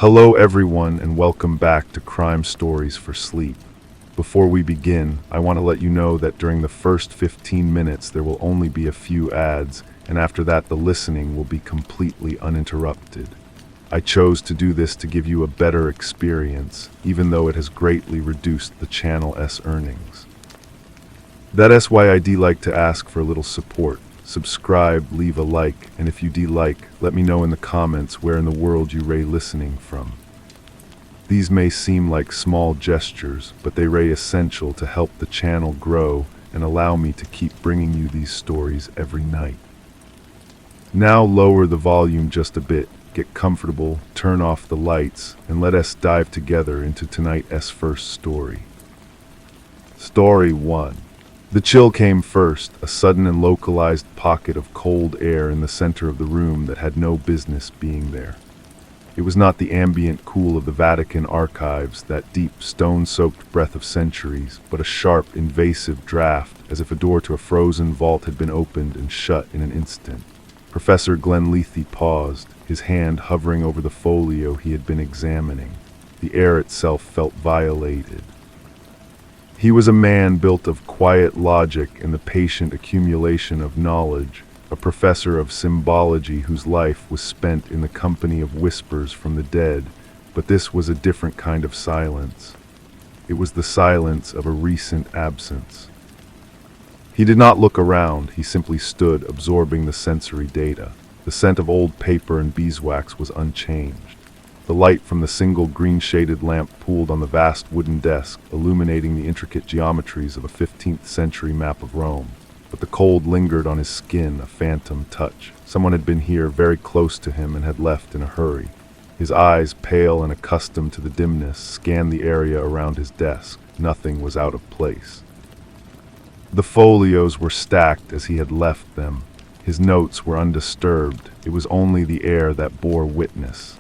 Hello everyone and welcome back to Crime Stories for Sleep. Before we begin, I want to let you know that during the first 15 minutes there will only be a few ads, and after that the listening will be completely uninterrupted. I chose to do this to give you a better experience, even though it has greatly reduced the channel's earnings. That's why I'd like to ask for a little support. Subscribe, leave a like, and if you like, let me know in the comments where in the world you ray listening from. These may seem like small gestures, but they ray essential to help the channel grow and allow me to keep bringing you these stories every night. Now lower the volume just a bit, get comfortable, turn off the lights, and let us dive together into tonight's first story. Story 1. The chill came first, a sudden and localized pocket of cold air in the center of the room that had no business being there. It was not the ambient cool of the Vatican archives, that deep, stone-soaked breath of centuries, but a sharp, invasive draft, as if a door to a frozen vault had been opened and shut in an instant. Professor Glenlethe paused, his hand hovering over the folio he had been examining. The air itself felt violated. He was a man built of quiet logic and the patient accumulation of knowledge, a professor of symbology whose life was spent in the company of whispers from the dead, but this was a different kind of silence. It was the silence of a recent absence. He did not look around, he simply stood absorbing the sensory data. The scent of old paper and beeswax was unchanged. The light from the single green-shaded lamp pooled on the vast wooden desk, illuminating the intricate geometries of a 15th century map of Rome. But the cold lingered on his skin, a phantom touch. Someone had been here very close to him and had left in a hurry. His eyes, pale and accustomed to the dimness, scanned the area around his desk. Nothing was out of place. The folios were stacked as he had left them. His notes were undisturbed. It was only the air that bore witness.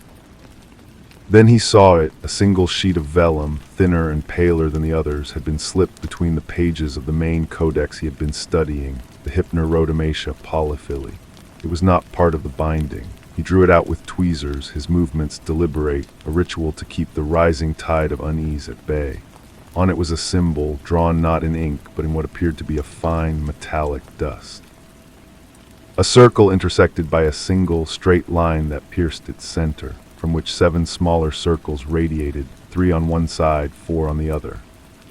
Then he saw it, a single sheet of vellum, thinner and paler than the others, had been slipped between the pages of the main codex he had been studying, the Hypnerotomatia Polyphily. It was not part of the binding. He drew it out with tweezers, his movements deliberate, a ritual to keep the rising tide of unease at bay. On it was a symbol, drawn not in ink, but in what appeared to be a fine, metallic dust. A circle intersected by a single, straight line that pierced its center, from which 7 smaller circles radiated, 3 on one side, 4 on the other.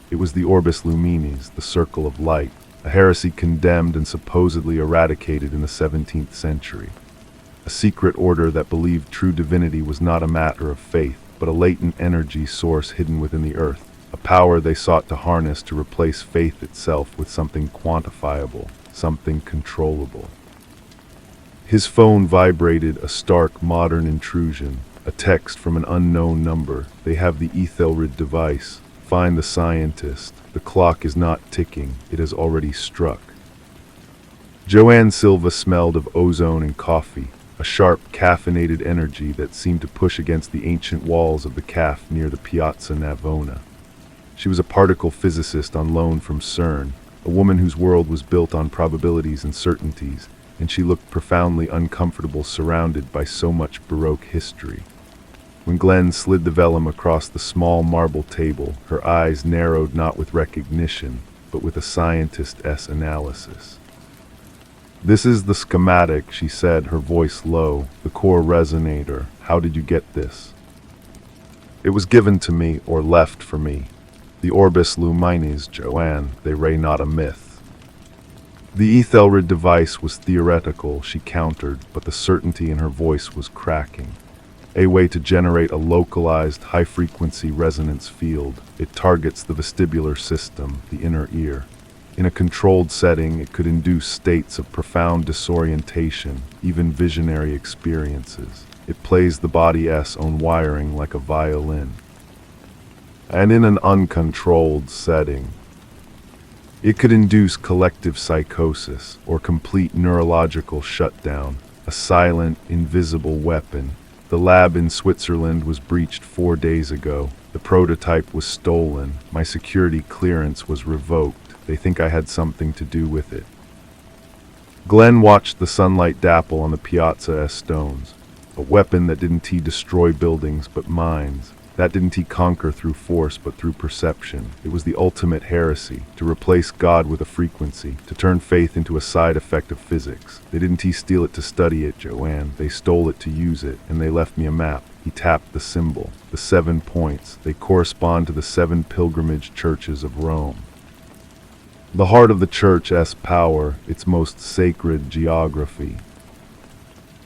It was the Orbis Luminis, the circle of light, a heresy condemned and supposedly eradicated in the 17th century. A secret order that believed true divinity was not a matter of faith, but a latent energy source hidden within the earth, a power they sought to harness to replace faith itself with something quantifiable, something controllable. His phone vibrated, a stark, modern intrusion. A text from an unknown number. They have the Ethelred device. Find the scientist. The clock is not ticking. It has already struck. Joanne Silva smelled of ozone and coffee, a sharp, caffeinated energy that seemed to push against the ancient walls of the cafe near the Piazza Navona. She was a particle physicist on loan from CERN, a woman whose world was built on probabilities and certainties, and she looked profoundly uncomfortable surrounded by so much Baroque history. When Glenn slid the vellum across the small marble table, her eyes narrowed not with recognition, but with a scientist's analysis. "This is the schematic," she said, her voice low, "the core resonator. How did you get this?" "It was given to me, or left for me. The Orbis Luminis, Joanne, they ray not a myth." The Ethelred device was theoretical, she countered, but the certainty in her voice was cracking. A way to generate a localized, high-frequency resonance field. It targets the vestibular system, the inner ear. In a controlled setting, it could induce states of profound disorientation, even visionary experiences. It plays the body's own wiring like a violin. And in an uncontrolled setting, it could induce collective psychosis or complete neurological shutdown, a silent, invisible weapon. The lab in Switzerland was breached 4 days ago. The prototype was stolen. My security clearance was revoked. They think I had something to do with it. Glenn watched the sunlight dapple on the piazza's stones. A weapon that didn't destroy buildings but minds. That didn't conquer through force but through perception. It was the ultimate heresy, to replace God with a frequency, to turn faith into a side effect of physics. They didn't steal it to study it, Joanne. They stole it to use it, and they left me a map. He tapped the symbol. The 7 points. They correspond to the 7 pilgrimage churches of Rome. The heart of the church's power, its most sacred geography.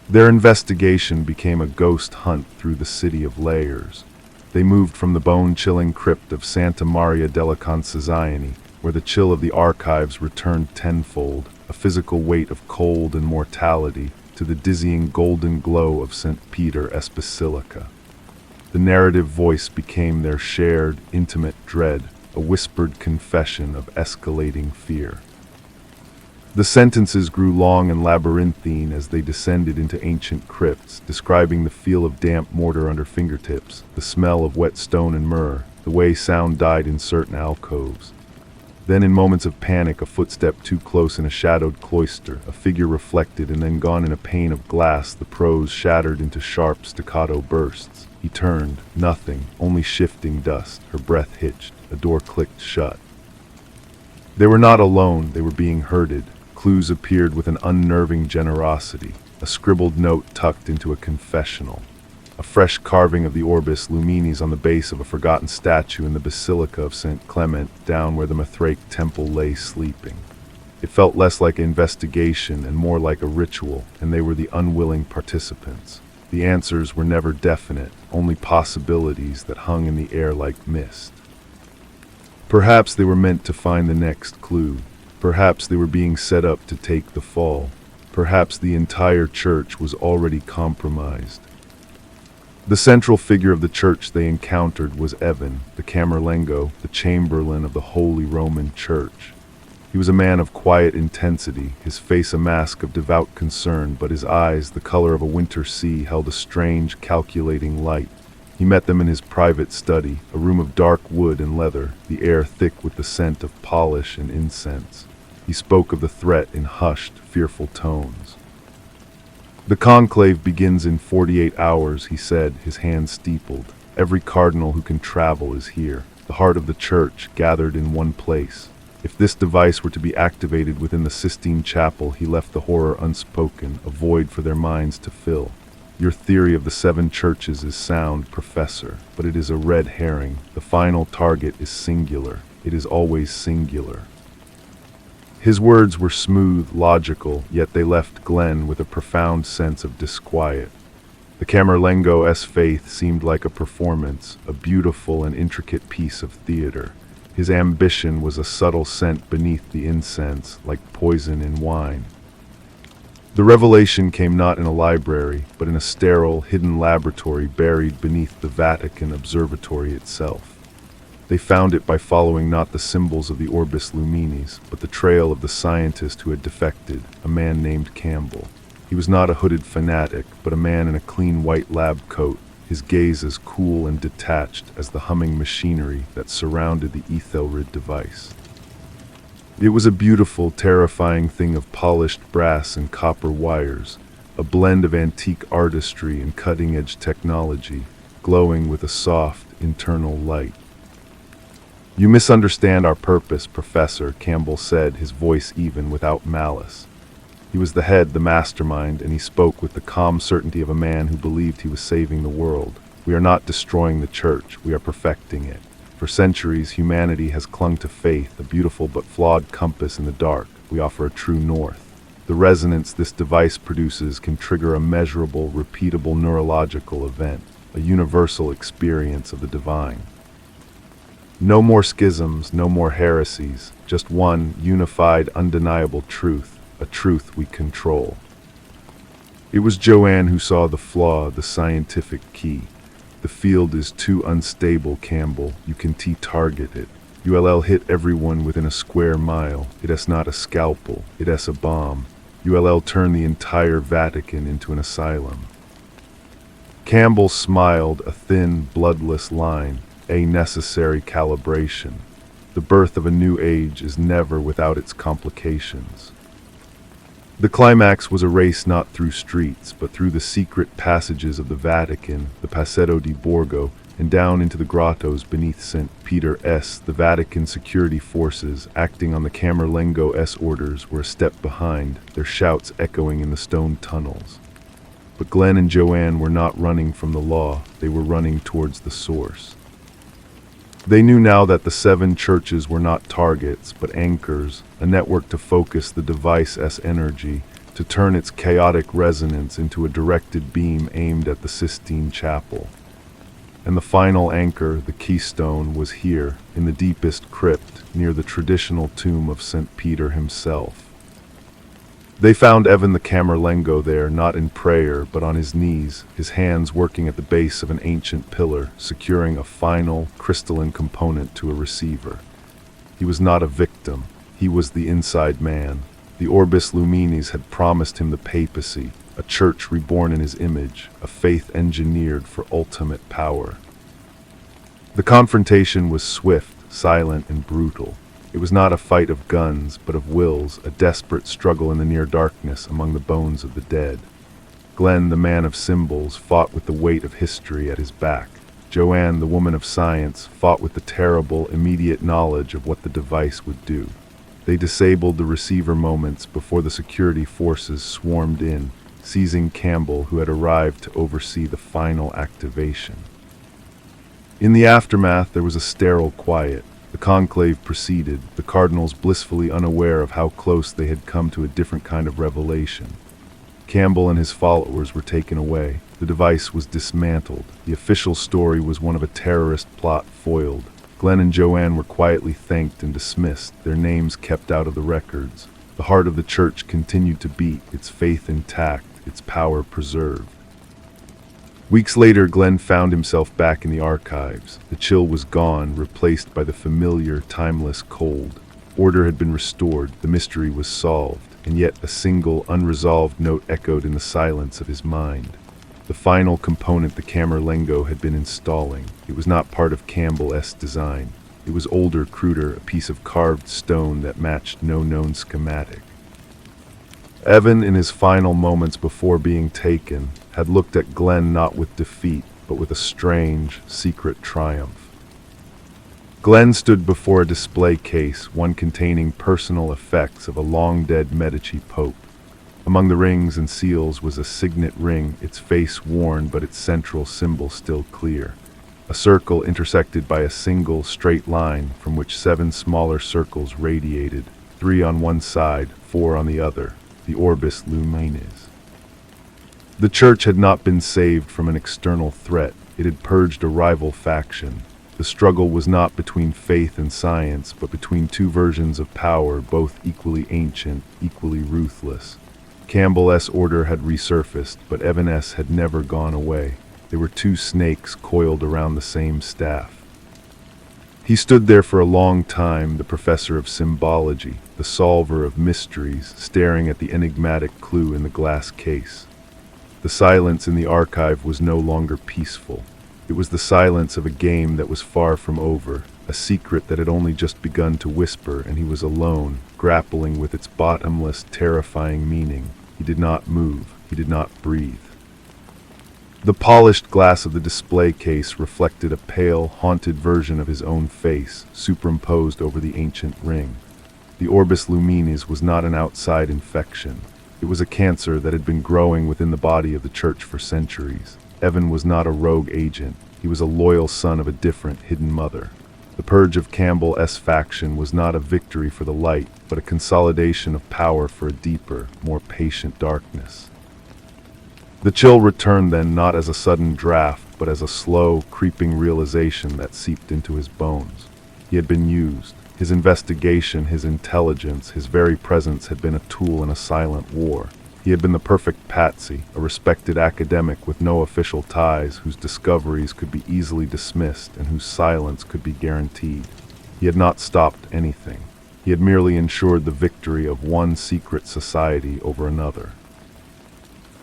Their investigation became a ghost hunt through the city of layers. They moved from the bone-chilling crypt of Santa Maria della Concesione, where the chill of the archives returned tenfold, a physical weight of cold and mortality, to the dizzying golden glow of St. Peter's Basilica. The narrative voice became their shared, intimate dread, a whispered confession of escalating fear. The sentences grew long and labyrinthine as they descended into ancient crypts, describing the feel of damp mortar under fingertips, the smell of wet stone and myrrh, the way sound died in certain alcoves. Then in moments of panic, a footstep too close in a shadowed cloister, a figure reflected and then gone in a pane of glass, the prose shattered into sharp staccato bursts. He turned, nothing, only shifting dust, her breath hitched, a door clicked shut. They were not alone, they were being herded. Clues appeared with an unnerving generosity, a scribbled note tucked into a confessional, a fresh carving of the Orbis Luminis on the base of a forgotten statue in the Basilica of St. Clement, down where the Mithraic temple lay sleeping. It felt less like an investigation and more like a ritual, and they were the unwilling participants. The answers were never definite, only possibilities that hung in the air like mist. Perhaps they were meant to find the next clue. Perhaps they were being set up to take the fall. Perhaps the entire church was already compromised. The central figure of the church they encountered was Evan, the Camerlengo, the chamberlain of the Holy Roman Church. He was a man of quiet intensity, his face a mask of devout concern, but his eyes, the color of a winter sea, held a strange, calculating light. He met them in his private study, a room of dark wood and leather, the air thick with the scent of polish and incense. He spoke of the threat in hushed, fearful tones. "The conclave begins in 48 hours, he said, his hands steepled. "Every cardinal who can travel is here, the heart of the church, gathered in one place. If this device were to be activated within the Sistine Chapel, he left the horror unspoken, a void for their minds to fill. Your theory of the 7 churches is sound, Professor, but it is a red herring. The final target is singular. It is always singular." His words were smooth, logical, yet they left Glenn with a profound sense of disquiet. The Camerlengo's faith seemed like a performance, a beautiful and intricate piece of theater. His ambition was a subtle scent beneath the incense, like poison in wine. The revelation came not in a library, but in a sterile, hidden laboratory buried beneath the Vatican Observatory itself. They found it by following not the symbols of the Orbis Luminis, but the trail of the scientist who had defected, a man named Campbell. He was not a hooded fanatic, but a man in a clean white lab coat, his gaze as cool and detached as the humming machinery that surrounded the Ethelred device. It was a beautiful, terrifying thing of polished brass and copper wires, a blend of antique artistry and cutting-edge technology, glowing with a soft, internal light. "You misunderstand our purpose, Professor," Campbell said, his voice even, without malice. He was the head, the mastermind, and he spoke with the calm certainty of a man who believed he was saving the world. "We are not destroying the church, we are perfecting it. For centuries, humanity has clung to faith, a beautiful but flawed compass in the dark. We offer a true north. The resonance this device produces can trigger a measurable, repeatable neurological event, a universal experience of the divine. No more schisms, no more heresies, just one unified, undeniable truth, a truth we control." It was Joanne who saw the flaw, the scientific key. "The field is too unstable, Campbell. You can target it. ULL hit everyone within a square mile. It is not a scalpel, it is a bomb. ULL turned the entire Vatican into an asylum." Campbell smiled, a thin, bloodless line. "A necessary calibration. The birth of a new age is never without its complications." The climax was a race not through streets, but through the secret passages of the Vatican, the Passetto di Borgo, and down into the grottos beneath St. Peter's. The Vatican security forces, acting on the Camerlengo's orders, were a step behind, their shouts echoing in the stone tunnels. But Glenn and Joanne were not running from the law, they were running towards the source. They knew now that the 7 churches were not targets, but anchors, a network to focus the device's energy, to turn its chaotic resonance into a directed beam aimed at the Sistine Chapel. And the final anchor, the keystone, was here, in the deepest crypt, near the traditional tomb of St. Peter himself. They found Evan the Camerlengo there, not in prayer, but on his knees, his hands working at the base of an ancient pillar, securing a final, crystalline component to a receiver. He was not a victim, he was the inside man. The Orbis Luminis had promised him the papacy, a church reborn in his image, a faith engineered for ultimate power. The confrontation was swift, silent, and brutal. It was not a fight of guns, but of wills, a desperate struggle in the near darkness among the bones of the dead. Glenn, the man of symbols, fought with the weight of history at his back. Joanne, the woman of science, fought with the terrible, immediate knowledge of what the device would do. They disabled the receiver moments before the security forces swarmed in, seizing Campbell, who had arrived to oversee the final activation. In the aftermath, there was a sterile quiet. The conclave proceeded, the cardinals blissfully unaware of how close they had come to a different kind of revelation. Campbell and his followers were taken away. The device was dismantled. The official story was one of a terrorist plot foiled. Glenn and Joanne were quietly thanked and dismissed, their names kept out of the records. The heart of the church continued to beat, its faith intact, its power preserved. Weeks later, Glenn found himself back in the archives. The chill was gone, replaced by the familiar, timeless cold. Order had been restored, the mystery was solved, and yet a single, unresolved note echoed in the silence of his mind. The final component the Camerlengo had been installing. It was not part of Campbell's design. It was older, cruder, a piece of carved stone that matched no known schematic. Evan, in his final moments before being taken, had looked at Glenn not with defeat, but with a strange, secret triumph. Glenn stood before a display case, one containing personal effects of a long-dead Medici pope. Among the rings and seals was a signet ring, its face worn but its central symbol still clear. A circle intersected by a single, straight line from which 7 smaller circles radiated, 3 on one side, 4 on the other, the Orbis Luminis. The church had not been saved from an external threat. It had purged a rival faction. The struggle was not between faith and science, but between 2 versions of power, both equally ancient, equally ruthless. Campbell's order had resurfaced, but Evan's had never gone away. They were 2 snakes coiled around the same staff. He stood there for a long time, the professor of symbology, the solver of mysteries, staring at the enigmatic clue in the glass case. The silence in the archive was no longer peaceful. It was the silence of a game that was far from over, a secret that had only just begun to whisper, and he was alone, grappling with its bottomless, terrifying meaning. He did not move. He did not breathe. The polished glass of the display case reflected a pale, haunted version of his own face, superimposed over the ancient ring. The Orbis Luminis was not an outside infection. It was a cancer that had been growing within the body of the church for centuries. Evan was not a rogue agent. He was a loyal son of a different, hidden mother. The purge of Campbell's faction was not a victory for the light, but a consolidation of power for a deeper, more patient darkness. The chill returned then, not as a sudden draft, but as a slow, creeping realization that seeped into his bones. He had been used. His investigation, his intelligence, his very presence had been a tool in a silent war. He had been the perfect patsy, a respected academic with no official ties, whose discoveries could be easily dismissed and whose silence could be guaranteed. He had not stopped anything. He had merely ensured the victory of one secret society over another.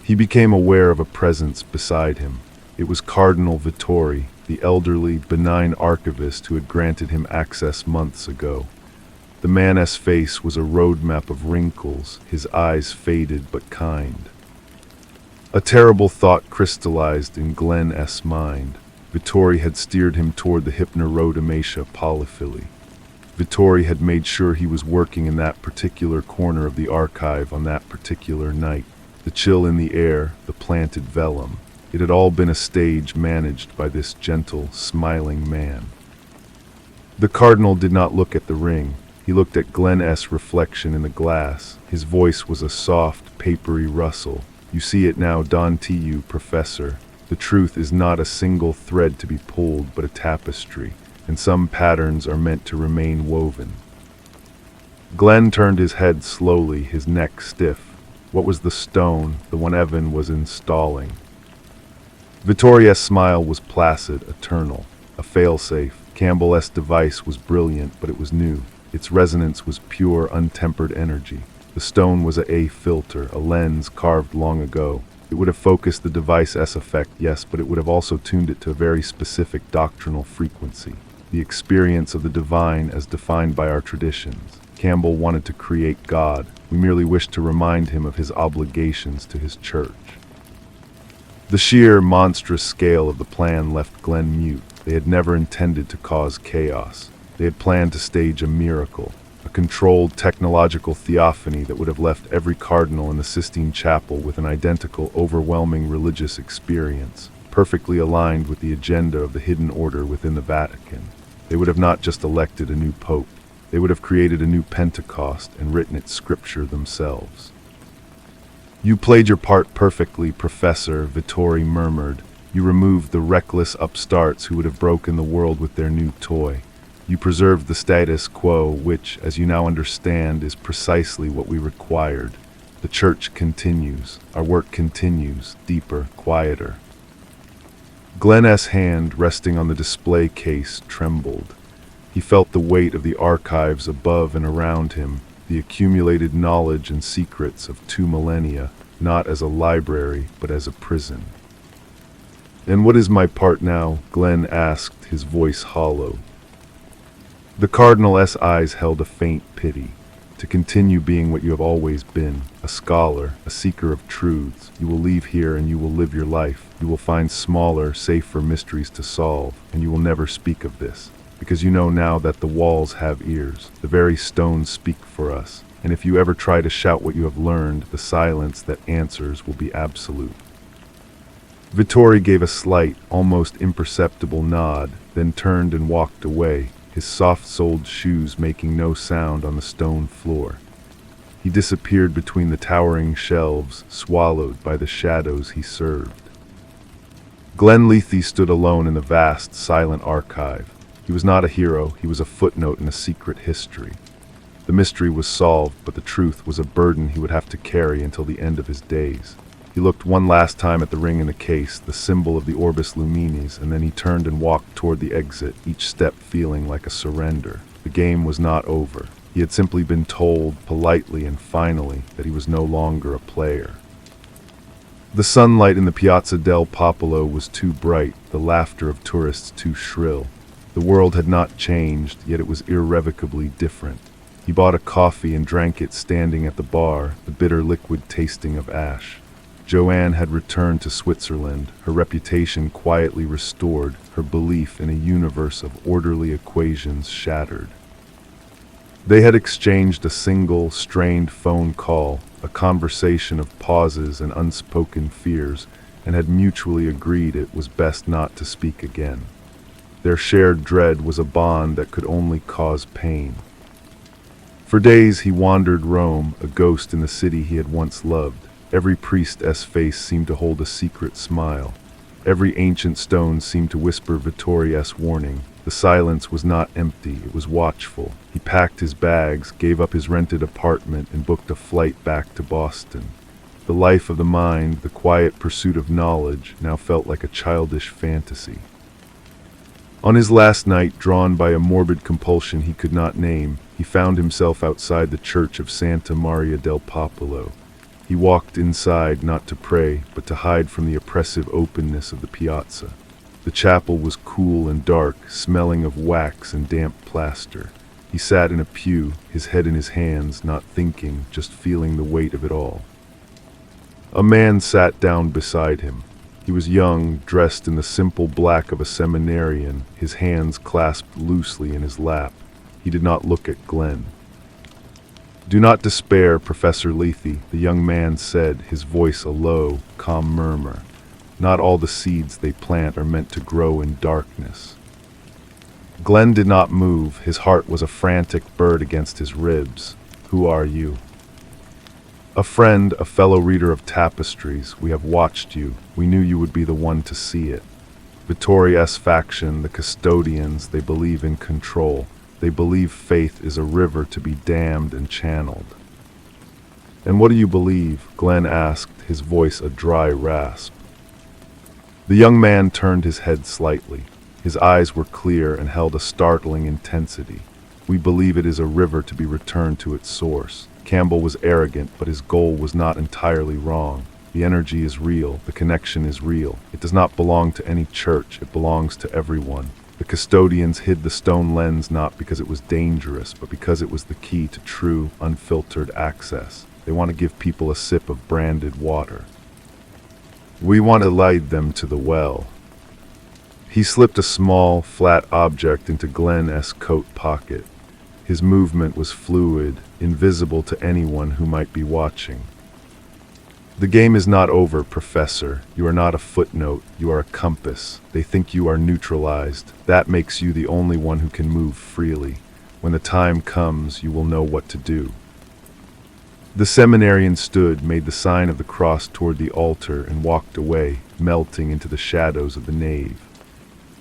He became aware of a presence beside him. It was Cardinal Vittori, the elderly, benign archivist who had granted him access months ago. The man's face was a roadmap of wrinkles, his eyes faded but kind. A terrible thought crystallized in Glenn's mind. Vittori had steered him toward the hypnerodomatia polyphily. Vittori had made sure he was working in that particular corner of the archive on that particular night. The chill in the air, the planted vellum. It had all been a stage managed by this gentle, smiling man. The cardinal did not look at the ring. He looked at Glenn's reflection in the glass. His voice was a soft, papery rustle. "You see it now, Don T.U., Professor. The truth is not a single thread to be pulled, but a tapestry, and some patterns are meant to remain woven." Glenn turned his head slowly, his neck stiff. What was the stone, the one Evan was installing? Vittoria's smile was placid, eternal, a failsafe. Campbell's device was brilliant, but it was new. Its resonance was pure, untempered energy. The stone was a filter, a lens carved long ago. It would have focused the device's effect, yes, but it would have also tuned it to a very specific doctrinal frequency. The experience of the divine as defined by our traditions. Campbell wanted to create God. We merely wished to remind him of his obligations to his church. The sheer, monstrous scale of the plan left Glenn mute. They had never intended to cause chaos. They had planned to stage a miracle, a controlled technological theophany that would have left every cardinal in the Sistine Chapel with an identical, overwhelming religious experience, perfectly aligned with the agenda of the hidden order within the Vatican. They would have not just elected a new pope, they would have created a new Pentecost and written its scripture themselves. "You played your part perfectly, Professor," Vittori murmured. "You removed the reckless upstarts who would have broken the world with their new toy. You preserved the status quo, which, as you now understand, is precisely what we required. The church continues. Our work continues, deeper, quieter." Glenn's hand, resting on the display case, trembled. He felt the weight of the archives above and around him, the accumulated knowledge and secrets of 2 millennia, not as a library, but as a prison. "And what is my part now?" Glenn asked, his voice hollow. The cardinal's eyes held a faint pity. "To continue being what you have always been, a scholar, a seeker of truths. You will leave here and you will live your life. You will find smaller, safer mysteries to solve, and you will never speak of this. Because you know now that the walls have ears. The very stones speak for us. And if you ever try to shout what you have learned, the silence that answers will be absolute." Vittori gave a slight, almost imperceptible nod, then turned and walked away, his soft-soled shoes making no sound on the stone floor. He disappeared between the towering shelves, swallowed by the shadows he served. Glenn Lethe stood alone in the vast, silent archive. He was not a hero, he was a footnote in a secret history. The mystery was solved, but the truth was a burden he would have to carry until the end of his days. He looked one last time at the ring in the case, the symbol of the Orbis Luminis, and then he turned and walked toward the exit, each step feeling like a surrender. The game was not over. He had simply been told, politely and finally, that he was no longer a player. The sunlight in the Piazza del Popolo was too bright, the laughter of tourists too shrill. The world had not changed, yet it was irrevocably different. He bought a coffee and drank it standing at the bar, the bitter liquid tasting of ash. Joanne had returned to Switzerland, her reputation quietly restored, her belief in a universe of orderly equations shattered. They had exchanged a single, strained phone call, a conversation of pauses and unspoken fears, and had mutually agreed it was best not to speak again. Their shared dread was a bond that could only cause pain. For days he wandered Rome, a ghost in the city he had once loved. Every priest's face seemed to hold a secret smile. Every ancient stone seemed to whisper Vittoria's warning. The silence was not empty, it was watchful. He packed his bags, gave up his rented apartment, and booked a flight back to Boston. The life of the mind, the quiet pursuit of knowledge, now felt like a childish fantasy. On his last night, drawn by a morbid compulsion he could not name, he found himself outside the church of Santa Maria del Popolo. He walked inside not to pray, but to hide from the oppressive openness of the piazza. The chapel was cool and dark, smelling of wax and damp plaster. He sat in a pew, his head in his hands, not thinking, just feeling the weight of it all. A man sat down beside him. He was young, dressed in the simple black of a seminarian, his hands clasped loosely in his lap. He did not look at Glenn. "Do not despair, Professor Lethe," the young man said, his voice a low, calm murmur. "Not all the seeds they plant are meant to grow in darkness." Glenn did not move. His heart was a frantic bird against his ribs. "Who are you?" "A friend, a fellow reader of tapestries. We have watched you. We knew you would be the one to see it. Vittori's faction, the custodians, they believe in control. They believe faith is a river to be dammed and channeled." "And what do you believe?" Glenn asked, his voice a dry rasp. The young man turned his head slightly. His eyes were clear and held a startling intensity. "We believe it is a river to be returned to its source." Campbell was arrogant, but his goal was not entirely wrong. The energy is real, the connection is real. It does not belong to any church, it belongs to everyone. The custodians hid the stone lens not because it was dangerous, but because it was the key to true, unfiltered access. They want to give people a sip of branded water. "We want to lead them to the well." He slipped a small, flat object into Glenn's coat pocket. His movement was fluid, invisible to anyone who might be watching. "The game is not over, Professor. You are not a footnote, you are a compass. They think you are neutralized. That makes you the only one who can move freely. When the time comes, you will know what to do." The seminarian stood, made the sign of the cross toward the altar, and walked away, melting into the shadows of the nave.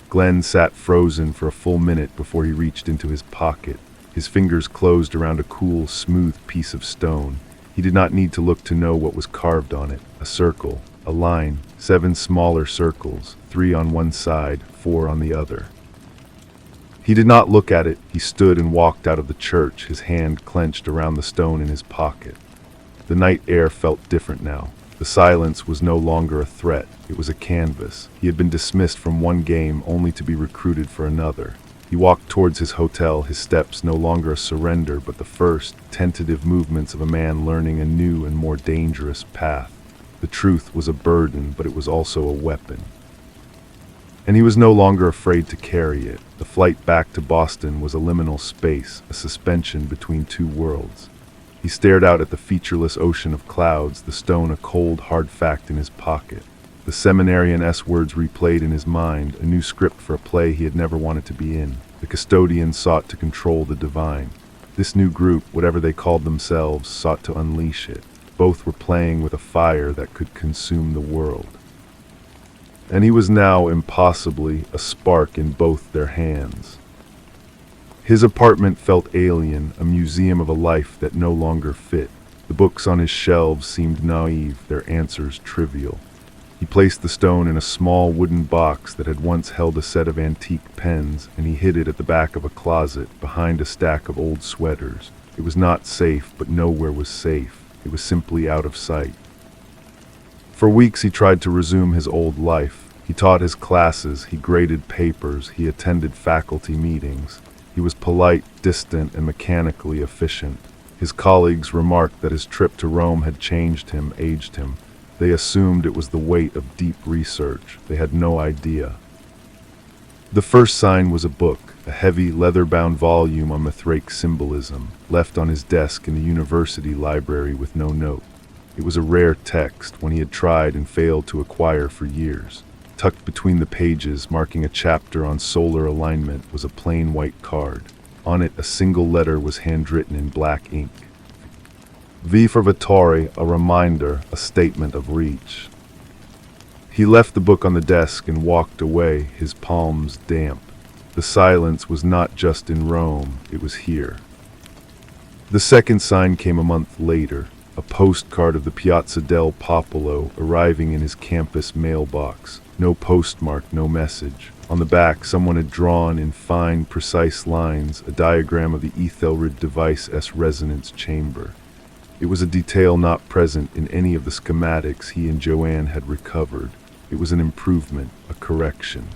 Glenn sat frozen for a full minute before he reached into his pocket. His fingers closed around a cool, smooth piece of stone. He did not need to look to know what was carved on it. A circle, a line, 7 smaller circles, 3 on one side, 4 on the other. He did not look at it. He stood and walked out of the church, his hand clenched around the stone in his pocket. The night air felt different now. The silence was no longer a threat. It was a canvas. He had been dismissed from one game only to be recruited for another. He walked towards his hotel, his steps no longer a surrender, but the first, tentative movements of a man learning a new and more dangerous path. The truth was a burden, but it was also a weapon. And he was no longer afraid to carry it. The flight back to Boston was a liminal space, a suspension between two worlds. He stared out at the featureless ocean of clouds, the stone a cold, hard fact in his pocket. The seminarian-esque words replayed in his mind, a new script for a play he had never wanted to be in. The custodians sought to control the divine. This new group, whatever they called themselves, sought to unleash it. Both were playing with a fire that could consume the world. And he was now, impossibly, a spark in both their hands. His apartment felt alien, a museum of a life that no longer fit. The books on his shelves seemed naive, their answers trivial. He placed the stone in a small wooden box that had once held a set of antique pens, and he hid it at the back of a closet, behind a stack of old sweaters. It was not safe, but nowhere was safe. It was simply out of sight. For weeks he tried to resume his old life. He taught his classes, he graded papers, he attended faculty meetings. He was polite, distant, and mechanically efficient. His colleagues remarked that his trip to Rome had changed him, aged him. They assumed it was the weight of deep research. They had no idea. The first sign was a book, a heavy, leather-bound volume on Mithraic symbolism, left on his desk in the university library with no note. It was a rare text, one he had tried and failed to acquire for years. Tucked between the pages, marking a chapter on solar alignment, was a plain white card. On it, a single letter was handwritten in black ink. V for Vittori, a reminder, a statement of reach. He left the book on the desk and walked away, his palms damp. The silence was not just in Rome, it was here. The second sign came a month later, a postcard of the Piazza del Popolo arriving in his campus mailbox. No postmark, no message. On the back, someone had drawn in fine, precise lines a diagram of the Ethelred device's resonance chamber. It was a detail not present in any of the schematics he and Joanne had recovered. It was an improvement, a correction.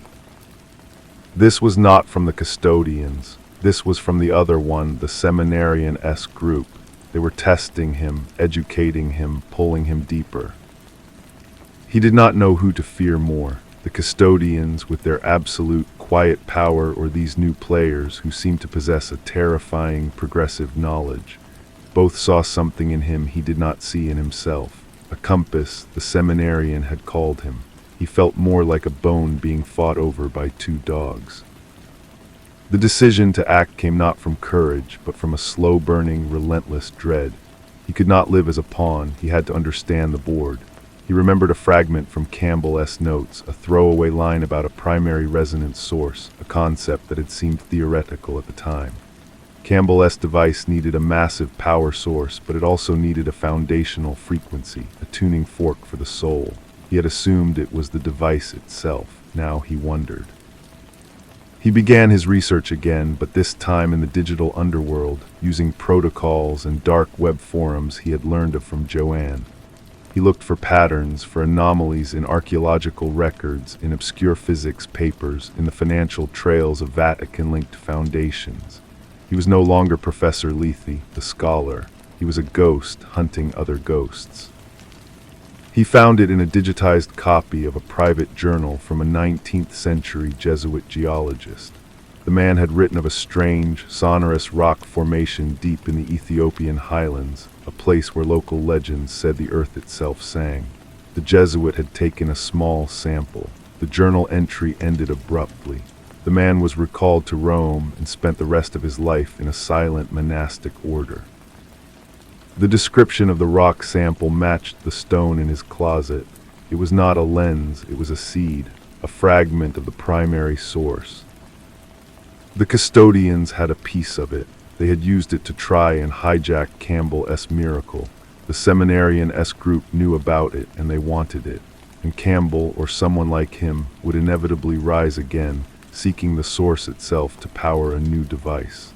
This was not from the custodians. This was from the other one, the seminarian-esque group. They were testing him, educating him, pulling him deeper. He did not know who to fear more, the custodians with their absolute quiet power or these new players who seemed to possess a terrifying progressive knowledge. Both saw something in him he did not see in himself. A compass, the seminarian had called him. He felt more like a bone being fought over by two dogs. The decision to act came not from courage, but from a slow-burning, relentless dread. He could not live as a pawn, he had to understand the board. He remembered a fragment from Campbell's notes, a throwaway line about a primary resonance source, a concept that had seemed theoretical at the time. Campbell's device needed a massive power source, but it also needed a foundational frequency, a tuning fork for the soul. He had assumed it was the device itself. Now he wondered. He began his research again, but this time in the digital underworld, using protocols and dark web forums he had learned of from Joanne. He looked for patterns, for anomalies in archaeological records, in obscure physics papers, in the financial trails of Vatican-linked foundations. He was no longer Professor Lethe, the scholar. He was a ghost hunting other ghosts. He found it in a digitized copy of a private journal from a 19th century Jesuit geologist. The man had written of a strange, sonorous rock formation deep in the Ethiopian highlands, a place where local legends said the earth itself sang. The Jesuit had taken a small sample. The journal entry ended abruptly. The man was recalled to Rome and spent the rest of his life in a silent monastic order. The description of the rock sample matched the stone in his closet. It was not a lens, it was a seed, a fragment of the primary source. The custodians had a piece of it. They had used it to try and hijack Campbell's miracle. The seminarian-esque group knew about it and they wanted it. And Campbell, or someone like him, would inevitably rise again, seeking the source itself to power a new device.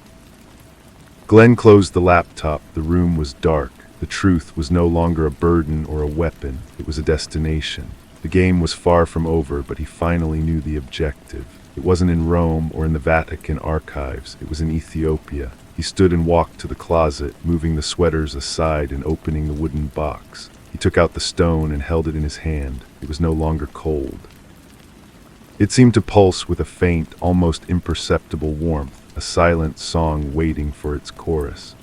Glenn closed the laptop. The room was dark. The truth was no longer a burden or a weapon. It was a destination. The game was far from over, but he finally knew the objective. It wasn't in Rome or in the Vatican archives. It was in Ethiopia. He stood and walked to the closet, moving the sweaters aside and opening the wooden box. He took out the stone and held it in his hand. It was no longer cold. It seemed to pulse with a faint, almost imperceptible warmth, a silent song waiting for its chorus.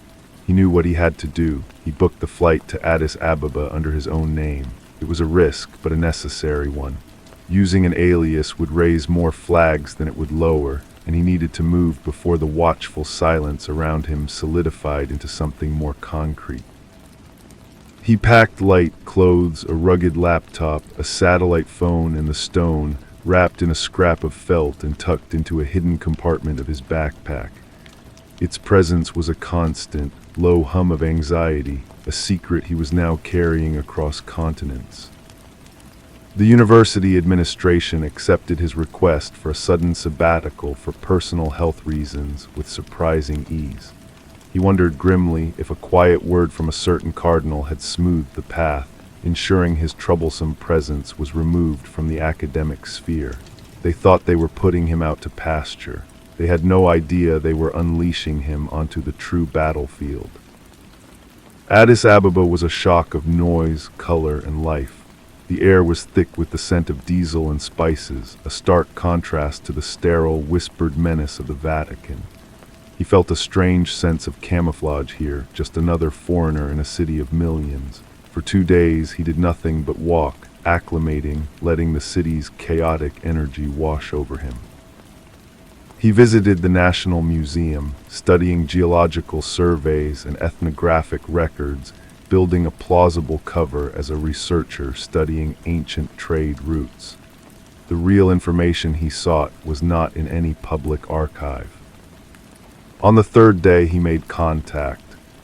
He knew what he had to do. He booked the flight to Addis Ababa under his own name. It was a risk, but a necessary one. Using an alias would raise more flags than it would lower, and he needed to move before the watchful silence around him solidified into something more concrete. He packed light clothes, a rugged laptop, a satellite phone, and the stone, wrapped in a scrap of felt and tucked into a hidden compartment of his backpack. Its presence was a constant, low hum of anxiety, a secret he was now carrying across continents. The university administration accepted his request for a sudden sabbatical for personal health reasons with surprising ease. He wondered grimly if a quiet word from a certain cardinal had smoothed the path, ensuring his troublesome presence was removed from the academic sphere. They thought they were putting him out to pasture. They had no idea they were unleashing him onto the true battlefield. Addis Ababa was a shock of noise, color, and life. The air was thick with the scent of diesel and spices, a stark contrast to the sterile, whispered menace of the Vatican. He felt a strange sense of camouflage here, just another foreigner in a city of millions. For 2 days he did nothing but walk, acclimating, letting the city's chaotic energy wash over him. He visited the National Museum, studying geological surveys and ethnographic records, building a plausible cover as a researcher studying ancient trade routes. The real information he sought was not in any public archive. On the 3rd day he made contact.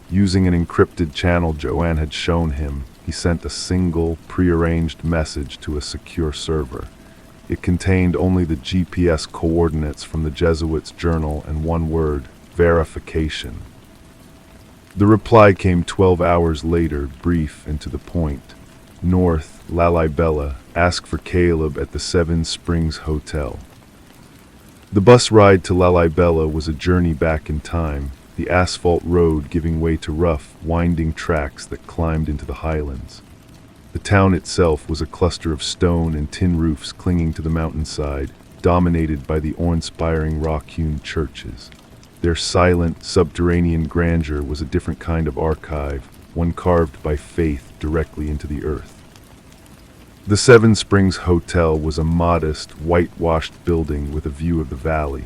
Using an encrypted channel Joanne had shown him, he sent a single, prearranged message to a secure server. It contained only the GPS coordinates from the Jesuits' journal and one word, verification. The reply came 12 hours later, brief and to the point. North, Lalibela, ask for Caleb at the Seven Springs Hotel. The bus ride to Lalibela was a journey back in time, the asphalt road giving way to rough, winding tracks that climbed into the highlands. The town itself was a cluster of stone and tin roofs clinging to the mountainside, dominated by the awe-inspiring rock-hewn churches. Their silent, subterranean grandeur was a different kind of archive, one carved by faith directly into the earth. The Seven Springs Hotel was a modest, whitewashed building with a view of the valley.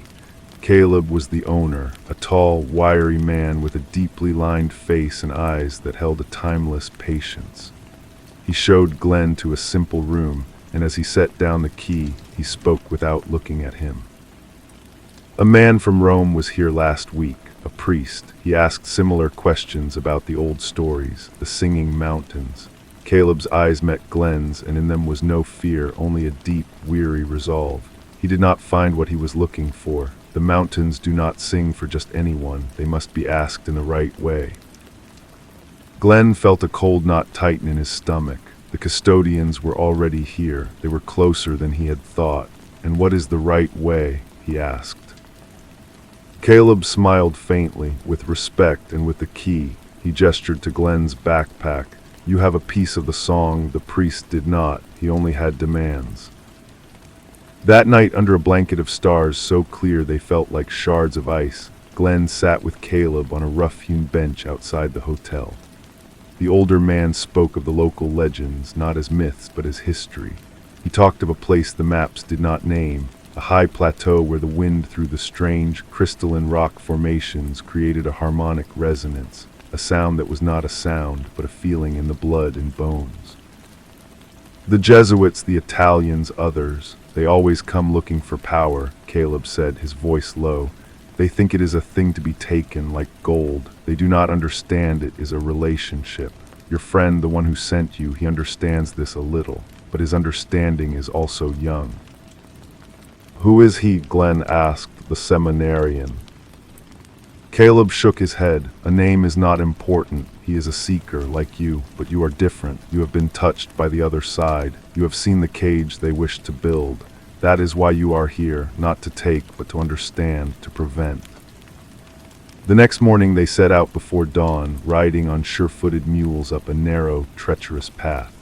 Caleb was the owner, a tall, wiry man with a deeply lined face and eyes that held a timeless patience. He showed Glenn to a simple room, and as he set down the key, he spoke without looking at him. A man from Rome was here last week, a priest. He asked similar questions about the old stories, the singing mountains. Caleb's eyes met Glenn's, and in them was no fear, only a deep, weary resolve. He did not find what he was looking for. The mountains do not sing for just anyone. They must be asked in the right way. Glenn felt a cold knot tighten in his stomach. The custodians were already here. They were closer than he had thought. And what is the right way? He asked. Caleb smiled faintly, with respect and with the key. He gestured to Glenn's backpack. You have a piece of the song, the priest did not. He only had demands. That night, under a blanket of stars so clear they felt like shards of ice, Glenn sat with Caleb on a rough-hewn bench outside the hotel. The older man spoke of the local legends, not as myths but as history. He talked of a place the maps did not name, a high plateau where the wind through the strange, crystalline rock formations created a harmonic resonance, a sound that was not a sound, but a feeling in the blood and bones. The Jesuits, the Italians, others, they always come looking for power, Caleb said, his voice low. They think it is a thing to be taken, like gold. They do not understand it is a relationship. Your friend, the one who sent you, he understands this a little, but his understanding is also young. Who is he? Glenn asked, the seminarian. Caleb shook his head. A name is not important. He is a seeker, like you, but you are different. You have been touched by the other side. You have seen the cage they wish to build. That is why you are here, not to take, but to understand, to prevent. The next morning they set out before dawn, riding on sure-footed mules up a narrow, treacherous path.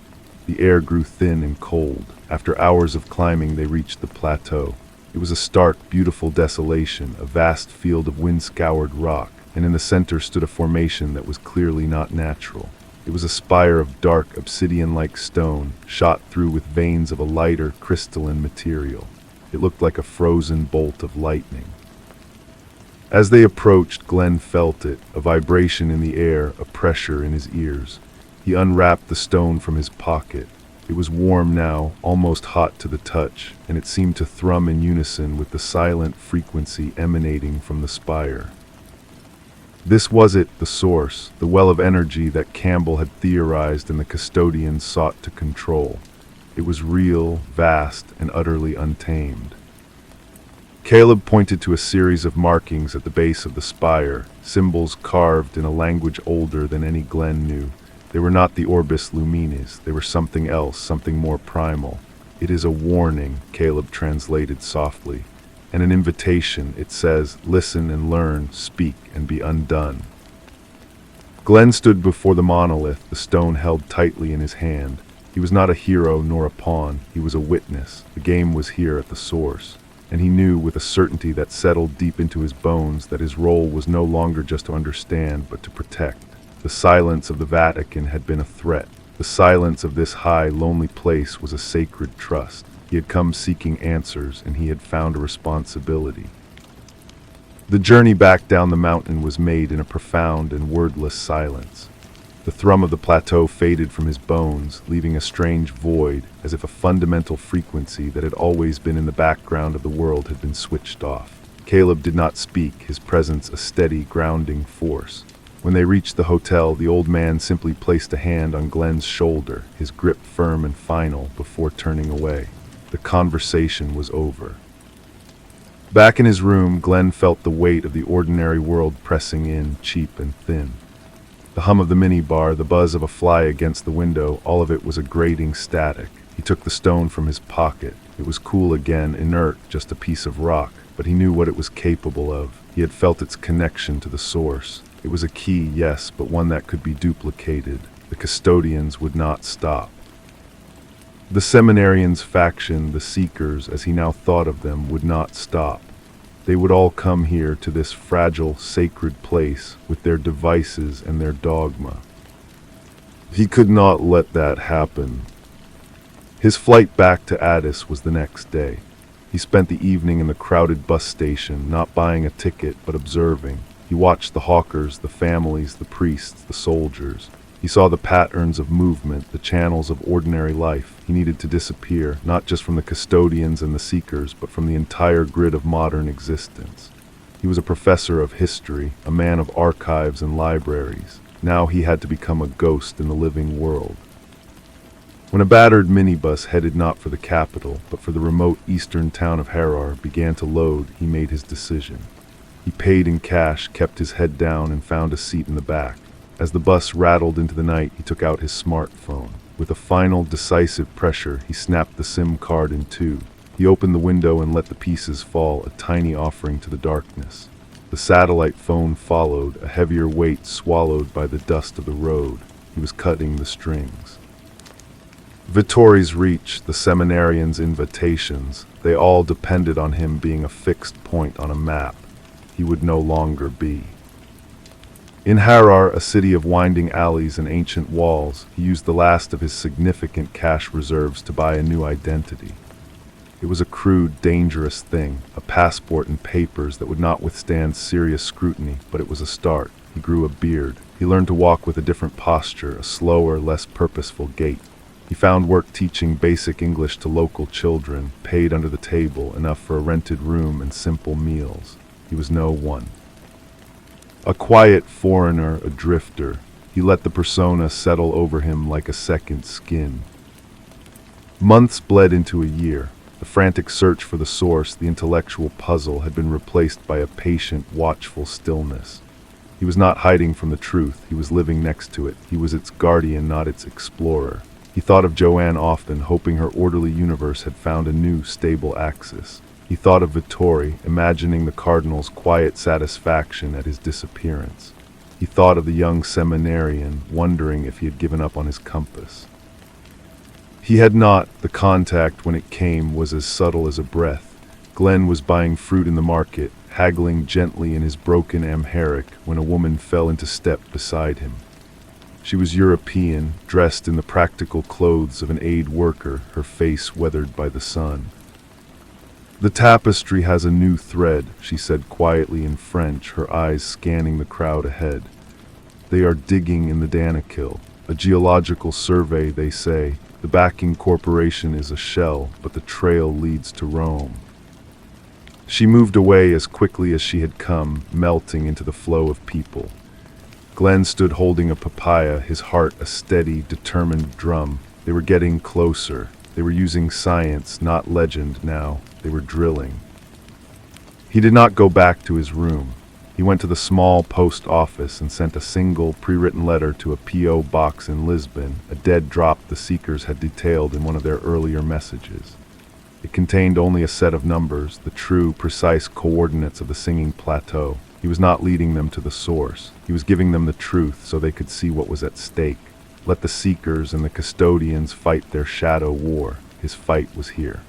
The air grew thin and cold. After hours of climbing they reached the plateau. It was a stark, beautiful desolation, a vast field of wind-scoured rock, and in the center stood a formation that was clearly not natural. It was a spire of dark, obsidian-like stone, shot through with veins of a lighter, crystalline material. It looked like a frozen bolt of lightning. As they approached, Glenn felt it, a vibration in the air, a pressure in his ears. He unwrapped the stone from his pocket. It was warm now, almost hot to the touch, and it seemed to thrum in unison with the silent frequency emanating from the spire. This was it, the source, the well of energy that Campbell had theorized and the custodians sought to control. It was real, vast, and utterly untamed. Caleb pointed to a series of markings at the base of the spire, symbols carved in a language older than any Glenn knew. They were not the Orbis Luminis, they were something else, something more primal. It is a warning, Caleb translated softly, and an invitation. It says, listen and learn, speak and be undone. Glenn stood before the monolith, the stone held tightly in his hand. He was not a hero nor a pawn, he was a witness. The game was here at the source, and he knew with a certainty that settled deep into his bones that his role was no longer just to understand, but to protect. The silence of the Vatican had been a threat. The silence of this high, lonely place was a sacred trust. He had come seeking answers, and he had found a responsibility. The journey back down the mountain was made in a profound and wordless silence. The thrum of the plateau faded from his bones, leaving a strange void, as if a fundamental frequency that had always been in the background of the world had been switched off. Caleb did not speak, his presence a steady, grounding force. When they reached the hotel, the old man simply placed a hand on Glenn's shoulder, his grip firm and final, before turning away. The conversation was over. Back in his room, Glenn felt the weight of the ordinary world pressing in, cheap and thin. The hum of the minibar, the buzz of a fly against the window, all of it was a grating static. He took the stone from his pocket. It was cool again, inert, just a piece of rock. but he knew what it was capable of. He had felt its connection to the source. It was a key, yes, but one that could be duplicated. The custodians would not stop. The seminarians' faction, the Seekers, as he now thought of them, would not stop. They would all come here to this fragile, sacred place with their devices and their dogma. He could not let that happen. His flight back to Addis was the next day. He spent the evening in the crowded bus station, not buying a ticket, but observing. He watched the hawkers, the families, the priests, the soldiers. He saw the patterns of movement, the channels of ordinary life. He needed to disappear, not just from the custodians and the Seekers, but from the entire grid of modern existence. He was a professor of history, a man of archives and libraries. Now he had to become a ghost in the living world. When a battered minibus headed not for the capital, but for the remote eastern town of Harar began to load, he made his decision. He paid in cash, kept his head down, and found a seat in the back. As the bus rattled into the night, he took out his smartphone. With a final, decisive pressure, he snapped the SIM card in two. He opened the window and let the pieces fall, a tiny offering to the darkness. The satellite phone followed, a heavier weight swallowed by the dust of the road. He was cutting the strings. Vittori's reach, the seminarians' invitations, they all depended on him being a fixed point on a map. He would no longer be. In Harar, a city of winding alleys and ancient walls, he used the last of his significant cash reserves to buy a new identity. It was a crude, dangerous thing, a passport and papers that would not withstand serious scrutiny, but it was a start. He grew a beard. He learned to walk with a different posture, a slower, less purposeful gait. He found work teaching basic English to local children, paid under the table, enough for a rented room and simple meals. He was no one. A quiet foreigner, a drifter, he let the persona settle over him like a second skin. Months bled into a year. The frantic search for the source, the intellectual puzzle, had been replaced by a patient, watchful stillness. He was not hiding from the truth, he was living next to it. He was its guardian, not its explorer. He thought of Joanne often, hoping her orderly universe had found a new, stable axis. He thought of Vittori, imagining the Cardinal's quiet satisfaction at his disappearance. He thought of the young seminarian, wondering if he had given up on his compass. He had not. The contact, when it came, was as subtle as a breath. Glenn was buying fruit in the market, haggling gently in his broken Amharic, when a woman fell into step beside him. She was European, dressed in the practical clothes of an aid worker, her face weathered by the sun. "The tapestry has a new thread," she said quietly in French, her eyes scanning the crowd ahead. "They are digging in the Danakil. A geological survey, they say. The backing corporation is a shell, but the trail leads to Rome." She moved away as quickly as she had come, melting into the flow of people. Glenn stood holding a papaya, his heart a steady, determined drum. They were getting closer. They were using science, not legend now. They were drilling. He did not go back to his room. He went to the small post office and sent a single, pre-written letter to a P.O. box in Lisbon, a dead drop the Seekers had detailed in one of their earlier messages. It contained only a set of numbers, the true, precise coordinates of the singing plateau. He was not leading them to the source. He was giving them the truth so they could see what was at stake. Let the Seekers and the custodians fight their shadow war. His fight was here.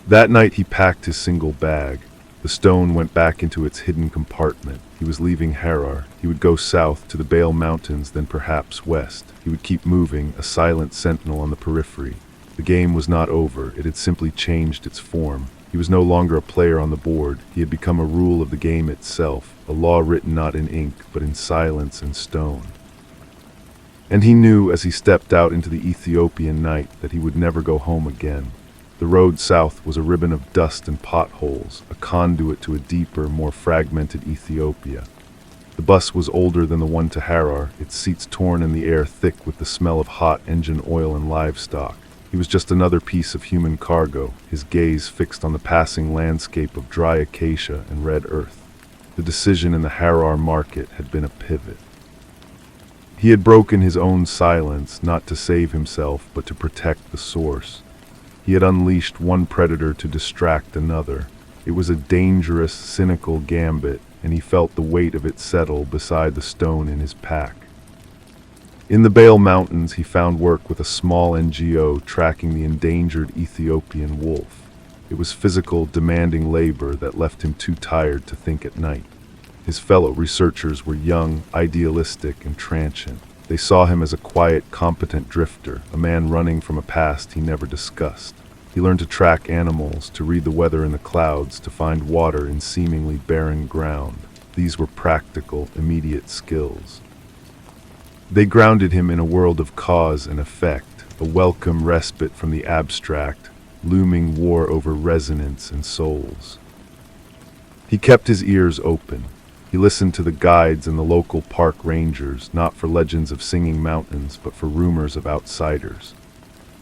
That night he packed his single bag. The stone went back into its hidden compartment. He was leaving Harar. He would go south to the Bale Mountains, then perhaps west. He would keep moving, a silent sentinel on the periphery. The game was not over. It had simply changed its form. He was no longer a player on the board. He had become a rule of the game itself, a law written not in ink, but in silence and stone. And he knew as he stepped out into the Ethiopian night that he would never go home again. The road south was a ribbon of dust and potholes, a conduit to a deeper, more fragmented Ethiopia. The bus was older than the one to Harar, its seats torn and the air thick with the smell of hot engine oil and livestock. He was just another piece of human cargo, his gaze fixed on the passing landscape of dry acacia and red earth. The decision in the Harar market had been a pivot. He had broken his own silence, not to save himself, but to protect the source. He had unleashed one predator to distract another. It was a dangerous, cynical gambit, and he felt the weight of it settle beside the stone in his pack. In the Bale Mountains, he found work with a small NGO tracking the endangered Ethiopian wolf. It was physical, demanding labor that left him too tired to think at night. His fellow researchers were young, idealistic, and transient. They saw him as a quiet, competent drifter, a man running from a past he never discussed. He learned to track animals, to read the weather in the clouds, to find water in seemingly barren ground. These were practical, immediate skills. They grounded him in a world of cause and effect, a welcome respite from the abstract, looming war over resonance and souls. He kept his ears open. He listened to the guides and the local park rangers, not for legends of singing mountains, but for rumors of outsiders.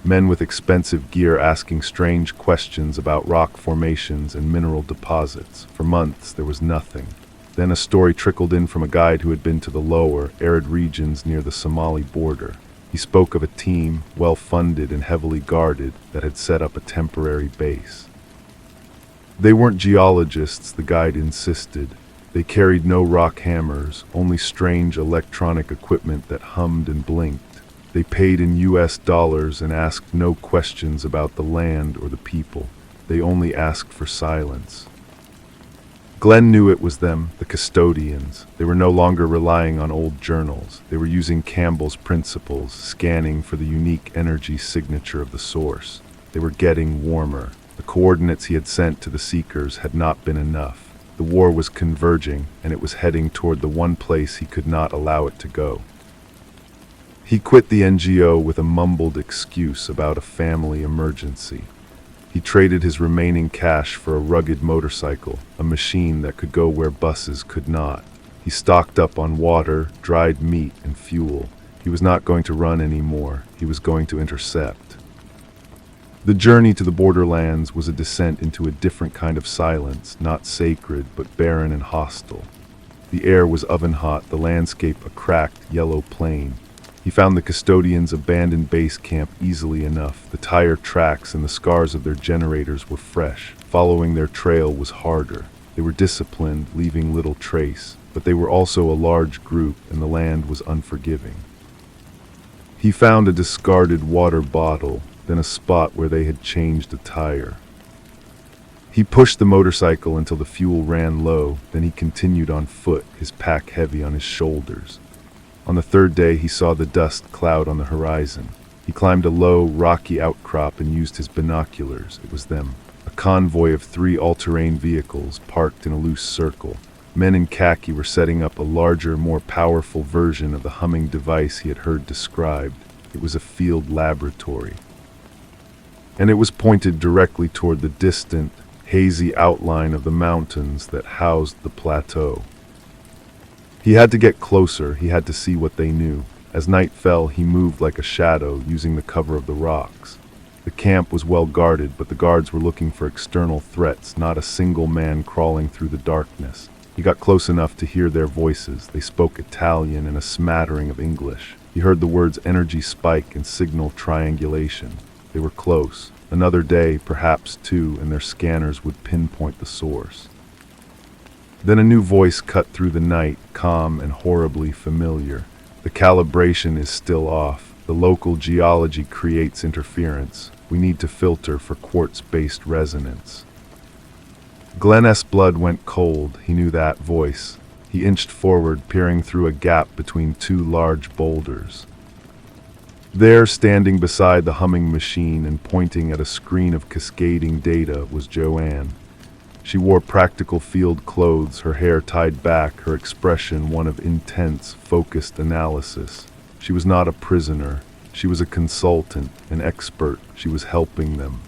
Men with expensive gear asking strange questions about rock formations and mineral deposits. For months, there was nothing. Then a story trickled in from a guide who had been to the lower, arid regions near the Somali border. He spoke of a team, well-funded and heavily guarded, that had set up a temporary base. They weren't geologists, the guide insisted. They carried no rock hammers, only strange electronic equipment that hummed and blinked. They paid in US dollars and asked no questions about the land or the people. They only asked for silence. Glenn knew it was them, the custodians. They were no longer relying on old journals. They were using Campbell's principles, scanning for the unique energy signature of the source. They were getting warmer. The coordinates he had sent to the seekers had not been enough. The war was converging, and it was heading toward the one place he could not allow it to go. He quit the NGO with a mumbled excuse about a family emergency. He traded his remaining cash for a rugged motorcycle, a machine that could go where buses could not. He stocked up on water, dried meat, and fuel. He was not going to run anymore. He was going to intercept. The journey to the borderlands was a descent into a different kind of silence, not sacred, but barren and hostile. The air was oven-hot, the landscape a cracked, yellow plain. He found the custodians' abandoned base camp easily enough. The tire tracks and the scars of their generators were fresh. Following their trail was harder. They were disciplined, leaving little trace, but they were also a large group, and the land was unforgiving. He found a discarded water bottle, then a spot where they had changed a tire. He pushed the motorcycle until the fuel ran low, then he continued on foot, his pack heavy on his shoulders. On the third day, he saw the dust cloud on the horizon. He climbed a low, rocky outcrop and used his binoculars. It was them. A convoy of 3 all-terrain vehicles parked in a loose circle. Men in khaki were setting up a larger, more powerful version of the humming device he had heard described. It was a field laboratory. And it was pointed directly toward the distant, hazy outline of the mountains that housed the plateau. He had to get closer. He had to see what they knew. As night fell, he moved like a shadow, using the cover of the rocks. The camp was well guarded, but the guards were looking for external threats, not a single man crawling through the darkness. He got close enough to hear their voices. They spoke Italian and a smattering of English. He heard the words energy spike and signal triangulation. They were close. Another day, perhaps 2, and their scanners would pinpoint the source. Then a new voice cut through the night, calm and horribly familiar. The calibration is still off. The local geology creates interference. We need to filter for quartz-based resonance. Glenn's blood went cold. He knew that voice. He inched forward, peering through a gap between 2 large boulders. There, standing beside the humming machine and pointing at a screen of cascading data, was Joanne. She wore practical field clothes, her hair tied back, her expression one of intense, focused analysis. She was not a prisoner. She was a consultant, an expert. She was helping them.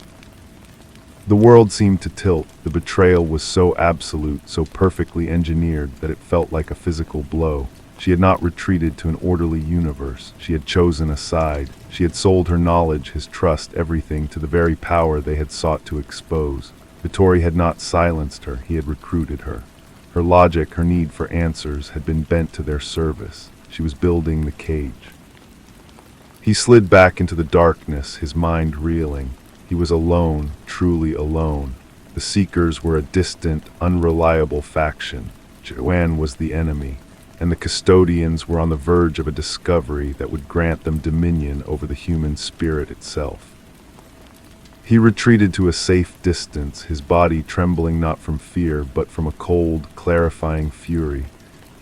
The world seemed to tilt. The betrayal was so absolute, so perfectly engineered, that it felt like a physical blow. She had not retreated to an orderly universe. She had chosen a side. She had sold her knowledge, his trust, everything to the very power they had sought to expose. Vittori had not silenced her, he had recruited her. Her logic, her need for answers, had been bent to their service. She was building the cage. He slid back into the darkness, his mind reeling. He was alone, truly alone. The Seekers were a distant, unreliable faction. Joanne was the enemy, and the custodians were on the verge of a discovery that would grant them dominion over the human spirit itself. He retreated to a safe distance, his body trembling not from fear, but from a cold, clarifying fury.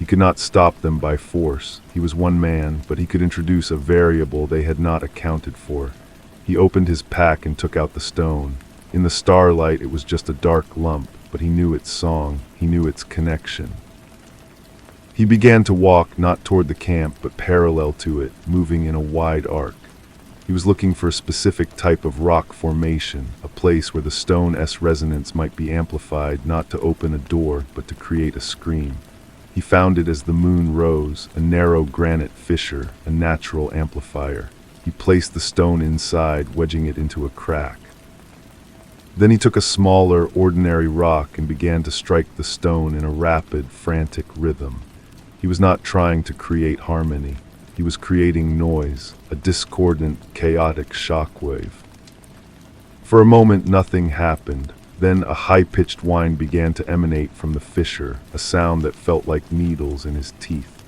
He could not stop them by force. He was one man, but he could introduce a variable they had not accounted for. He opened his pack and took out the stone. In the starlight, it was just a dark lump, but he knew its song, he knew its connection. He began to walk not toward the camp, but parallel to it, moving in a wide arc. He was looking for a specific type of rock formation, a place where the stone's resonance might be amplified, not to open a door, but to create a scream. He found it as the moon rose, a narrow granite fissure, a natural amplifier. He placed the stone inside, wedging it into a crack. Then he took a smaller, ordinary rock and began to strike the stone in a rapid, frantic rhythm. He was not trying to create harmony. He was creating noise, a discordant, chaotic shockwave. For a moment, nothing happened. Then a high-pitched whine began to emanate from the fissure, a sound that felt like needles in his teeth.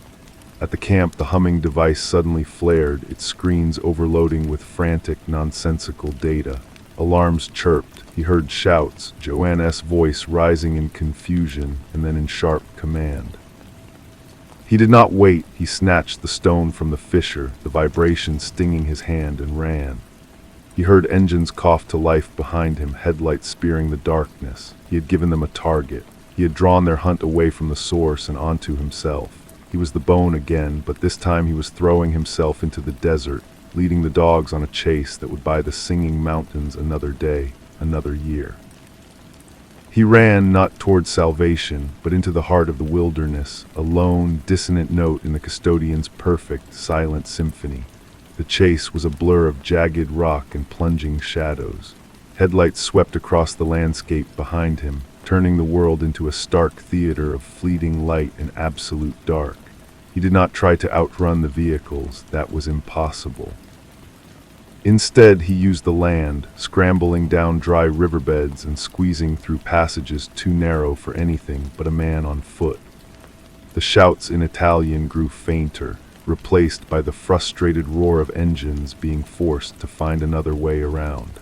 At the camp, the humming device suddenly flared, its screens overloading with frantic, nonsensical data. Alarms chirped. He heard shouts, Joanne's voice rising in confusion and then in sharp command. He did not wait. He snatched the stone from the fissure, the vibration stinging his hand, and ran. He heard engines cough to life behind him, headlights spearing the darkness. He had given them a target. He had drawn their hunt away from the source and onto himself. He was the bone again, but this time he was throwing himself into the desert, leading the dogs on a chase that would buy the singing mountains another day, another year. He ran not toward salvation, but into the heart of the wilderness, a lone, dissonant note in the custodian's perfect, silent symphony. The chase was a blur of jagged rock and plunging shadows. Headlights swept across the landscape behind him, turning the world into a stark theater of fleeting light and absolute dark. He did not try to outrun the vehicles. That was impossible. Instead, he used the land, scrambling down dry riverbeds and squeezing through passages too narrow for anything but a man on foot. The shouts in Italian grew fainter, replaced by the frustrated roar of engines being forced to find another way around.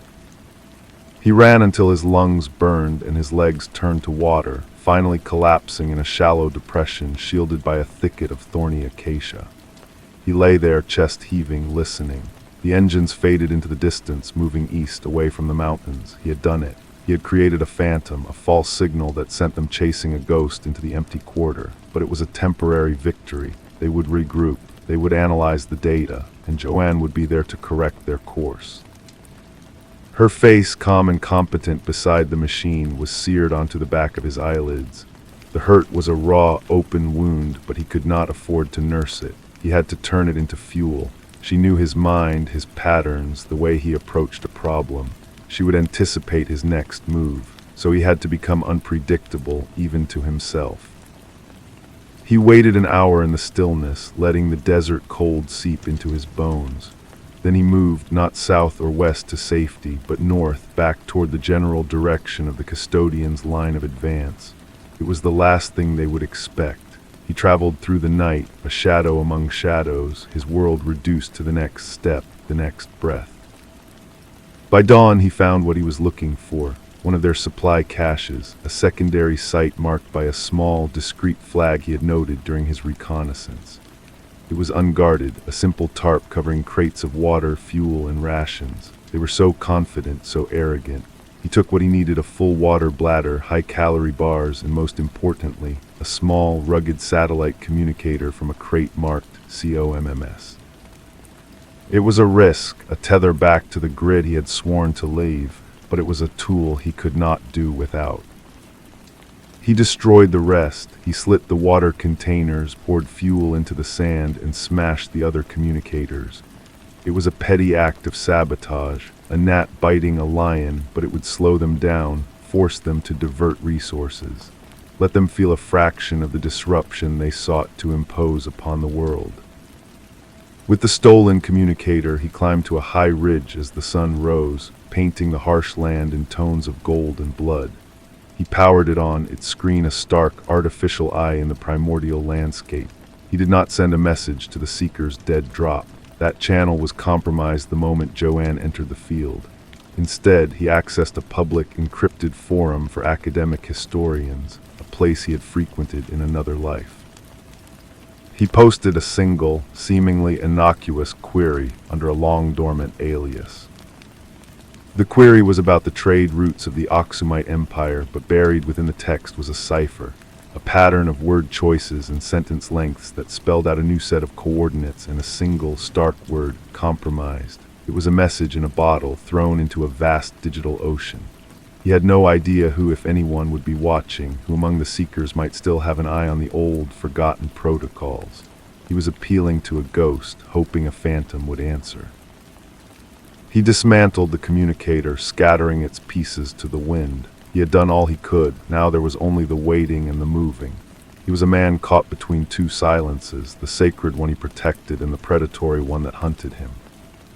He ran until his lungs burned and his legs turned to water, finally collapsing in a shallow depression shielded by a thicket of thorny acacia. He lay there, chest heaving, listening. The engines faded into the distance, moving east, away from the mountains. He had done it. He had created a phantom, a false signal that sent them chasing a ghost into the empty quarter. But it was a temporary victory. They would regroup. They would analyze the data, and Joanne would be there to correct their course. Her face, calm and competent beside the machine, was seared onto the back of his eyelids. The hurt was a raw, open wound, but he could not afford to nurse it. He had to turn it into fuel. She knew his mind, his patterns, the way he approached a problem. She would anticipate his next move, so he had to become unpredictable, even to himself. He waited an hour in the stillness, letting the desert cold seep into his bones. Then he moved, not south or west to safety, but north, back toward the general direction of the custodian's line of advance. It was the last thing they would expect. He traveled through the night, a shadow among shadows, his world reduced to the next step, the next breath. By dawn, he found what he was looking for, one of their supply caches, a secondary site marked by a small, discreet flag he had noted during his reconnaissance. It was unguarded, a simple tarp covering crates of water, fuel, and rations. They were so confident, so arrogant. He took what he needed: a full water bladder, high-calorie bars, and most importantly, a small, rugged satellite communicator from a crate marked COMMS. It was a risk, a tether back to the grid he had sworn to leave, but it was a tool he could not do without. He destroyed the rest. He slit the water containers, poured fuel into the sand, and smashed the other communicators. It was a petty act of sabotage, a gnat biting a lion, but it would slow them down, force them to divert resources, let them feel a fraction of the disruption they sought to impose upon the world. With the stolen communicator, he climbed to a high ridge as the sun rose, painting the harsh land in tones of gold and blood. He powered it on, its screen a stark, artificial eye in the primordial landscape. He did not send a message to the Seeker's dead drop. That channel was compromised the moment Joanne entered the field. Instead, he accessed a public, encrypted forum for academic historians, a place he had frequented in another life. He posted a single, seemingly innocuous query under a long-dormant alias. The query was about the trade routes of the Aksumite Empire, but buried within the text was a cipher, a pattern of word choices and sentence lengths that spelled out a new set of coordinates in a single, stark word: compromised. It was a message in a bottle thrown into a vast digital ocean. He had no idea who, if anyone, would be watching, who among the Seekers might still have an eye on the old, forgotten protocols. He was appealing to a ghost, hoping a phantom would answer. He dismantled the communicator, scattering its pieces to the wind. He had done all he could. Now there was only the waiting and the moving. He was a man caught between two silences, the sacred one he protected and the predatory one that hunted him.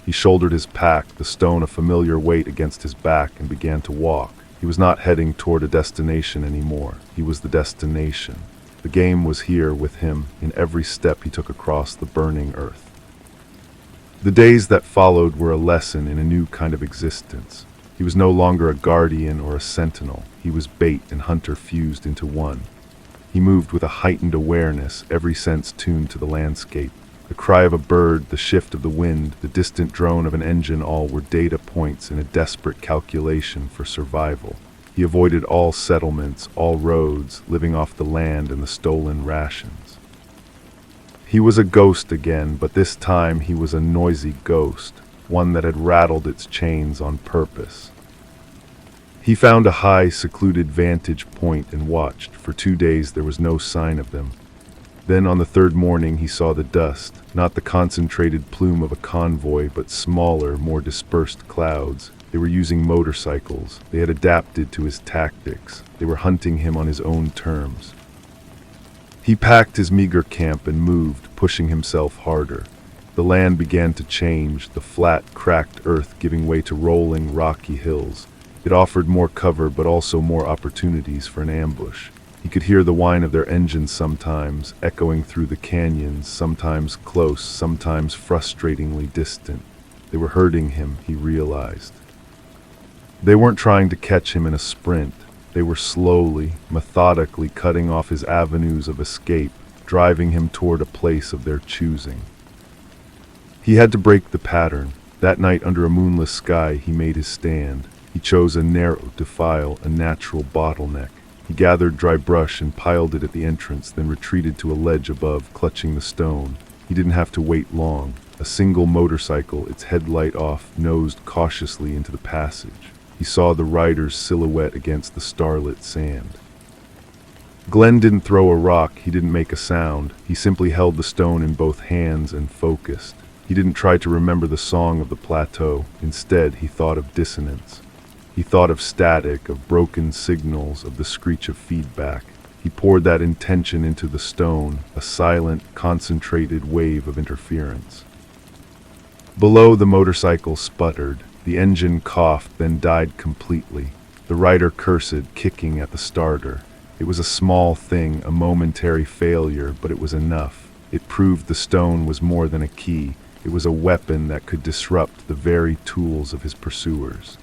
He shouldered his pack, the stone a familiar weight against his back, and began to walk. He was not heading toward a destination anymore. He was the destination. The game was here with him in every step he took across the burning earth. The days that followed were a lesson in a new kind of existence. He was no longer a guardian or a sentinel. He was bait and hunter fused into one. He moved with a heightened awareness, every sense tuned to the landscape. The cry of a bird, the shift of the wind, the distant drone of an engine, all were data points in a desperate calculation for survival. He avoided all settlements, all roads, living off the land and the stolen rations. He was a ghost again, but this time he was a noisy ghost, one that had rattled its chains on purpose. He found a high, secluded vantage point and watched. For 2 days there was no sign of them. Then on the third morning he saw the dust, not the concentrated plume of a convoy, but smaller, more dispersed clouds. They were using motorcycles. They had adapted to his tactics. They were hunting him on his own terms. He packed his meager camp and moved, pushing himself harder. The land began to change, the flat, cracked earth giving way to rolling, rocky hills. It offered more cover, but also more opportunities for an ambush. He could hear the whine of their engines sometimes, echoing through the canyons, sometimes close, sometimes frustratingly distant. They were hurting him, he realized. They weren't trying to catch him in a sprint. They were slowly, methodically cutting off his avenues of escape, driving him toward a place of their choosing. He had to break the pattern. That night under a moonless sky, he made his stand. He chose a narrow defile, a natural bottleneck. He gathered dry brush and piled it at the entrance, then retreated to a ledge above, clutching the stone. He didn't have to wait long. A single motorcycle, its headlight off, nosed cautiously into the passage. He saw the rider's silhouette against the starlit sand. Glenn didn't throw a rock, he didn't make a sound. He simply held the stone in both hands and focused. He didn't try to remember the song of the plateau. Instead, he thought of dissonance. He thought of static, of broken signals, of the screech of feedback. He poured that intention into the stone, a silent, concentrated wave of interference. Below, the motorcycle sputtered. The engine coughed, then died completely. The rider cursed, kicking at the starter. It was a small thing, a momentary failure, but it was enough. It proved the stone was more than a key. It was a weapon that could disrupt the very tools of his pursuers.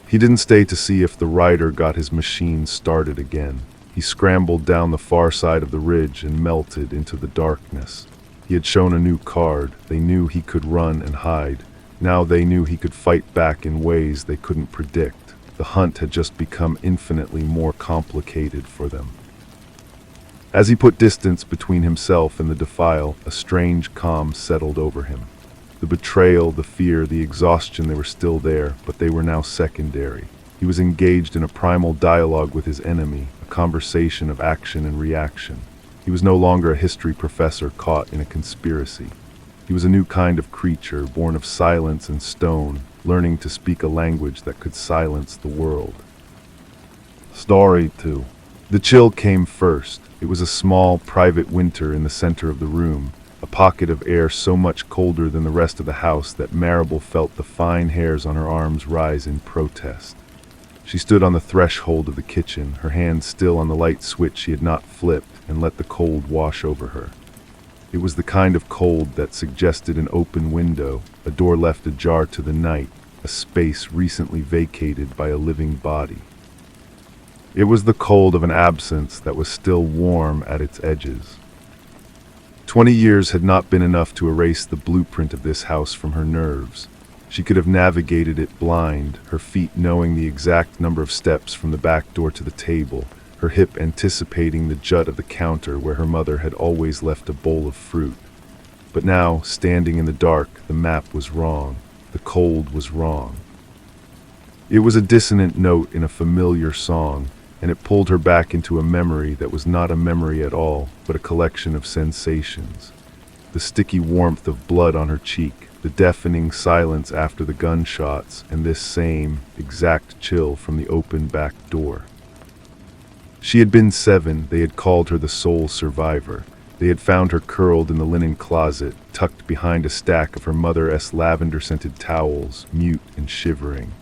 He didn't stay to see if the rider got his machine started again. He scrambled down the far side of the ridge and melted into the darkness. He had shown a new card. They knew he could run and hide. Now they knew he could fight back in ways they couldn't predict. The hunt had just become infinitely more complicated for them. As he put distance between himself and the defile, a strange calm settled over him. The betrayal, the fear, the exhaustion, they were still there, but they were now secondary. He was engaged in a primal dialogue with his enemy, a conversation of action and reaction. He was no longer a history professor caught in a conspiracy. He was a new kind of creature, born of silence and stone, learning to speak a language that could silence the world. Story 2. The chill came first. It was a small, private winter in the center of the room, a pocket of air so much colder than the rest of the house that Marable felt the fine hairs on her arms rise in protest. She stood on the threshold of the kitchen, her hand still on the light switch she had not flipped, and let the cold wash over her. It was the kind of cold that suggested an open window, a door left ajar to the night, a space recently vacated by a living body. It was the cold of an absence that was still warm at its edges. 20 years had not been enough to erase the blueprint of this house from her nerves. She could have navigated it blind, her feet knowing the exact number of steps from the back door to the table, her hip anticipating the jut of the counter where her mother had always left a bowl of fruit. But now, standing in the dark, the map was wrong. The cold was wrong. It was a dissonant note in a familiar song, and it pulled her back into a memory that was not a memory at all, but a collection of sensations. The sticky warmth of blood on her cheek, the deafening silence after the gunshots, and this same, exact chill from the open back door. She had been 7, they had called her the sole survivor. They had found her curled in the linen closet, tucked behind a stack of her mother's lavender-scented towels, mute and shivering.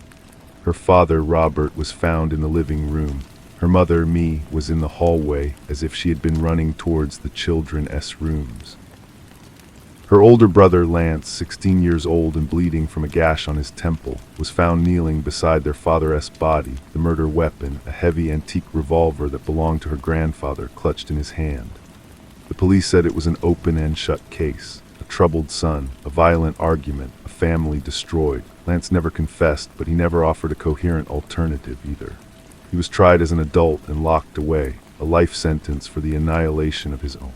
Her father, Robert, was found in the living room. Her mother, Me, was in the hallway, as if she had been running towards the children's rooms. Her older brother, Lance, 16 years old and bleeding from a gash on his temple, was found kneeling beside their father's body, the murder weapon, a heavy antique revolver that belonged to her grandfather, clutched in his hand. The police said it was an open and shut case. A troubled son, a violent argument, a family destroyed. Lance never confessed, but he never offered a coherent alternative either. He was tried as an adult and locked away, a life sentence for the annihilation of his own.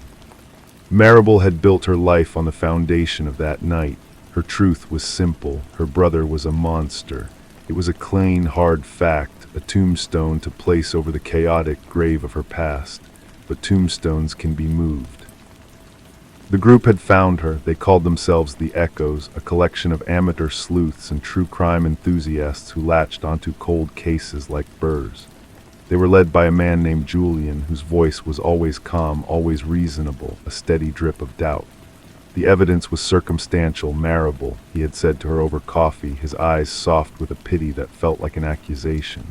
Marable had built her life on the foundation of that night. Her truth was simple. Her brother was a monster. It was a clean, hard fact, a tombstone to place over the chaotic grave of her past. But tombstones can be moved. The group had found her. They called themselves the Echoes, a collection of amateur sleuths and true crime enthusiasts who latched onto cold cases like burrs. They were led by a man named Julian, whose voice was always calm, always reasonable, a steady drip of doubt. The evidence was circumstantial, Marable, he had said to her over coffee, his eyes soft with a pity that felt like an accusation.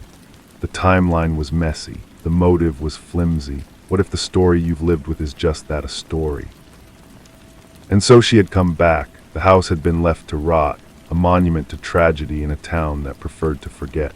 The timeline was messy. The motive was flimsy. What if the story you've lived with is just that, a story? And so she had come back. The house had been left to rot, a monument to tragedy in a town that preferred to forget.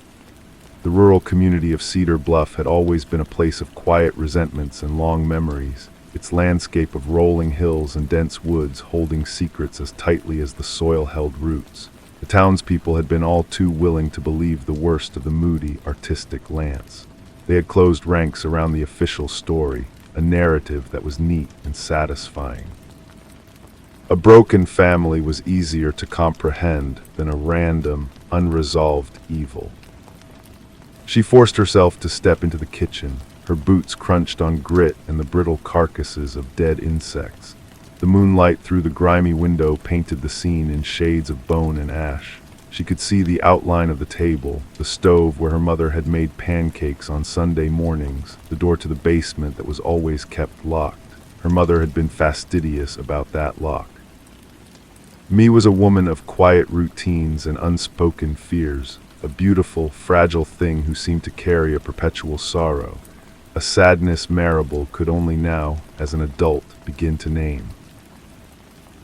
The rural community of Cedar Bluff had always been a place of quiet resentments and long memories, its landscape of rolling hills and dense woods holding secrets as tightly as the soil held roots. The townspeople had been all too willing to believe the worst of the moody, artistic Lance. They had closed ranks around the official story, a narrative that was neat and satisfying. A broken family was easier to comprehend than a random, unresolved evil. She forced herself to step into the kitchen. Her boots crunched on grit and the brittle carcasses of dead insects. The moonlight through the grimy window painted the scene in shades of bone and ash. She could see the outline of the table, the stove where her mother had made pancakes on Sunday mornings, the door to the basement that was always kept locked. Her mother had been fastidious about that lock. Me was a woman of quiet routines and unspoken fears, a beautiful, fragile thing who seemed to carry a perpetual sorrow, a sadness Marable could only now, as an adult, begin to name.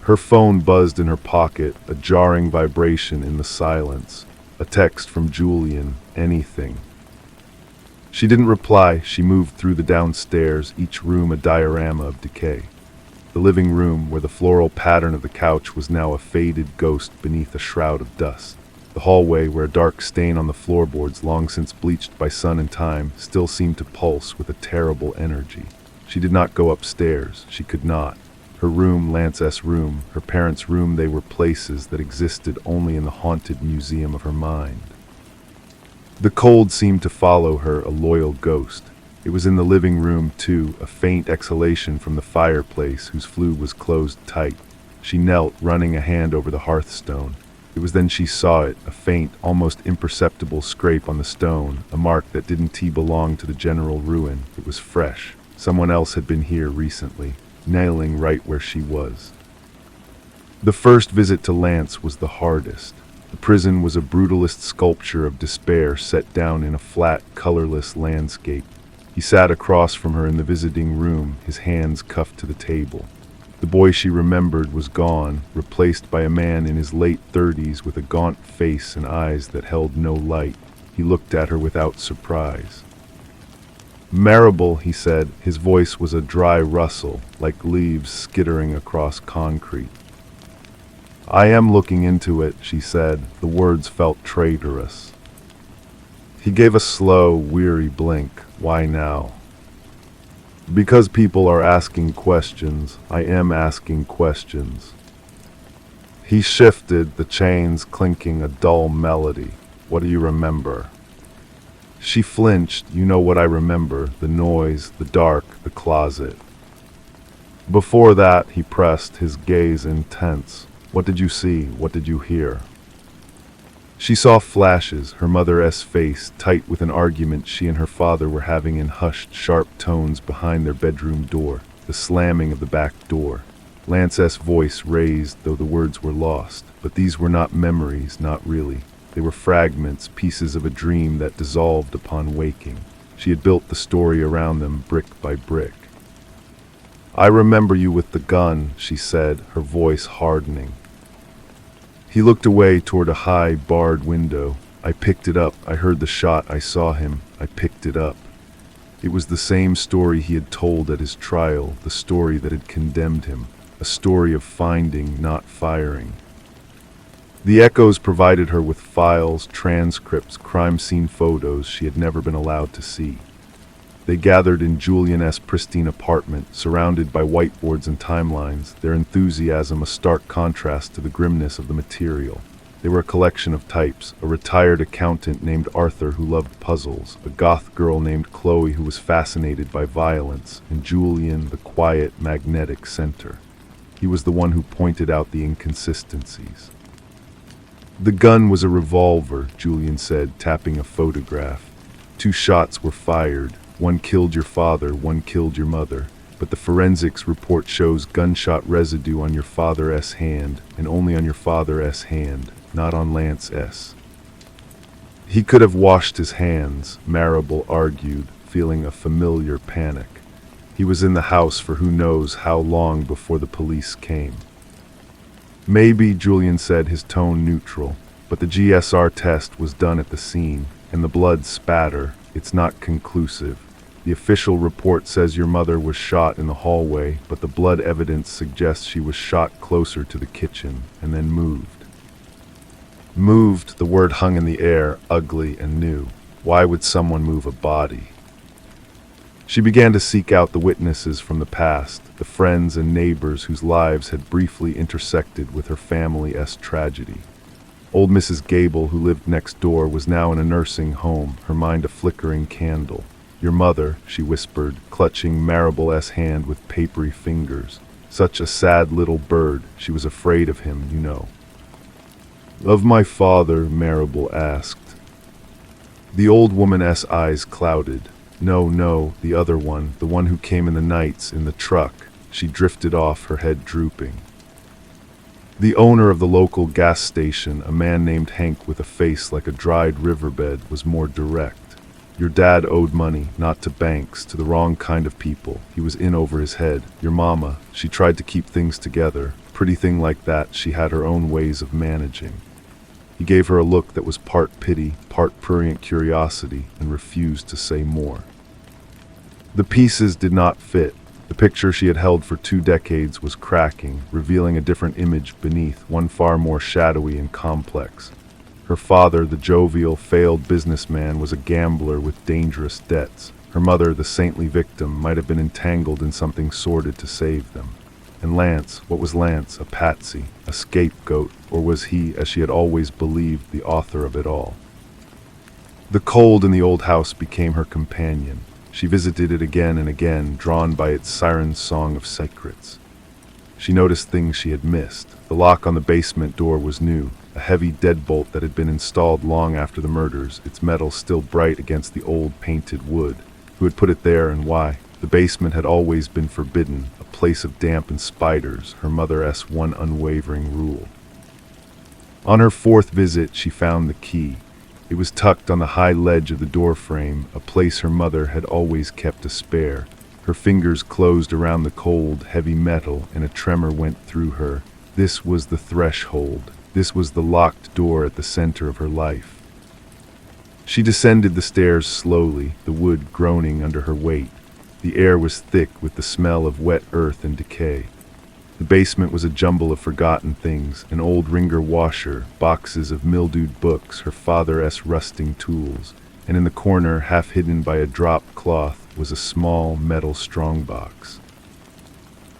Her phone buzzed in her pocket, a jarring vibration in the silence, a text from Julian, anything. She didn't reply. She moved through the downstairs, each room a diorama of decay. The living room, where the floral pattern of the couch was now a faded ghost beneath a shroud of dust. The hallway, where a dark stain on the floorboards, long since bleached by sun and time, still seemed to pulse with a terrible energy. She did not go upstairs. She could not. Her room, Lance's room, her parents' room, they were places that existed only in the haunted museum of her mind. The cold seemed to follow her, a loyal ghost. It was in the living room, too, a faint exhalation from the fireplace whose flue was closed tight. She knelt, running a hand over the hearthstone. It was then she saw it, a faint, almost imperceptible scrape on the stone, a mark that didn't belong to the general ruin. It was fresh. Someone else had been here recently, nailing right where she was. The first visit to Lance was the hardest. The prison was a brutalist sculpture of despair set down in a flat, colorless landscape. He sat across from her in the visiting room, his hands cuffed to the table. The boy she remembered was gone, replaced by a man in his late 30s with a gaunt face and eyes that held no light. He looked at her without surprise. "Marable," he said. His voice was a dry rustle, like leaves skittering across concrete. "I am looking into it," she said. The words felt traitorous. He gave a slow, weary blink. "Why now?" "Because people are asking questions. I am asking questions." He shifted, the chains clinking a dull melody. "What do you remember?" She flinched. "You know what I remember. The noise, the dark, the closet." "Before that," he pressed, his gaze intense. "What did you see? What did you hear?" She saw flashes, her mother's face tight with an argument she and her father were having in hushed, sharp tones behind their bedroom door, the slamming of the back door. Lance's voice raised, though the words were lost. But these were not memories, not really. They were fragments, pieces of a dream that dissolved upon waking. She had built the story around them, brick by brick. "I remember you with the gun," she said, her voice hardening. He looked away toward a high, barred window. "I picked it up. I heard the shot. I saw him. I picked it up." It was the same story he had told at his trial, the story that had condemned him, a story of finding, not firing. The echoes provided her with files, transcripts, crime scene photos she had never been allowed to see. They gathered in Julian's pristine apartment, surrounded by whiteboards and timelines, their enthusiasm a stark contrast to the grimness of the material. They were a collection of types: a retired accountant named Arthur who loved puzzles, a goth girl named Chloe who was fascinated by violence, and Julian, the quiet, magnetic center. He was the one who pointed out the inconsistencies. "The gun was a revolver," Julian said, tapping a photograph. "2 shots were fired. One killed your father, one killed your mother. But the forensics report shows gunshot residue on your father's hand, and only on your father's hand, not on Lance's." "He could have washed his hands," Marable argued, feeling a familiar panic. "He was in the house for who knows how long before the police came." "Maybe," Julian said, his tone neutral. "But the GSR test was done at the scene, and the blood spatter. It's not conclusive. The official report says your mother was shot in the hallway, but the blood evidence suggests she was shot closer to the kitchen, and then moved." Moved, the word hung in the air, ugly and new. Why would someone move a body? She began to seek out the witnesses from the past, the friends and neighbors whose lives had briefly intersected with her family's tragedy. Old Mrs. Gable, who lived next door, was now in a nursing home, her mind a flickering candle. "Your mother," she whispered, clutching Marable's hand with papery fingers. "Such a sad little bird. She was afraid of him, you know." "Of my father?" Marable asked. The old woman's eyes clouded. No, the other one, the one who came in the nights, in the truck." She drifted off, her head drooping. "The owner of the local gas station, a man named Hank with a face like a dried riverbed, was more direct. Your dad owed money, not to banks, to the wrong kind of people. He was in over his head. Your mama, she tried to keep things together. Pretty thing like that, she had her own ways of managing." He gave her a look that was part pity, part prurient curiosity, and refused to say more. The pieces did not fit. The picture she had held for 2 decades was cracking, revealing a different image beneath, one far more shadowy and complex. Her father, the jovial, failed businessman, was a gambler with dangerous debts. Her mother, the saintly victim, might have been entangled in something sordid to save them. And Lance, what was Lance? A patsy, a scapegoat, or was he, as she had always believed, the author of it all? The cold in the old house became her companion. She visited it again and again, drawn by its siren song of secrets. She noticed things she had missed. The lock on the basement door was new, a heavy deadbolt that had been installed long after the murders, its metal still bright against the old painted wood. Who had put it there and why? The basement had always been forbidden, a place of damp and spiders, her mother's one unwavering rule. On her fourth visit, she found the key. It was tucked on the high ledge of the doorframe, a place her mother had always kept a spare. Her fingers closed around the cold, heavy metal, and a tremor went through her. This was the threshold. This was the locked door at the center of her life. She descended the stairs slowly, the wood groaning under her weight. The air was thick with the smell of wet earth and decay. The basement was a jumble of forgotten things, an old ringer washer, boxes of mildewed books, her father's rusting tools, and in the corner, half hidden by a dropped cloth, was a small metal strongbox.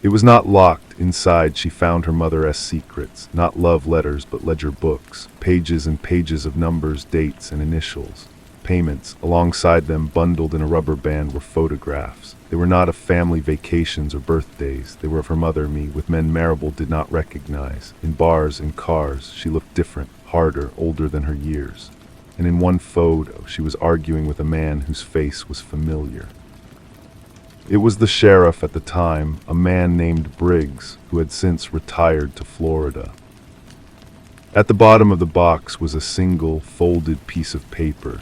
It was not locked. Inside, she found her mother's secrets, not love letters but ledger books, pages and pages of numbers, dates, and initials. Payments, alongside them bundled in a rubber band, were photographs. They were not of family vacations or birthdays. They were of her mother, me, with men Marable did not recognize. In bars and cars, she looked different, harder, older than her years. And in one photo, she was arguing with a man whose face was familiar. It was the sheriff at the time, a man named Briggs, who had since retired to Florida. At the bottom of the box was a single, folded piece of paper.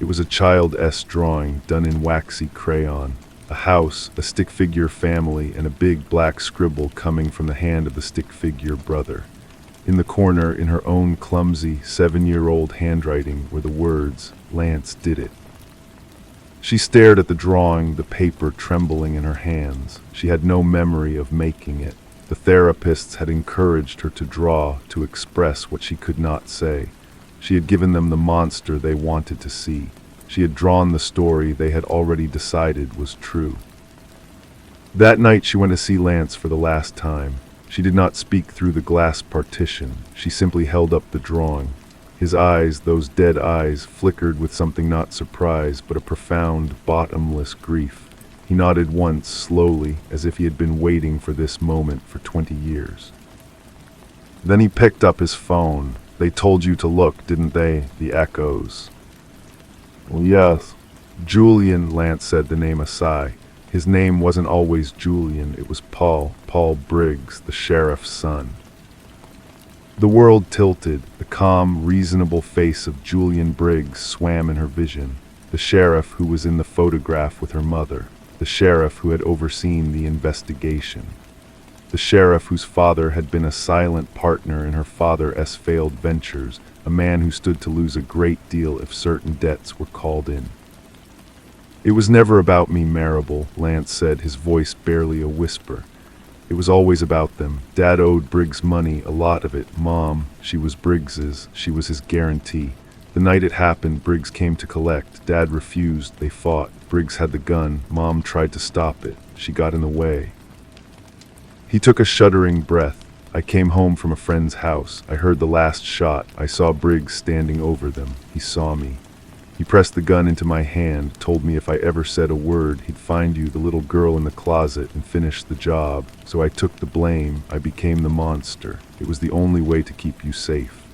It was a child's drawing, done in waxy crayon. A house, a stick figure family, and a big black scribble coming from the hand of the stick figure brother. In the corner, in her own clumsy, 7-year-old handwriting, were the words, "Lance did it." She stared at the drawing, the paper trembling in her hands. She had no memory of making it. The therapists had encouraged her to draw, to express what she could not say. She had given them the monster they wanted to see. She had drawn the story they had already decided was true. That night she went to see Lance for the last time. She did not speak through the glass partition. She simply held up the drawing. His eyes, those dead eyes, flickered with something not surprise, but a profound, bottomless grief. He nodded once, slowly, as if he had been waiting for this moment for 20 years. Then he picked up his phone. "They told you to look, didn't they?" The echoes. "Well, yes." "Julian," Lance said, the name a sigh. His name wasn't always Julian, it was Paul Briggs, the sheriff's son. The world tilted. The calm, reasonable face of Julian Briggs swam in her vision. The sheriff who was in the photograph with her mother. The sheriff who had overseen the investigation. The sheriff whose father had been a silent partner in her father's failed ventures, a man who stood to lose a great deal if certain debts were called in. "It was never about me, Marable," Lance said, his voice barely a whisper. "It was always about them. Dad owed Briggs money, a lot of it. Mom, she was Briggs's. She was his guarantee. The night it happened, Briggs came to collect. Dad refused. They fought. Briggs had the gun. Mom tried to stop it. She got in the way." He took a shuddering breath. "I came home from a friend's house. I heard the last shot. I saw Briggs standing over them. He saw me. He pressed the gun into my hand, told me if I ever said a word, he'd find you, the little girl in the closet, and finish the job. So I took the blame. I became the monster. It was the only way to keep you safe."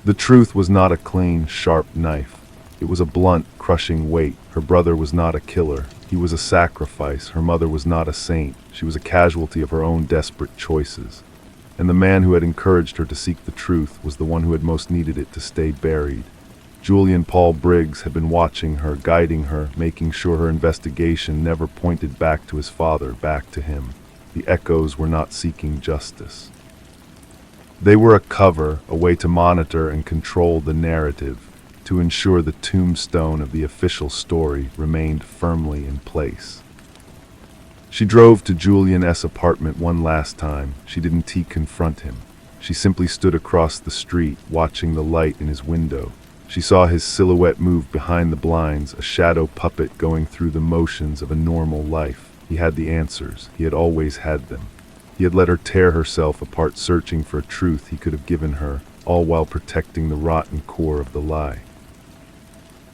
The truth was not a clean, sharp knife. It was a blunt, crushing weight. Her brother was not a killer. He was a sacrifice. Her mother was not a saint. She was a casualty of her own desperate choices. And the man who had encouraged her to seek the truth was the one who had most needed it to stay buried. Julian Paul Briggs had been watching her, guiding her, making sure her investigation never pointed back to his father, back to him. The echoes were not seeking justice. They were a cover, a way to monitor and control the narrative, to ensure the tombstone of the official story remained firmly in place. She drove to Julian's apartment one last time. She didn't confront him. She simply stood across the street, watching the light in his window. She saw his silhouette move behind the blinds, a shadow puppet going through the motions of a normal life. He had the answers. He had always had them. He had let her tear herself apart, searching for a truth he could have given her, all while protecting the rotten core of the lie.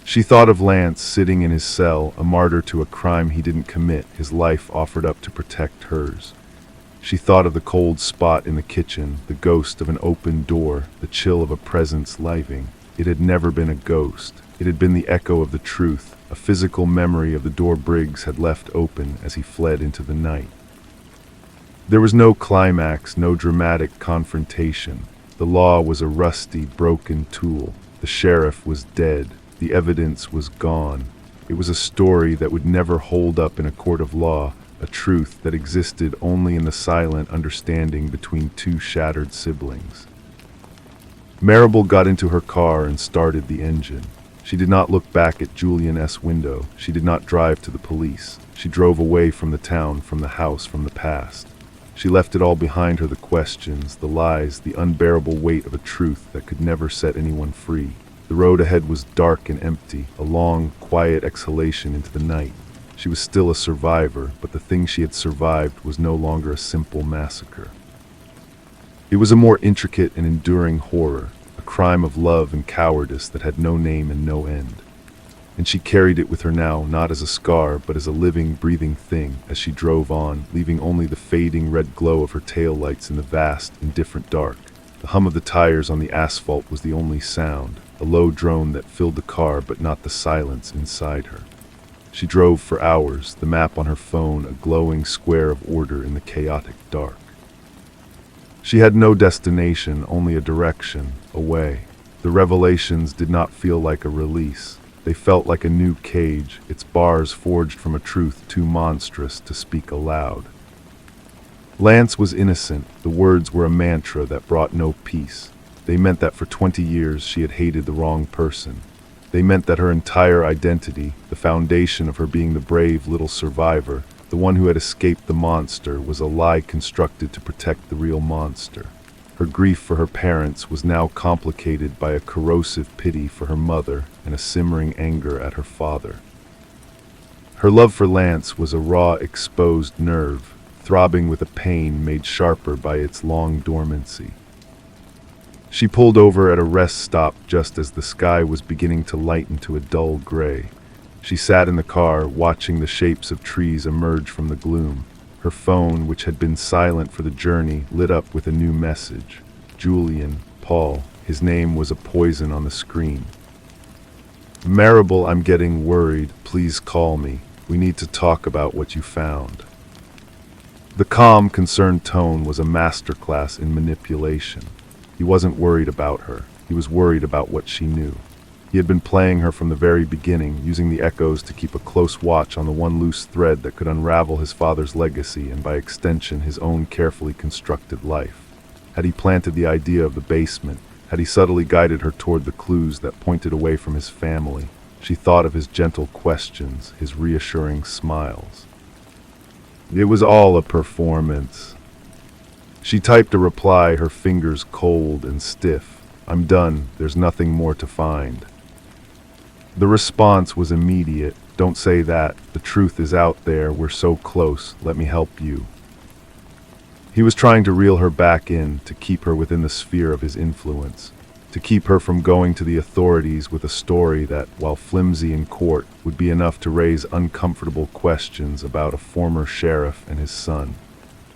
She thought of Lance sitting in his cell, a martyr to a crime he didn't commit, his life offered up to protect hers. She thought of the cold spot in the kitchen, the ghost of an open door, the chill of a presence living. It had never been a ghost. It had been the echo of the truth, a physical memory of the door Briggs had left open as he fled into the night. There was no climax, no dramatic confrontation. The law was a rusty, broken tool. The sheriff was dead. The evidence was gone. It was a story that would never hold up in a court of law, a truth that existed only in the silent understanding between two shattered siblings. Marable got into her car and started the engine. She did not look back at Julian's window. She did not drive to the police. She drove away from the town, from the house, from the past. She left it all behind her, the questions, the lies, the unbearable weight of a truth that could never set anyone free. The road ahead was dark and empty, a long, quiet exhalation into the night. She was still a survivor, but the thing she had survived was no longer a simple massacre. It was a more intricate and enduring horror, a crime of love and cowardice that had no name and no end. And she carried it with her now, not as a scar, but as a living, breathing thing, as she drove on, leaving only the fading red glow of her taillights in the vast, indifferent dark. The hum of the tires on the asphalt was the only sound, a low drone that filled the car but not the silence inside her. She drove for hours, the map on her phone a glowing square of order in the chaotic dark. She had no destination, only a direction, a way. The revelations did not feel like a release. They felt like a new cage, its bars forged from a truth too monstrous to speak aloud. Lance was innocent. The words were a mantra that brought no peace. They meant that for 20 years she had hated the wrong person. They meant that her entire identity, the foundation of her being the brave little survivor, the one who had escaped the monster, was a lie constructed to protect the real monster. Her grief for her parents was now complicated by a corrosive pity for her mother and a simmering anger at her father. Her love for Lance was a raw, exposed nerve, throbbing with a pain made sharper by its long dormancy. She pulled over at a rest stop just as the sky was beginning to lighten to a dull gray. She sat in the car, watching the shapes of trees emerge from the gloom. Her phone, which had been silent for the journey, lit up with a new message. Julian, Paul. His name was a poison on the screen. Marable, I'm getting worried. Please call me. We need to talk about what you found. The calm, concerned tone was a masterclass in manipulation. He wasn't worried about her. He was worried about what she knew. He had been playing her from the very beginning, using the echoes to keep a close watch on the one loose thread that could unravel his father's legacy and, by extension, his own carefully constructed life. Had he planted the idea of the basement, had he subtly guided her toward the clues that pointed away from his family, she thought of his gentle questions, his reassuring smiles. It was all a performance. She typed a reply, her fingers cold and stiff. I'm done. There's nothing more to find. The response was immediate. Don't say that. The truth is out there. We're so close. Let me help you. He was trying to reel her back in, to keep her within the sphere of his influence, to keep her from going to the authorities with a story that, while flimsy in court, would be enough to raise uncomfortable questions about a former sheriff and his son.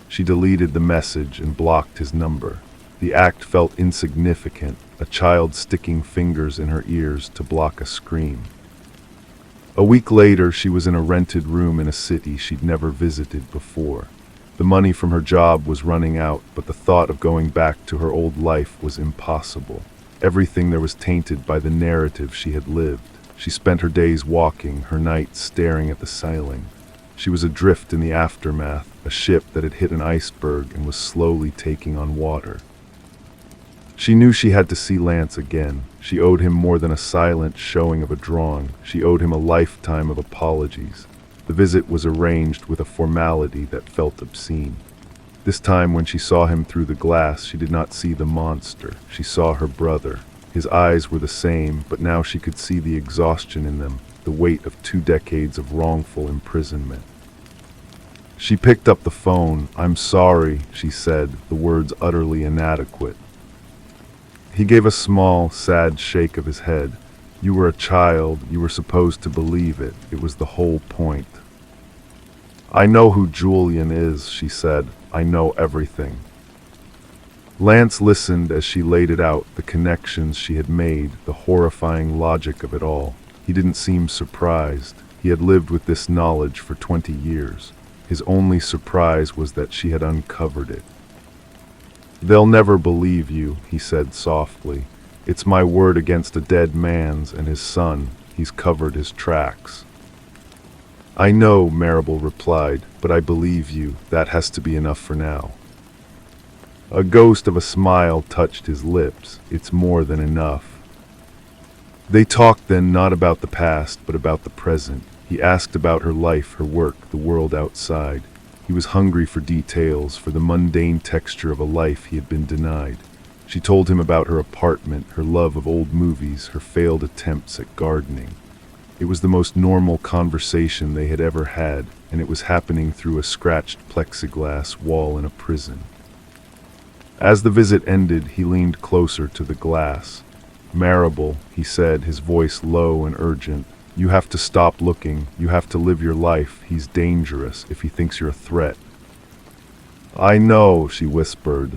She deleted the message and blocked his number. The act felt insignificant, a child sticking fingers in her ears to block a scream. A week later, she was in a rented room in a city she'd never visited before. The money from her job was running out, but the thought of going back to her old life was impossible. Everything there was tainted by the narrative she had lived. She spent her days walking, her nights staring at the ceiling. She was adrift in the aftermath, a ship that had hit an iceberg and was slowly taking on water. She knew she had to see Lance again. She owed him more than a silent showing of a drawing. She owed him a lifetime of apologies. The visit was arranged with a formality that felt obscene. This time, when she saw him through the glass, she did not see the monster. She saw her brother. His eyes were the same, but now she could see the exhaustion in them, the weight of 2 decades of wrongful imprisonment. She picked up the phone. I'm sorry, she said, the words utterly inadequate. He gave a small, sad shake of his head. You were a child. You were supposed to believe it. It was the whole point. I know who Julian is, she said. I know everything. Lance listened as she laid it out, the connections she had made, the horrifying logic of it all. He didn't seem surprised. He had lived with this knowledge for 20 years. His only surprise was that she had uncovered it. "They'll never believe you," he said softly. "It's my word against a dead man's and his son. He's covered his tracks." "I know," Marable replied, "but I believe you. That has to be enough for now." A ghost of a smile touched his lips. "It's more than enough." They talked then not about the past, but about the present. He asked about her life, her work, the world outside. He was hungry for details, for the mundane texture of a life he had been denied. She told him about her apartment, her love of old movies, her failed attempts at gardening. It was the most normal conversation they had ever had, and it was happening through a scratched plexiglass wall in a prison. As the visit ended, he leaned closer to the glass. "Marable," he said, his voice low and urgent, "you have to stop looking. You have to live your life. He's dangerous if he thinks you're a threat." "I know," she whispered.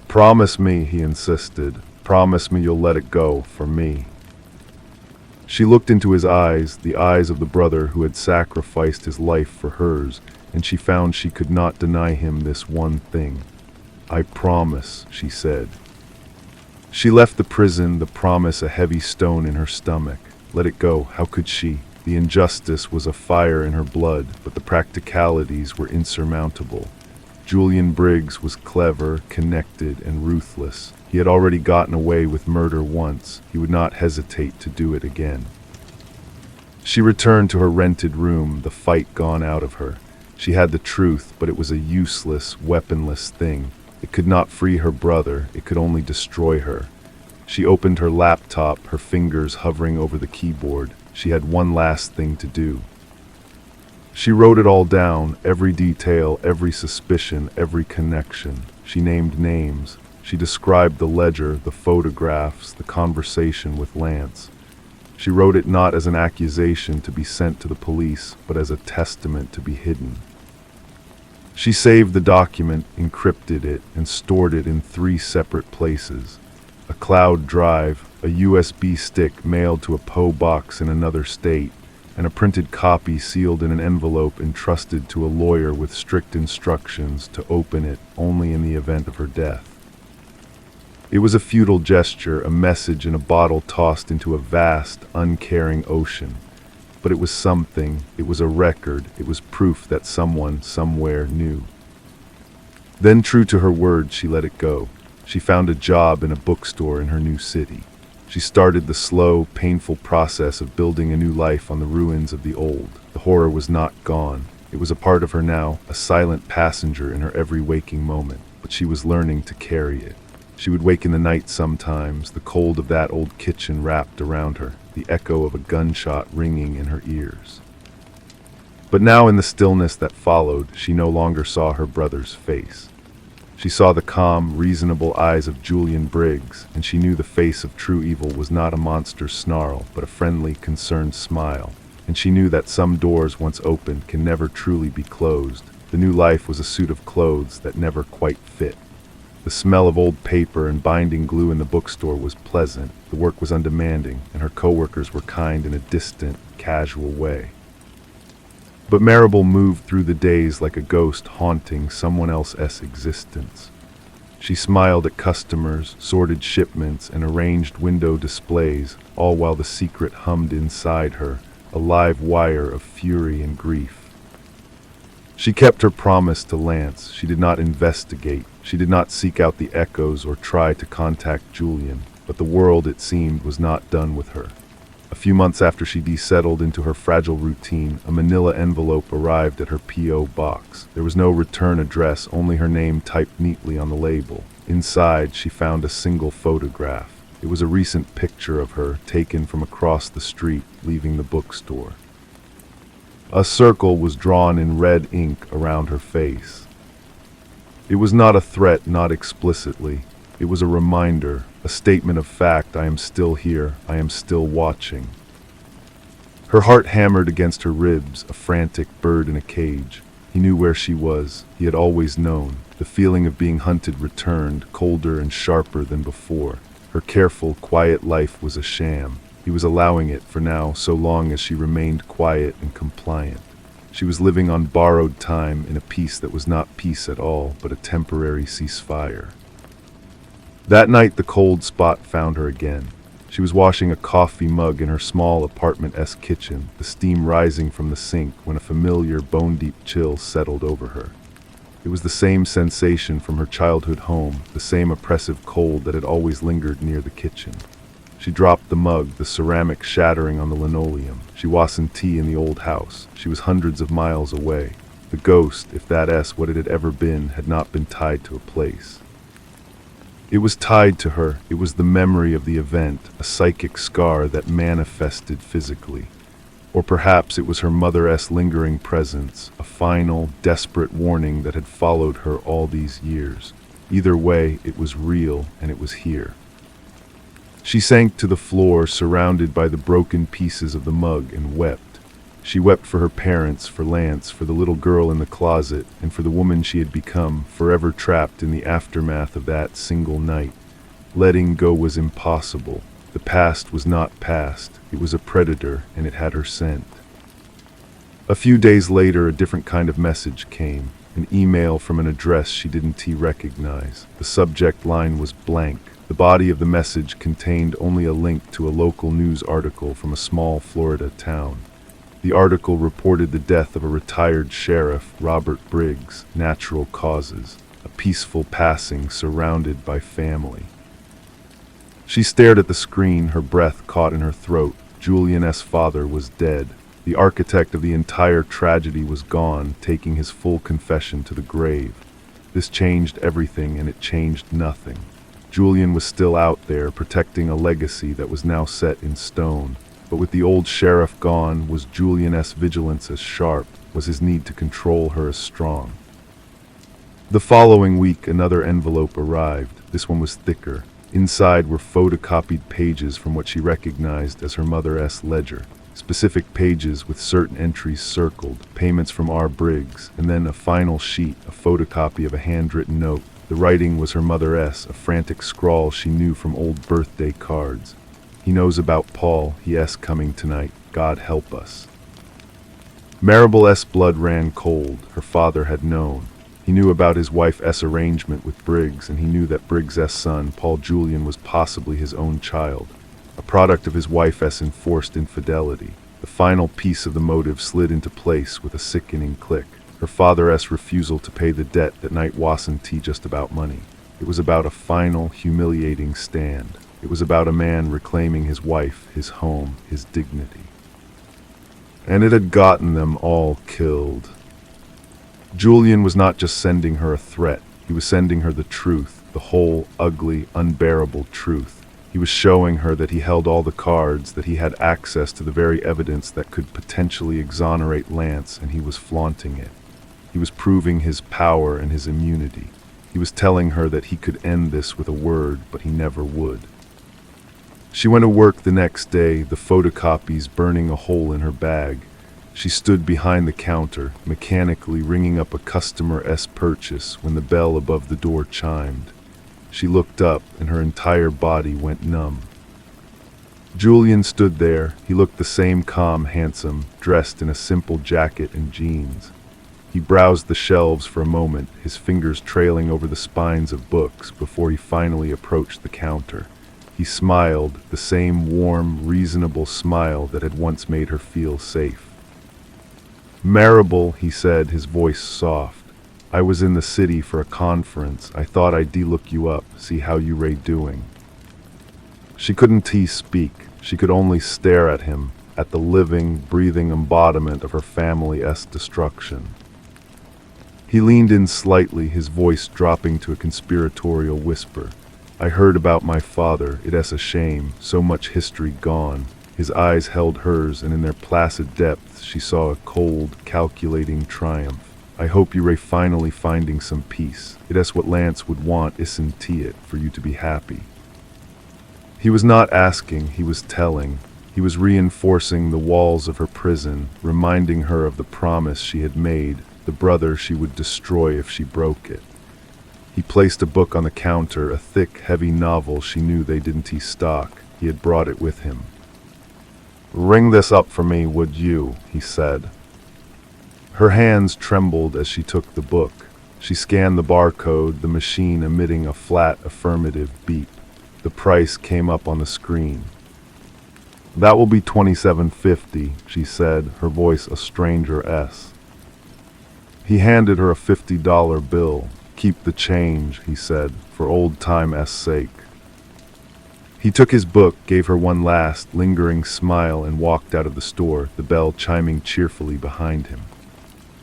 "Promise me," he insisted. "Promise me you'll let it go, for me." She looked into his eyes, the eyes of the brother who had sacrificed his life for hers, and she found she could not deny him this one thing. "I promise," she said. She left the prison, the promise a heavy stone in her stomach. Let it go, how could she? The injustice was a fire in her blood, but the practicalities were insurmountable. Julian Briggs was clever, connected, and ruthless. He had already gotten away with murder once. He would not hesitate to do it again. She returned to her rented room, the fight gone out of her. She had the truth, but it was a useless, weaponless thing. It could not free her brother, it could only destroy her. She opened her laptop, her fingers hovering over the keyboard. She had one last thing to do. She wrote it all down, every detail, every suspicion, every connection. She named names. She described the ledger, the photographs, the conversation with Lance. She wrote it not as an accusation to be sent to the police, but as a testament to be hidden. She saved the document, encrypted it, and stored it in 3 separate places. A cloud drive, a USB stick mailed to a PO box in another state, and a printed copy sealed in an envelope entrusted to a lawyer with strict instructions to open it only in the event of her death. It was a futile gesture, a message in a bottle tossed into a vast, uncaring ocean. But it was something, it was a record, it was proof that someone, somewhere, knew. Then, true to her word, she let it go. She found a job in a bookstore in her new city. She started the slow, painful process of building a new life on the ruins of the old. The horror was not gone. It was a part of her now, a silent passenger in her every waking moment, but she was learning to carry it. She would wake in the night sometimes, the cold of that old kitchen wrapped around her, the echo of a gunshot ringing in her ears. But now in the stillness that followed, she no longer saw her brother's face. She saw the calm, reasonable eyes of Julian Briggs, and she knew the face of true evil was not a monster's snarl, but a friendly, concerned smile. And she knew that some doors once opened can never truly be closed. The new life was a suit of clothes that never quite fit. The smell of old paper and binding glue in the bookstore was pleasant, the work was undemanding, and her coworkers were kind in a distant, casual way. But Marable moved through the days like a ghost haunting someone else's existence. She smiled at customers, sorted shipments, and arranged window displays, all while the secret hummed inside her, a live wire of fury and grief. She kept her promise to Lance. She did not investigate. She did not seek out the echoes or try to contact Julian, but the world, it seemed, was not done with her. A few months after she desettled into her fragile routine, a manila envelope arrived at her P.O. box. There was no return address, only her name typed neatly on the label. Inside, she found a single photograph. It was a recent picture of her, taken from across the street, leaving the bookstore. A circle was drawn in red ink around her face. It was not a threat, not explicitly. It was a reminder, a statement of fact. I am still here. I am still watching. Her heart hammered against her ribs, a frantic bird in a cage. He knew where she was. He had always known. The feeling of being hunted returned, colder and sharper than before. Her careful, quiet life was a sham. He was allowing it for now, so long as she remained quiet and compliant. She was living on borrowed time in a peace that was not peace at all, but a temporary ceasefire. That night, the cold spot found her again. She was washing a coffee mug in her small apartment-esque kitchen, the steam rising from the sink when a familiar bone-deep chill settled over her. It was the same sensation from her childhood home, the same oppressive cold that had always lingered near the kitchen. She dropped the mug, the ceramic shattering on the linoleum. She wasn't tea in the old house. She was hundreds of miles away. The ghost, if that is what it had ever been, had not been tied to a place. It was tied to her. It was the memory of the event, a psychic scar that manifested physically. Or perhaps it was her mother-esque lingering presence, a final, desperate warning that had followed her all these years. Either way, it was real, and it was here. She sank to the floor, surrounded by the broken pieces of the mug, and wept. She wept for her parents, for Lance, for the little girl in the closet, and for the woman she had become, forever trapped in the aftermath of that single night. Letting go was impossible. The past was not past. It was a predator, and it had her scent. A few days later, a different kind of message came. An email from an address she didn't recognize. The subject line was blank. The body of the message contained only a link to a local news article from a small Florida town. The article reported the death of a retired sheriff, Robert Briggs, natural causes, a peaceful passing surrounded by family. She stared at the screen, her breath caught in her throat. Julian S. father was dead. The architect of the entire tragedy was gone, taking his full confession to the grave. This changed everything, and it changed nothing. Julian was still out there, protecting a legacy that was now set in stone. But with the old sheriff gone, was Julian S. vigilance as sharp? Was his need to control her as strong? The following week, another envelope arrived. This one was thicker. Inside were photocopied pages from what she recognized as her mother's ledger. Specific pages with certain entries circled, payments from R. Briggs, and then a final sheet, a photocopy of a handwritten note. The writing was her mother's, a frantic scrawl she knew from old birthday cards. He knows about Paul, he coming tonight. God help us. Maribel's blood ran cold. Her father had known. He knew about his wife's arrangement with Briggs, and he knew that Briggs's son, Paul Julian, was possibly his own child, a product of his wife's enforced infidelity. The final piece of the motive slid into place with a sickening click. Her father's refusal to pay the debt that night wasn't just about money. It was about a final, humiliating stand. It was about a man reclaiming his wife, his home, his dignity. And it had gotten them all killed. Julian was not just sending her a threat. He was sending her the truth, the whole, ugly, unbearable truth. He was showing her that he held all the cards, that he had access to the very evidence that could potentially exonerate Lance, and he was flaunting it. He was proving his power and his immunity. He was telling her that he could end this with a word, but he never would. She went to work the next day, the photocopies burning a hole in her bag. She stood behind the counter, mechanically ringing up a customer's purchase when the bell above the door chimed. She looked up, and her entire body went numb. Julian stood there. He looked the same calm, handsome, dressed in a simple jacket and jeans. He browsed the shelves for a moment, his fingers trailing over the spines of books before he finally approached the counter. He smiled, the same warm, reasonable smile that had once made her feel safe. "Maribel," he said, his voice soft. "I was in the city for a conference. I thought I'd look you up, see how you ray doing." She couldn't speak. She could only stare at him, at the living, breathing embodiment of her family's destruction. He leaned in slightly, his voice dropping to a conspiratorial whisper. "I heard about my father. It's a shame, so much history gone." His eyes held hers, and in their placid depths she saw a cold, calculating triumph. "I hope you're finally finding some peace. It's what Lance would want, isn't it, for you to be happy?" He was not asking, he was telling. He was reinforcing the walls of her prison, reminding her of the promise she had made, the brother she would destroy if she broke it. He placed a book on the counter, a thick, heavy novel she knew they didn't stock. He had brought it with him. "Ring this up for me, would you?" he said. Her hands trembled as she took the book. She scanned the barcode, the machine emitting a flat affirmative beep. The price came up on the screen. "That will be $27.50, she said, her voice a stranger-esque. He handed her a $50 bill. "Keep the change," he said, "for old-time-esque sake." He took his book, gave her one last, lingering smile, and walked out of the store, the bell chiming cheerfully behind him.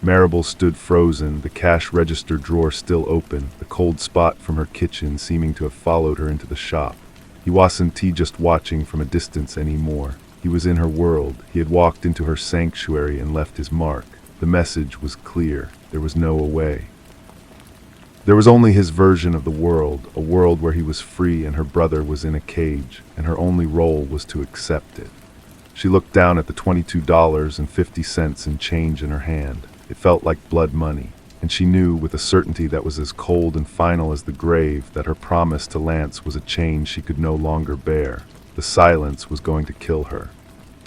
Maribel stood frozen, the cash register drawer still open, the cold spot from her kitchen seeming to have followed her into the shop. He wasn't just watching from a distance anymore. He was in her world. He had walked into her sanctuary and left his mark. The message was clear. There was no way. There was only his version of the world, a world where he was free and her brother was in a cage, and her only role was to accept it. She looked down at the $22.50 in change in her hand. It felt like blood money, and she knew with a certainty that was as cold and final as the grave that her promise to Lance was a chain she could no longer bear. The silence was going to kill her.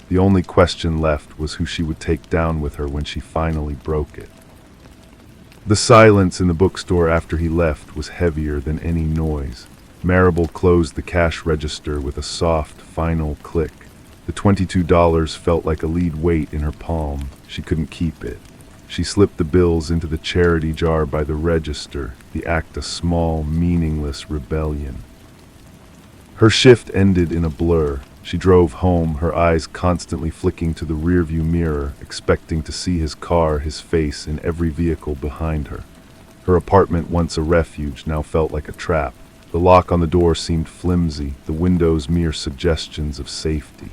The only question left was who she would take down with her when she finally broke it. The silence in the bookstore after he left was heavier than any noise. Maribel closed the cash register with a soft, final click. The $22 felt like a lead weight in her palm. She couldn't keep it. She slipped the bills into the charity jar by the register, the act a small, meaningless rebellion. Her shift ended in a blur. She drove home, her eyes constantly flicking to the rearview mirror, expecting to see his car, his face, in every vehicle behind her. Her apartment, once a refuge, now felt like a trap. The lock on the door seemed flimsy, the windows mere suggestions of safety.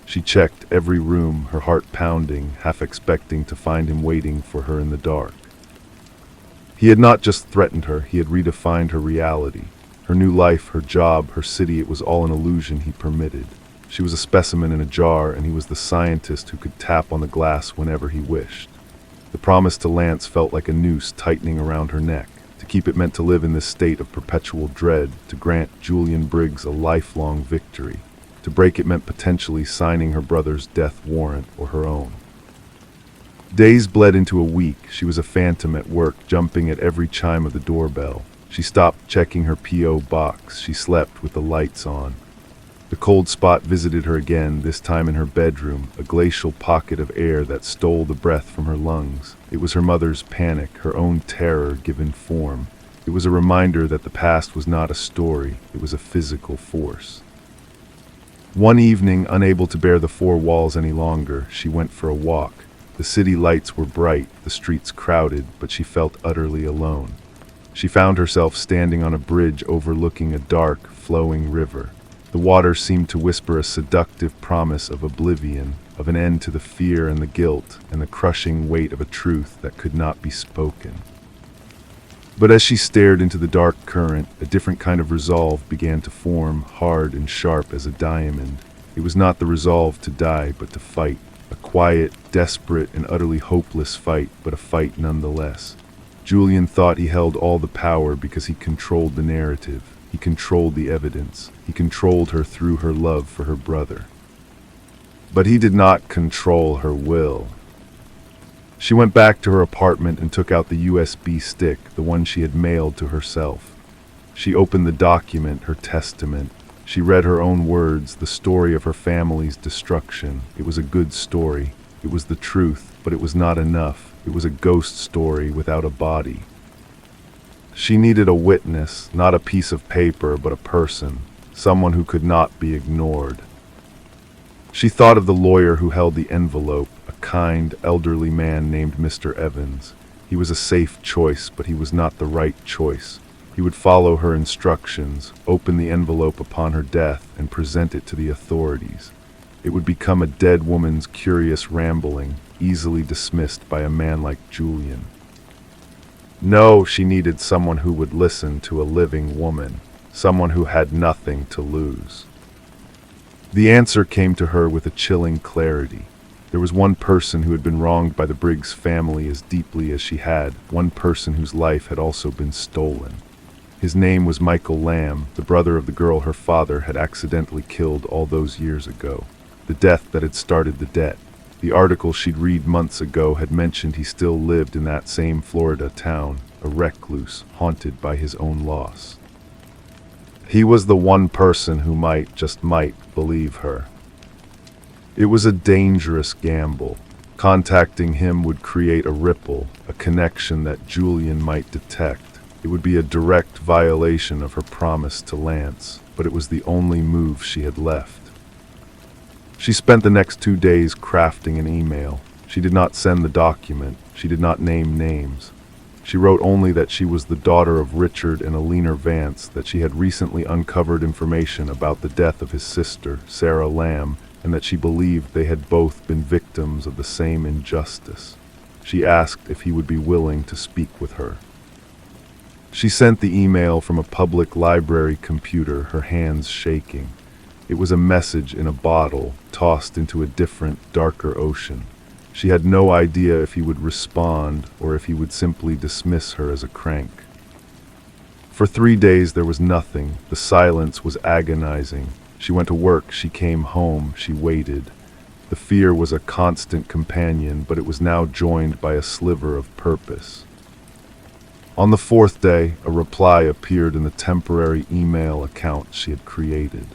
She checked every room, her heart pounding, half expecting to find him waiting for her in the dark. He had not just threatened her, he had redefined her reality. Her new life, her job, her city, it was all an illusion he permitted. She was a specimen in a jar, and he was the scientist who could tap on the glass whenever he wished. The promise to Lance felt like a noose tightening around her neck. To keep it meant to live in this state of perpetual dread, to grant Julian Briggs a lifelong victory. To break it meant potentially signing her brother's death warrant or her own. Days bled into a week. She was a phantom at work, jumping at every chime of the doorbell. She stopped checking her P.O. box. She slept with the lights on. The cold spot visited her again, this time in her bedroom, a glacial pocket of air that stole the breath from her lungs. It was her mother's panic, her own terror given form. It was a reminder that the past was not a story, it was a physical force. One evening, unable to bear the four walls any longer, she went for a walk. The city lights were bright, the streets crowded, but she felt utterly alone. She found herself standing on a bridge overlooking a dark, flowing river. The water seemed to whisper a seductive promise of oblivion, of an end to the fear and the guilt, and the crushing weight of a truth that could not be spoken. But as she stared into the dark current, a different kind of resolve began to form, hard and sharp as a diamond. It was not the resolve to die, but to fight. A quiet, desperate, and utterly hopeless fight, but a fight nonetheless. Julian thought he held all the power because he controlled the narrative. He controlled the evidence. He controlled her through her love for her brother. But he did not control her will. She went back to her apartment and took out the USB stick, the one she had mailed to herself. She opened the document, her testament. She read her own words, the story of her family's destruction. It was a good story. It was the truth, but it was not enough. It was a ghost story without a body. She needed a witness, not a piece of paper, but a person, someone who could not be ignored. She thought of the lawyer who held the envelope, a kind, elderly man named Mr. Evans. He was a safe choice, but he was not the right choice. He would follow her instructions, open the envelope upon her death, and present it to the authorities. It would become a dead woman's curious rambling, easily dismissed by a man like Julian. No, she needed someone who would listen to a living woman, someone who had nothing to lose. The answer came to her with a chilling clarity. There was one person who had been wronged by the Briggs family as deeply as she had, one person whose life had also been stolen. His name was Michael Lamb, the brother of the girl her father had accidentally killed all those years ago. The death that had started the debt. The article she'd read months ago had mentioned he still lived in that same Florida town, a recluse, haunted by his own loss. He was the one person who might, just might, believe her. It was a dangerous gamble. Contacting him would create a ripple, a connection that Julian might detect. It would be a direct violation of her promise to Lance, but it was the only move she had left. She spent the next 2 days crafting an email. She did not send the document. She did not name names. She wrote only that she was the daughter of Richard and Alina Vance, that she had recently uncovered information about the death of his sister, Sarah Lamb, and that she believed they had both been victims of the same injustice. She asked if he would be willing to speak with her. She sent the email from a public library computer, her hands shaking. It was a message in a bottle, tossed into a different, darker ocean. She had no idea if he would respond or if he would simply dismiss her as a crank. For 3 days there was nothing. The silence was agonizing. She went to work, she came home, she waited. The fear was a constant companion, but it was now joined by a sliver of purpose. On the 4th day, a reply appeared in the temporary email account she had created.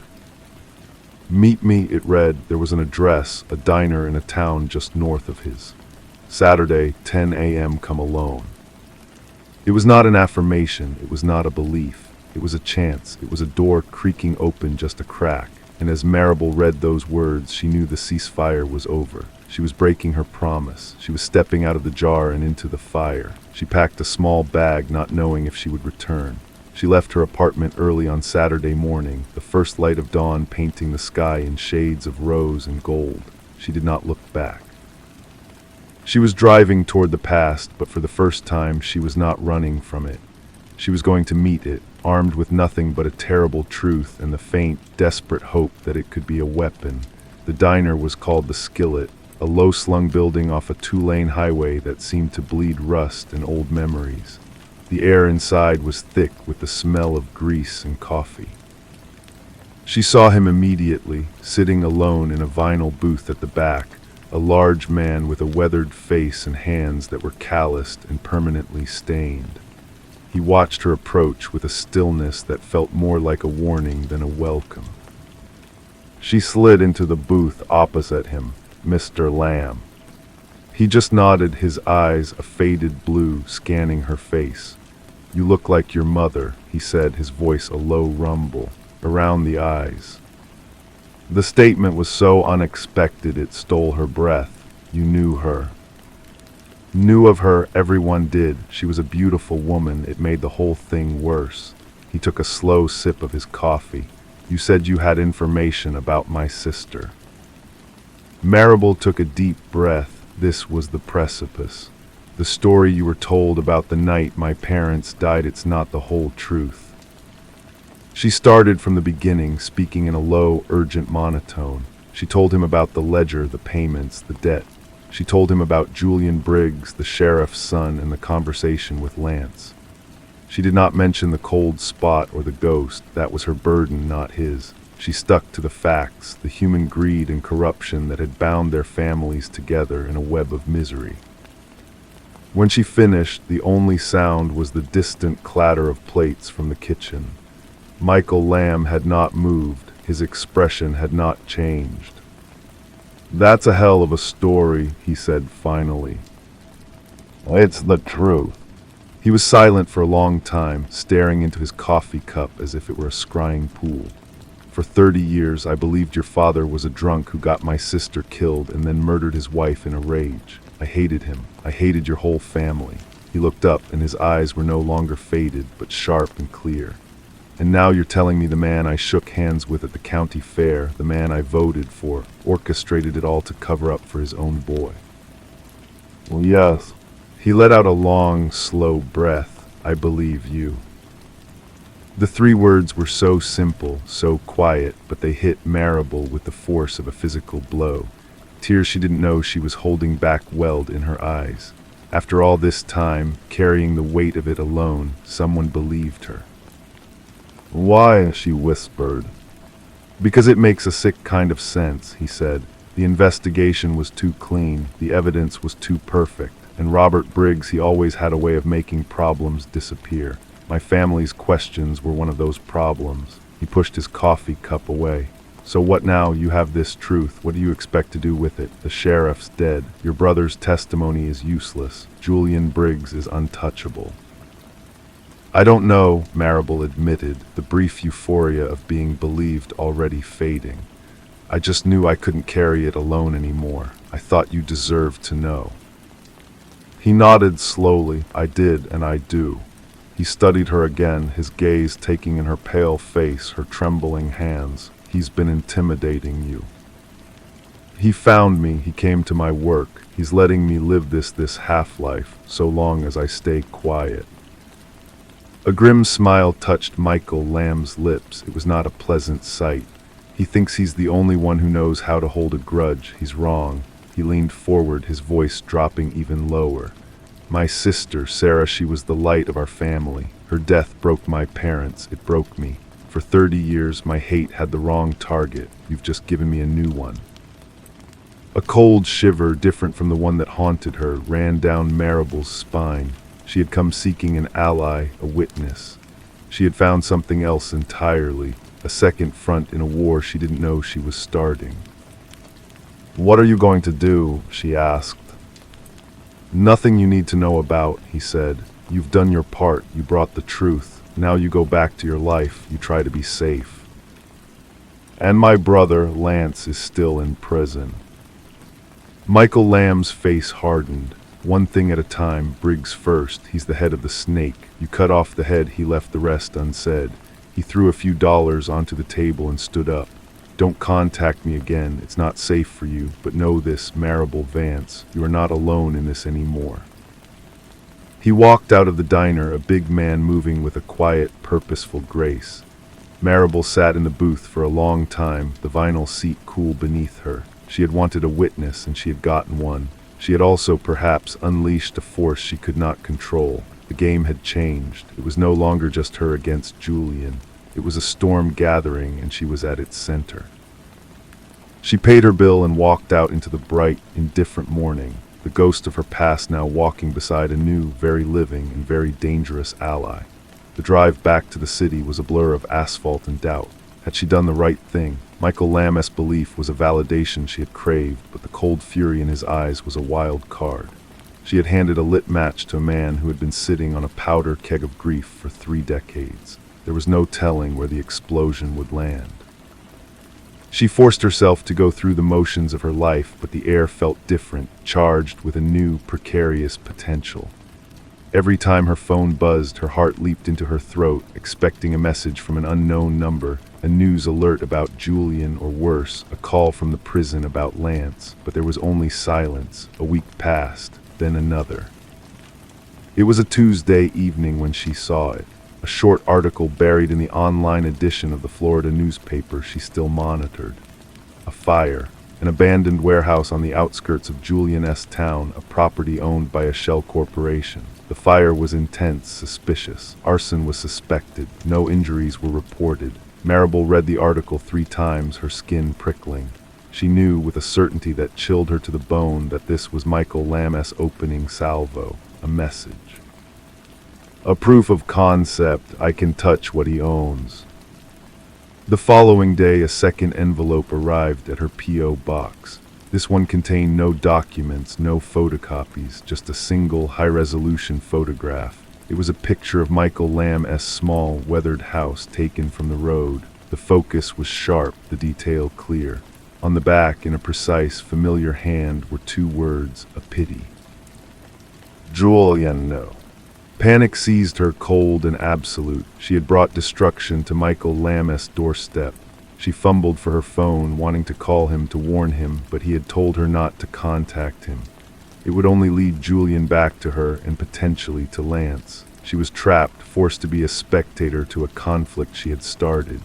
"Meet me," it read. There was an address, a diner in a town just north of his. Saturday, 10 a.m., come alone. It was not an affirmation, it was not a belief. It was a chance, it was a door creaking open just a crack, and as Marable read those words, she knew the ceasefire was over. She was breaking her promise. She was stepping out of the jar and into the fire. She packed a small bag, not knowing if she would return. She left her apartment early on Saturday morning, the first light of dawn painting the sky in shades of rose and gold. She did not look back. She was driving toward the past, but for the first time she was not running from it. She was going to meet it, armed with nothing but a terrible truth and the faint, desperate hope that it could be a weapon. The diner was called the Skillet, a low-slung building off a 2-lane highway that seemed to bleed rust and old memories. The air inside was thick with the smell of grease and coffee. She saw him immediately, sitting alone in a vinyl booth at the back, a large man with a weathered face and hands that were calloused and permanently stained. He watched her approach with a stillness that felt more like a warning than a welcome. She slid into the booth opposite him, Mr. Lamb. He just nodded, his eyes a faded blue, scanning her face. "You look like your mother," he said, his voice a low rumble, around the eyes. The statement was so unexpected it stole her breath. You knew her. Knew of her, everyone did. She was a beautiful woman. It made the whole thing worse. He took a slow sip of his coffee. "You said you had information about my sister." Marable took a deep breath. This was the precipice. "The story you were told about the night my parents died, it's not the whole truth." She started from the beginning, speaking in a low, urgent monotone. She told him about the ledger, the payments, the debt. She told him about Julian Briggs, the sheriff's son, and the conversation with Lance. She did not mention the cold spot or the ghost. That was her burden, not his. She stuck to the facts, the human greed and corruption that had bound their families together in a web of misery. When she finished, the only sound was the distant clatter of plates from the kitchen. Michael Lamb had not moved. His expression had not changed. "That's a hell of a story," he said finally. "It's the truth." He was silent for a long time, staring into his coffee cup as if it were a scrying pool. "For 30 years, I believed your father was a drunk who got my sister killed and then murdered his wife in a rage. I hated him. I hated your whole family." He looked up, and his eyes were no longer faded, but sharp and clear. "And now you're telling me the man I shook hands with at the county fair, the man I voted for, orchestrated it all to cover up for his own boy." "Well, yes." He let out a long, slow breath. "I believe you." The 3 words were so simple, so quiet, but they hit Marable with the force of a physical blow. Tears she didn't know she was holding back welled in her eyes. After all this time, carrying the weight of it alone, someone believed her. "Why?" she whispered. "Because it makes a sick kind of sense," he said. The investigation was too clean, the evidence was too perfect, and Robert Briggs, he always had a way of making problems disappear. My family's questions were one of those problems. He pushed his coffee cup away. So what now? You have this truth. What do you expect to do with it? The sheriff's dead. Your brother's testimony is useless. Julian Briggs is untouchable. I don't know, Marable admitted, the brief euphoria of being believed already fading. I just knew I couldn't carry it alone anymore. I thought you deserved to know. He nodded slowly. I did, and I do. He studied her again, his gaze taking in her pale face, her trembling hands. He's been intimidating you. He found me, he came to my work. He's letting me live this half-life, so long as I stay quiet. A grim smile touched Michael Lamb's lips. It was not a pleasant sight. He thinks he's the only one who knows how to hold a grudge. He's wrong. He leaned forward, his voice dropping even lower. My sister, Sarah, she was the light of our family. Her death broke my parents. It broke me. For 30 years, my hate had the wrong target. You've just given me a new one. A cold shiver, different from the one that haunted her, ran down Marable's spine. She had come seeking an ally, a witness. She had found something else entirely, a second front in a war she didn't know she was starting. What are you going to do? She asked. Nothing you need to know about, he said. You've done your part, you brought the truth. Now you go back to your life, you try to be safe. And my brother, Lance, is still in prison. Michael Lamb's face hardened. One thing at a time, Briggs first. He's the head of the snake. You cut off the head, he left the rest unsaid. He threw a few dollars onto the table and stood up. Don't contact me again, it's not safe for you, but know this, Marable Vance, you are not alone in this anymore. He walked out of the diner, a big man moving with a quiet, purposeful grace. Marable sat in the booth for a long time, the vinyl seat cool beneath her. She had wanted a witness, and she had gotten one. She had also, perhaps, unleashed a force she could not control. The game had changed. It was no longer just her against Julian. It was a storm gathering, and she was at its center. She paid her bill and walked out into the bright, indifferent morning, the ghost of her past now walking beside a new, very living, and very dangerous ally. The drive back to the city was a blur of asphalt and doubt. Had she done the right thing? Michael Lamb's belief was a validation she had craved, but the cold fury in his eyes was a wild card. She had handed a lit match to a man who had been sitting on a powder keg of grief for 3 decades. There was no telling where the explosion would land. She forced herself to go through the motions of her life, but the air felt different, charged with a new, precarious potential. Every time her phone buzzed, her heart leaped into her throat, expecting a message from an unknown number, a news alert about Julian, or worse, a call from the prison about Lance. But there was only silence. A week passed, then another. It was a Tuesday evening when she saw it. A short article buried in the online edition of the Florida newspaper she still monitored. A fire. An abandoned warehouse on the outskirts of Julian S. Town, a property owned by a shell corporation. The fire was intense, suspicious. Arson was suspected. No injuries were reported. Marable read the article 3 times, her skin prickling. She knew with a certainty that chilled her to the bone that this was Michael Lamb's opening salvo, a message. A proof of concept, I can touch what he owns. The following day, a second envelope arrived at her P.O. box. This one contained no documents, no photocopies, just a single high-resolution photograph. It was a picture of Michael Lamb's small, weathered house taken from the road. The focus was sharp, the detail clear. On the back, in a precise, familiar hand, were 2 words, a pity. Julian, no. Panic seized her, cold and absolute. She had brought destruction to Michael Lamb's doorstep. She fumbled for her phone, wanting to call him to warn him, but he had told her not to contact him. It would only lead Julian back to her and potentially to Lance. She was trapped, forced to be a spectator to a conflict she had started.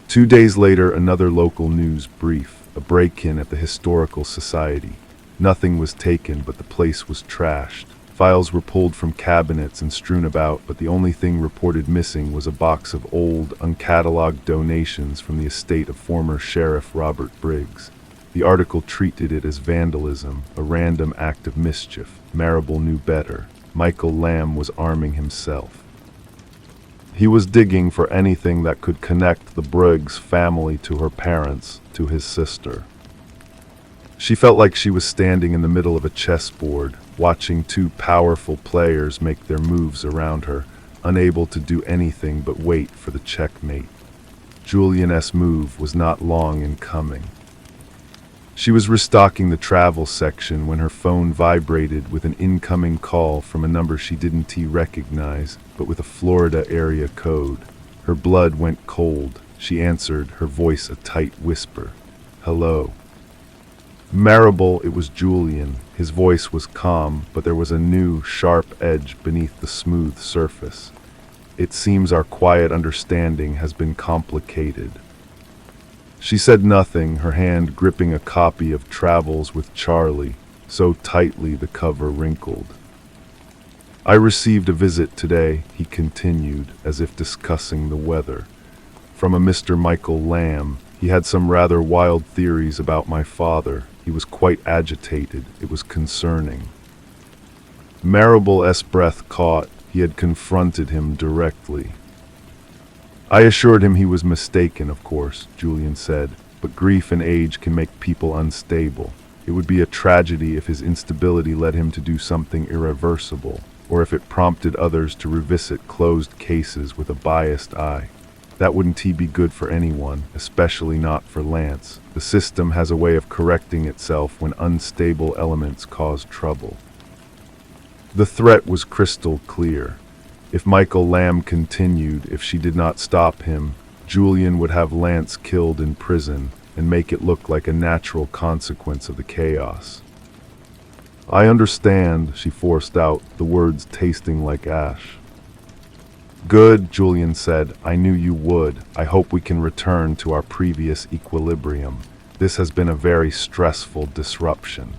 2 days later, another local news brief, a break-in at the Historical Society. Nothing was taken, but the place was trashed. Files were pulled from cabinets and strewn about, but the only thing reported missing was a box of old, uncatalogued donations from the estate of former Sheriff Robert Briggs. The article treated it as vandalism, a random act of mischief. Marable knew better. Michael Lamb was arming himself. He was digging for anything that could connect the Briggs family to her parents, to his sister. She felt like she was standing in the middle of a chessboard, watching two powerful players make their moves around her, unable to do anything but wait for the checkmate. Julian's move was not long in coming. She was restocking the travel section when her phone vibrated with an incoming call from a number she didn't recognize, but with a Florida area code. Her blood went cold. She answered, her voice a tight whisper. "Hello." Marable, it was Julian. His voice was calm, but there was a new, sharp edge beneath the smooth surface. "It seems our quiet understanding has been complicated." She said nothing, her hand gripping a copy of Travels with Charlie, so tightly the cover wrinkled. "I received a visit today," he continued, as if discussing the weather, "from a Mr. Michael Lamb. He had some rather wild theories about my father. He was quite agitated. It was concerning." Marable's breath caught. He had confronted him directly. "I assured him he was mistaken, of course," Julian said, "but grief and age can make people unstable. It would be a tragedy if his instability led him to do something irreversible, or if it prompted others to revisit closed cases with a biased eye. That wouldn't be good for anyone, especially not for Lance. The system has a way of correcting itself when unstable elements cause trouble." The threat was crystal clear. If Michael Lamb continued, if she did not stop him, Julian would have Lance killed in prison and make it look like a natural consequence of the chaos. "I understand," she forced out, the words tasting like ash. "Good," Julian said. "I knew you would. I hope we can return to our previous equilibrium. This has been a very stressful disruption."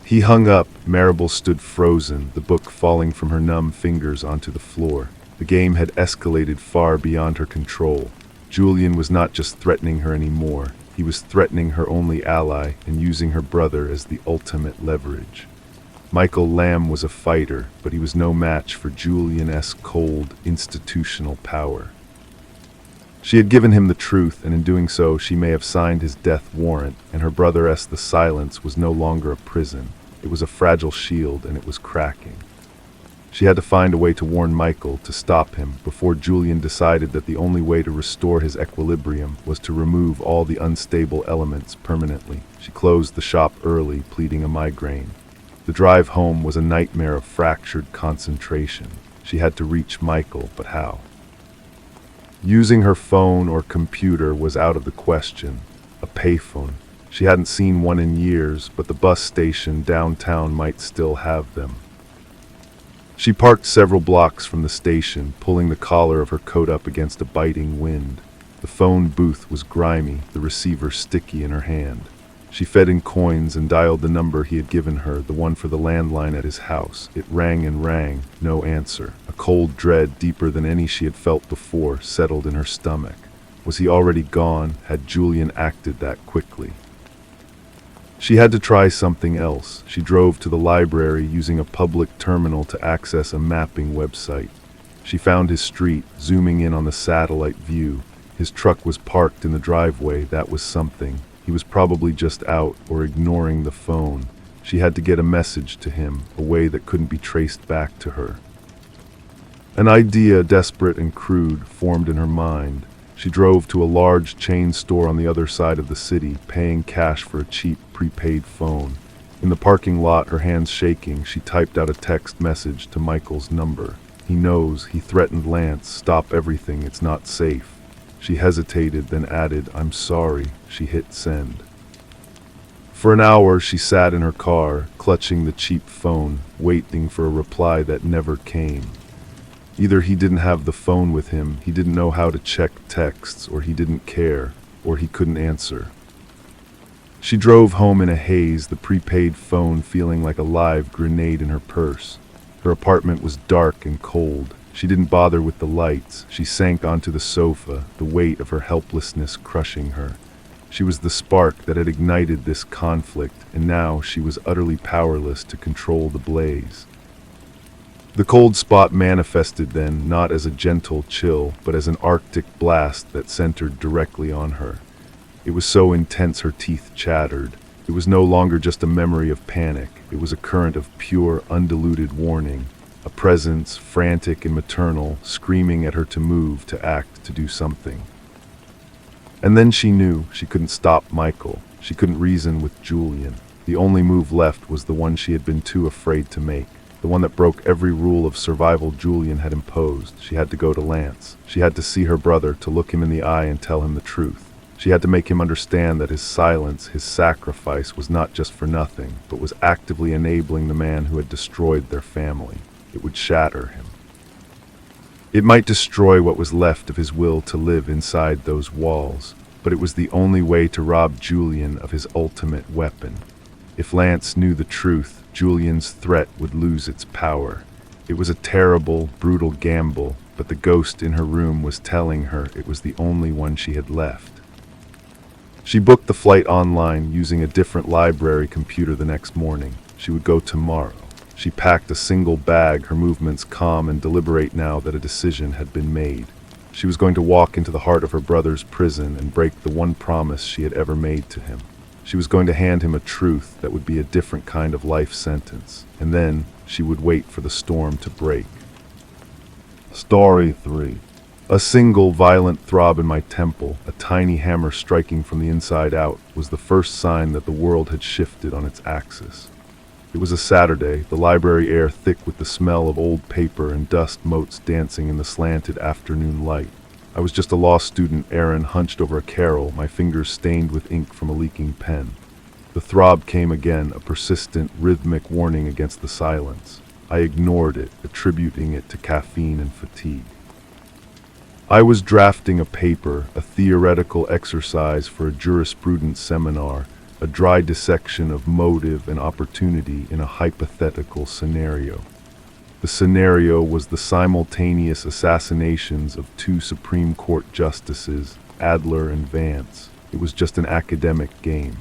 He hung up. Marable stood frozen, the book falling from her numb fingers onto the floor. The game had escalated far beyond her control. Julian was not just threatening her anymore. He was threatening her only ally and using her brother as the ultimate leverage. Michael Lamb was a fighter, but he was no match for Julian's cold, institutional power. She had given him the truth, and in doing so she may have signed his death warrant, and her brother's the silence was no longer a prison. It was a fragile shield, and it was cracking. She had to find a way to warn Michael, to stop him, before Julian decided that the only way to restore his equilibrium was to remove all the unstable elements permanently. She closed the shop early, pleading a migraine. The drive home was a nightmare of fractured concentration. She had to reach Michael, but how? Using her phone or computer was out of the question. A payphone. She hadn't seen one in years, but the bus station downtown might still have them. She parked several blocks from the station, pulling the collar of her coat up against a biting wind. The phone booth was grimy, the receiver sticky in her hand. She fed in coins and dialed the number he had given her, the one for the landline at his house. It rang and rang, no answer. A cold dread, deeper than any she had felt before, settled in her stomach. Was he already gone? Had Julian acted that quickly? She had to try something else. She drove to the library using a public terminal to access a mapping website. She found his street, zooming in on the satellite view. His truck was parked in the driveway. That was something. He was probably just out or ignoring the phone. She had to get a message to him, a way that couldn't be traced back to her. An idea, desperate and crude, formed in her mind. She drove to a large chain store on the other side of the city, paying cash for a cheap prepaid phone. In the parking lot, her hands shaking, she typed out a text message to Michael's number. He knows, he threatened Lance, stop everything, it's not safe. She hesitated, then added, I'm sorry. She hit send. For an hour, she sat in her car, clutching the cheap phone, waiting for a reply that never came. Either he didn't have the phone with him, he didn't know how to check texts, or he didn't care, or he couldn't answer. She drove home in a haze, the prepaid phone feeling like a live grenade in her purse. Her apartment was dark and cold. She didn't bother with the lights. She sank onto the sofa, the weight of her helplessness crushing her. She was the spark that had ignited this conflict, and now she was utterly powerless to control the blaze. The cold spot manifested then not as a gentle chill, but as an arctic blast that centered directly on her. It was so intense her teeth chattered. It was no longer just a memory of panic. It was a current of pure, undiluted warning. A presence, frantic and maternal, screaming at her to move, to act, to do something. And then she knew she couldn't stop Michael. She couldn't reason with Julian. The only move left was the one she had been too afraid to make. The one that broke every rule of survival Julian had imposed. She had to go to Lance. She had to see her brother, to look him in the eye and tell him the truth. She had to make him understand that his silence, his sacrifice, was not just for nothing, but was actively enabling the man who had destroyed their family. It would shatter him. It might destroy what was left of his will to live inside those walls, but it was the only way to rob Julian of his ultimate weapon. If Lance knew the truth, Julian's threat would lose its power. It was a terrible, brutal gamble, but the ghost in her room was telling her it was the only one she had left. She booked the flight online using a different library computer the next morning. She would go tomorrow. She packed a single bag, her movements calm and deliberate now that a decision had been made. She was going to walk into the heart of her brother's prison and break the one promise she had ever made to him. She was going to hand him a truth that would be a different kind of life sentence, and then she would wait for the storm to break. Story 3. A single violent throb in my temple, a tiny hammer striking from the inside out, was the first sign that the world had shifted on its axis. It was a Saturday, the library air thick with the smell of old paper and dust motes dancing in the slanted afternoon light. I was just a law student, Aaron, hunched over a Carol, my fingers stained with ink from a leaking pen. The throb came again, a persistent, rhythmic warning against the silence. I ignored it, attributing it to caffeine and fatigue. I was drafting a paper, a theoretical exercise for a jurisprudence seminar, a dry dissection of motive and opportunity in a hypothetical scenario. The scenario was the simultaneous assassinations of two Supreme Court justices, Adler and Vance. It was just an academic game.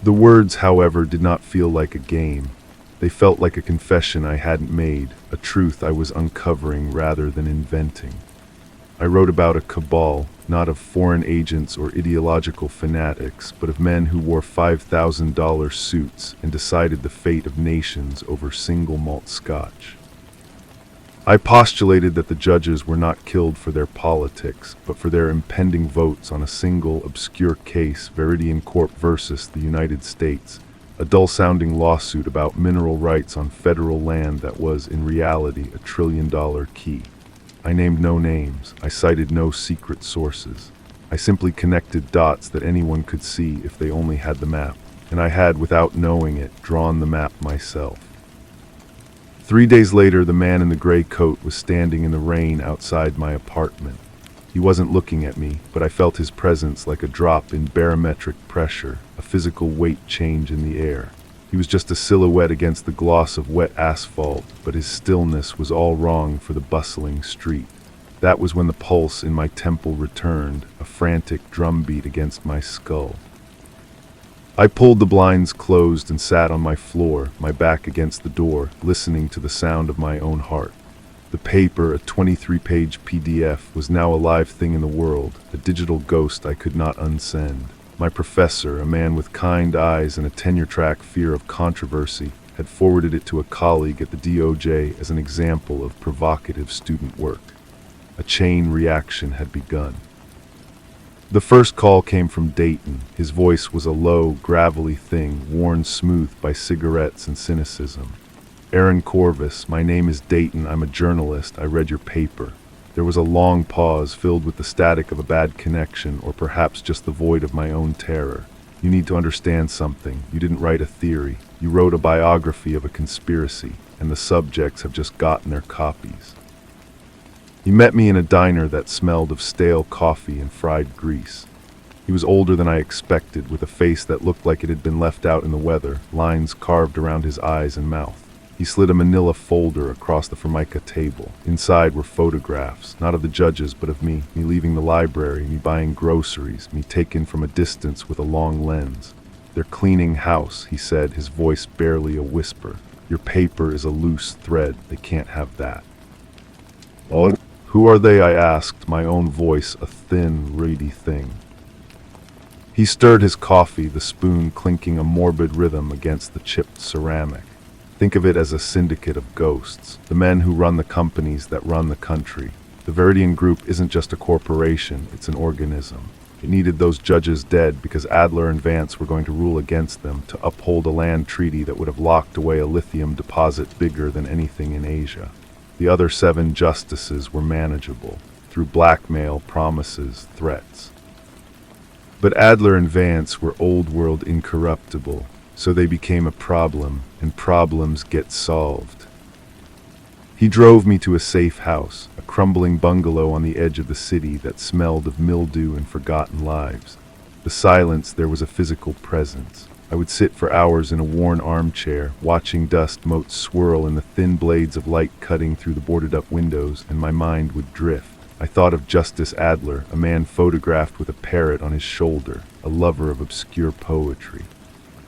The words, however, did not feel like a game. They felt like a confession I hadn't made, a truth I was uncovering rather than inventing. I wrote about a cabal, not of foreign agents or ideological fanatics, but of men who wore $5,000 suits and decided the fate of nations over single malt scotch. I postulated that the judges were not killed for their politics, but for their impending votes on a single, obscure case, Viridian Corp versus the United States, a dull-sounding lawsuit about mineral rights on federal land that was, in reality, a $1 trillion key. I named no names. I cited no secret sources. I simply connected dots that anyone could see if they only had the map, and I had, without knowing it, drawn the map myself. 3 days later, the man in the gray coat was standing in the rain outside my apartment. He wasn't looking at me, but I felt his presence like a drop in barometric pressure, a physical weight change in the air. He was just a silhouette against the gloss of wet asphalt, but his stillness was all wrong for the bustling street. That was when the pulse in my temple returned, a frantic drumbeat against my skull. I pulled the blinds closed and sat on my floor, my back against the door, listening to the sound of my own heart. The paper, a 23-page PDF, was now a live thing in the world, a digital ghost I could not unsend. My professor, a man with kind eyes and a tenure-track fear of controversy, had forwarded it to a colleague at the DOJ as an example of provocative student work. A chain reaction had begun. The first call came from Dayton. His voice was a low, gravelly thing, worn smooth by cigarettes and cynicism. Aaron Corvus, my name is Dayton. I'm a journalist. I read your paper. There was a long pause filled with the static of a bad connection, or perhaps just the void of my own terror. You need to understand something. You didn't write a theory. You wrote a biography of a conspiracy, and the subjects have just gotten their copies. He met me in a diner that smelled of stale coffee and fried grease. He was older than I expected, with a face that looked like it had been left out in the weather, lines carved around his eyes and mouth. He slid a manila folder across the formica table. Inside were photographs, not of the judges, but of me leaving the library, me buying groceries, me taken from a distance with a long lens. "They're cleaning house," he said, his voice barely a whisper. "Your paper is a loose thread. They can't have that." "Oh, who are they?" I asked, my own voice a thin, reedy thing. He stirred his coffee, the spoon clinking a morbid rhythm against the chipped ceramic. "Think of it as a syndicate of ghosts, the men who run the companies that run the country. The Viridian Group isn't just a corporation, it's an organism. It needed those judges dead because Adler and Vance were going to rule against them to uphold a land treaty that would have locked away a lithium deposit bigger than anything in Asia. The other 7 justices were manageable, through blackmail, promises, threats. But Adler and Vance were old-world incorruptible, so they became a problem, and problems get solved. He drove me to a safe house, a crumbling bungalow on the edge of the city that smelled of mildew and forgotten lives. The silence, there was a physical presence. I would sit for hours in a worn armchair, watching dust motes swirl in the thin blades of light cutting through the boarded-up windows, and my mind would drift. I thought of Justice Adler, a man photographed with a parrot on his shoulder, a lover of obscure poetry.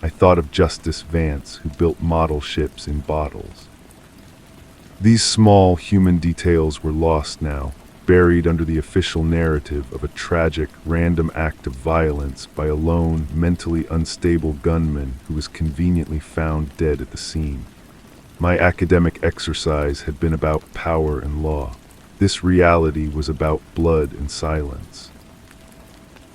I thought of Justice Vance, who built model ships in bottles. These small human details were lost now, buried under the official narrative of a tragic, random act of violence by a lone, mentally unstable gunman who was conveniently found dead at the scene. My academic exercise had been about power and law. This reality was about blood and silence.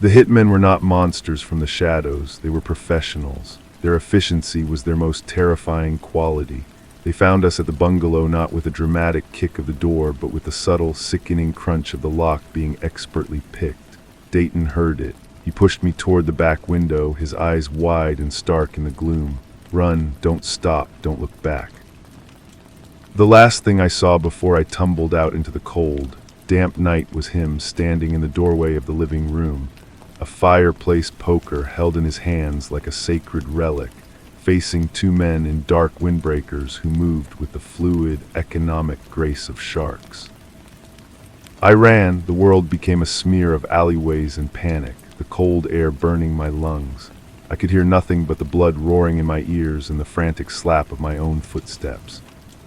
The hitmen were not monsters from the shadows, they were professionals. Their efficiency was their most terrifying quality. They found us at the bungalow not with a dramatic kick of the door, but with the subtle, sickening crunch of the lock being expertly picked. Dayton heard it. He pushed me toward the back window, his eyes wide and stark in the gloom. "Run, don't stop, don't look back." The last thing I saw before I tumbled out into the cold, damp night was him standing in the doorway of the living room, a fireplace poker held in his hands like a sacred relic, facing 2 men in dark windbreakers who moved with the fluid, economic grace of sharks. I ran. The world became a smear of alleyways and panic, the cold air burning my lungs. I could hear nothing but the blood roaring in my ears and the frantic slap of my own footsteps.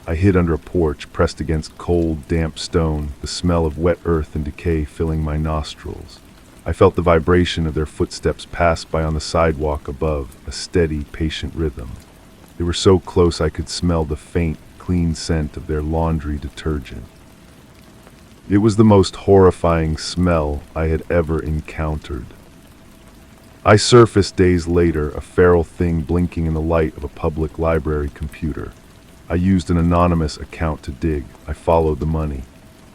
I hid under a porch, pressed against cold, damp stone, the smell of wet earth and decay filling my nostrils. I felt the vibration of their footsteps pass by on the sidewalk above, a steady, patient rhythm. They were so close I could smell the faint, clean scent of their laundry detergent. It was the most horrifying smell I had ever encountered. I surfaced days later, a feral thing blinking in the light of a public library computer. I used an anonymous account to dig. I followed the money.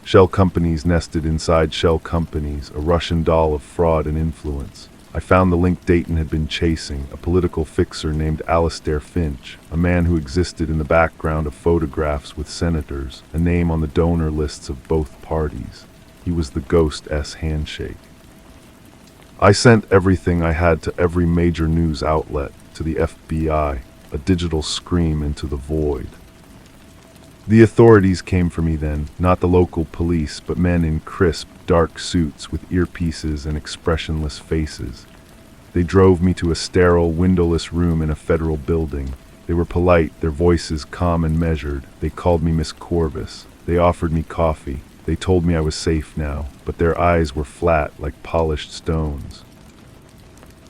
Shell companies nested inside shell companies, a Russian doll of fraud and influence. I found the link Dayton had been chasing, a political fixer named Alastair Finch, a man who existed in the background of photographs with senators, a name on the donor lists of both parties. He was the Ghost-S handshake. I sent everything I had to every major news outlet, to the FBI, a digital scream into the void. The authorities came for me then, not the local police, but men in crisp, dark suits with earpieces and expressionless faces. They drove me to a sterile, windowless room in a federal building. They were polite, their voices calm and measured. They called me Miss Corvus. They offered me coffee. They told me I was safe now, but their eyes were flat like polished stones.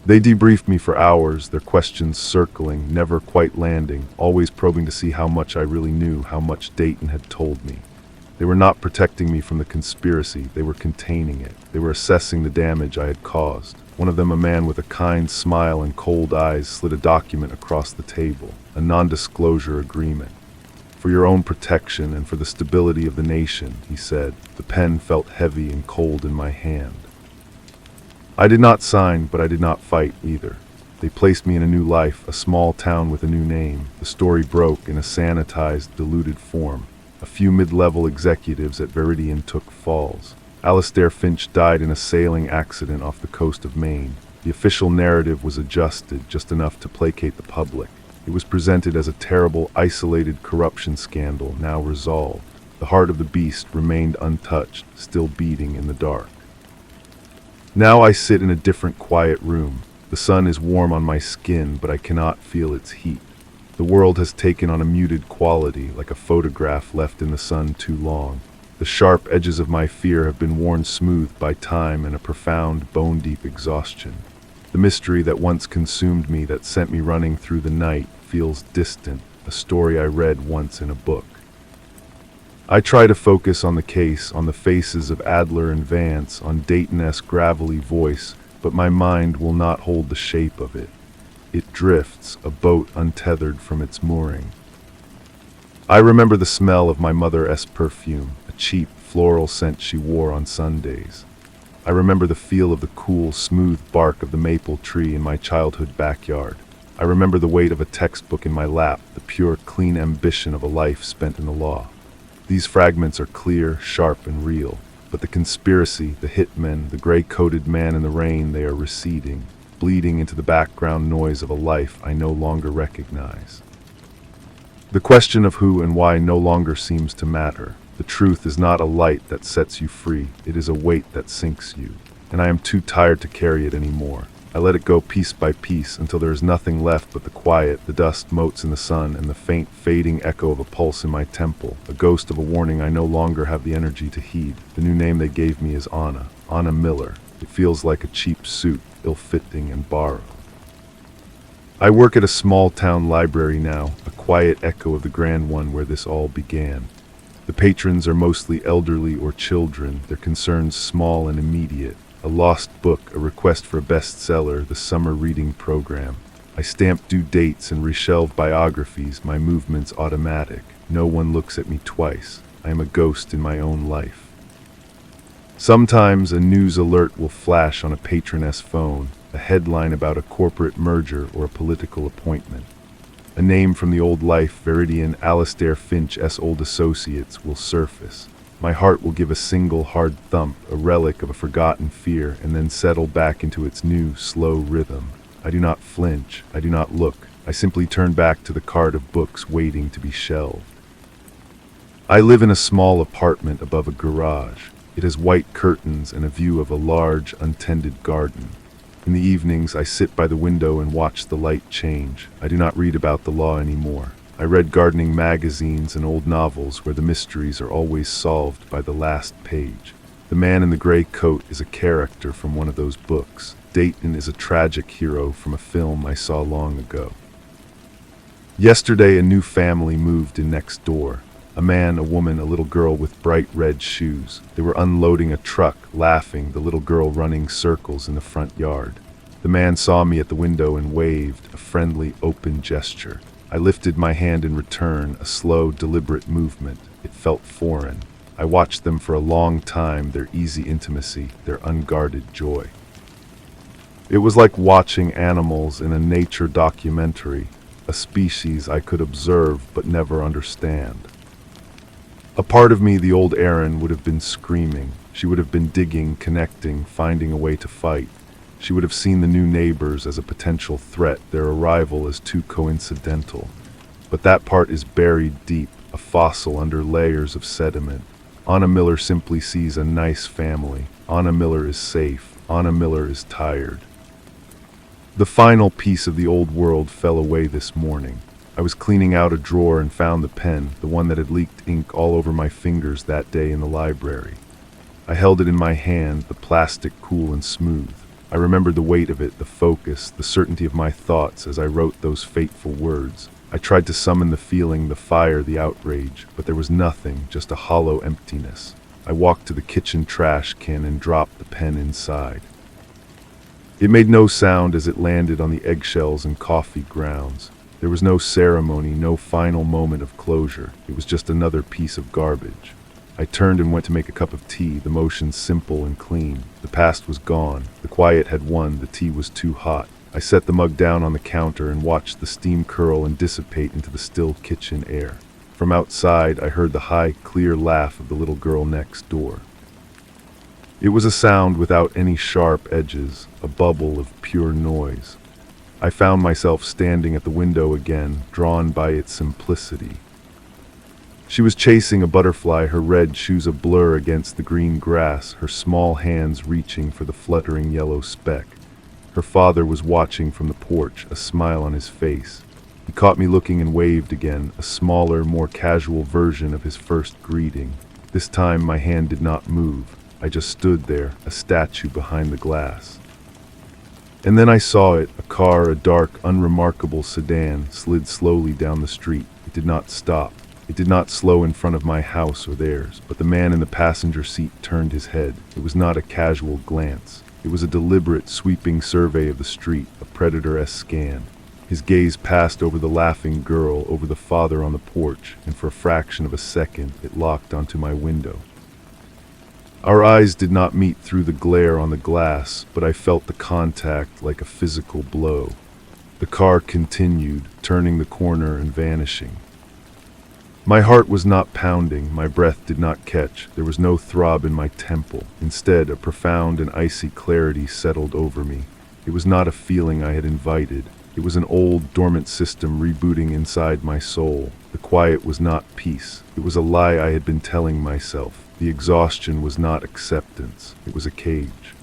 They debriefed me for hours, their questions circling, never quite landing, always probing to see how much I really knew, how much Dayton had told me. They were not protecting me from the conspiracy, they were containing it. They were assessing the damage I had caused. One of them, a man with a kind smile and cold eyes, slid a document across the table, a non-disclosure agreement. "For your own protection and for the stability of the nation," he said. The pen felt heavy and cold in my hand. I did not sign, but I did not fight either. They placed me in a new life, a small town with a new name. The story broke in a sanitized, diluted form. A few mid-level executives at Viridian took falls. Alastair Finch died in a sailing accident off the coast of Maine. The official narrative was adjusted, just enough to placate the public. It was presented as a terrible, isolated corruption scandal, now resolved. The heart of the beast remained untouched, still beating in the dark. Now I sit in a different, quiet room. The sun is warm on my skin, but I cannot feel its heat. The world has taken on a muted quality, like a photograph left in the sun too long. The sharp edges of my fear have been worn smooth by time and a profound, bone-deep exhaustion. The mystery that once consumed me, that sent me running through the night, feels distant, a story I read once in a book. I try to focus on the case, on the faces of Adler and Vance, on Dayton-esque gravelly voice, but my mind will not hold the shape of it. It drifts, a boat untethered from its mooring. I remember the smell of my mother's perfume, a cheap, floral scent she wore on Sundays. I remember the feel of the cool, smooth bark of the maple tree in my childhood backyard. I remember the weight of a textbook in my lap, the pure, clean ambition of a life spent in the law. These fragments are clear, sharp, and real, but the conspiracy, the hitmen, the gray-coated man in the rain, they are receding, bleeding into the background noise of a life I no longer recognize. The question of who and why no longer seems to matter. The truth is not a light that sets you free, it is a weight that sinks you, and I am too tired to carry it anymore. I let it go piece by piece until there is nothing left but the quiet, the dust motes in the sun, and the faint, fading echo of a pulse in my temple, a ghost of a warning I no longer have the energy to heed. The new name they gave me is Anna Miller. It feels like a cheap suit, ill-fitting and borrowed. I work at a small-town library now, a quiet echo of the grand one where this all began. The patrons are mostly elderly or children, their concerns small and immediate. A lost book, a request for a bestseller, the summer reading program. I stamp due dates and reshelve biographies, my movements automatic. No one looks at me twice. I am a ghost in my own life. Sometimes a news alert will flash on a patroness phone, a headline about a corporate merger or a political appointment. A name from the old life, Veridian Alastair Finch's old associates, will surface. My heart will give a single hard thump, a relic of a forgotten fear, and then settle back into its new, slow rhythm. I do not flinch, I do not look, I simply turn back to the cart of books waiting to be shelved. I live in a small apartment above a garage. It has white curtains and a view of a large, untended garden. In the evenings, I sit by the window and watch the light change. I do not read about the law anymore. I read gardening magazines and old novels where the mysteries are always solved by the last page. The man in the gray coat is a character from one of those books. Dayton is a tragic hero from a film I saw long ago. Yesterday, a new family moved in next door. A man, a woman, a little girl with bright red shoes. They were unloading a truck, laughing, the little girl running circles in the front yard. The man saw me at the window and waved, a friendly, open gesture. I lifted my hand in return, a slow, deliberate movement. It felt foreign. I watched them for a long time, their easy intimacy, their unguarded joy. It was like watching animals in a nature documentary, a species I could observe but never understand. A part of me, the old Erin, would have been screaming. She would have been digging, connecting, finding a way to fight. She would have seen the new neighbors as a potential threat, their arrival as too coincidental. But that part is buried deep, a fossil under layers of sediment. Anna Miller simply sees a nice family. Anna Miller is safe. Anna Miller is tired. The final piece of the old world fell away this morning. I was cleaning out a drawer and found the pen, the one that had leaked ink all over my fingers that day in the library. I held it in my hand, the plastic cool and smooth. I remembered the weight of it, the focus, the certainty of my thoughts as I wrote those fateful words. I tried to summon the feeling, the fire, the outrage, but there was nothing, just a hollow emptiness. I walked to the kitchen trash can and dropped the pen inside. It made no sound as it landed on the eggshells and coffee grounds. There was no ceremony, no final moment of closure. It was just another piece of garbage. I turned and went to make a cup of tea, the motion simple and clean. The past was gone. The quiet had won. The tea was too hot. I set the mug down on the counter and watched the steam curl and dissipate into the still kitchen air. From outside, I heard the high, clear laugh of the little girl next door. It was a sound without any sharp edges, a bubble of pure noise. I found myself standing at the window again, drawn by its simplicity. She was chasing a butterfly, her red shoes a blur against the green grass, her small hands reaching for the fluttering yellow speck. Her father was watching from the porch, a smile on his face. He caught me looking and waved again, a smaller, more casual version of his first greeting. This time my hand did not move. I just stood there, a statue behind the glass. And then I saw it, a car, a dark, unremarkable sedan, slid slowly down the street. It did not stop. It did not slow in front of my house or theirs, but the man in the passenger seat turned his head. It was not a casual glance. It was a deliberate, sweeping survey of the street, a predator-esque scan. His gaze passed over the laughing girl, over the father on the porch, and for a fraction of a second, it locked onto my window. Our eyes did not meet through the glare on the glass, but I felt the contact like a physical blow. The car continued, turning the corner and vanishing. My heart was not pounding, my breath did not catch, there was no throb in my temple. Instead, a profound and icy clarity settled over me. It was not a feeling I had invited. It was an old, dormant system rebooting inside my soul. The quiet was not peace. It was a lie I had been telling myself. The exhaustion was not acceptance. It was a cage.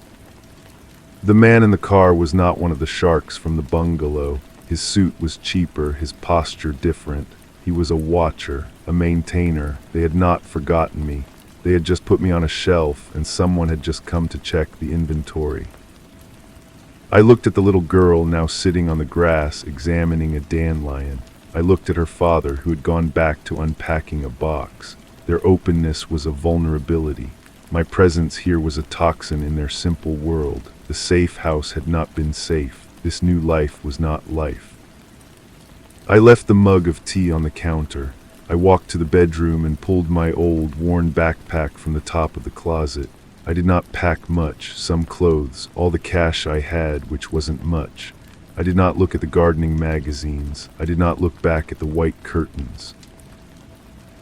The man in the car was not one of the sharks from the bungalow. His suit was cheaper, his posture different. He was a watcher, a maintainer. They had not forgotten me. They had just put me on a shelf, and someone had just come to check the inventory. I looked at the little girl now sitting on the grass, examining a dandelion. I looked at her father, who had gone back to unpacking a box. Their openness was a vulnerability. My presence here was a toxin in their simple world. The safe house had not been safe. This new life was not life. I left the mug of tea on the counter. I walked to the bedroom and pulled my old, worn backpack from the top of the closet. I did not pack much, some clothes, all the cash I had, which wasn't much. I did not look at the gardening magazines. I did not look back at the white curtains.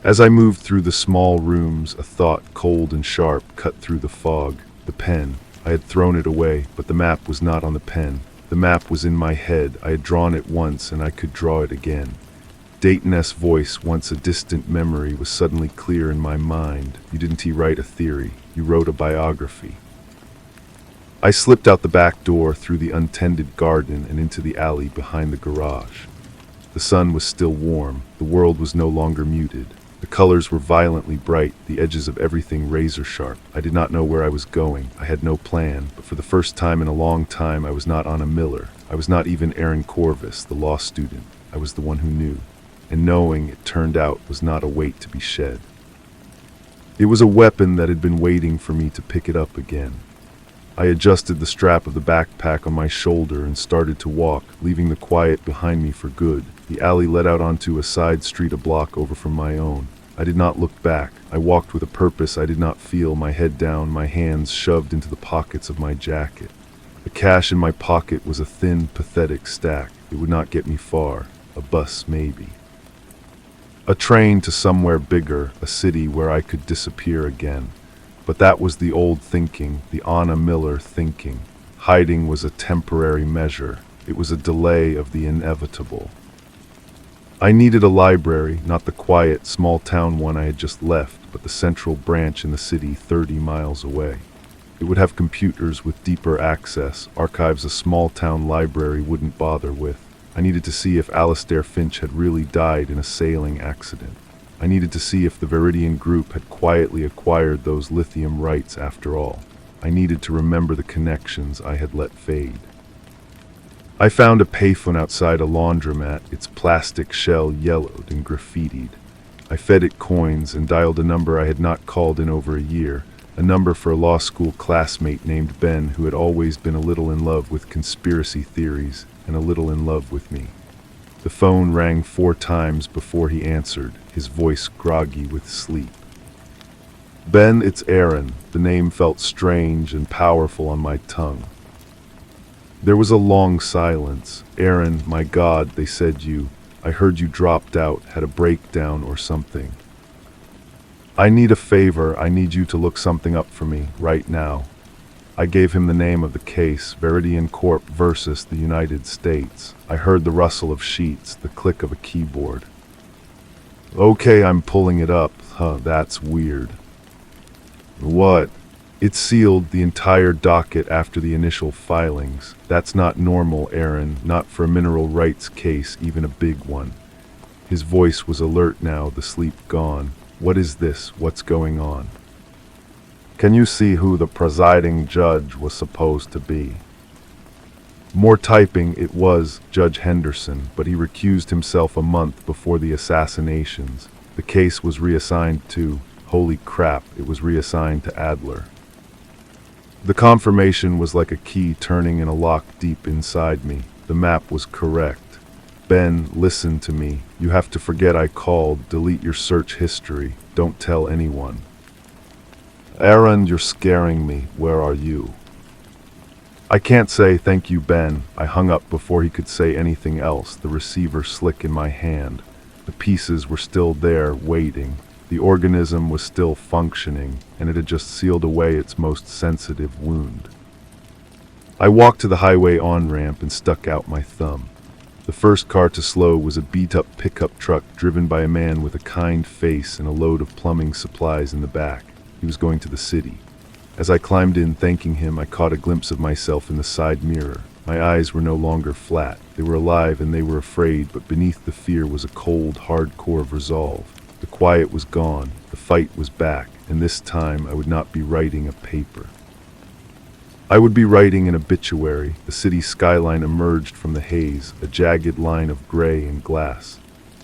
As I moved through the small rooms, a thought, cold and sharp, cut through the fog. The pen. I had thrown it away, but the map was not on the pen. The map was in my head. I had drawn it once, and I could draw it again. Dayton's voice, once a distant memory, was suddenly clear in my mind. You didn't write a theory. You wrote a biography. I slipped out the back door, through the untended garden, and into the alley behind the garage. The sun was still warm. The world was no longer muted. The colors were violently bright, the edges of everything razor-sharp. I did not know where I was going. I had no plan, but for the first time in a long time I was not Anna Miller. I was not even Aaron Corvus, the law student. I was the one who knew. And knowing, it turned out, was not a weight to be shed. It was a weapon that had been waiting for me to pick it up again. I adjusted the strap of the backpack on my shoulder and started to walk, leaving the quiet behind me for good. The alley led out onto a side street a block over from my own. I did not look back. I walked with a purpose I did not feel, my head down, my hands shoved into the pockets of my jacket. The cash in my pocket was a thin, pathetic stack. It would not get me far. A bus, maybe. A train to somewhere bigger, a city where I could disappear again. But that was the old thinking, the Anna Miller thinking. Hiding was a temporary measure. It was a delay of the inevitable. I needed a library, not the quiet, small-town one I had just left, but the central branch in the city 30 miles away. It would have computers with deeper access, archives a small-town library wouldn't bother with. I needed to see if Alastair Finch had really died in a sailing accident. I needed to see if the Viridian Group had quietly acquired those lithium rights after all. I needed to remember the connections I had let fade. I found a payphone outside a laundromat, its plastic shell yellowed and graffitied. I fed it coins and dialed a number I had not called in over a year, a number for a law school classmate named Ben who had always been a little in love with conspiracy theories and a little in love with me. The phone rang 4 times before he answered, his voice groggy with sleep. Ben, it's Aaron. The name felt strange and powerful on my tongue. There was a long silence. Aaron, my God, they said I heard you dropped out, had a breakdown or something. I need a favor. I need you to look something up for me, right now. I gave him the name of the case, Veridian Corp versus the United States. I heard the rustle of sheets, the click of a keyboard. Okay, I'm pulling it up. That's weird. What? It sealed the entire docket after the initial filings. That's not normal, Aaron, not for a mineral rights case, even a big one. His voice was alert now, the sleep gone. What is this? What's going on? Can you see who the presiding judge was supposed to be? More typing. It was Judge Henderson, but he recused himself a month before the assassinations. The case was reassigned to, holy crap, it was reassigned to Adler. The confirmation was like a key turning in a lock deep inside me. The map was correct. Ben, listen to me. You have to forget I called. Delete your search history. Don't tell anyone. Aaron, you're scaring me. Where are you? I can't say thank you, Ben. I hung up before he could say anything else, the receiver slick in my hand. The pieces were still there, waiting. The organism was still functioning, and it had just sealed away its most sensitive wound. I walked to the highway on-ramp and stuck out my thumb. The first car to slow was a beat-up pickup truck driven by a man with a kind face and a load of plumbing supplies in the back. He was going to the city. As I climbed in thanking him, I caught a glimpse of myself in the side mirror. My eyes were no longer flat. They were alive and they were afraid, but beneath the fear was a cold, hard core of resolve. The quiet was gone, the fight was back, and this time I would not be writing a paper. I would be writing an obituary. The city skyline emerged from the haze, a jagged line of gray and glass.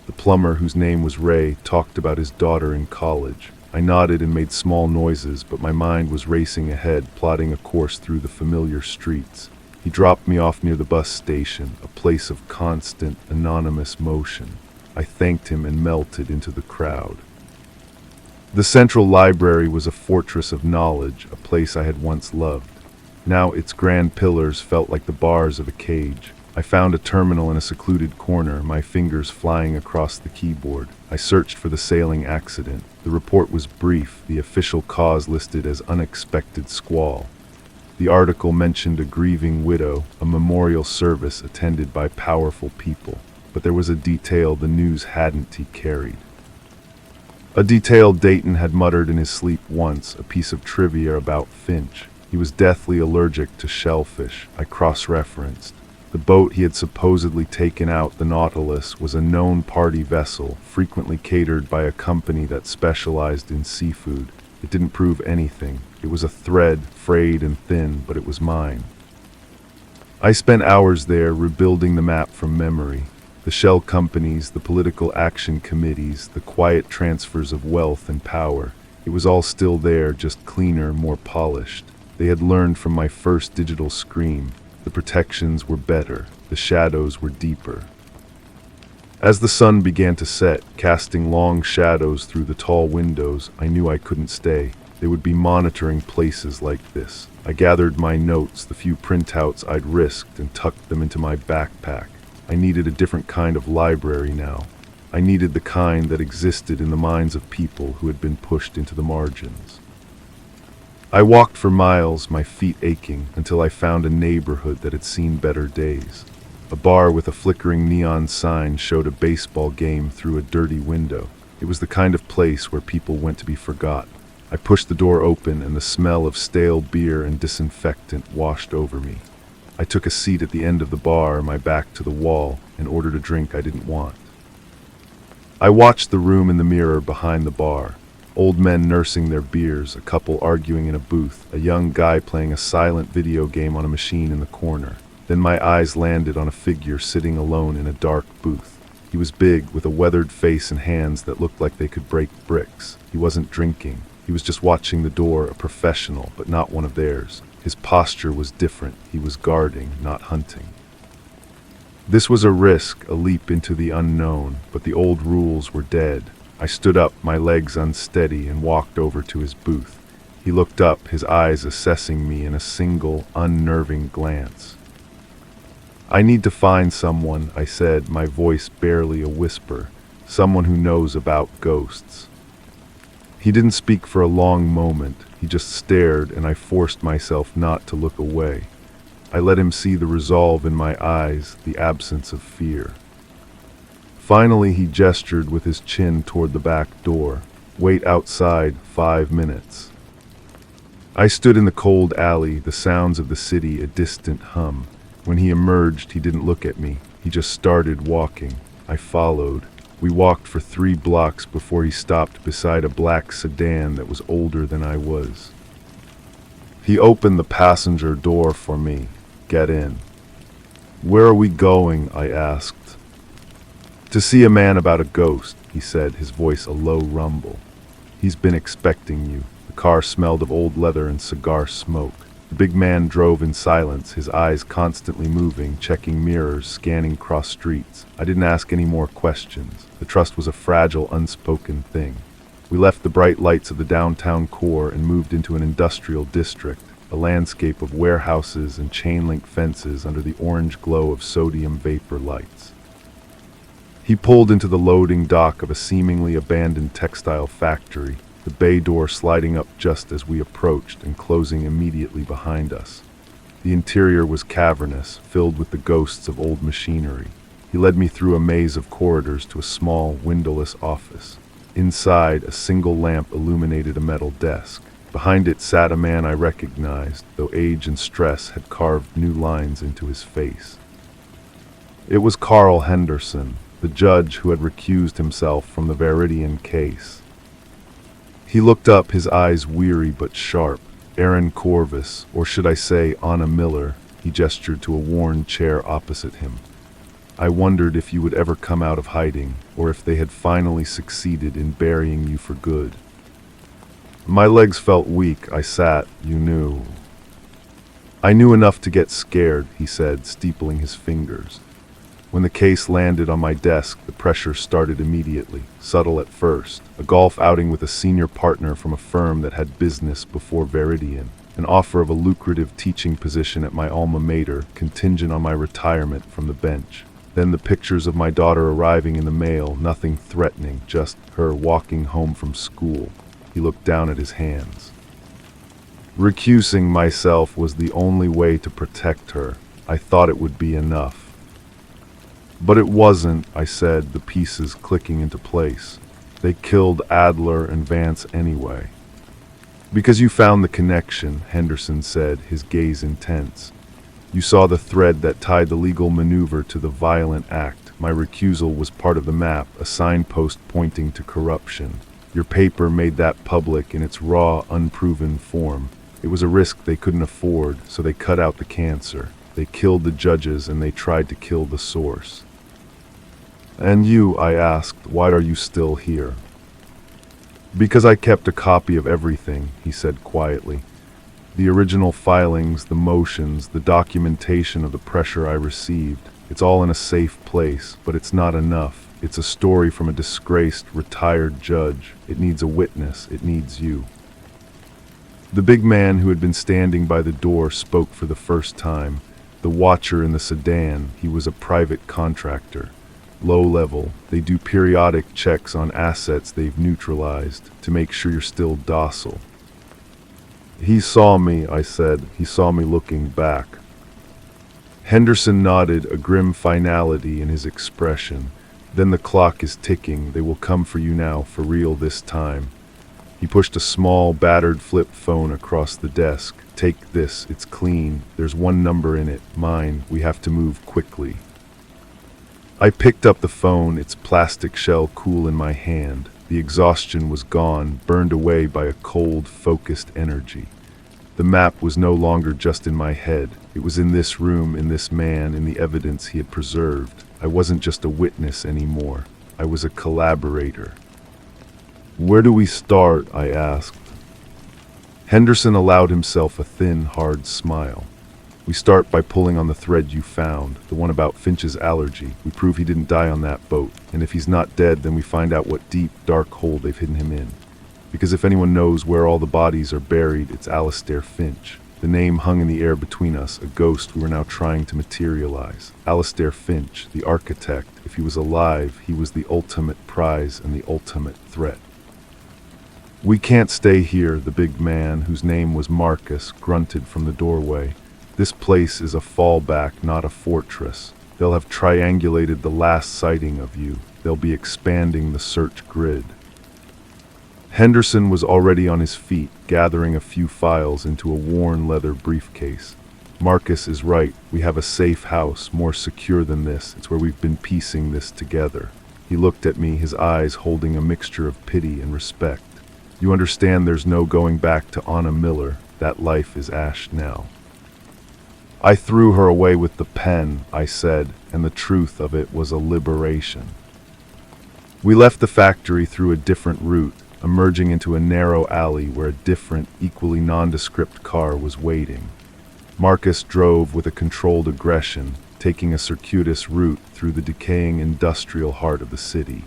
The plumber, whose name was Ray, talked about his daughter in college. I nodded and made small noises, but my mind was racing ahead, plotting a course through the familiar streets. He dropped me off near the bus station, a place of constant, anonymous motion. I thanked him and melted into the crowd. The Central Library was a fortress of knowledge, a place I had once loved. Now its grand pillars felt like the bars of a cage. I found a terminal in a secluded corner, my fingers flying across the keyboard. I searched for the sailing accident. The report was brief, the official cause listed as unexpected squall. The article mentioned a grieving widow, a memorial service attended by powerful people. But there was a detail the news hadn't carried. A detail Dayton had muttered in his sleep once, a piece of trivia about Finch. He was deathly allergic to shellfish. I cross-referenced. The boat he had supposedly taken out, the Nautilus, was a known party vessel, frequently catered by a company that specialized in seafood. It didn't prove anything. It was a thread, frayed and thin, but it was mine. I spent hours there rebuilding the map from memory. The shell companies, the political action committees, the quiet transfers of wealth and power. It was all still there, just cleaner, more polished. They had learned from my first digital scream. The protections were better. The shadows were deeper. As the sun began to set, casting long shadows through the tall windows, I knew I couldn't stay. They would be monitoring places like this. I gathered my notes, the few printouts I'd risked, and tucked them into my backpack. I needed a different kind of library now. I needed the kind that existed in the minds of people who had been pushed into the margins. I walked for miles, my feet aching, until I found a neighborhood that had seen better days. A bar with a flickering neon sign showed a baseball game through a dirty window. It was the kind of place where people went to be forgot. I pushed the door open and the smell of stale beer and disinfectant washed over me. I took a seat at the end of the bar, my back to the wall, and ordered a drink I didn't want. I watched the room in the mirror behind the bar. Old men nursing their beers, a couple arguing in a booth, a young guy playing a silent video game on a machine in the corner. Then my eyes landed on a figure sitting alone in a dark booth. He was big, with a weathered face and hands that looked like they could break bricks. He wasn't drinking. He was just watching the door, a professional, but not one of theirs. His posture was different. He was guarding, not hunting. This was a risk, a leap into the unknown, but the old rules were dead. I stood up, my legs unsteady, and walked over to his booth. He looked up, his eyes assessing me in a single, unnerving glance. I need to find someone, I said, my voice barely a whisper. Someone who knows about ghosts. He didn't speak for a long moment. He just stared, and I forced myself not to look away. I let him see the resolve in my eyes, the absence of fear. Finally, he gestured with his chin toward the back door. Wait outside 5 minutes. I stood in the cold alley, the sounds of the city a distant hum. When he emerged, he didn't look at me. He just started walking. I followed. We walked for 3 blocks before he stopped beside a black sedan that was older than I was. He opened the passenger door for me. Get in. Where are we going? I asked. To see a man about a ghost, he said, his voice a low rumble. He's been expecting you. The car smelled of old leather and cigar smoke. The big man drove in silence, his eyes constantly moving, checking mirrors, scanning cross streets. I didn't ask any more questions. The trust was a fragile, unspoken thing. We left the bright lights of the downtown core and moved into an industrial district, a landscape of warehouses and chain-link fences under the orange glow of sodium vapor lights. He pulled into the loading dock of a seemingly abandoned textile factory, the bay door sliding up just as we approached and closing immediately behind us. The interior was cavernous, filled with the ghosts of old machinery. He led me through a maze of corridors to a small, windowless office. Inside, a single lamp illuminated a metal desk. Behind it sat a man I recognized, though age and stress had carved new lines into his face. It was Carl Henderson, the judge who had recused himself from the Veridian case. He looked up, his eyes weary but sharp. Aaron Corvus, or should I say Anna Miller, he gestured to a worn chair opposite him. I wondered if you would ever come out of hiding, or if they had finally succeeded in burying you for good. My legs felt weak. I sat, you knew. I knew enough to get scared, he said, steepling his fingers. When the case landed on my desk, the pressure started immediately, subtle at first. A golf outing with a senior partner from a firm that had business before Veridian. An offer of a lucrative teaching position at my alma mater, contingent on my retirement from the bench. Then the pictures of my daughter arriving in the mail, nothing threatening, just her walking home from school. He looked down at his hands. Recusing myself was the only way to protect her. I thought it would be enough. But it wasn't, I said, the pieces clicking into place. They killed Adler and Vance anyway. Because you found the connection, Henderson said, his gaze intense. You saw the thread that tied the legal maneuver to the violent act. My recusal was part of the map, a signpost pointing to corruption. Your paper made that public in its raw, unproven form. It was a risk they couldn't afford, so they cut out the cancer. They killed the judges and they tried to kill the source. And you, I asked, why are you still here? Because I kept a copy of everything, he said quietly. The original filings, the motions, the documentation of the pressure I received. It's all in a safe place, but it's not enough. It's a story from a disgraced, retired judge. It needs a witness. It needs you. The big man who had been standing by the door spoke for the first time. The watcher in the sedan, he was a private contractor. Low level, they do periodic checks on assets they've neutralized to make sure you're still docile. He saw me, I said. He saw me looking back. Henderson nodded, a grim finality in his expression. Then the clock is ticking. They will come for you now, for real this time. He pushed a small, battered flip phone across the desk. Take this, it's clean. There's one number in it, mine. We have to move quickly. I picked up the phone, its plastic shell cool in my hand. The exhaustion was gone, burned away by a cold, focused energy. The map was no longer just in my head. It was in this room, in this man, in the evidence he had preserved. I wasn't just a witness anymore. I was a collaborator. Where do we start? I asked. Henderson allowed himself a thin, hard smile. We start by pulling on the thread you found, the one about Finch's allergy. We prove he didn't die on that boat, and if he's not dead, then we find out what deep, dark hole they've hidden him in. Because if anyone knows where all the bodies are buried, it's Alistair Finch. The name hung in the air between us, a ghost we were now trying to materialize. Alistair Finch, the architect. If he was alive, he was the ultimate prize and the ultimate threat. "We can't stay here," the big man, whose name was Marcus, grunted from the doorway. "This place is a fallback, not a fortress. They'll have triangulated the last sighting of you. They'll be expanding the search grid." Henderson was already on his feet, gathering a few files into a worn leather briefcase. "Marcus is right. We have a safe house, more secure than this. It's where we've been piecing this together." He looked at me, his eyes holding a mixture of pity and respect. "You understand there's no going back to Anna Miller. That life is ash now." "I threw her away with the pen," I said, and the truth of it was a liberation. We left the factory through a different route, emerging into a narrow alley where a different, equally nondescript car was waiting. Marcus drove with a controlled aggression, taking a circuitous route through the decaying industrial heart of the city.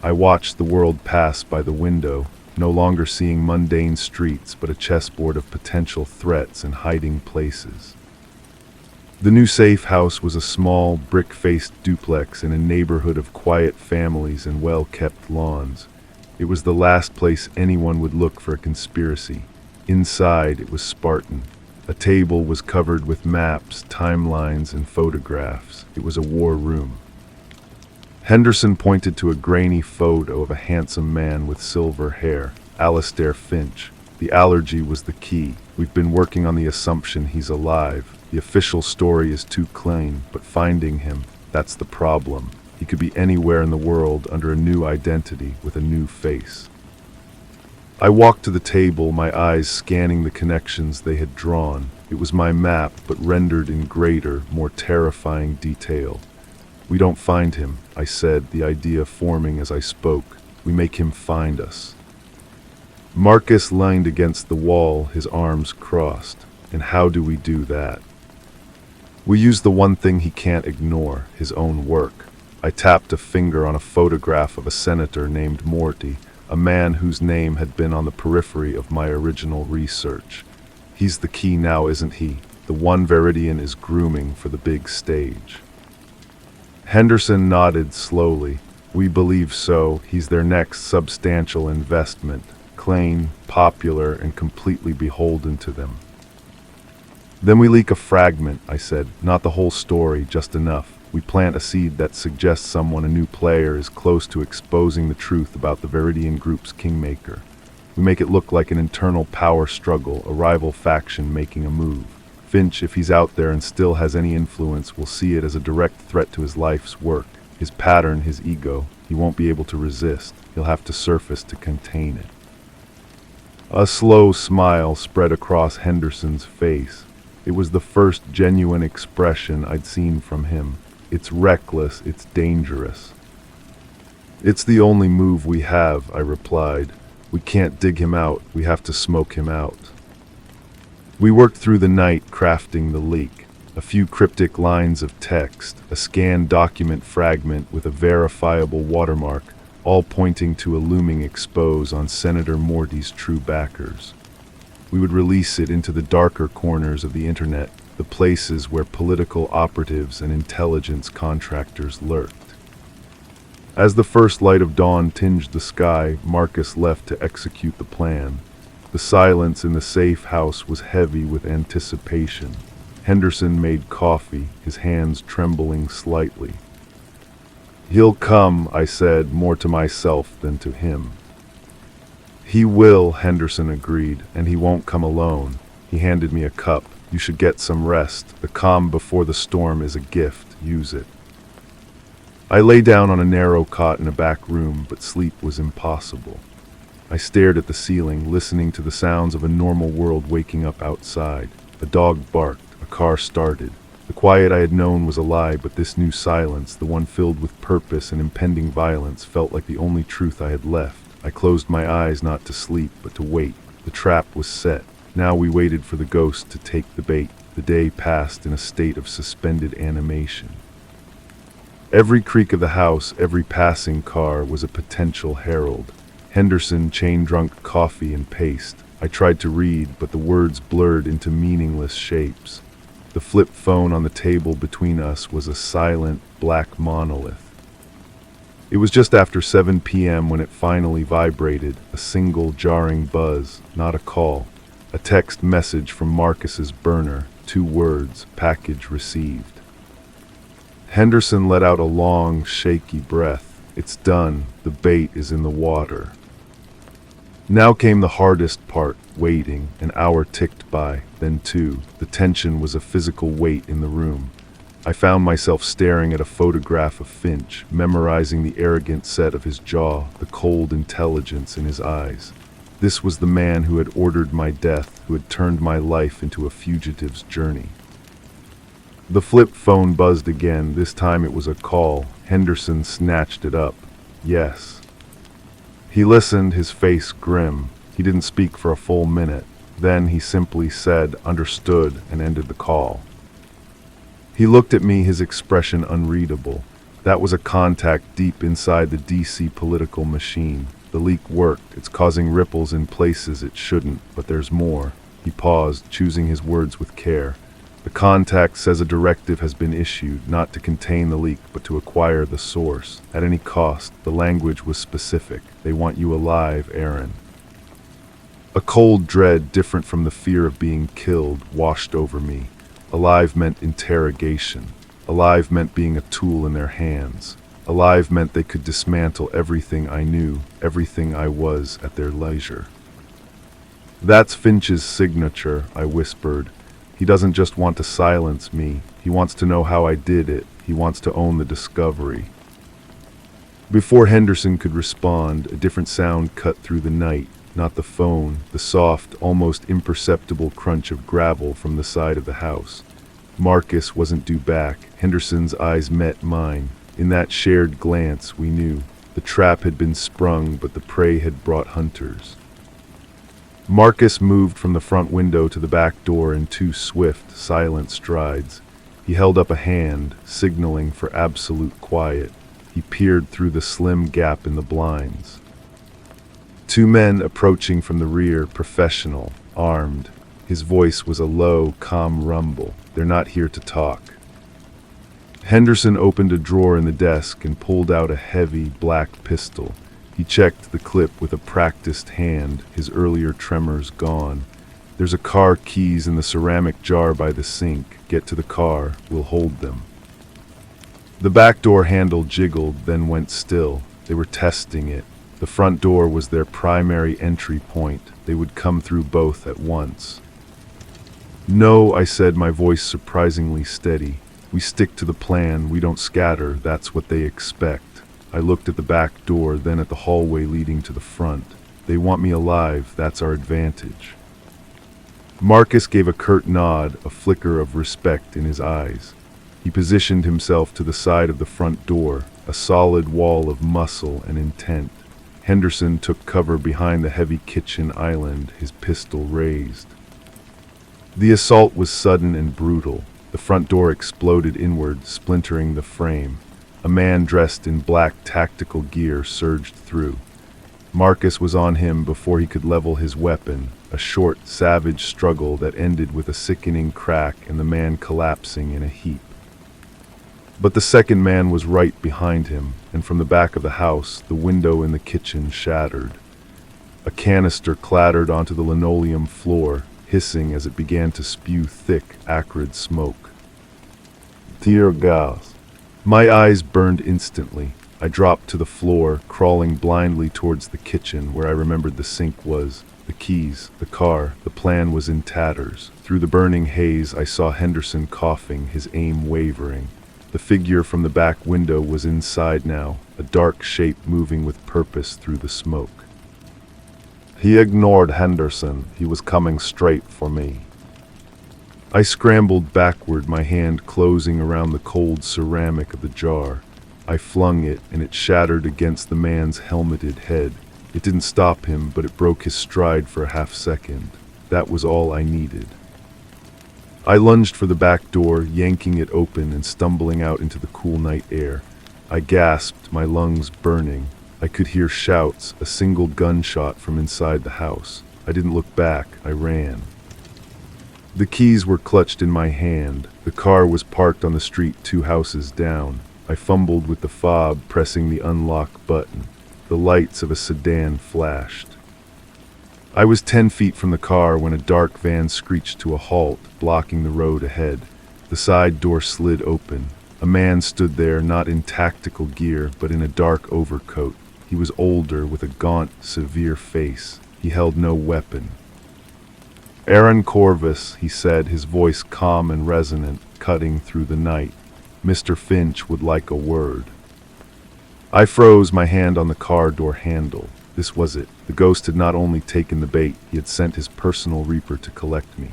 I watched the world pass by the window, no longer seeing mundane streets but a chessboard of potential threats and hiding places. The new safe house was a small, brick-faced duplex in a neighborhood of quiet families and well-kept lawns. It was the last place anyone would look for a conspiracy. Inside, it was Spartan. A table was covered with maps, timelines, and photographs. It was a war room. Henderson pointed to a grainy photo of a handsome man with silver hair, Alistair Finch. The allergy was the key. We've been working on the assumption he's alive. The official story is too clean, but finding him, that's the problem. He could be anywhere in the world under a new identity with a new face. I walked to the table, my eyes scanning the connections they had drawn. It was my map, but rendered in greater, more terrifying detail. "We don't find him," I said, the idea forming as I spoke. "We make him find us." Marcus leaned against the wall, his arms crossed. "And how do we do that?" "We use the one thing he can't ignore, his own work." I tapped a finger on a photograph of a senator named Morty, a man whose name had been on the periphery of my original research. "He's the key now, isn't he? The one Veridian is grooming for the big stage." Henderson nodded slowly. "We believe so. He's their next substantial investment. Clean, popular, and completely beholden to them." "Then we leak a fragment," I said. "Not the whole story, just enough. We plant a seed that suggests someone, a new player, is close to exposing the truth about the Veridian group's kingmaker. We make it look like an internal power struggle, a rival faction making a move. Finch, if he's out there and still has any influence, will see it as a direct threat to his life's work, his pattern, his ego. He won't be able to resist. He'll have to surface to contain it." A slow smile spread across Henderson's face. It was the first genuine expression I'd seen from him. "It's reckless, it's dangerous." "It's the only move we have," I replied. "We can't dig him out, we have to smoke him out." We worked through the night crafting the leak. A few cryptic lines of text, a scanned document fragment with a verifiable watermark, all pointing to a looming expose on Senator Morty's true backers. We would release it into the darker corners of the internet, the places where political operatives and intelligence contractors lurked. As the first light of dawn tinged the sky, Marcus left to execute the plan. The silence in the safe house was heavy with anticipation. Henderson made coffee, his hands trembling slightly. "He'll come," I said, more to myself than to him. "He will," Henderson agreed, "and he won't come alone." He handed me a cup. "You should get some rest. The calm before the storm is a gift. Use it." I lay down on a narrow cot in a back room, but sleep was impossible. I stared at the ceiling, listening to the sounds of a normal world waking up outside. A dog barked, a car started. The quiet I had known was a lie, but this new silence, the one filled with purpose and impending violence, felt like the only truth I had left. I closed my eyes not to sleep, but to wait. The trap was set. Now we waited for the ghost to take the bait. The day passed in a state of suspended animation. Every creak of the house, every passing car was a potential herald. Henderson chain-drunk coffee and paste. I tried to read, but the words blurred into meaningless shapes. The flip phone on the table between us was a silent, black monolith. It was just after 7 p.m. when it finally vibrated, a single jarring buzz, not a call. A text message from Marcus's burner, 2 words, package received. Henderson let out a long, shaky breath. It's done. The bait is in the water. Now came the hardest part, waiting. An hour ticked by, then 2. The tension was a physical weight in the room. I found myself staring at a photograph of Finch, memorizing the arrogant set of his jaw, the cold intelligence in his eyes. This was the man who had ordered my death, who had turned my life into a fugitive's journey. The flip phone buzzed again. This time it was a call. Henderson snatched it up. Yes. He listened, his face grim. He didn't speak for a full minute. Then he simply said, "Understood," and ended the call. He looked at me, his expression unreadable. That was a contact deep inside the DC political machine. The leak worked. It's causing ripples in places it shouldn't, but there's more. He paused, choosing his words with care. The contact says a directive has been issued, not to contain the leak, but to acquire the source. At any cost. The language was specific. They want you alive, Aaron. A cold dread, different from the fear of being killed, washed over me. Alive meant interrogation. Alive meant being a tool in their hands. Alive meant they could dismantle everything I knew, everything I was, at their leisure. "That's Finch's signature," I whispered. "He doesn't just want to silence me. He wants to know how I did it. He wants to own the discovery." Before Henderson could respond, a different sound cut through the night. Not the phone, the soft, almost imperceptible crunch of gravel from the side of the house. Marcus wasn't due back. Henderson's eyes met mine. In that shared glance, we knew. The trap had been sprung, but the prey had brought hunters. Marcus moved from the front window to the back door in 2 swift, silent strides. He held up a hand, signaling for absolute quiet. He peered through the slim gap in the blinds. 2 men approaching from the rear, professional, armed. His voice was a low, calm rumble. "They're not here to talk." Henderson opened a drawer in the desk and pulled out a heavy, black pistol. He checked the clip with a practiced hand, his earlier tremors gone. "There's a car keys in the ceramic jar by the sink. Get to the car. We'll hold them." The back door handle jiggled, then went still. They were testing it. The front door was their primary entry point. They would come through both at once. "No," I said, my voice surprisingly steady. "We stick to the plan. We don't scatter. That's what they expect." I looked at the back door, then at the hallway leading to the front. "They want me alive. That's our advantage." Marcus gave a curt nod, a flicker of respect in his eyes. He positioned himself to the side of the front door, a solid wall of muscle and intent. Henderson took cover behind the heavy kitchen island, his pistol raised. The assault was sudden and brutal. The front door exploded inward, splintering the frame. A man dressed in black tactical gear surged through. Marcus was on him before he could level his weapon, a short, savage struggle that ended with a sickening crack and the man collapsing in a heap. But the second man was right behind him, and from the back of the house, the window in the kitchen shattered. A canister clattered onto the linoleum floor, hissing as it began to spew thick, acrid smoke. "Tear gas." My eyes burned instantly. I dropped to the floor, crawling blindly towards the kitchen where I remembered the sink was, the keys, the car. The plan was in tatters. Through the burning haze, I saw Henderson coughing, his aim wavering. The figure from the back window was inside now, a dark shape moving with purpose through the smoke. He ignored Henderson. He was coming straight for me. I scrambled backward, my hand closing around the cold ceramic of the jar. I flung it, and it shattered against the man's helmeted head. It didn't stop him, but it broke his stride for a half-second. That was all I needed. I lunged for the back door, yanking it open and stumbling out into the cool night air. I gasped, my lungs burning. I could hear shouts, a single gunshot from inside the house. I didn't look back, I ran. The keys were clutched in my hand. The car was parked on the street 2 houses down. I fumbled with the fob, pressing the unlock button. The lights of a sedan flashed. I was 10 feet from the car when a dark van screeched to a halt, blocking the road ahead. The side door slid open. A man stood there, not in tactical gear, but in a dark overcoat. He was older, with a gaunt, severe face. He held no weapon. "Aaron Corvus," he said, his voice calm and resonant, cutting through the night. "Mr. Finch would like a word." I froze, my hand on the car door handle. This was it. The ghost had not only taken the bait, he had sent his personal reaper to collect me.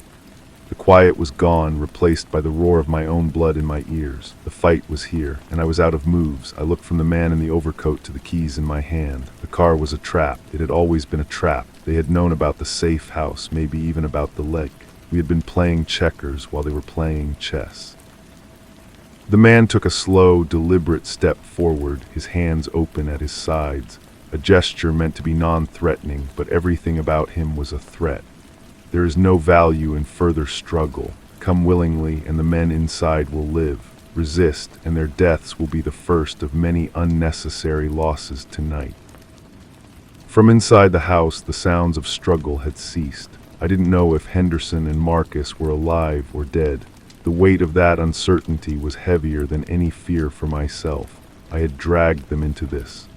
The quiet was gone, replaced by the roar of my own blood in my ears. The fight was here, and I was out of moves. I looked from the man in the overcoat to the keys in my hand. The car was a trap. It had always been a trap. They had known about the safe house, maybe even about the lake. We had been playing checkers while they were playing chess. The man took a slow, deliberate step forward, his hands open at his sides. A gesture meant to be non-threatening, but everything about him was a threat. There is no value in further struggle. Come willingly, and the men inside will live. Resist, and their deaths will be the first of many unnecessary losses tonight. From inside the house, the sounds of struggle had ceased. I didn't know if Henderson and Marcus were alive or dead. The weight of that uncertainty was heavier than any fear for myself. I had dragged them into this.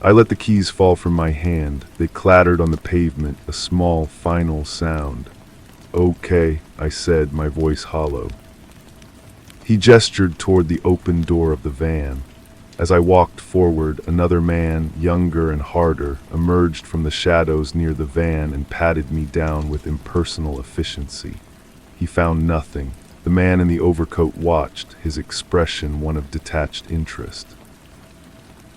I let the keys fall from my hand. They clattered on the pavement, a small, final sound. "Okay," I said, my voice hollow. He gestured toward the open door of the van. As I walked forward, another man, younger and harder, emerged from the shadows near the van and patted me down with impersonal efficiency. He found nothing. The man in the overcoat watched, his expression one of detached interest.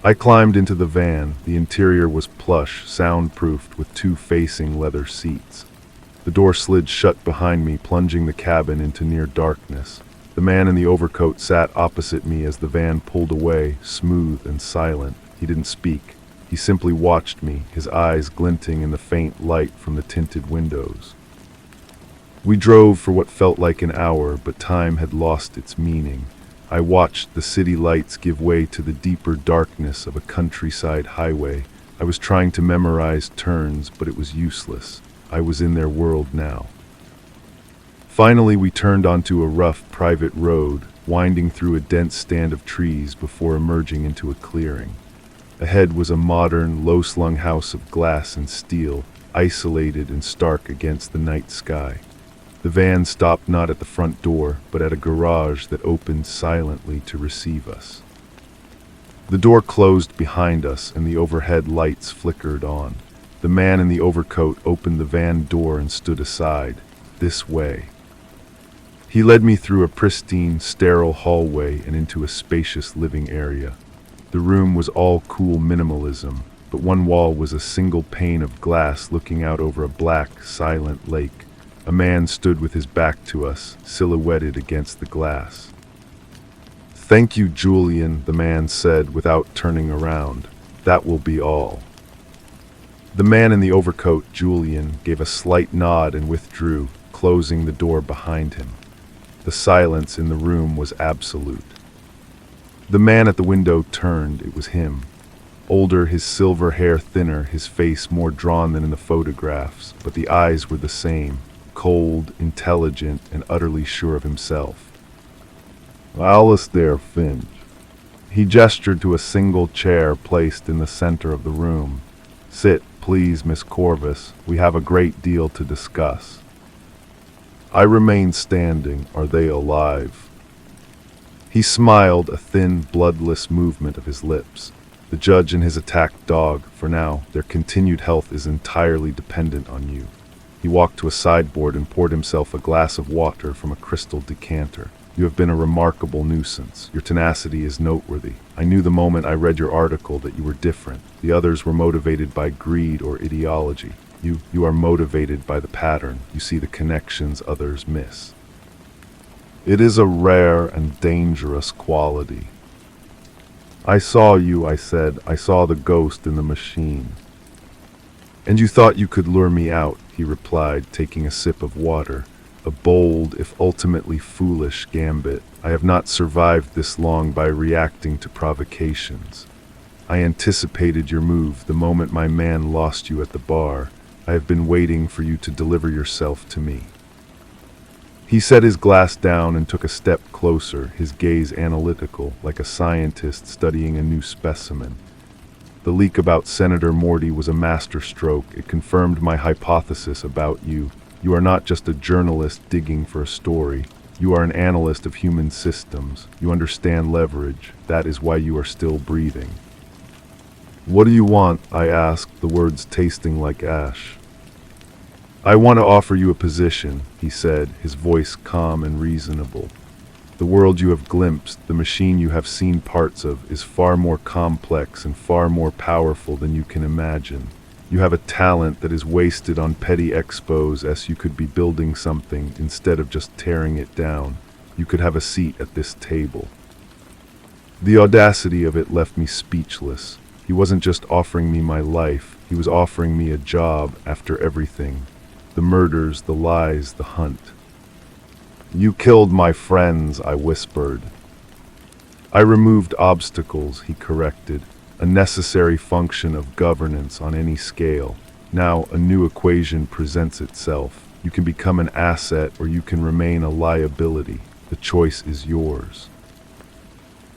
I climbed into the van. The interior was plush, soundproofed, with two facing leather seats. The door slid shut behind me, plunging the cabin into near darkness. The man in the overcoat sat opposite me as the van pulled away, smooth and silent. He didn't speak. He simply watched me, his eyes glinting in the faint light from the tinted windows. We drove for what felt like an hour, but time had lost its meaning. I watched the city lights give way to the deeper darkness of a countryside highway. I was trying to memorize turns, but it was useless. I was in their world now. Finally, we turned onto a rough private road, winding through a dense stand of trees before emerging into a clearing. Ahead was a modern, low-slung house of glass and steel, isolated and stark against the night sky. The van stopped not at the front door, but at a garage that opened silently to receive us. The door closed behind us, and the overhead lights flickered on. The man in the overcoat opened the van door and stood aside. "This way." He led me through a pristine, sterile hallway and into a spacious living area. The room was all cool minimalism, but one wall was a single pane of glass looking out over a black, silent lake. A man stood with his back to us, silhouetted against the glass. "Thank you, Julian," the man said without turning around. "That will be all." The man in the overcoat, Julian, gave a slight nod and withdrew, closing the door behind him. The silence in the room was absolute. The man at the window turned. It was him. Older, his silver hair thinner, his face more drawn than in the photographs, but the eyes were the same. Cold, intelligent, and utterly sure of himself. "Alistair Finch." He gestured to a single chair placed in the center of the room. "Sit, please, Miss Corvus. We have a great deal to discuss." I remained standing. "Are they alive?" He smiled, a thin, bloodless movement of his lips. "The judge and his attacked dog, for now, their continued health is entirely dependent on you." He walked to a sideboard and poured himself a glass of water from a crystal decanter. "You have been a remarkable nuisance. Your tenacity is noteworthy. I knew the moment I read your article that you were different. The others were motivated by greed or ideology. You are motivated by the pattern. You see the connections others miss. It is a rare and dangerous quality." "I saw you," I said. "I saw the ghost in the machine." "And you thought you could lure me out," he replied, taking a sip of water. a bold, if ultimately foolish, gambit. I have not survived this long by reacting to provocations. I anticipated your move the moment my man lost you at the bar. I have been waiting for you to deliver yourself to me. He set his glass down and took a step closer, his gaze analytical, like a scientist studying a new specimen. The leak about Senator Morty was a masterstroke. It confirmed my hypothesis about you. You are not just a journalist digging for a story. You are an analyst of human systems. You understand leverage. That is why you are still breathing. What do you want? I asked, the words tasting like ash. I want to offer you a position, he said, his voice calm and reasonable. The world you have glimpsed, the machine you have seen parts of, is far more complex and far more powerful than you can imagine. You have a talent that is wasted on petty expos, as you could be building something instead of just tearing it down. You could have a seat at this table. The audacity of it left me speechless. He wasn't just offering me my life, he was offering me a job after everything. The murders, the lies, the hunt. You killed my friends, I whispered. I removed obstacles, he corrected, a necessary function of governance on any scale. Now a new equation presents itself. You can become an asset or you can remain a liability. The choice is yours.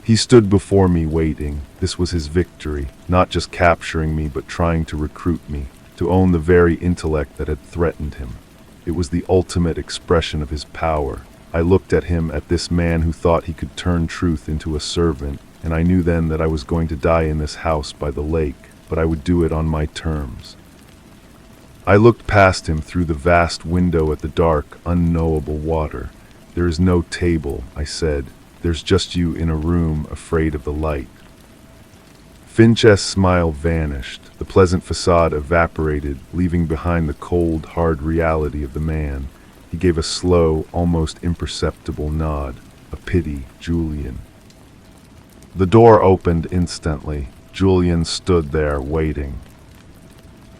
He stood before me waiting. This was his victory, not just capturing me but trying to recruit me, to own the very intellect that had threatened him. It was the ultimate expression of his power. I looked at him, at this man who thought he could turn truth into a servant, and I knew then that I was going to die in this house by the lake, but I would do it on my terms. I looked past him through the vast window at the dark, unknowable water. There is no table, I said. There's just you in a room afraid of the light. Finch's smile vanished. The pleasant facade evaporated, leaving behind the cold, hard reality of the man. He gave a slow, almost imperceptible nod. A pity, Julian. The door opened instantly. Julian stood there, waiting.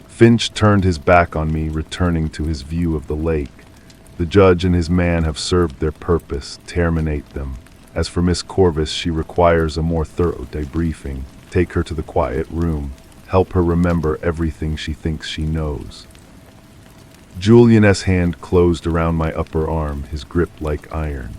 Finch turned his back on me, returning to his view of the lake. The judge and his man have served their purpose. Terminate them. As for Miss Corvus, she requires a more thorough debriefing. Take her to the quiet room. Help her remember everything she thinks she knows. Julian's hand closed around my upper arm, his grip like iron.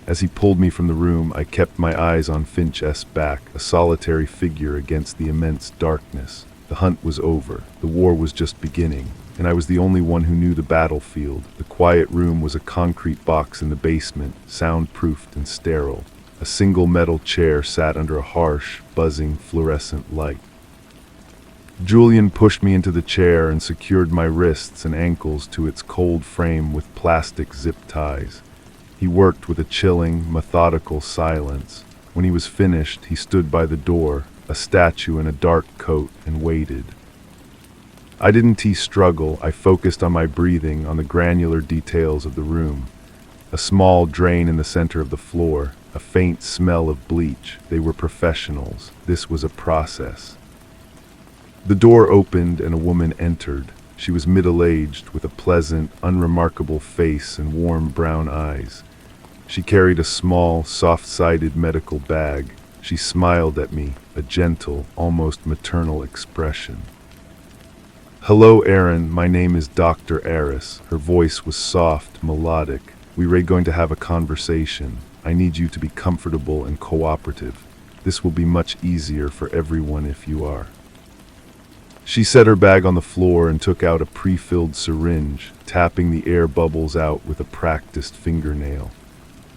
As he pulled me from the room, I kept my eyes on Finch's back, a solitary figure against the immense darkness. The hunt was over. The war was just beginning, and I was the only one who knew the battlefield. The quiet room was a concrete box in the basement, soundproofed and sterile. A single metal chair sat under a harsh, buzzing, fluorescent light. Julian pushed me into the chair and secured my wrists and ankles to its cold frame with plastic zip ties. He worked with a chilling, methodical silence. When he was finished, he stood by the door, a statue in a dark coat, and waited. I didn't struggle. I focused on my breathing, on the granular details of the room. A small drain in the center of the floor, a faint smell of bleach. They were professionals. This was a process. The door opened and a woman entered. She was middle-aged, with a pleasant, unremarkable face and warm brown eyes. She carried a small, soft-sided medical bag. She smiled at me, a gentle, almost maternal expression. Hello, Aaron. My name is Dr. Eris. Her voice was soft, melodic. We were going to have a conversation. I need you to be comfortable and cooperative. This will be much easier for everyone if you are. She set her bag on the floor and took out a pre-filled syringe, tapping the air bubbles out with a practiced fingernail.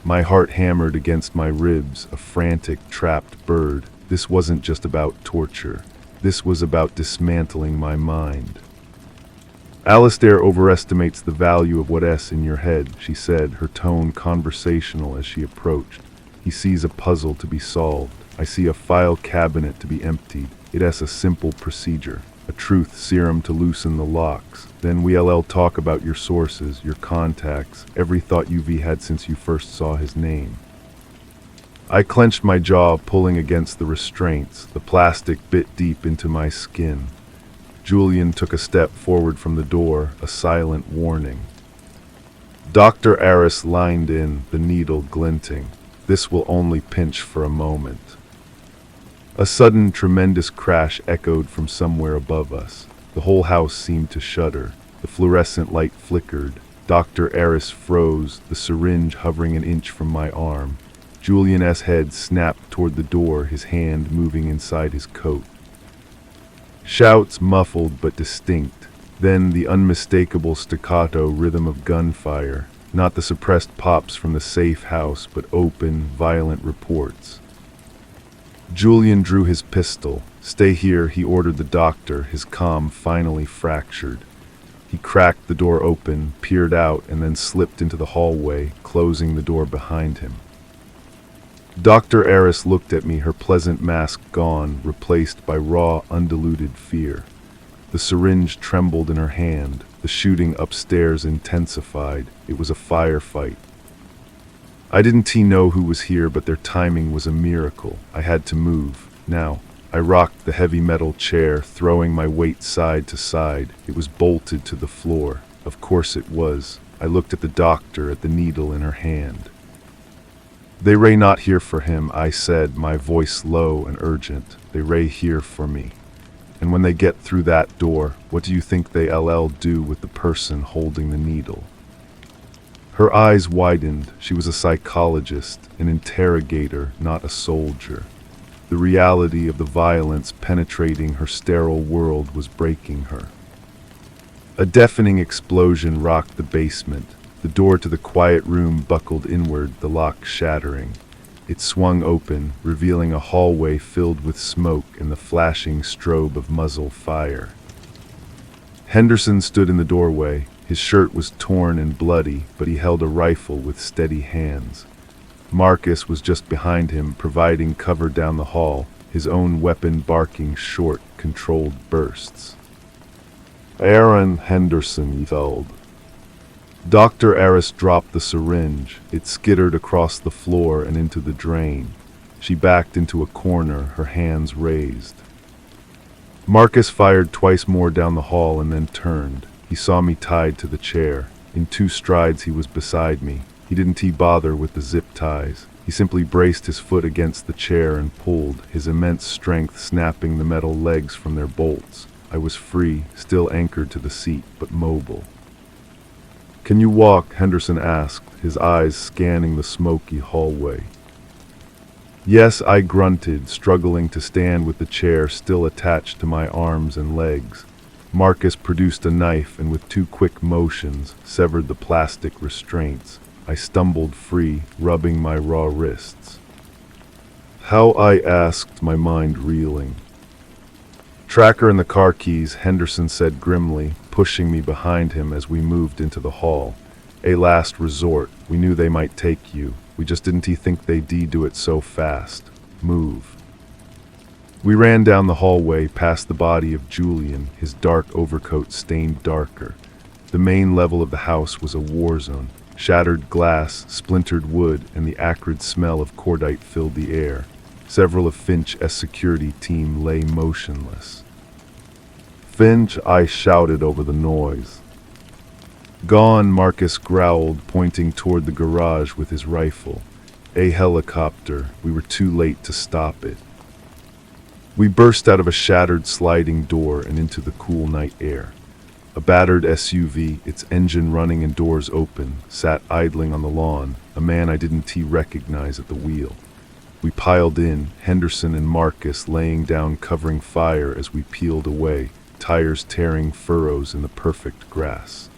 My heart hammered against my ribs, a frantic, trapped bird. This wasn't just about torture. This was about dismantling my mind. Alistair overestimates the value of what's in your head, she said, her tone conversational as she approached. He sees a puzzle to be solved. I see a file cabinet to be emptied. It has a simple procedure, a truth serum to loosen the locks. Then we'll talk about your sources, your contacts, every thought you've had since you first saw his name. I clenched my jaw, pulling against the restraints. The plastic bit deep into my skin. Julian took a step forward from the door, a silent warning. Dr. Aris lined in, the needle glinting. This will only pinch for a moment. A sudden, tremendous crash echoed from somewhere above us. The whole house seemed to shudder. The fluorescent light flickered. Dr. Aris froze, the syringe hovering an inch from my arm. Julian S. head snapped toward the door, his hand moving inside his coat. Shouts muffled but distinct. Then the unmistakable staccato rhythm of gunfire. Not the suppressed pops from the safe house, but open, violent reports. Julian drew his pistol. "Stay here," he ordered the doctor, his calm finally fractured. He cracked the door open, peered out, and then slipped into the hallway, closing the door behind him. Dr. Aris looked at me, her pleasant mask gone, replaced by raw, undiluted fear. The syringe trembled in her hand. The shooting upstairs intensified. It was a firefight. I didn't know who was here, but their timing was a miracle. I had to move. Now, I rocked the heavy metal chair, throwing my weight side to side. It was bolted to the floor. Of course it was. I looked at the doctor, at the needle in her hand. "They ray not here for him," I said, my voice low and urgent. "They ray here for me. And when they get through that door, what do you think they'll do with the person holding the needle?" Her eyes widened. She was a psychologist, an interrogator, not a soldier. The reality of the violence penetrating her sterile world was breaking her. A deafening explosion rocked the basement. The door to the quiet room buckled inward, the lock shattering. It swung open, revealing a hallway filled with smoke and the flashing strobe of muzzle fire. Henderson stood in the doorway. His shirt was torn and bloody, but he held a rifle with steady hands. Marcus was just behind him, providing cover down the hall, his own weapon barking short, controlled bursts. "Aaron," Henderson yelled. Dr. Aris dropped the syringe. It skittered across the floor and into the drain. She backed into a corner, her hands raised. Marcus fired twice more down the hall and then turned. He saw me tied to the chair. In 2 strides he was beside me. He didn't bother with the zip ties. He simply braced his foot against the chair and pulled, his immense strength snapping the metal legs from their bolts. I was free, still anchored to the seat, but mobile. "Can you walk?" Henderson asked, his eyes scanning the smoky hallway. "Yes," I grunted, struggling to stand with the chair still attached to my arms and legs. Marcus produced a knife and with 2 quick motions severed the plastic restraints. I stumbled free, rubbing my raw wrists. "How?" I asked, my mind reeling. "Tracker and the car keys," Henderson said grimly, pushing me behind him as we moved into the hall. "A last resort. We knew they might take you. We just didn't think they'd do it so fast. Move." We ran down the hallway past the body of Julian, his dark overcoat stained darker. The main level of the house was a war zone. Shattered glass, splintered wood, and the acrid smell of cordite filled the air. Several of Finch's security team lay motionless. "Finch," I shouted over the noise. "Gone," Marcus growled, pointing toward the garage with his rifle. "A helicopter. We were too late to stop it." We burst out of a shattered sliding door and into the cool night air. A battered SUV, its engine running and doors open, sat idling on the lawn, a man I didn't recognize at the wheel. We piled in, Henderson and Marcus laying down covering fire as we peeled away, tires tearing furrows in the perfect grass.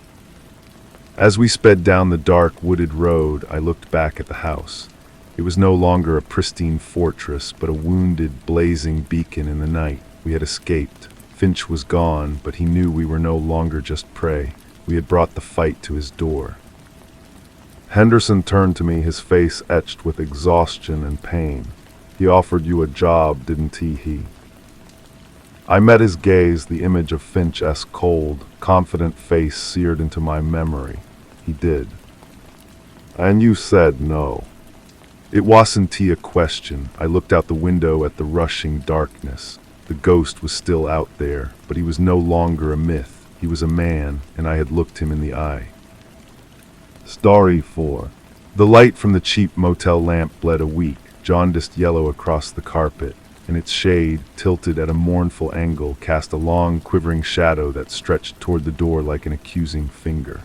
As we sped down the dark, wooded road, I looked back at the house. It was no longer a pristine fortress, but a wounded, blazing beacon in the night. We had escaped. Finch was gone, but he knew we were no longer just prey. We had brought the fight to his door. Henderson turned to me, his face etched with exhaustion and pain. "He offered you a job, didn't he?" I met his gaze, the image of Finch's cold, confident face seared into my memory. He did. "And you said no." It wasn't a question. I looked out the window at the rushing darkness. The ghost was still out there, but he was no longer a myth. He was a man, and I had looked him in the eye. Story 4. The light from the cheap motel lamp bled a weak, jaundiced yellow across the carpet, and its shade, tilted at a mournful angle, cast a long, quivering shadow that stretched toward the door like an accusing finger.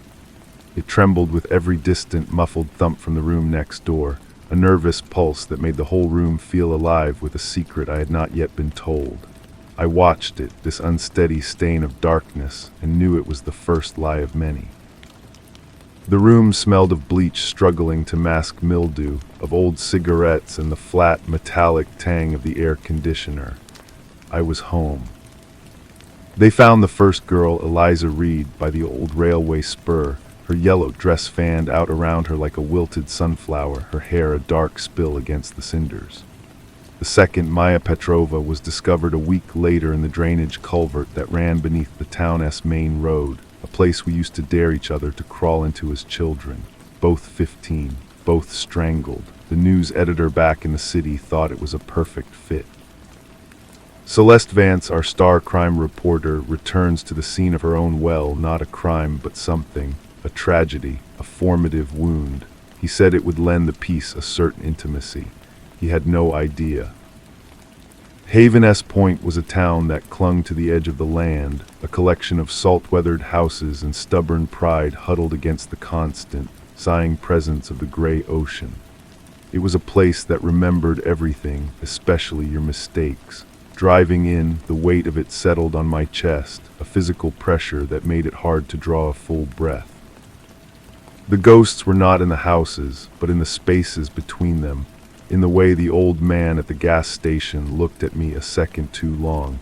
It trembled with every distant, muffled thump from the room next door, a nervous pulse that made the whole room feel alive with a secret I had not yet been told. I watched it, this unsteady stain of darkness, and knew it was the first lie of many. The room smelled of bleach struggling to mask mildew, of old cigarettes and the flat, metallic tang of the air conditioner. I was home. They found the first girl, Eliza Reed, by the old railway spur, her yellow dress fanned out around her like a wilted sunflower, her hair a dark spill against the cinders. The second, Maya Petrova, was discovered a week later in the drainage culvert that ran beneath the town's main road, a place we used to dare each other to crawl into as children. Both 15, both strangled. The news editor back in the city thought it was a perfect fit. Celeste Vance, our star crime reporter, returns to the scene of her own well, not a crime but something, a tragedy, a formative wound. He said it would lend the piece a certain intimacy. He had no idea. Haven-S Point was a town that clung to the edge of the land, a collection of salt-weathered houses and stubborn pride huddled against the constant, sighing presence of the gray ocean. It was a place that remembered everything, especially your mistakes. Driving in, the weight of it settled on my chest, a physical pressure that made it hard to draw a full breath. The ghosts were not in the houses, but in the spaces between them, in the way the old man at the gas station looked at me a second too long,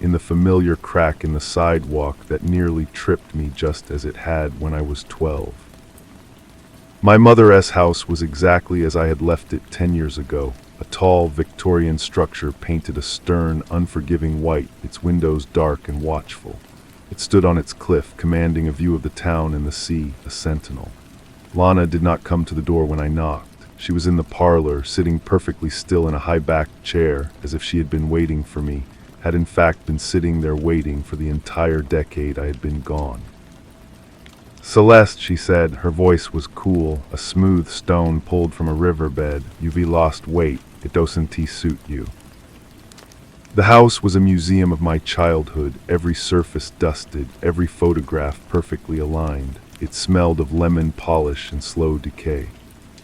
in the familiar crack in the sidewalk that nearly tripped me just as it had when I was 12. My mother's house was exactly as I had left it 10 years ago, a tall Victorian structure painted a stern, unforgiving white, its windows dark and watchful. It stood on its cliff, commanding a view of the town and the sea, a sentinel. Lana did not come to the door when I knocked. She was in the parlor, sitting perfectly still in a high-backed chair, as if she had been waiting for me, had in fact been sitting there waiting for the entire decade I had been gone. "Celeste," she said, her voice was cool, a smooth stone pulled from a riverbed. "You've lost weight. It doesn't suit you." The house was a museum of my childhood, every surface dusted, every photograph perfectly aligned. It smelled of lemon polish and slow decay.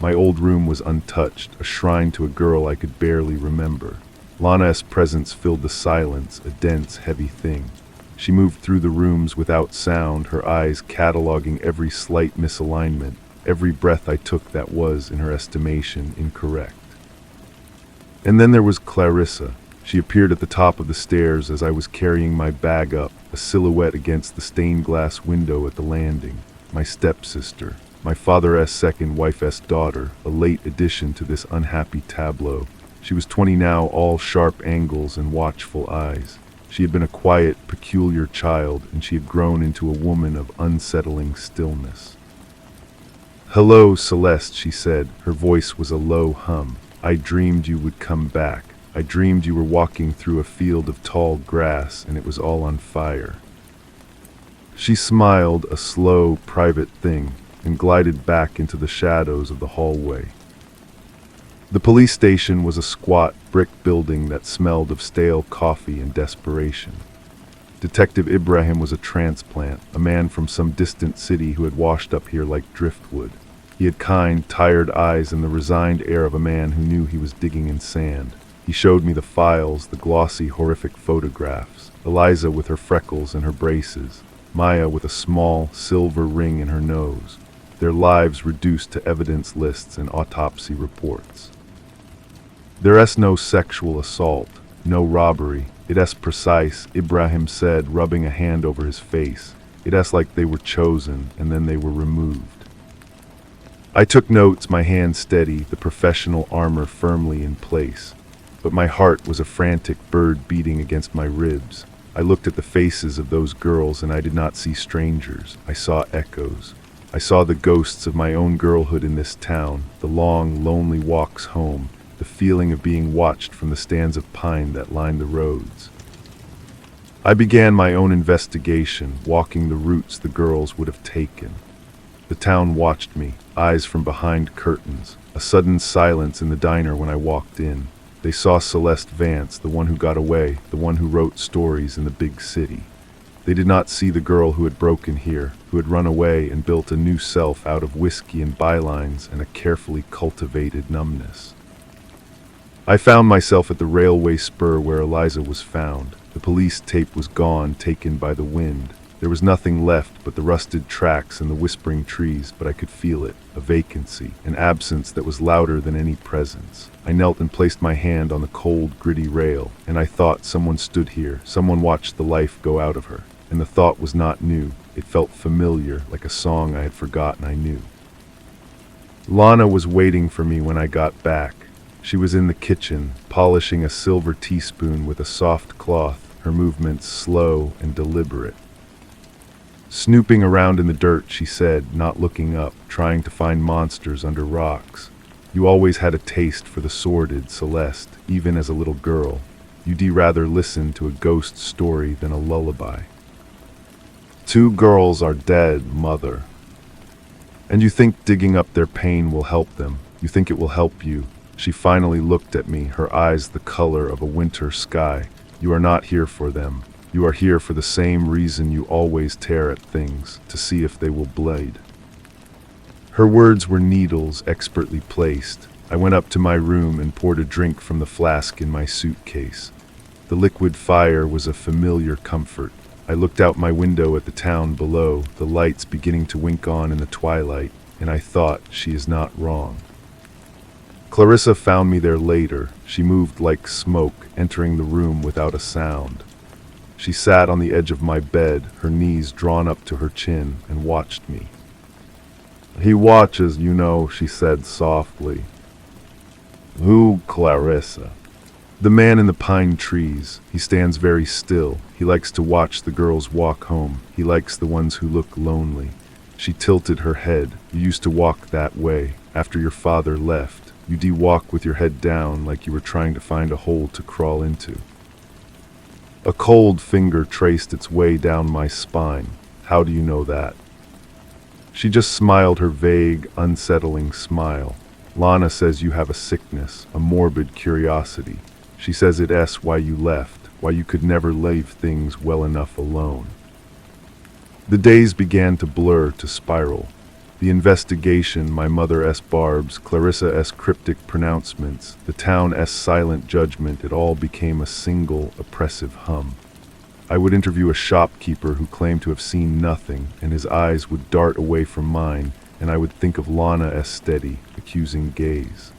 My old room was untouched, a shrine to a girl I could barely remember. Lana's presence filled the silence, a dense, heavy thing. She moved through the rooms without sound, her eyes cataloging every slight misalignment, every breath I took that was, in her estimation, incorrect. And then there was Clarissa. She appeared at the top of the stairs as I was carrying my bag up, a silhouette against the stained glass window at the landing. My stepsister. My father's second wife's daughter, a late addition to this unhappy tableau. She was 20 now, all sharp angles and watchful eyes. She had been a quiet, peculiar child, and she had grown into a woman of unsettling stillness. "Hello, Celeste," she said. Her voice was a low hum. "I dreamed you would come back. I dreamed you were walking through a field of tall grass, and it was all on fire." She smiled, a slow, private thing, and glided back into the shadows of the hallway. The police station was a squat brick building that smelled of stale coffee and desperation. Detective Ibrahim was a transplant, a man from some distant city who had washed up here like driftwood. He had kind, tired eyes and the resigned air of a man who knew he was digging in sand. He showed me the files, the glossy, horrific photographs. Eliza with her freckles and her braces. Maya with a small, silver ring in her nose. Their lives reduced to evidence lists and autopsy reports. There's no sexual assault, no robbery. It's precise, Ibrahim said, rubbing a hand over his face. It's like they were chosen, and then they were removed. I took notes, my hand steady, the professional armor firmly in place. But my heart was a frantic bird beating against my ribs. I looked at the faces of those girls, and I did not see strangers. I saw echoes. I saw the ghosts of my own girlhood in this town, the long, lonely walks home, the feeling of being watched from the stands of pine that lined the roads. I began my own investigation, walking the routes the girls would have taken. The town watched me, eyes from behind curtains. A sudden silence in the diner when I walked in. They saw Celeste Vance, the one who got away, the one who wrote stories in the big city. They did not see the girl who had broken here, who had run away and built a new self out of whiskey and bylines and a carefully cultivated numbness. I found myself at the railway spur where Eliza was found. The police tape was gone, taken by the wind. There was nothing left but the rusted tracks and the whispering trees, but I could feel it, a vacancy, an absence that was louder than any presence. I knelt and placed my hand on the cold, gritty rail, and I thought someone stood here, someone watched the life go out of her. And the thought was not new. It felt familiar, like a song I had forgotten I knew. Lana was waiting for me when I got back. She was in the kitchen, polishing a silver teaspoon with a soft cloth, her movements slow and deliberate. Snooping around in the dirt, she said, not looking up, trying to find monsters under rocks. You always had a taste for the sordid, Celeste, even as a little girl. You'd rather listen to a ghost story than a lullaby. 2 girls are dead, Mother. And you think digging up their pain will help them. You think it will help you. She finally looked at me, her eyes the color of a winter sky. You are not here for them. You are here for the same reason you always tear at things, to see if they will bleed. Her words were needles expertly placed. I went up to my room and poured a drink from the flask in my suitcase. The liquid fire was a familiar comfort. I looked out my window at the town below, the lights beginning to wink on in the twilight, and I thought, she is not wrong. Clarissa found me there later. She moved like smoke, entering the room without a sound. She sat on the edge of my bed, her knees drawn up to her chin, and watched me. He watches, you know, she said softly. Who, Clarissa? The man in the pine trees. He stands very still. He likes to watch the girls walk home. He likes the ones who look lonely. She tilted her head. You used to walk that way. After your father left, you walk with your head down like you were trying to find a hole to crawl into. A cold finger traced its way down my spine. How do you know that? She just smiled her vague, unsettling smile. Lana says you have a sickness, a morbid curiosity. She says it's why you left, why you could never leave things well enough alone. The days began to blur, to spiral. The investigation, my mother Barb's, Clarissa cryptic pronouncements, the town silent judgment, it all became a single, oppressive hum. I would interview a shopkeeper who claimed to have seen nothing, and his eyes would dart away from mine, and I would think of Lana's steady, accusing gaze.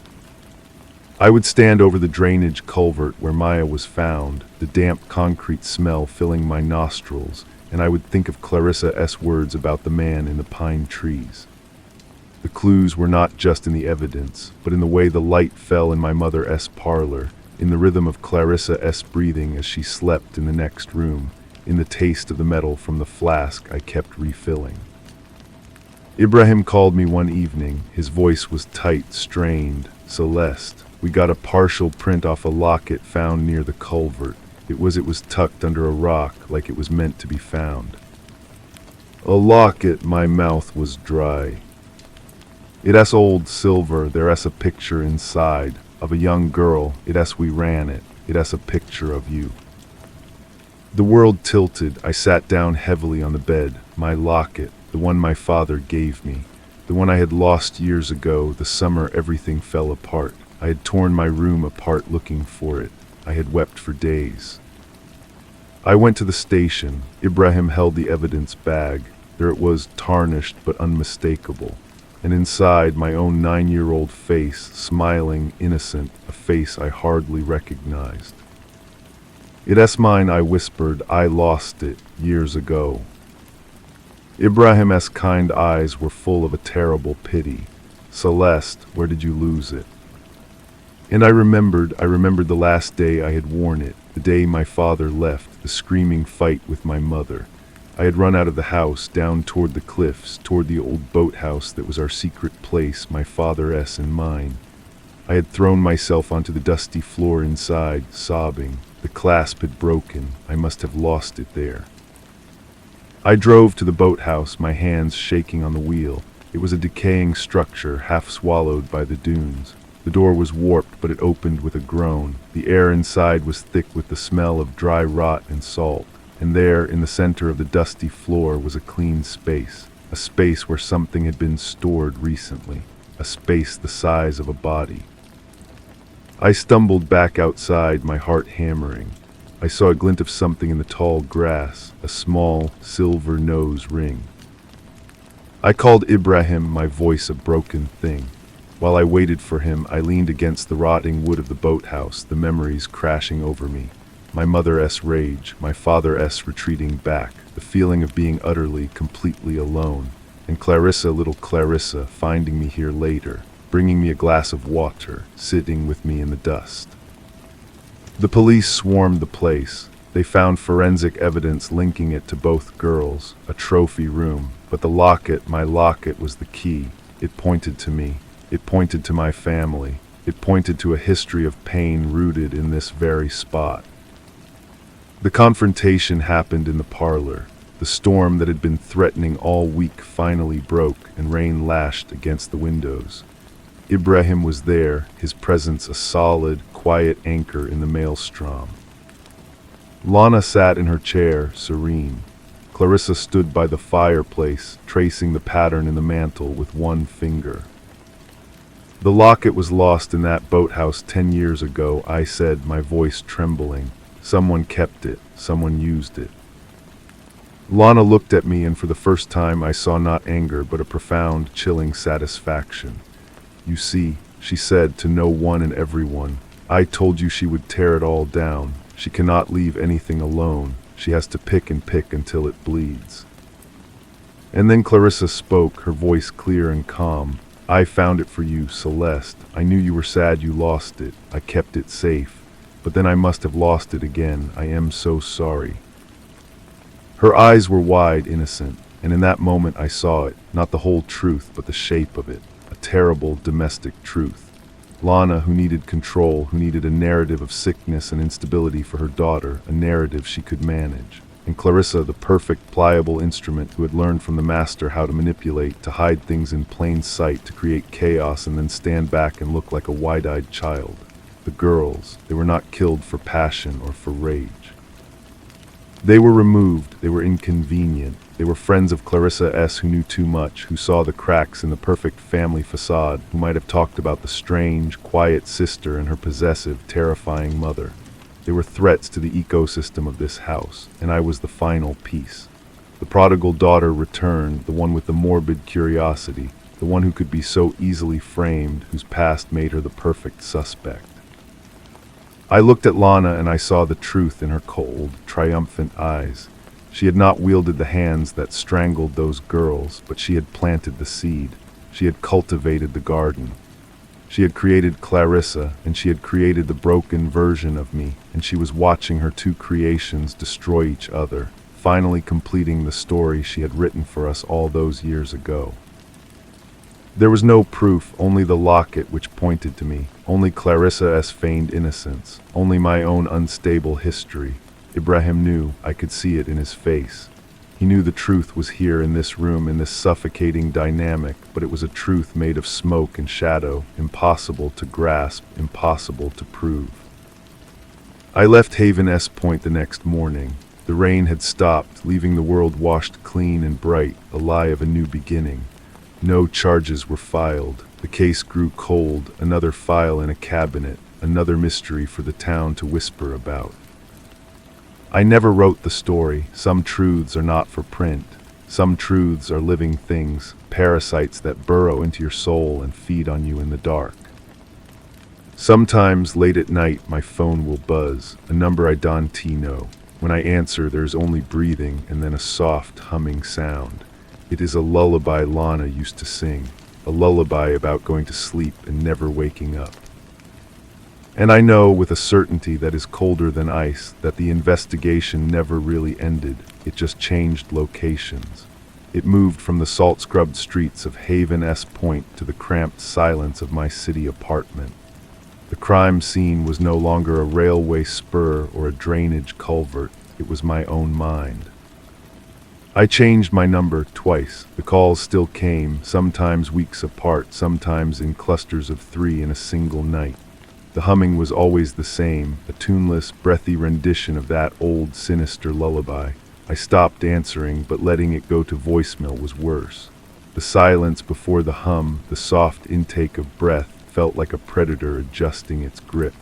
I would stand over the drainage culvert where Maya was found, the damp concrete smell filling my nostrils, and I would think of Clarissa's words about the man in the pine trees. The clues were not just in the evidence, but in the way the light fell in my mother's parlor, in the rhythm of Clarissa's breathing as she slept in the next room, in the taste of the metal from the flask I kept refilling. Ibrahim called me one evening. His voice was tight, strained. Celeste, we got a partial print off a locket found near the culvert. It was tucked under a rock, like it was meant to be found. A locket, my mouth was dry. It's old silver, there's a picture inside, of a young girl, we ran it, it's a picture of you. The world tilted. I sat down heavily on the bed. My locket, the one my father gave me, the one I had lost years ago, the summer everything fell apart. I had torn my room apart looking for it. I had wept for days. I went to the station. Ibrahim held the evidence bag. There it was, tarnished but unmistakable. And inside, my own 9-year-old face, smiling, innocent, a face I hardly recognized. It's mine, I whispered. I lost it years ago. Ibrahim's kind eyes were full of a terrible pity. Celeste, where did you lose it? And I remembered the last day I had worn it, the day my father left, the screaming fight with my mother. I had run out of the house, down toward the cliffs, toward the old boathouse that was our secret place, my father's and mine. I had thrown myself onto the dusty floor inside, sobbing. The clasp had broken. I must have lost it there. I drove to the boathouse, my hands shaking on the wheel. It was a decaying structure, half swallowed by the dunes. The door was warped, but it opened with a groan. The air inside was thick with the smell of dry rot and salt. And there, in the center of the dusty floor, was a clean space. A space where something had been stored recently. A space the size of a body. I stumbled back outside, my heart hammering. I saw a glint of something in the tall grass, a small, silver nose ring. I called Ibrahim, my voice a broken thing. While I waited for him, I leaned against the rotting wood of the boathouse, the memories crashing over me. My mother's rage, my father's retreating back, the feeling of being utterly, completely alone. And Clarissa, little Clarissa, finding me here later, bringing me a glass of water, sitting with me in the dust. The police swarmed the place. They found forensic evidence linking it to both girls, a trophy room, but the locket, my locket, was the key. It pointed to me. It pointed to my family. It pointed to a history of pain rooted in this very spot. The confrontation happened in the parlor. The storm that had been threatening all week finally broke, and rain lashed against the windows. Ibrahim was there, his presence a solid, quiet anchor in the maelstrom. Lana sat in her chair, serene. Clarissa stood by the fireplace, tracing the pattern in the mantel with one finger. The locket was lost in that boathouse 10 years ago, I said, my voice trembling. Someone kept it, someone used it. Lana looked at me, and for the first time I saw not anger, but a profound, chilling satisfaction. You see, she said to no one and everyone, I told you she would tear it all down. She cannot leave anything alone. She has to pick and pick until it bleeds. And then Clarissa spoke, her voice clear and calm. I found it for you, Celeste. I knew you were sad you lost it. I kept it safe. But then I must have lost it again. I am so sorry. Her eyes were wide, innocent, and in that moment I saw it, not the whole truth, but the shape of it, a terrible domestic truth. Lana, who needed control, who needed a narrative of sickness and instability for her daughter, a narrative she could manage. And Clarissa, the perfect, pliable instrument who had learned from the master how to manipulate, to hide things in plain sight, to create chaos and then stand back and look like a wide-eyed child. The girls, they were not killed for passion or for rage. They were removed, they were inconvenient. They were friends of Clarissa S. who knew too much, who saw the cracks in the perfect family facade, who might have talked about the strange, quiet sister and her possessive, terrifying mother. They were threats to the ecosystem of this house, and I was the final piece. The prodigal daughter returned, the one with the morbid curiosity, the one who could be so easily framed, whose past made her the perfect suspect. I looked at Lana and I saw the truth in her cold, triumphant eyes. She had not wielded the hands that strangled those girls, but she had planted the seed. She had cultivated the garden. She had created Clarissa, and she had created the broken version of me, and she was watching her two creations destroy each other, finally completing the story she had written for us all those years ago. There was no proof, only the locket which pointed to me, only Clarissa's feigned innocence, only my own unstable history. Ibrahim knew, I could see it in his face. He knew the truth was here in this room, in this suffocating dynamic, but it was a truth made of smoke and shadow, impossible to grasp, impossible to prove. I left Haven-S Point the next morning. The rain had stopped, leaving the world washed clean and bright, a lie of a new beginning. No charges were filed. The case grew cold, another file in a cabinet, another mystery for the town to whisper about. I never wrote the story. Some truths are not for print. Some truths are living things, parasites that burrow into your soul and feed on you in the dark. Sometimes, late at night, my phone will buzz, a number I don't know. When I answer, there's only breathing and then a soft, humming sound. It is a lullaby Lana used to sing, a lullaby about going to sleep and never waking up. And I know with a certainty that is colder than ice that the investigation never really ended. It just changed locations. It moved from the salt-scrubbed streets of Haven-S Point to the cramped silence of my city apartment. The crime scene was no longer a railway spur or a drainage culvert. It was my own mind. I changed my number twice. The calls still came, sometimes weeks apart, sometimes in clusters of 3 in a single night. The humming was always the same, a tuneless, breathy rendition of that old, sinister lullaby. I stopped answering, but letting it go to voicemail was worse. The silence before the hum, the soft intake of breath, felt like a predator adjusting its grip.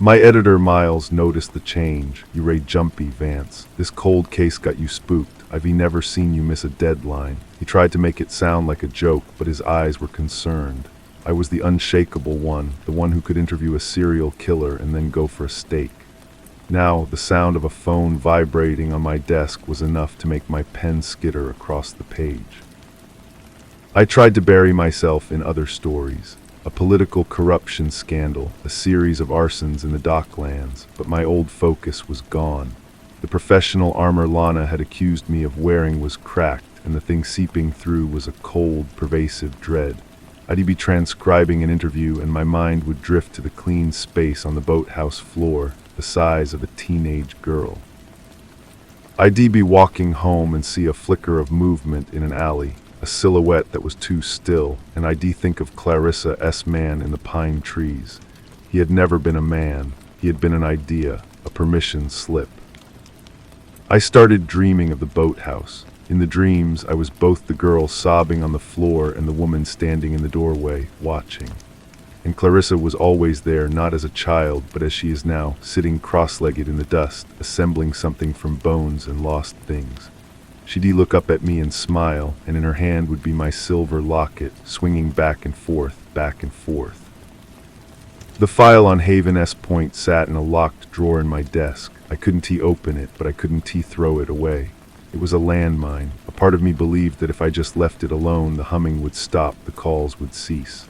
My editor, Miles, noticed the change. "You ray jumpy, Vance. This cold case got you spooked. I've never seen you miss a deadline." He tried to make it sound like a joke, but his eyes were concerned. I was the unshakable one, the one who could interview a serial killer and then go for a steak. Now, the sound of a phone vibrating on my desk was enough to make my pen skitter across the page. I tried to bury myself in other stories. A political corruption scandal, a series of arsons in the Docklands, but my old focus was gone. The professional armor Lana had accused me of wearing was cracked, and the thing seeping through was a cold, pervasive dread. I'd be transcribing an interview and my mind would drift to the clean space on the boathouse floor, the size of a teenage girl. I'd be walking home and see a flicker of movement in an alley, a silhouette that was too still, and I'd think of Clarissa S. Man in the pine trees. He had never been a man. He had been an idea, a permission slip. I started dreaming of the boathouse. In the dreams, I was both the girl sobbing on the floor and the woman standing in the doorway, watching. And Clarissa was always there, not as a child, but as she is now, sitting cross-legged in the dust, assembling something from bones and lost things. She'd look up at me and smile, and in her hand would be my silver locket, swinging back and forth, back and forth. The file on Haven S. Point sat in a locked drawer in my desk. I couldn't open it, but I couldn't throw it away. It was a landmine. A part of me believed that if I just left it alone, the humming would stop, the calls would cease.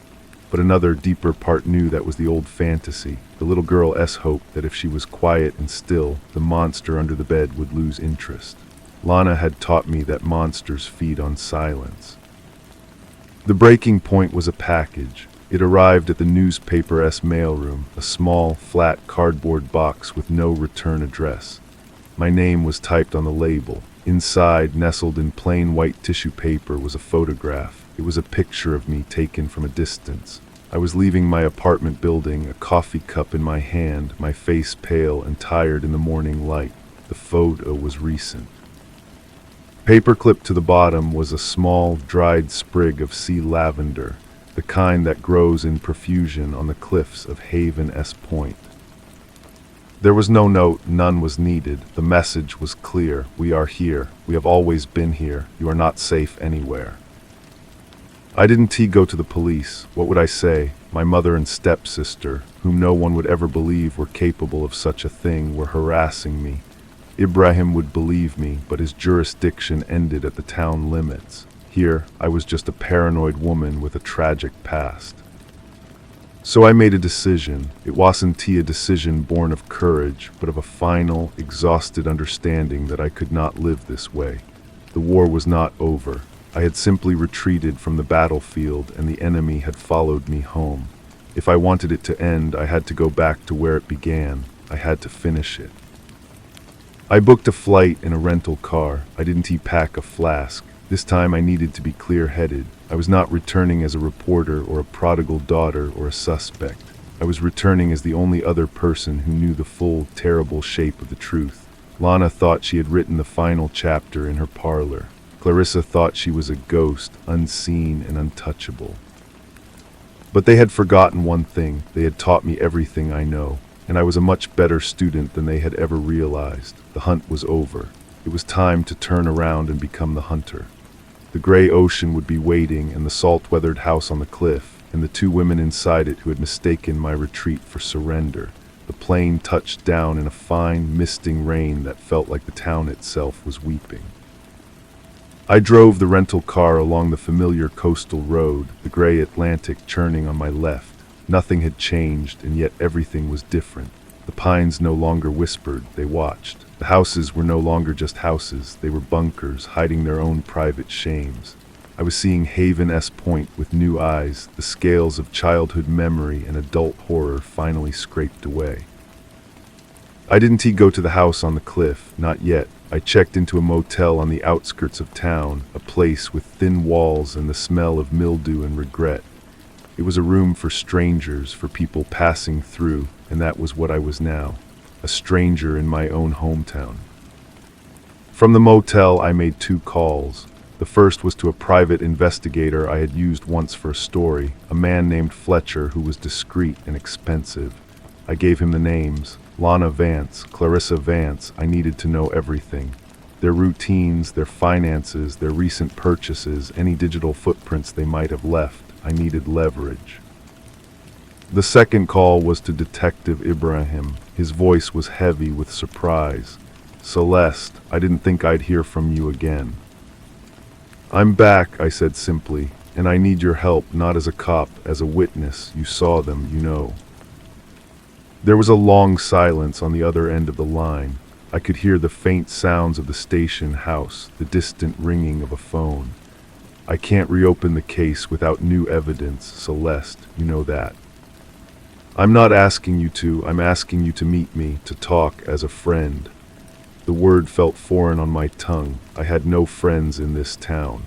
But another, deeper part knew that was the old fantasy. The little girl S hoped that if she was quiet and still, the monster under the bed would lose interest. Lana had taught me that monsters feed on silence. The breaking point was a package. It arrived at the newspaper-esque mailroom, a small, flat cardboard box with no return address. My name was typed on the label. Inside, nestled in plain white tissue paper, was a photograph. It was a picture of me taken from a distance. I was leaving my apartment building, a coffee cup in my hand, my face pale and tired in the morning light. The photo was recent. Paperclipped to the bottom was a small, dried sprig of sea lavender, the kind that grows in profusion on the cliffs of Haven S. Point. There was no note, none was needed. The message was clear. We are here. We have always been here. You are not safe anywhere. I didn't go to the police. What would I say? My mother and stepsister, whom no one would ever believe were capable of such a thing, were harassing me. Ibrahim would believe me, but his jurisdiction ended at the town limits. Here, I was just a paranoid woman with a tragic past. So I made a decision. It wasn't a decision born of courage, but of a final, exhausted understanding that I could not live this way. The war was not over. I had simply retreated from the battlefield, and the enemy had followed me home. If I wanted it to end, I had to go back to where it began. I had to finish it. I booked a flight in a rental car. I didn't pack a flask. This time I needed to be clear-headed. I was not returning as a reporter or a prodigal daughter or a suspect. I was returning as the only other person who knew the full, terrible shape of the truth. Lana thought she had written the final chapter in her parlor. Clarissa thought she was a ghost, unseen and untouchable. But they had forgotten one thing. They had taught me everything I know, and I was a much better student than they had ever realized. The hunt was over. It was time to turn around and become the hunter. The gray ocean would be waiting, and the salt-weathered house on the cliff, and the 2 women inside it who had mistaken my retreat for surrender. The plane touched down in a fine, misting rain that felt like the town itself was weeping. I drove the rental car along the familiar coastal road, the gray Atlantic churning on my left. Nothing had changed, and yet everything was different. The pines no longer whispered, they watched. The houses were no longer just houses, they were bunkers, hiding their own private shames. I was seeing Haven S. Point with new eyes, the scales of childhood memory and adult horror finally scraped away. I didn't go to the house on the cliff, not yet. I checked into a motel on the outskirts of town, a place with thin walls and the smell of mildew and regret. It was a room for strangers, for people passing through, and that was what I was now, a stranger in my own hometown. From the motel, I made 2 calls. The first was to a private investigator I had used once for a story, a man named Fletcher who was discreet and expensive. I gave him the names, Lana Vance, Clarissa Vance. I needed to know everything. Their routines, their finances, their recent purchases, any digital footprints they might have left. I needed leverage. The second call was to Detective Ibrahim. His voice was heavy with surprise. "Celeste, I didn't think I'd hear from you again." "I'm back," I said simply, "and I need your help, not as a cop, as a witness. You saw them, you know." There was a long silence on the other end of the line. I could hear the faint sounds of the station house, the distant ringing of a phone. "I can't reopen the case without new evidence, Celeste, you know that." "I'm not asking you to, I'm asking you to meet me, to talk as a friend." The word felt foreign on my tongue. I had no friends in this town.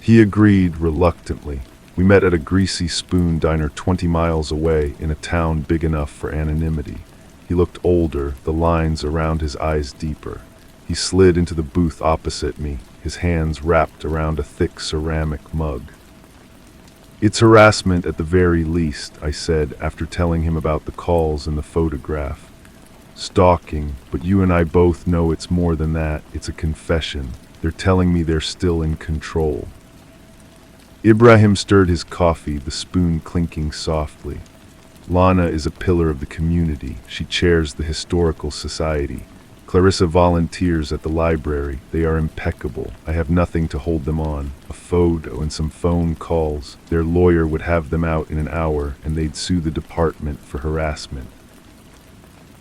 He agreed reluctantly. We met at a Greasy Spoon diner 20 miles away in a town big enough for anonymity. He looked older, the lines around his eyes deeper. He slid into the booth opposite me, his hands wrapped around a thick ceramic mug. "It's harassment at the very least," I said after telling him about the calls and the photograph. "Stalking, but you and I both know it's more than that. It's a confession. They're telling me they're still in control." Ibrahim stirred his coffee, the spoon clinking softly. "Lana is a pillar of the community. She chairs the historical society. Clarissa volunteers at the library. They are impeccable. I have nothing to hold them on. A photo and some phone calls. Their lawyer would have them out in an hour, and they'd sue the department for harassment."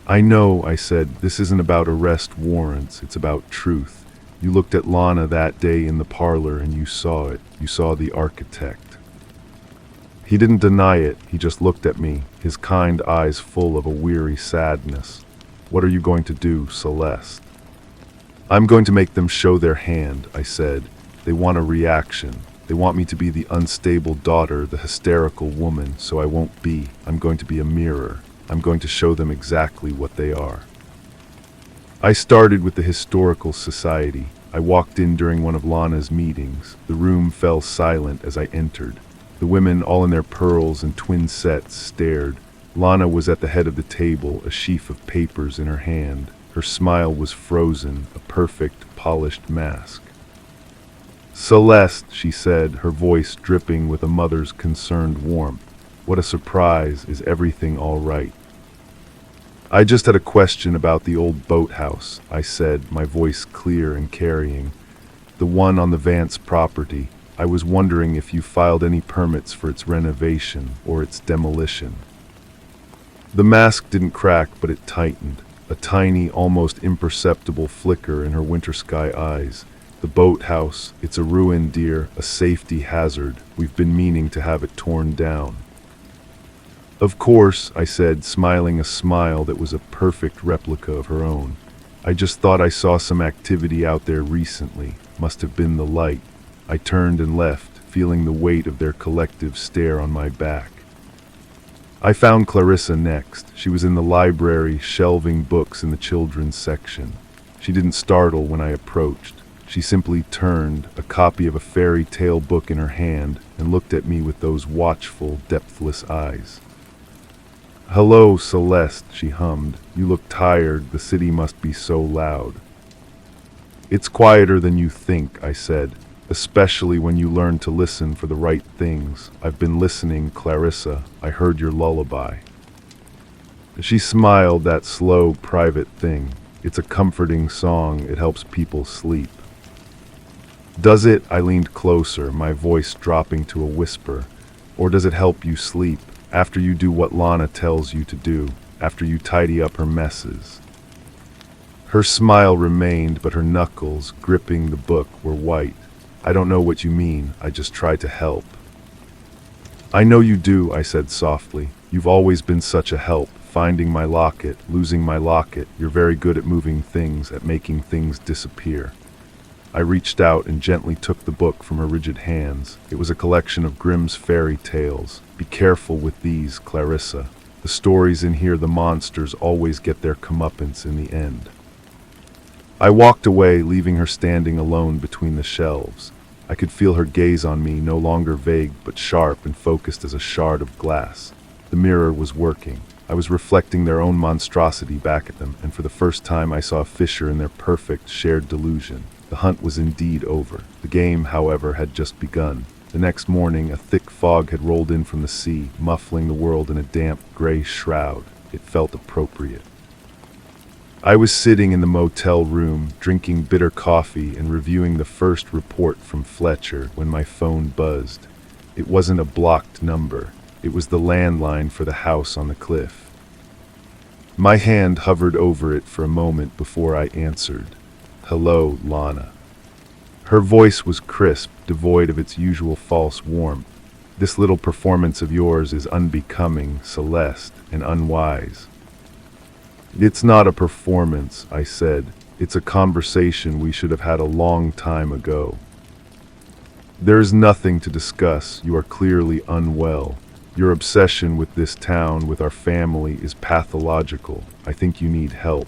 "I know," I said, "this isn't about arrest warrants, it's about truth. You looked at Lana that day in the parlor and you saw it. You saw the architect." He didn't deny it, he just looked at me, his kind eyes full of a weary sadness. "What are you going to do, Celeste?" "I'm going to make them show their hand," I said. "They want a reaction. They want me to be the unstable daughter, the hysterical woman, so I won't be. I'm going to be a mirror. I'm going to show them exactly what they are." I started with the Historical Society. I walked in during one of Lana's meetings. The room fell silent as I entered. The women, all in their pearls and twin sets, stared. Lana was at the head of the table, a sheaf of papers in her hand. Her smile was frozen, a perfect, polished mask. "Celeste," she said, her voice dripping with a mother's concerned warmth. "What a surprise. Is everything all right?" "I just had a question about the old boathouse," I said, my voice clear and carrying. "The one on the Vance property. I was wondering if you filed any permits for its renovation or its demolition." The mask didn't crack, but it tightened, a tiny, almost imperceptible flicker in her winter sky eyes. "The boathouse, it's a ruin, dear, a safety hazard. We've been meaning to have it torn down." "Of course," I said, smiling a smile that was a perfect replica of her own. "I just thought I saw some activity out there recently. Must have been the light." I turned and left, feeling the weight of their collective stare on my back. I found Clarissa next. She was in the library, shelving books in the children's section. She didn't startle when I approached. She simply turned, a copy of a fairy tale book in her hand, and looked at me with those watchful, depthless eyes. "Hello, Celeste," she hummed. "You look tired. The city must be so loud." "It's quieter than you think," I said, "especially when you learn to listen for the right things. I've been listening, Clarissa. I heard your lullaby." She smiled, that slow, private thing. "It's a comforting song. It helps people sleep." "Does it?" I leaned closer, my voice dropping to a whisper. "Or does it help you sleep? After you do what Lana tells you to do, after you tidy up her messes?" Her smile remained, but her knuckles, gripping the book, were white. "I don't know what you mean. I just try to help." "I know you do," I said softly. You've always been such a help, finding my locket, losing my locket. You're very good at moving things, at making things disappear. I reached out and gently took the book from her rigid hands. It was a collection of Grimm's fairy tales. Be careful with these, Clarissa. The stories in here, the monsters always get their comeuppance in the end. I walked away, leaving her standing alone between the shelves. I could feel her gaze on me, no longer vague but sharp and focused as a shard of glass. The mirror was working. I was reflecting their own monstrosity back at them, and for the first time I saw a fissure in their perfect, shared delusion. The hunt was indeed over. The game, however, had just begun. The next morning, a thick fog had rolled in from the sea, muffling the world in a damp, gray shroud. It felt appropriate. I was sitting in the motel room, drinking bitter coffee and reviewing the first report from Fletcher when my phone buzzed. It wasn't a blocked number. It was the landline for the house on the cliff. My hand hovered over it for a moment before I answered. "Hello, Lana." Her voice was crisp, devoid of its usual false warmth. "This little performance of yours is unbecoming, Celeste, and unwise." "It's not a performance," I said. "It's a conversation we should have had a long time ago." "There is nothing to discuss. You are clearly unwell. Your obsession with this town, with our family, is pathological. I think you need help."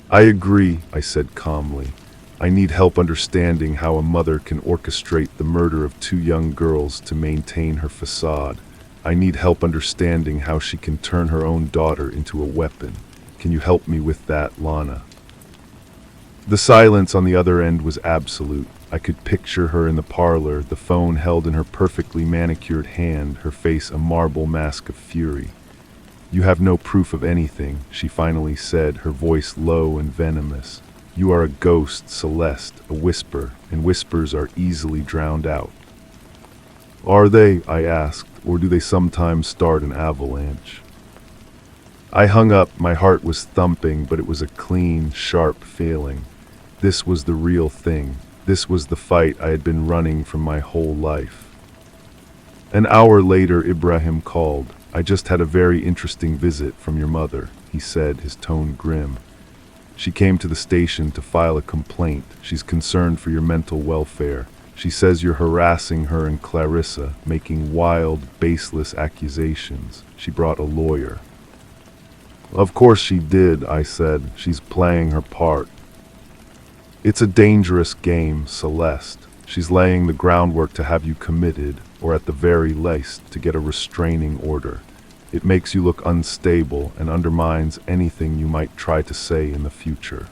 "I agree," I said calmly. "I need help understanding how a mother can orchestrate the murder of 2 young girls to maintain her facade. I need help understanding how she can turn her own daughter into a weapon. Can you help me with that, Lana?" The silence on the other end was absolute. I could picture her in the parlor, the phone held in her perfectly manicured hand, her face a marble mask of fury. "You have no proof of anything," she finally said, her voice low and venomous. "You are a ghost, Celeste, a whisper, and whispers are easily drowned out." "Are they?" I asked, "or do they sometimes start an avalanche?" I hung up. My heart was thumping, but it was a clean, sharp feeling. This was the real thing. This was the fight I had been running from my whole life. An hour later, Ibrahim called. "I just had a very interesting visit from your mother," he said, his tone grim. "She came to the station to file a complaint. She's concerned for your mental welfare. She says you're harassing her and Clarissa, making wild, baseless accusations. She brought a lawyer." "Of course she did," I said. "She's playing her part." "It's a dangerous game, Celeste. She's laying the groundwork to have you committed, or at the very least, to get a restraining order. It makes you look unstable and undermines anything you might try to say in the future."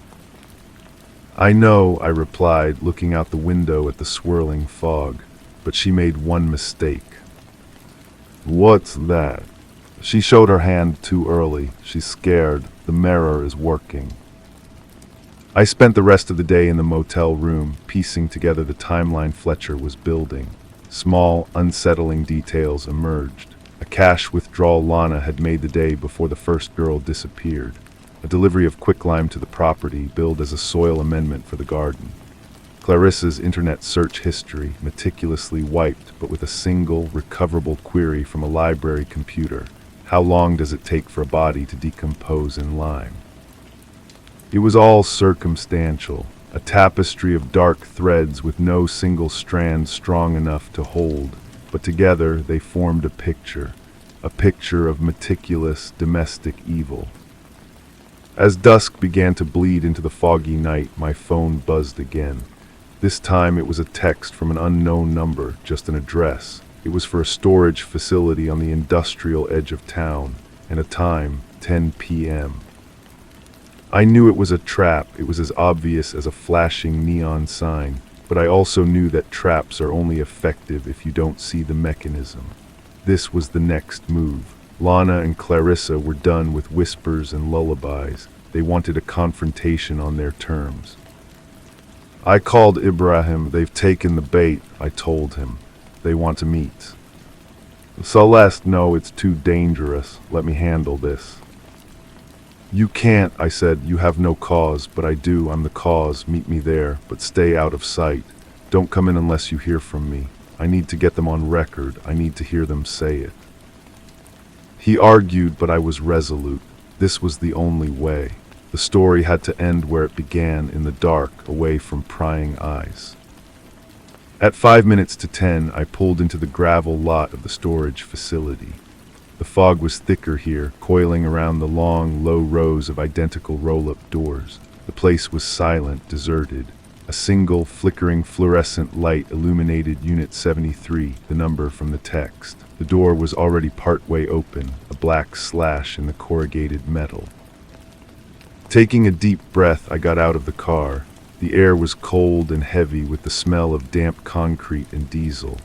"I know," I replied, looking out the window at the swirling fog, "but she made one mistake." "What's that?" "She showed her hand too early. She's scared. The mirror is working." I spent the rest of the day in the motel room, piecing together the timeline Fletcher was building. Small, unsettling details emerged. A cash withdrawal Lana had made the day before the first girl disappeared. A delivery of quicklime to the property, billed as a soil amendment for the garden. Clarissa's internet search history, meticulously wiped, but with a single, recoverable query from a library computer. How long does it take for a body to decompose in lime? It was all circumstantial, a tapestry of dark threads with no single strand strong enough to hold, but together they formed a picture of meticulous domestic evil. As dusk began to bleed into the foggy night, my phone buzzed again. This time it was a text from an unknown number, just an address. It was for a storage facility on the industrial edge of town, and a time, 10 p.m. I knew it was a trap. It was as obvious as a flashing neon sign, but I also knew that traps are only effective if you don't see the mechanism. This was the next move. Lana and Clarissa were done with whispers and lullabies. They wanted a confrontation on their terms. I called Ibrahim. "They've taken the bait," I told him. "They want to meet." "Celeste, no, it's too dangerous. Let me handle this." "You can't," I said. "You have no cause, but I do. I'm the cause. Meet me there, but stay out of sight. Don't come in unless you hear from me. I need to get them on record. I need to hear them say it." He argued, but I was resolute. This was the only way. The story had to end where it began, in the dark, away from prying eyes. At 5 minutes to 10, I pulled into the gravel lot of the storage facility. The fog was thicker here, coiling around the long, low rows of identical roll-up doors. The place was silent, deserted. A single, flickering fluorescent light illuminated Unit 73, the number from the text. The door was already partway open, a black slash in the corrugated metal. Taking a deep breath, I got out of the car. The air was cold and heavy with the smell of damp concrete and diesel.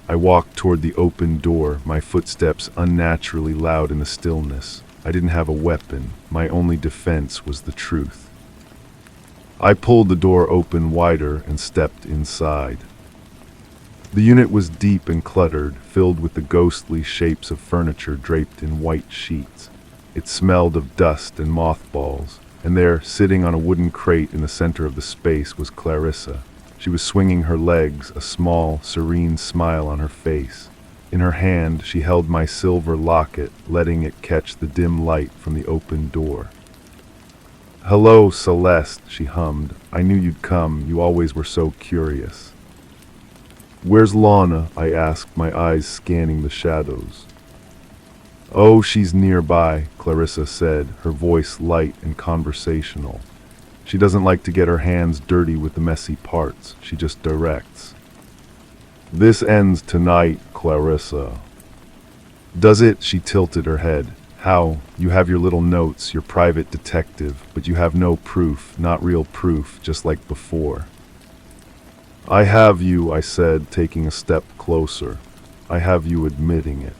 I walked toward the open door, my footsteps unnaturally loud in the stillness. I didn't have a weapon. My only defense was the truth. I pulled the door open wider and stepped inside. The unit was deep and cluttered, filled with the ghostly shapes of furniture draped in white sheets. It smelled of dust and mothballs, and there, sitting on a wooden crate in the center of the space, was Clarissa. She was swinging her legs, a small, serene smile on her face. In her hand, she held my silver locket, letting it catch the dim light from the open door. "Hello, Celeste," she hummed. "I knew you'd come. You always were so curious." "Where's Lana?" I asked, my eyes scanning the shadows. "Oh, she's nearby," Clarissa said, her voice light and conversational. "She doesn't like to get her hands dirty with the messy parts. She just directs." "This ends tonight, Clarissa." "Does it?" She tilted her head. "How? You have your little notes, your private detective, but you have no proof, not real proof, just like before." "I have you," I said, taking a step closer. "I have you admitting it."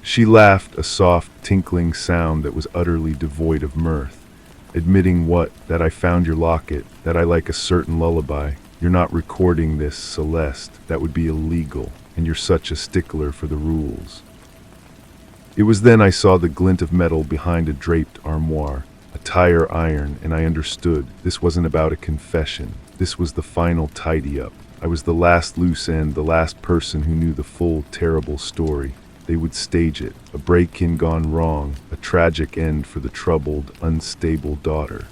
She laughed, a soft, tinkling sound that was utterly devoid of mirth. "Admitting what? That I found your locket, that I like a certain lullaby. You're not recording this, Celeste. That would be illegal, and you're such a stickler for the rules." It was then I saw the glint of metal behind a draped armoire, a tire iron, and I understood. This wasn't about a confession. This was the final tidy-up. I was the last loose end, the last person who knew the full, terrible story. They would stage it, a break-in gone wrong, a tragic end for the troubled, unstable daughter.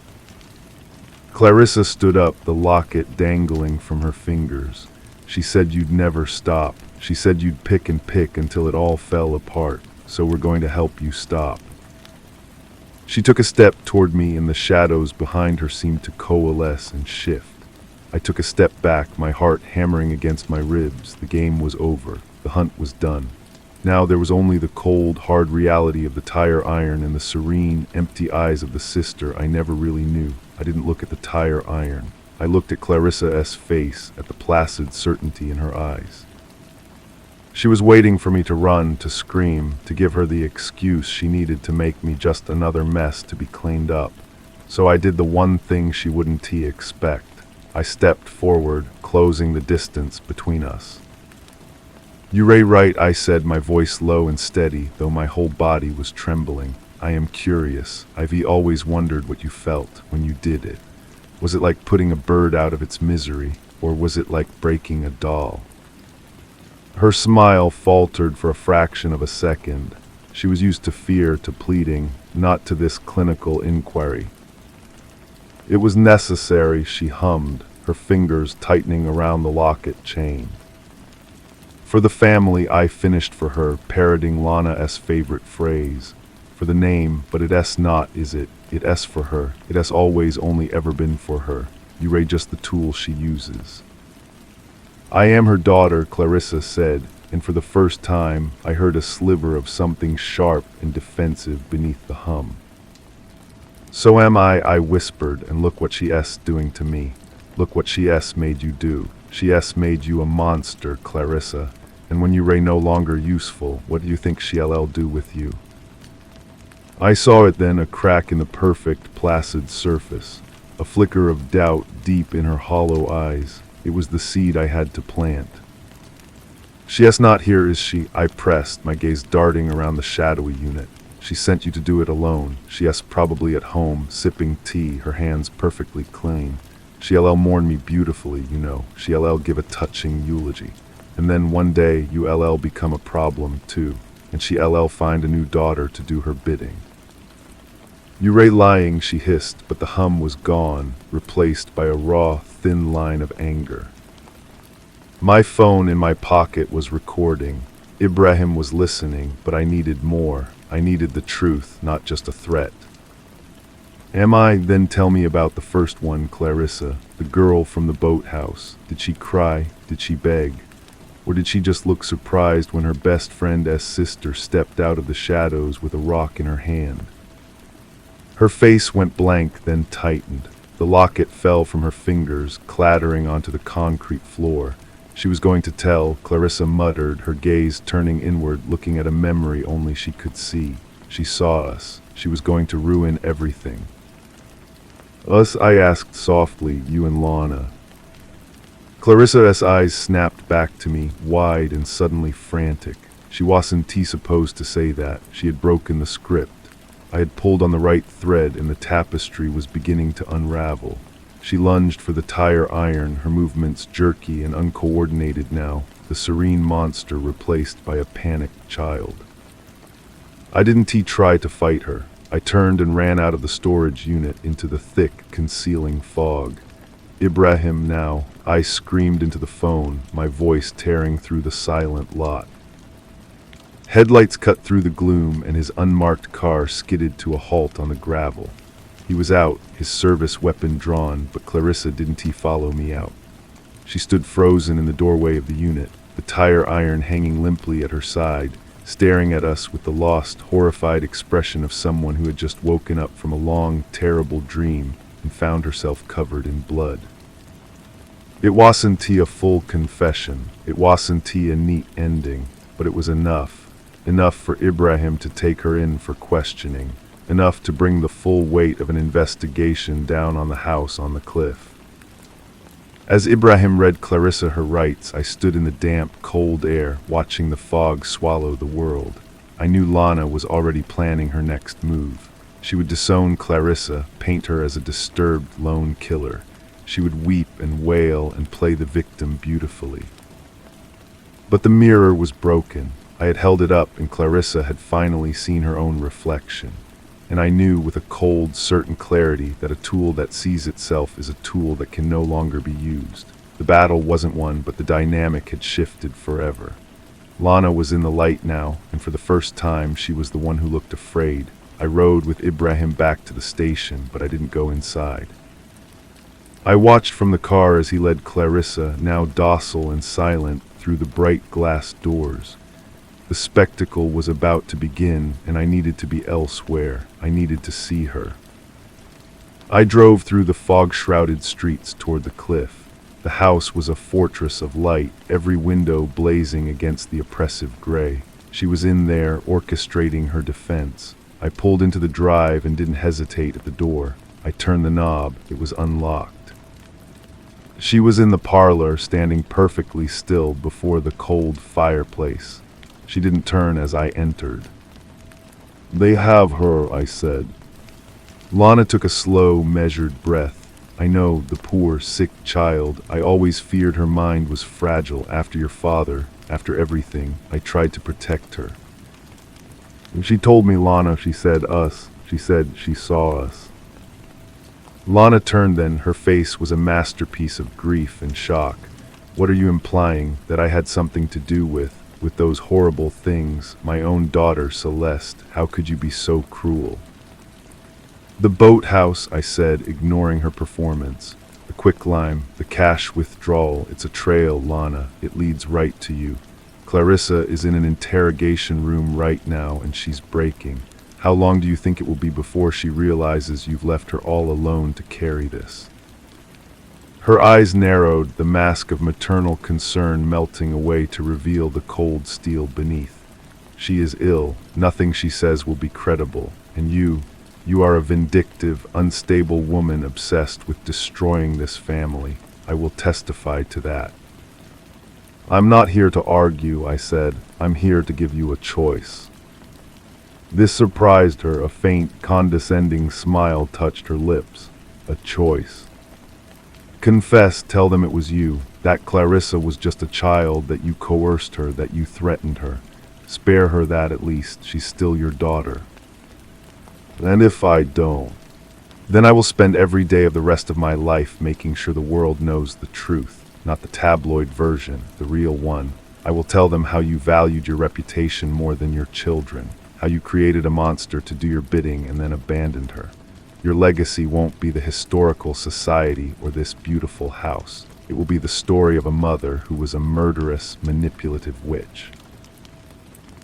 Clarissa stood up, the locket dangling from her fingers. "She said you'd never stop. She said you'd pick and pick until it all fell apart. So we're going to help you stop." She took a step toward me, and the shadows behind her seemed to coalesce and shift. I took a step back, my heart hammering against my ribs. The game was over. The hunt was done. Now there was only the cold, hard reality of the tire iron and the serene, empty eyes of the sister I never really knew. I didn't look at the tire iron. I looked at Clarissa's face, at the placid certainty in her eyes. She was waiting for me to run, to scream, to give her the excuse she needed to make me just another mess to be cleaned up. So I did the one thing she wouldn't expect. I stepped forward, closing the distance between us. "You're right," I said, my voice low and steady, though my whole body was trembling. "I am curious. I've always wondered what you felt when you did it. Was it like putting a bird out of its misery, or was it like breaking a doll?" Her smile faltered for a fraction of a second. She was used to fear, to pleading, not to this clinical inquiry. "It was necessary," she hummed, her fingers tightening around the locket chain. "For the family," I finished for her, parroting Lana's favorite phrase. "For the name, but it s not, is it? It s for her. It has always only ever been for her. You're just the tool she uses." "I am her daughter," Clarissa said, and for the first time I heard a sliver of something sharp and defensive beneath the hum. "So am I whispered, "and look what she s doing to me. Look what she s made you do. She s made you a monster, Clarissa. And when you're no longer useful, what do you think she'll do with you?" I saw it then, a crack in the perfect, placid surface, a flicker of doubt deep in her hollow eyes. It was the seed I had to plant. "She is not here, is she?" I pressed, my gaze darting around the shadowy unit. "She sent you to do it alone. She is probably at home, sipping tea, her hands perfectly clean. She'll mourn me beautifully, you know. She'll give a touching eulogy. And then one day you'll become a problem too. and she'll find a new daughter to do her bidding. You ray lying, she hissed, but the hum was gone, replaced by a raw, thin line of anger. My phone in my pocket was recording. Ibrahim was listening, but I needed more. I needed the truth, not just a threat. Am I? Then tell me about the first one, Clarissa, the girl from the boathouse. Did she cry? Did she beg? Or did she just look surprised when her best friend's sister stepped out of the shadows with a rock in her hand? Her face went blank, then tightened. The locket fell from her fingers, clattering onto the concrete floor. She was going to tell, Clarissa muttered, her gaze turning inward, looking at a memory only she could see. She saw us. She was going to ruin everything. Us, I asked softly, you and Lana. Clarissa's eyes snapped back to me, wide and suddenly frantic. She wasn't supposed to say that. She had broken the script. I had pulled on the right thread and the tapestry was beginning to unravel. She lunged for the tire iron, her movements jerky and uncoordinated now, the serene monster replaced by a panicked child. I didn't try to fight her. I turned and ran out of the storage unit into the thick, concealing fog. Ibrahim now, I screamed into the phone, my voice tearing through the silent lot. Headlights cut through the gloom and his unmarked car skidded to a halt on the gravel. He was out, his service weapon drawn, but Clarissa didn't follow me out. She stood frozen in the doorway of the unit, the tire iron hanging limply at her side, staring at us with the lost, horrified expression of someone who had just woken up from a long, terrible dream and found herself covered in blood. It wasn't a full confession, it wasn't a neat ending, but it was enough for Ibrahim to take her in for questioning, enough to bring the full weight of an investigation down on the house on the cliff. As Ibrahim read Clarissa her rights, I stood in the damp, cold air, watching the fog swallow the world. I knew Lana was already planning her next move. She would disown Clarissa, paint her as a disturbed lone killer. She would weep and wail and play the victim beautifully. But the mirror was broken. I had held it up and Clarissa had finally seen her own reflection. And I knew with a cold, certain clarity that a tool that sees itself is a tool that can no longer be used. The battle wasn't won, but the dynamic had shifted forever. Lana was in the light now, and for the first time she was the one who looked afraid. I rode with Ibrahim back to the station, but I didn't go inside. I watched from the car as he led Clarissa, now docile and silent, through the bright glass doors. The spectacle was about to begin, and I needed to be elsewhere. I needed to see her. I drove through the fog-shrouded streets toward the cliff. The house was a fortress of light, every window blazing against the oppressive gray. She was in there, orchestrating her defense. I pulled into the drive and didn't hesitate at the door. I turned the knob. It was unlocked. She was in the parlor, standing perfectly still before the cold fireplace. She didn't turn as I entered. They have her, I said. Lana took a slow, measured breath. I know, the poor, sick child. I always feared her mind was fragile after your father, after everything. I tried to protect her. She told me, Lana, she said us. She said she saw us. Lana turned then. Her face was a masterpiece of grief and shock. What are you implying? That I had something to do with those horrible things? My own daughter, Celeste. How could you be so cruel? The boathouse, I said, ignoring her performance. The quicklime, the cash withdrawal. It's a trail, Lana. It leads right to you. Clarissa is in an interrogation room right now, and she's breaking. How long do you think it will be before she realizes you've left her all alone to carry this? Her eyes narrowed, the mask of maternal concern melting away to reveal the cold steel beneath. She is ill. Nothing she says will be credible. And you are a vindictive, unstable woman obsessed with destroying this family. I will testify to that. I'm not here to argue, I said. I'm here to give you a choice. This surprised her. A faint, condescending smile touched her lips. A choice. Confess, tell them it was you, that Clarissa was just a child, that you coerced her, that you threatened her. Spare her that at least. She's still your daughter. And if I don't, then I will spend every day of the rest of my life making sure the world knows the truth, not the tabloid version, the real one. I will tell them how you valued your reputation more than your children, how you created a monster to do your bidding and then abandoned her. Your legacy won't be the historical society or this beautiful house. It will be the story of a mother who was a murderous, manipulative witch.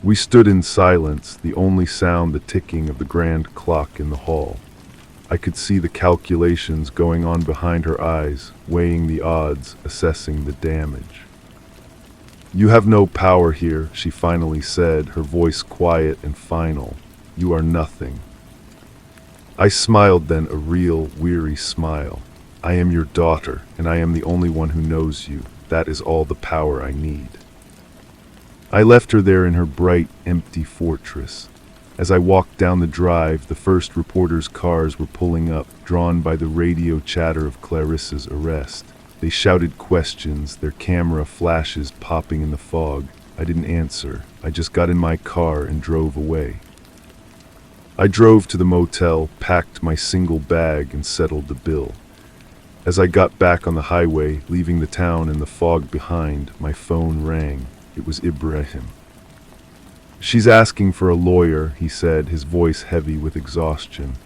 We stood in silence, the only sound the ticking of the grand clock in the hall. I could see the calculations going on behind her eyes, weighing the odds, assessing the damage. You have no power here, she finally said, her voice quiet and final. You are nothing. I smiled then, a real, weary smile. I am your daughter, and I am the only one who knows you. That is all the power I need. I left her there in her bright, empty fortress. As I walked down the drive, the first reporters' cars were pulling up, drawn by the radio chatter of Clarissa's arrest. They shouted questions, their camera flashes popping in the fog. I didn't answer. I just got in my car and drove away. I drove to the motel, packed my single bag, and settled the bill. As I got back on the highway, leaving the town and the fog behind, my phone rang. It was Ibrahim. She's asking for a lawyer, he said, his voice heavy with exhaustion.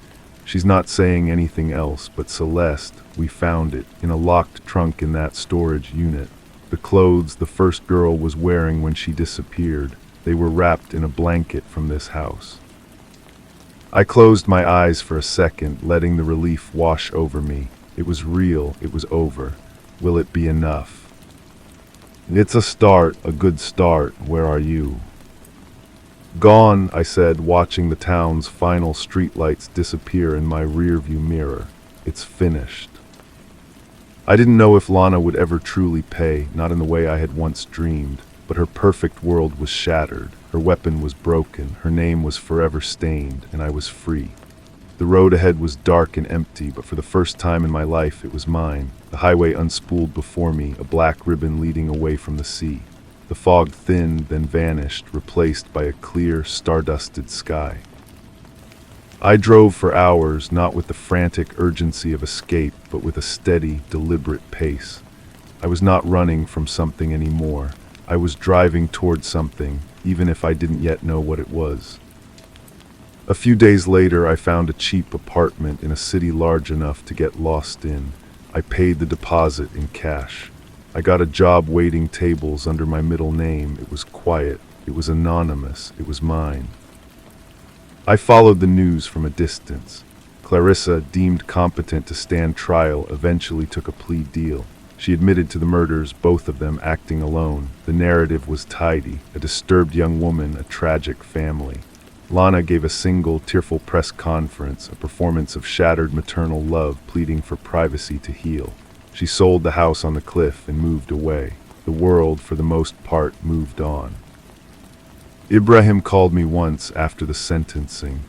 She's not saying anything else, but Celeste, we found it, in a locked trunk in that storage unit. The clothes the first girl was wearing when she disappeared, they were wrapped in a blanket from this house. I closed my eyes for a second, letting the relief wash over me. It was real, it was over. Will it be enough? It's a start, a good start. Where are you? Gone, I said, watching the town's final streetlights disappear in my rearview mirror. It's finished. I didn't know if Lana would ever truly pay, not in the way I had once dreamed, but her perfect world was shattered. Her weapon was broken, her name was forever stained, and I was free. The road ahead was dark and empty, but for the first time in my life it was mine. The highway unspooled before me, a black ribbon leading away from the sea. The fog thinned, then vanished, replaced by a clear, stardusted sky. I drove for hours, not with the frantic urgency of escape, but with a steady, deliberate pace. I was not running from something anymore. I was driving toward something, even if I didn't yet know what it was. A few days later, I found a cheap apartment in a city large enough to get lost in. I paid the deposit in cash. I got a job waiting tables under my middle name. It was quiet. It was anonymous. It was mine. I followed the news from a distance. Clarissa, deemed competent to stand trial, eventually took a plea deal. She admitted to the murders, both of them acting alone. The narrative was tidy. A disturbed young woman, a tragic family. Lana gave a single, tearful press conference, a performance of shattered maternal love pleading for privacy to heal. She sold the house on the cliff and moved away. The world, for the most part, moved on. Ibrahim called me once after the sentencing.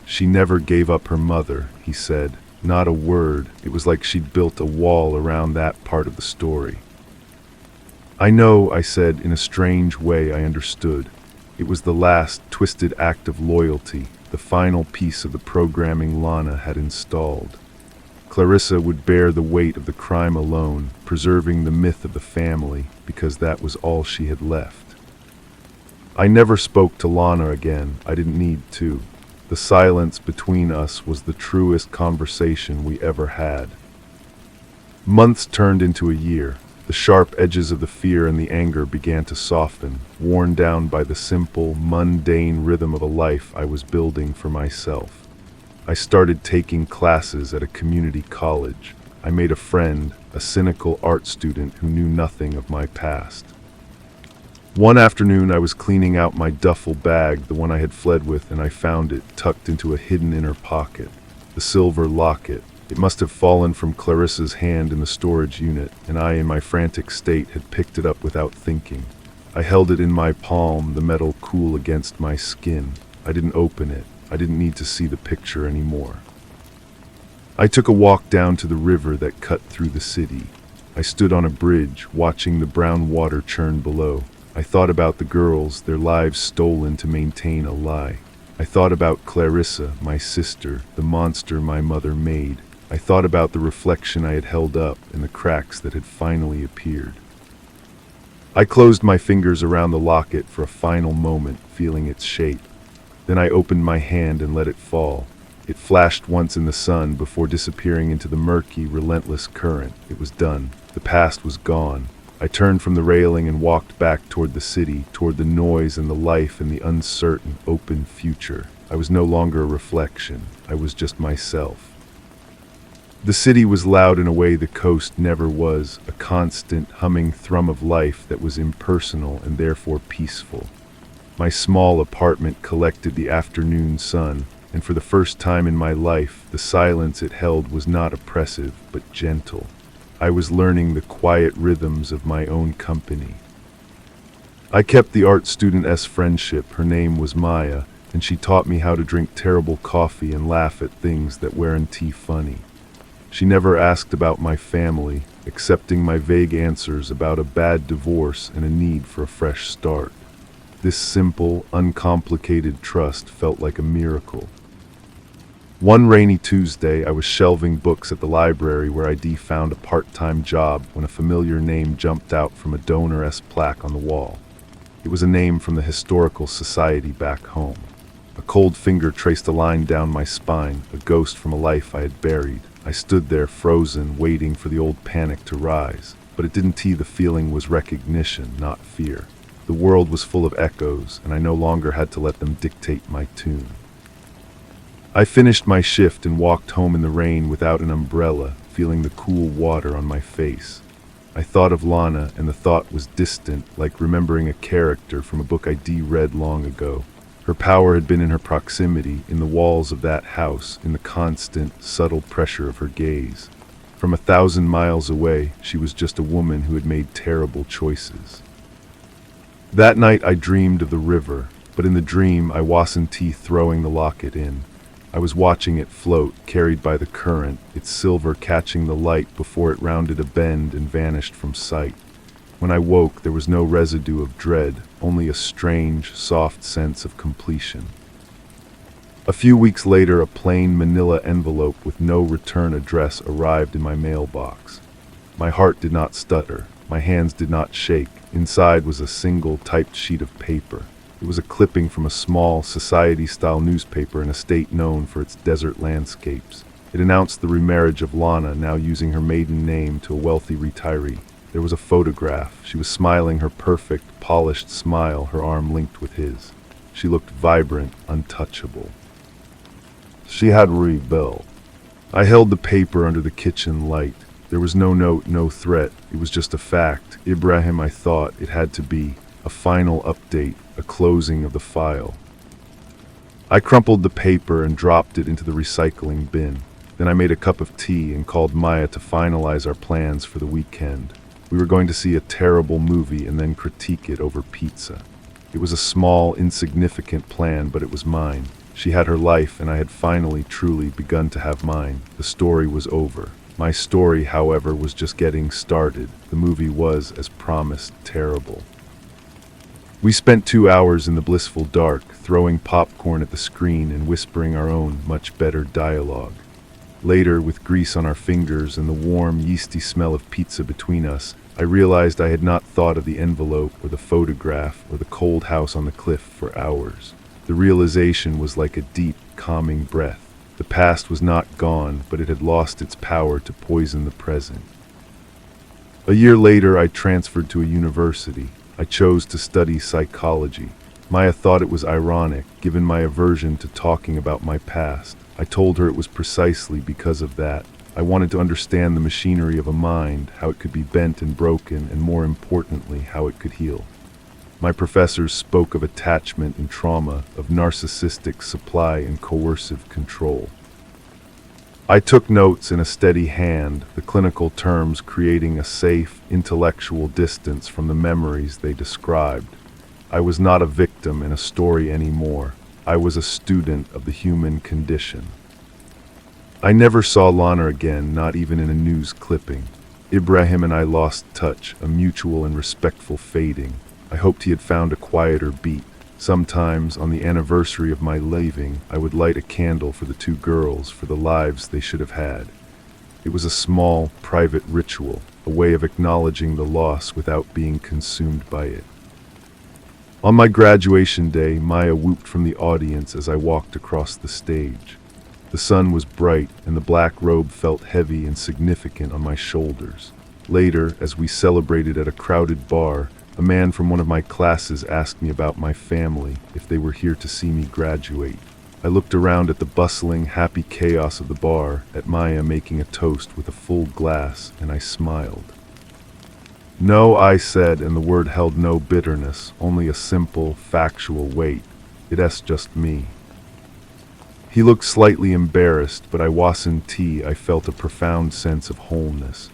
She never gave up her mother, he said. Not a word. It was like she'd built a wall around that part of the story. I know, I said. In a strange way, I understood. It was the last, twisted act of loyalty, the final piece of the programming Lana had installed. Clarissa would bear the weight of the crime alone, preserving the myth of the family, because that was all she had left. I never spoke to Lana again. I didn't need to. The silence between us was the truest conversation we ever had. Months turned into a year. The sharp edges of the fear and the anger began to soften, worn down by the simple, mundane rhythm of a life I was building for myself. I started taking classes at a community college. I made a friend, a cynical art student who knew nothing of my past. One afternoon I was cleaning out my duffel bag, the one I had fled with, and I found it tucked into a hidden inner pocket. The silver locket. It must have fallen from Clarissa's hand in the storage unit, and I, in my frantic state, had picked it up without thinking. I held it in my palm, the metal cool against my skin. I didn't open it. I didn't need to see the picture anymore. I took a walk down to the river that cut through the city. I stood on a bridge, watching the brown water churn below. I thought about the girls, their lives stolen to maintain a lie. I thought about Clarissa, my sister, the monster my mother made. I thought about the reflection I had held up and the cracks that had finally appeared. I closed my fingers around the locket for a final moment, feeling its shape. Then I opened my hand and let it fall. It flashed once in the sun before disappearing into the murky, relentless current. It was done. The past was gone. I turned from the railing and walked back toward the city, toward the noise and the life and the uncertain, open future. I was no longer a reflection. I was just myself. The city was loud in a way the coast never was, a constant, humming thrum of life that was impersonal and therefore peaceful. My small apartment collected the afternoon sun, and for the first time in my life, the silence it held was not oppressive, but gentle. I was learning the quiet rhythms of my own company. I kept the art studentess friendship. Her name was Maya, and she taught me how to drink terrible coffee and laugh at things that weren't funny. She never asked about my family, accepting my vague answers about a bad divorce and a need for a fresh start. This simple, uncomplicated trust felt like a miracle. One rainy Tuesday, I was shelving books at the library where I'd found a part-time job when a familiar name jumped out from a donor-esque plaque on the wall. It was a name from the Historical Society back home. A cold finger traced a line down my spine, a ghost from a life I had buried. I stood there frozen, waiting for the old panic to rise. But it didn't. The feeling was recognition, not fear. The world was full of echoes, and I no longer had to let them dictate my tune. I finished my shift and walked home in the rain without an umbrella, feeling the cool water on my face. I thought of Lana, and the thought was distant, like remembering a character from a book I'd read long ago. Her power had been in her proximity, in the walls of that house, in the constant, subtle pressure of her gaze. From 1,000 miles away, she was just a woman who had made terrible choices. That night I dreamed of the river, but in the dream I wasn't throwing the locket in. I was watching it float, carried by the current, its silver catching the light before it rounded a bend and vanished from sight. When I woke, there was no residue of dread, only a strange, soft sense of completion. A few weeks later, a plain manila envelope with no return address arrived in my mailbox. My heart did not stutter. My hands did not shake. Inside was a single typed sheet of paper. It was a clipping from a small, society-style newspaper in a state known for its desert landscapes. It announced the remarriage of Lana, now using her maiden name, to a wealthy retiree. There was a photograph. She was smiling her perfect, polished smile, her arm linked with his. She looked vibrant, untouchable. She had rebuilt. I held the paper under the kitchen light. There was no note, no threat. It was just a fact. Ibrahim, I thought it had to be. A final update, a closing of the file. I crumpled the paper and dropped it into the recycling bin. Then I made a cup of tea and called Maya to finalize our plans for the weekend. We were going to see a terrible movie and then critique it over pizza. It was a small, insignificant plan, but it was mine. She had her life, and I had finally, truly begun to have mine. The story was over. My story, however, was just getting started. The movie was, as promised, terrible. We spent 2 hours in the blissful dark, throwing popcorn at the screen and whispering our own, much better dialogue. Later, with grease on our fingers and the warm, yeasty smell of pizza between us, I realized I had not thought of the envelope or the photograph or the cold house on the cliff for hours. The realization was like a deep, calming breath. The past was not gone, but it had lost its power to poison the present. A year later, I transferred to a university. I chose to study psychology. Maya thought it was ironic, given my aversion to talking about my past. I told her it was precisely because of that. I wanted to understand the machinery of a mind, how it could be bent and broken, and more importantly, how it could heal. My professors spoke of attachment and trauma, of narcissistic supply and coercive control. I took notes in a steady hand, the clinical terms creating a safe, intellectual distance from the memories they described. I was not a victim in a story anymore. I was a student of the human condition. I never saw Lana again, not even in a news clipping. Ibrahim and I lost touch, a mutual and respectful fading. I hoped he had found a quieter beat. Sometimes, on the anniversary of my leaving, I would light a candle for the two girls, for the lives they should have had. It was a small, private ritual, a way of acknowledging the loss without being consumed by it. On my graduation day, Maya whooped from the audience as I walked across the stage. The sun was bright, and the black robe felt heavy and significant on my shoulders. Later, as we celebrated at a crowded bar, a man from one of my classes asked me about my family, if they were here to see me graduate. I looked around at the bustling, happy chaos of the bar, at Maya making a toast with a full glass, and I smiled. No, I said, and the word held no bitterness, only a simple, factual weight. It's just me. He looked slightly embarrassed, but I wasn't. I felt a profound sense of wholeness.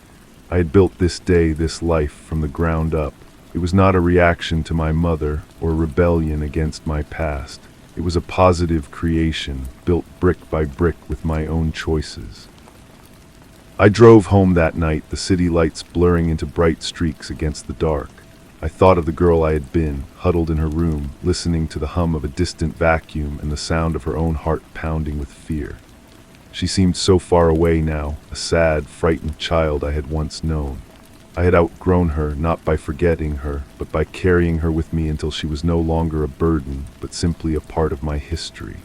I had built this day, this life, from the ground up. It was not a reaction to my mother, or rebellion against my past. It was a positive creation, built brick by brick with my own choices. I drove home that night, the city lights blurring into bright streaks against the dark. I thought of the girl I had been, huddled in her room, listening to the hum of a distant vacuum and the sound of her own heart pounding with fear. She seemed so far away now, a sad, frightened child I had once known. I had outgrown her, not by forgetting her, but by carrying her with me until she was no longer a burden, but simply a part of my history.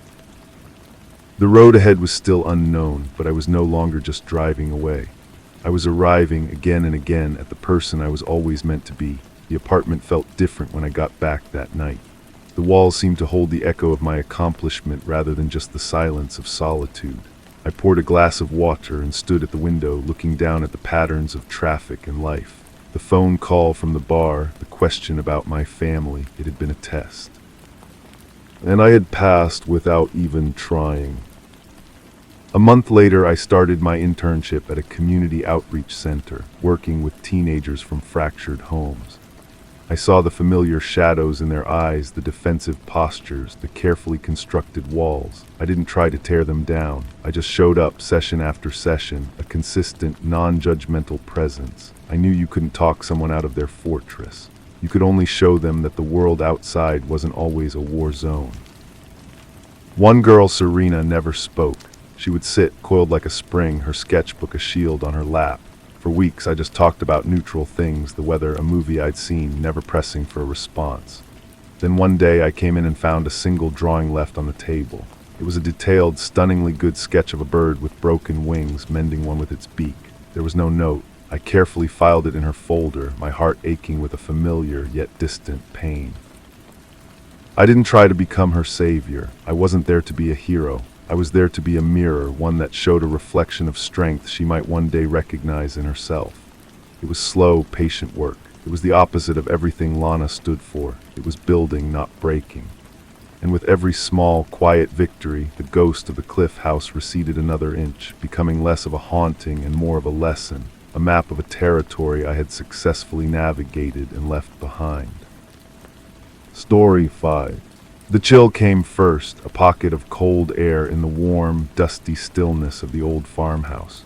The road ahead was still unknown, but I was no longer just driving away. I was arriving again and again at the person I was always meant to be. The apartment felt different when I got back that night. The walls seemed to hold the echo of my accomplishment rather than just the silence of solitude. I poured a glass of water and stood at the window looking down at the patterns of traffic and life. The phone call from the bar, the question about my family, it had been a test. And I had passed without even trying. A month later, I started my internship at a community outreach center, working with teenagers from fractured homes. I saw the familiar shadows in their eyes, the defensive postures, the carefully constructed walls. I didn't try to tear them down. I just showed up session after session, a consistent, non-judgmental presence. I knew you couldn't talk someone out of their fortress. You could only show them that the world outside wasn't always a war zone. One girl, Serena, never spoke. She would sit, coiled like a spring, her sketchbook a shield on her lap. For weeks, I just talked about neutral things, the weather, a movie I'd seen, never pressing for a response. Then one day, I came in and found a single drawing left on the table. It was a detailed, stunningly good sketch of a bird with broken wings, mending one with its beak. There was no note. I carefully filed it in her folder, my heart aching with a familiar yet distant pain. I didn't try to become her savior. I wasn't there to be a hero. I was there to be a mirror, one that showed a reflection of strength she might one day recognize in herself. It was slow, patient work. It was the opposite of everything Lana stood for. It was building, not breaking. And with every small, quiet victory, the ghost of the Cliff House receded another inch, becoming less of a haunting and more of a lesson, a map of a territory I had successfully navigated and left behind. Story 5. The chill came first, a pocket of cold air in the warm, dusty stillness of the old farmhouse.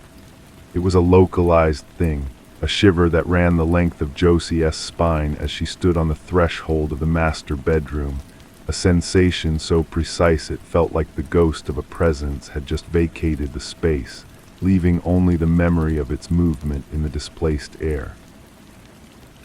It was a localized thing, a shiver that ran the length of Josie's spine as she stood on the threshold of the master bedroom, a sensation so precise it felt like the ghost of a presence had just vacated the space, leaving only the memory of its movement in the displaced air.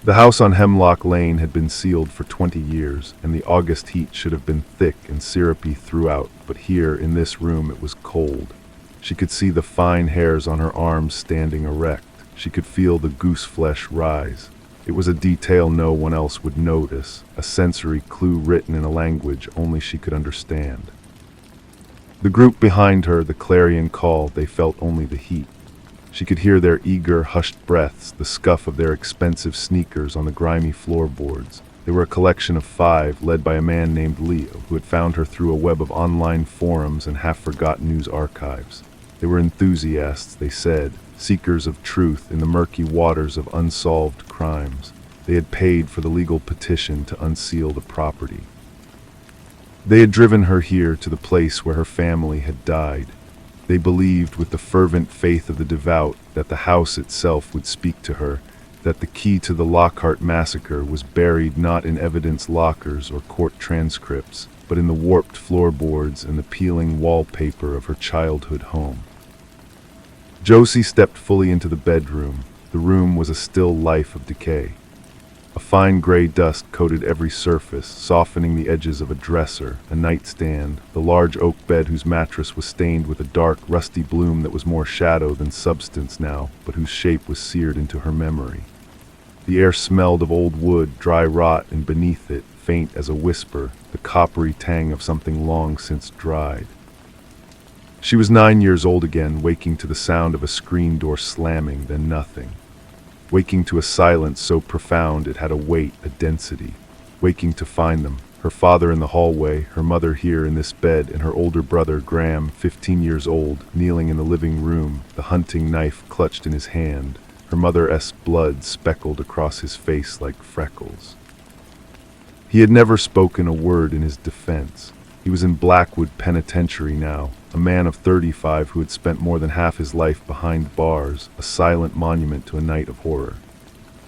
The house on Hemlock Lane had been sealed for 20 years, and the August heat should have been thick and syrupy throughout, but here, in this room, it was cold. She could see the fine hairs on her arms standing erect. She could feel the goose flesh rise. It was a detail no one else would notice, a sensory clue written in a language only she could understand. The group behind her, the clarion call, they felt only the heat. She could hear their eager, hushed breaths, the scuff of their expensive sneakers on the grimy floorboards. They were a collection of 5, led by a man named Leo, who had found her through a web of online forums and half-forgotten news archives. They were enthusiasts, they said, seekers of truth in the murky waters of unsolved crimes. They had paid for the legal petition to unseal the property. They had driven her here to the place where her family had died. They believed with the fervent faith of the devout that the house itself would speak to her, that the key to the Lockhart massacre was buried not in evidence lockers or court transcripts, but in the warped floorboards and the peeling wallpaper of her childhood home. Josie stepped fully into the bedroom. The room was a still life of decay. A fine gray dust coated every surface, softening the edges of a dresser, a nightstand, the large oak bed whose mattress was stained with a dark, rusty bloom that was more shadow than substance now, but whose shape was seared into her memory. The air smelled of old wood, dry rot, and beneath it, faint as a whisper, the coppery tang of something long since dried. She was 9 years old again, waking to the sound of a screen door slamming, then nothing. Waking to a silence so profound it had a weight, a density. Waking to find them, her father in the hallway, her mother here in this bed, and her older brother, Graham, 15 years old, kneeling in the living room, the hunting knife clutched in his hand, her mother's blood speckled across his face like freckles. He had never spoken a word in his defense. He was in Blackwood Penitentiary now, a man of 35 who had spent more than half his life behind bars, a silent monument to a night of horror.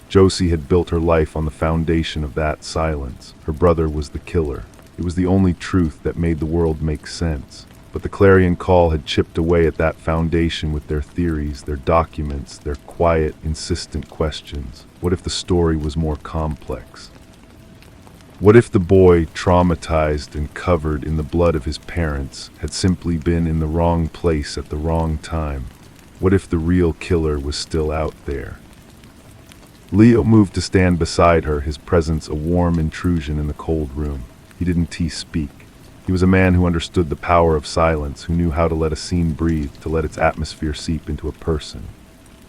Josie had built her life on the foundation of that silence. Her brother was the killer. It was the only truth that made the world make sense. But the clarion call had chipped away at that foundation with their theories, their documents, their quiet, insistent questions. What if the story was more complex? What if the boy, traumatized and covered in the blood of his parents, had simply been in the wrong place at the wrong time? What if the real killer was still out there? Leo moved to stand beside her, his presence a warm intrusion in the cold room. He didn't speak. He was a man who understood the power of silence, who knew how to let a scene breathe, to let its atmosphere seep into a person.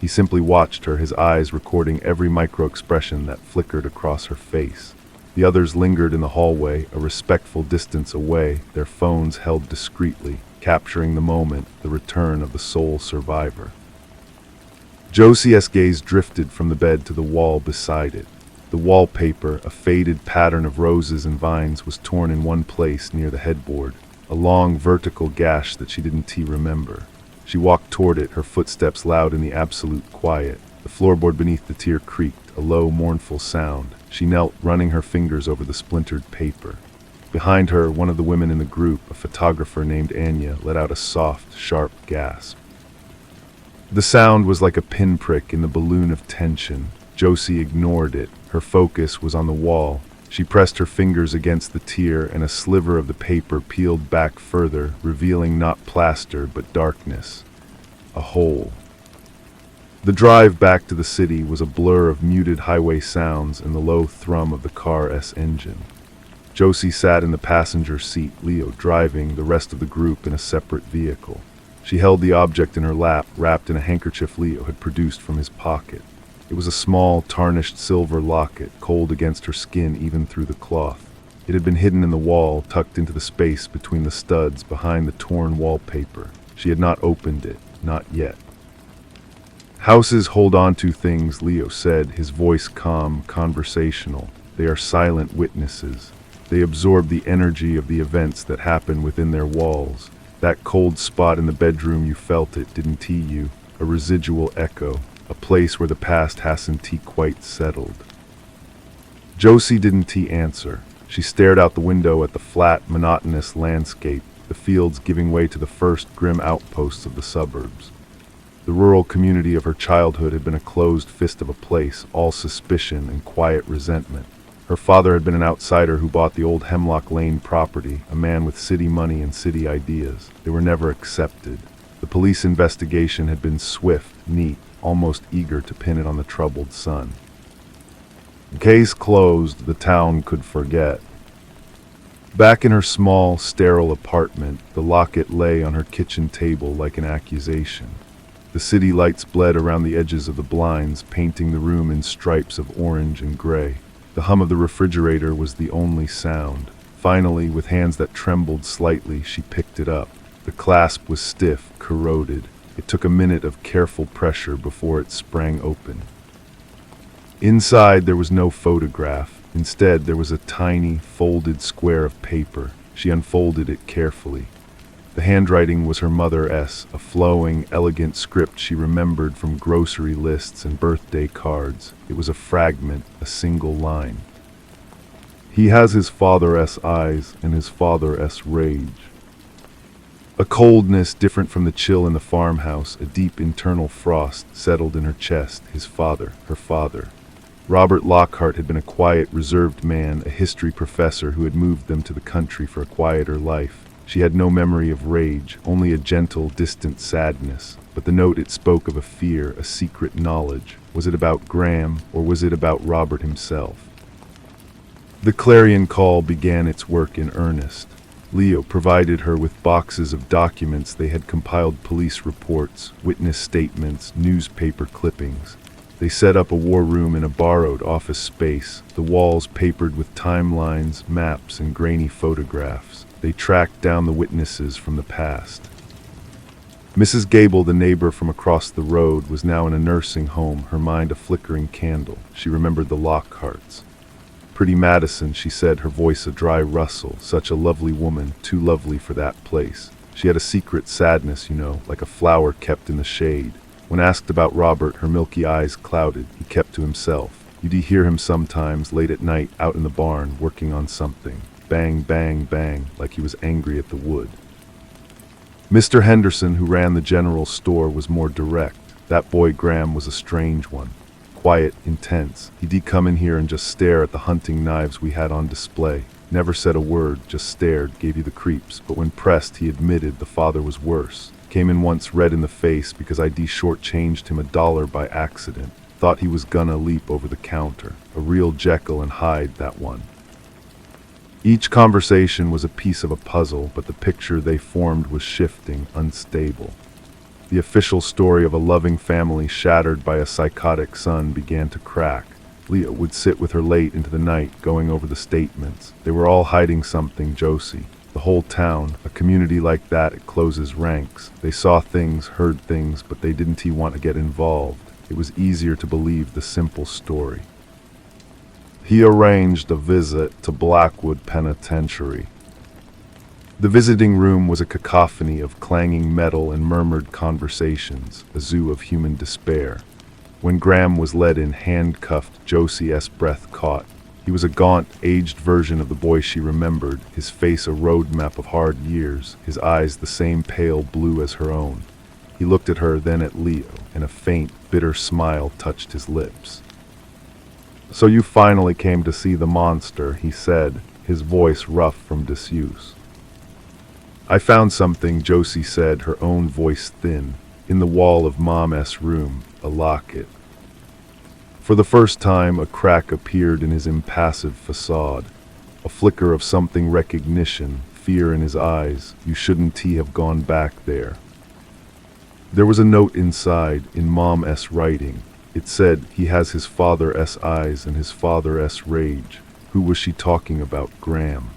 He simply watched her, his eyes recording every micro-expression that flickered across her face. The others lingered in the hallway, a respectful distance away, their phones held discreetly, capturing the moment, the return of the sole survivor. Josie's gaze drifted from the bed to the wall beside it. The wallpaper, a faded pattern of roses and vines, was torn in one place near the headboard, a long vertical gash that she didn't remember. She walked toward it, her footsteps loud in the absolute quiet. The floorboard beneath the tier creaked, a low, mournful sound. She knelt, running her fingers over the splintered paper. Behind her, one of the women in the group, a photographer named Anya, let out a soft, sharp gasp. The sound was like a pinprick in the balloon of tension. Josie ignored it. Her focus was on the wall. She pressed her fingers against the tier, and a sliver of the paper peeled back further, revealing not plaster, but darkness. A hole. The drive back to the city was a blur of muted highway sounds and the low thrum of the car's engine. Josie sat in the passenger seat, Leo driving, the rest of the group in a separate vehicle. She held the object in her lap, wrapped in a handkerchief Leo had produced from his pocket. It was a small, tarnished silver locket, cold against her skin even through the cloth. It had been hidden in the wall, tucked into the space between the studs behind the torn wallpaper. She had not opened it, not yet. Houses hold on to things, Leo said, his voice calm, conversational. They are silent witnesses. They absorb the energy of the events that happen within their walls. That cold spot in the bedroom, you felt it, didn't you? A residual echo, a place where the past hasn't quite settled. Josie didn't answer. She stared out the window at the flat, monotonous landscape, the fields giving way to the first grim outposts of the suburbs. The rural community of her childhood had been a closed fist of a place, all suspicion and quiet resentment. Her father had been an outsider who bought the old Hemlock Lane property, a man with city money and city ideas. They were never accepted. The police investigation had been swift, neat, almost eager to pin it on the troubled son. The case closed, the town could forget. Back in her small, sterile apartment, the locket lay on her kitchen table like an accusation. The city lights bled around the edges of the blinds, painting the room in stripes of orange and gray. The hum of the refrigerator was the only sound. Finally, with hands that trembled slightly, she picked it up. The clasp was stiff, corroded. It took a minute of careful pressure before it sprang open. Inside, there was no photograph. Instead, there was a tiny, folded square of paper. She unfolded it carefully. The handwriting was her mother's, a flowing, elegant script she remembered from grocery lists and birthday cards. It was a fragment, a single line. He has his father's eyes and his father's rage. A coldness different from the chill in the farmhouse, a deep internal frost settled in her chest. His father, her father. Robert Lockhart had been a quiet, reserved man, a history professor who had moved them to the country for a quieter life. She had no memory of rage, only a gentle, distant sadness. But the note, it spoke of a fear, a secret knowledge. Was it about Graham, or was it about Robert himself? The clarion call began its work in earnest. Leo provided her with boxes of documents. They had compiled police reports, witness statements, newspaper clippings. They set up a war room in a borrowed office space, the walls papered with timelines, maps, and grainy photographs. They tracked down the witnesses from the past. Mrs. Gable, the neighbor from across the road, was now in a nursing home, her mind a flickering candle. She remembered the Lockharts. Pretty Madison, she said, her voice a dry rustle. Such a lovely woman, too lovely for that place. She had a secret sadness, like a flower kept in the shade. When asked about Robert, her milky eyes clouded. He kept to himself. You'd hear him sometimes, late at night, out in the barn, working on something. Bang, bang, bang, like he was angry at the wood. Mr. Henderson, who ran the general store, was more direct. That boy Graham was a strange one. Quiet, intense. He'd come in here and just stare at the hunting knives we had on display. Never said a word, just stared, gave you the creeps. But when pressed, he admitted the father was worse. Came in once red in the face because I'd shortchanged him $1 by accident. Thought he was gonna leap over the counter. A real Jekyll and Hyde, that one. Each conversation was a piece of a puzzle, but the picture they formed was shifting, unstable. The official story of a loving family shattered by a psychotic son began to crack. Leah would sit with her late into the night, going over the statements. They were all hiding something, Josie. The whole town, a community like that, it closes ranks. They saw things, heard things, but they didn't want to get involved. It was easier to believe the simple story. He arranged a visit to Blackwood Penitentiary. The visiting room was a cacophony of clanging metal and murmured conversations, a zoo of human despair. When Graham was led in handcuffed, Josie's breath caught. He was a gaunt, aged version of the boy she remembered, his face a roadmap of hard years, his eyes the same pale blue as her own. He looked at her, then at Leo, and a faint, bitter smile touched his lips. "So you finally came to see the monster," he said, his voice rough from disuse. "I found something," Josie said, her own voice thin, "in the wall of Mom's room, a locket." For the first time, a crack appeared in his impassive facade, a flicker of something recognition, fear in his eyes. You shouldn't have gone back there. There was a note inside, in Mom's writing. It said, he has his father's eyes and his father's rage. Who was she talking about? Graham.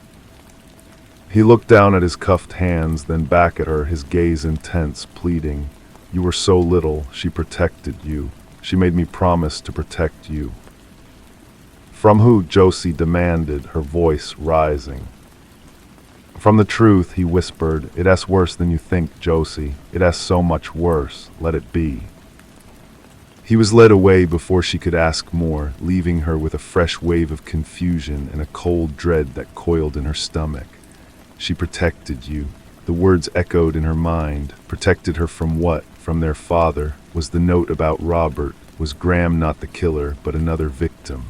He looked down at his cuffed hands, then back at her, his gaze intense, pleading. You were so little, she protected you. She made me promise to protect you. From who? Josie demanded, her voice rising. From the truth, he whispered. It's worse than you think, Josie. It's so much worse. Let it be. He was led away before she could ask more, leaving her with a fresh wave of confusion and a cold dread that coiled in her stomach. She protected you. The words echoed in her mind. Protected her from what? From their father. Was the note about Robert? Was Graham not the killer, but another victim?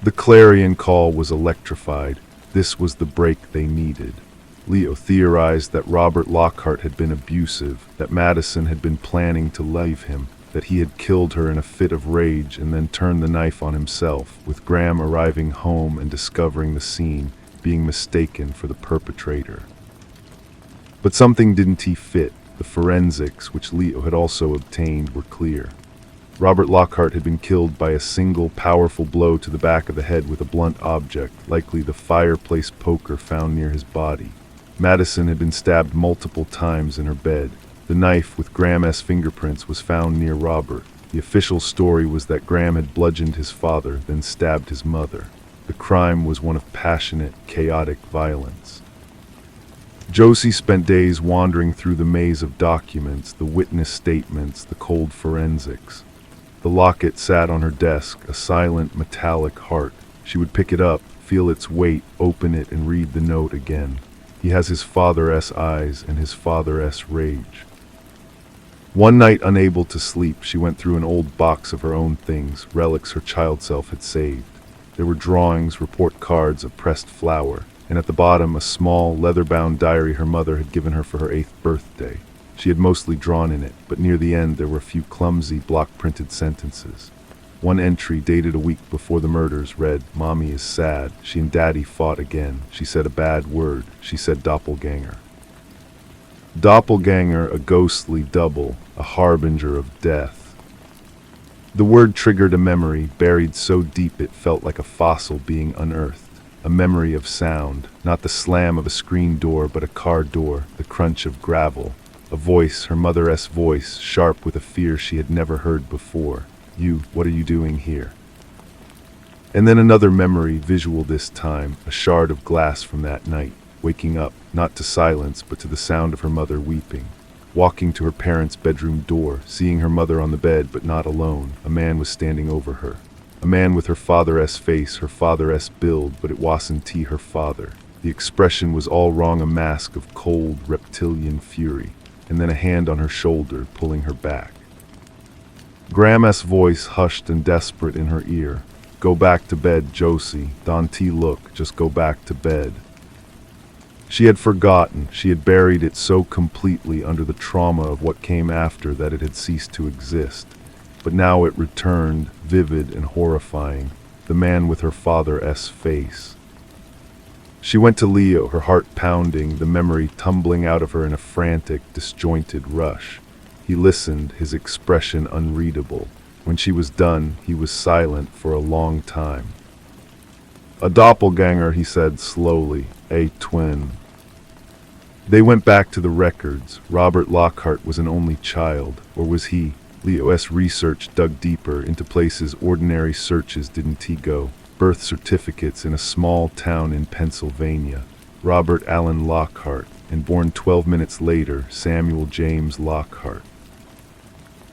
The clarion call was electrified. This was the break they needed. Leo theorized that Robert Lockhart had been abusive, that Madison had been planning to leave him, that he had killed her in a fit of rage and then turned the knife on himself, with Graham arriving home and discovering the scene, being mistaken for the perpetrator. But something didn't fit. The forensics, which Leo had also obtained, were clear. Robert Lockhart had been killed by a single, powerful blow to the back of the head with a blunt object, likely the fireplace poker found near his body. Madison had been stabbed multiple times in her bed. The knife with Graham's fingerprints was found near Robert. The official story was that Graham had bludgeoned his father, then stabbed his mother. The crime was one of passionate, chaotic violence. Josie spent days wandering through the maze of documents, the witness statements, the cold forensics. The locket sat on her desk, a silent, metallic heart. She would pick it up, feel its weight, open it, and read the note again. He has his father's eyes and his father's rage. One night, unable to sleep, she went through an old box of her own things, relics her child self had saved. There were drawings, report cards, a pressed flower, and at the bottom a small, leather-bound diary her mother had given her for her 8th birthday. She had mostly drawn in it, but near the end there were a few clumsy, block-printed sentences. One entry, dated a week before the murders, read, "Mommy is sad. She and Daddy fought again. She said a bad word. She said doppelganger." Doppelganger, a ghostly double, a harbinger of death. The word triggered a memory, buried so deep it felt like a fossil being unearthed. A memory of sound, not the slam of a screen door, but a car door, the crunch of gravel. A voice, her mother's voice, sharp with a fear she had never heard before. "You, what are you doing here?" And then another memory, visual this time, a shard of glass from that night, waking up, not to silence, but to the sound of her mother weeping. Walking to her parents' bedroom door, seeing her mother on the bed, but not alone. A man was standing over her. A man with her father's face, her father's build, but it wasn't her father. The expression was all wrong, a mask of cold, reptilian fury, and then a hand on her shoulder, pulling her back. Graham's voice hushed and desperate in her ear. "Go back to bed, Josie. Dante, look, just go back to bed." She had forgotten, she had buried it so completely under the trauma of what came after that it had ceased to exist. But now it returned, vivid and horrifying, the man with her father's face. She went to Leo, her heart pounding, the memory tumbling out of her in a frantic, disjointed rush. He listened, his expression unreadable. When she was done, he was silent for a long time. "A doppelganger," he said slowly, "a twin." They went back to the records. Robert Lockhart was an only child, or was he? Leo's research dug deeper into places ordinary searches didn't go. Birth certificates in a small town in Pennsylvania. Robert Allen Lockhart, and born 12 minutes later, Samuel James Lockhart.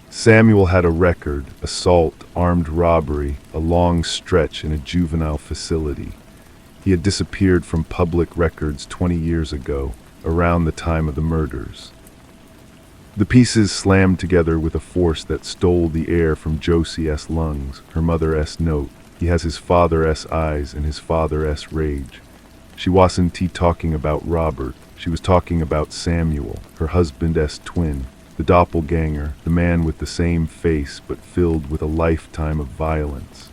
Samuel had a record, assault, armed robbery, a long stretch in a juvenile facility. He had disappeared from public records 20 years ago, around the time of the murders. The pieces slammed together with a force that stole the air from Josie's lungs, her mother's note. He has his father's eyes and his father's rage. She wasn't talking about Robert, she was talking about Samuel, her husband's twin, the doppelganger, the man with the same face but filled with a lifetime of violence.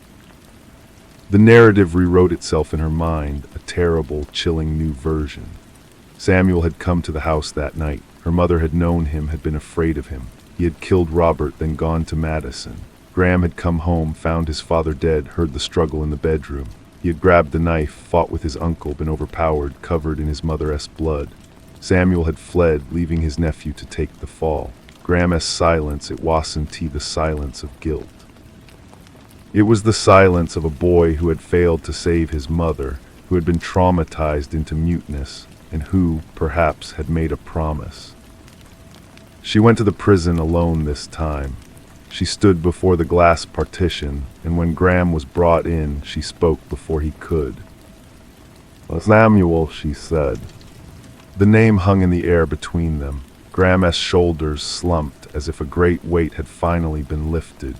The narrative rewrote itself in her mind, a terrible, chilling new version. Samuel had come to the house that night. Her mother had known him, had been afraid of him. He had killed Robert, then gone to Madison. Graham had come home, found his father dead, heard the struggle in the bedroom. He had grabbed the knife, fought with his uncle, been overpowered, covered in his mother's blood. Samuel had fled, leaving his nephew to take the fall. Graham's silence, it wasn't the silence of guilt. It was the silence of a boy who had failed to save his mother, who had been traumatized into muteness, and who, perhaps, had made a promise. She went to the prison alone this time. She stood before the glass partition, and when Graham was brought in, she spoke before he could. "Samuel," she said. The name hung in the air between them. Graham's shoulders slumped as if a great weight had finally been lifted.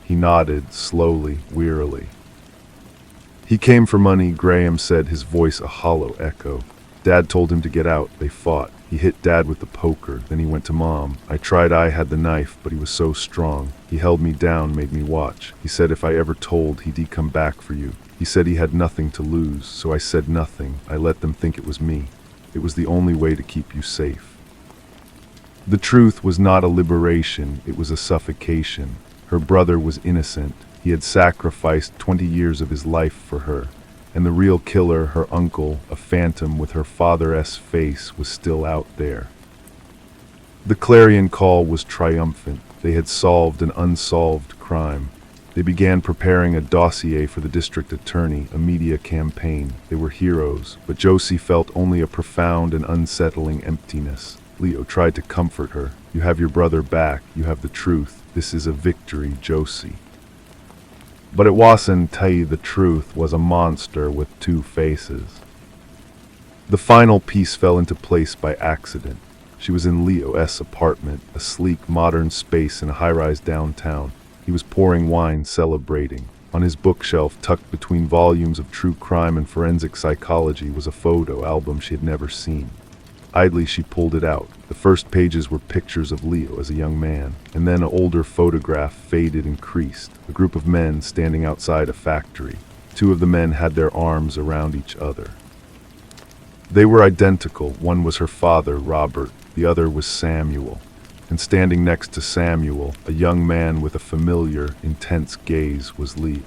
He nodded, slowly, wearily. "He came for money," Graham said, his voice a hollow echo. "Dad told him to get out. They fought. He hit Dad with the poker. Then he went to Mom. I had the knife, but he was so strong. He held me down, made me watch. He said if I ever told, he'd come back for you. He said he had nothing to lose, so I said nothing. I let them think it was me. It was the only way to keep you safe." The truth was not a liberation, it was a suffocation. Her brother was innocent. He had sacrificed 20 years of his life for her. And the real killer, her uncle, a phantom with her father's face, was still out there. The clarion call was triumphant. They had solved an unsolved crime. They began preparing a dossier for the district attorney, a media campaign. They were heroes, but Josie felt only a profound and unsettling emptiness. Leo tried to comfort her. "You have your brother back. You have the truth. This is a victory, Josie." But it wasn't. Tell you the truth, was a monster with two faces. The final piece fell into place by accident. She was in Leo's apartment, a sleek, modern space in a high-rise downtown. He was pouring wine, celebrating. On his bookshelf, tucked between volumes of true crime and forensic psychology, was a photo album she had never seen. Idly, she pulled it out. The first pages were pictures of Leo as a young man, and then an older photograph, faded and creased. A group of men standing outside a factory. Two of the men had their arms around each other. They were identical. One was her father, Robert. The other was Samuel. And standing next to Samuel, a young man with a familiar, intense gaze, was Leo.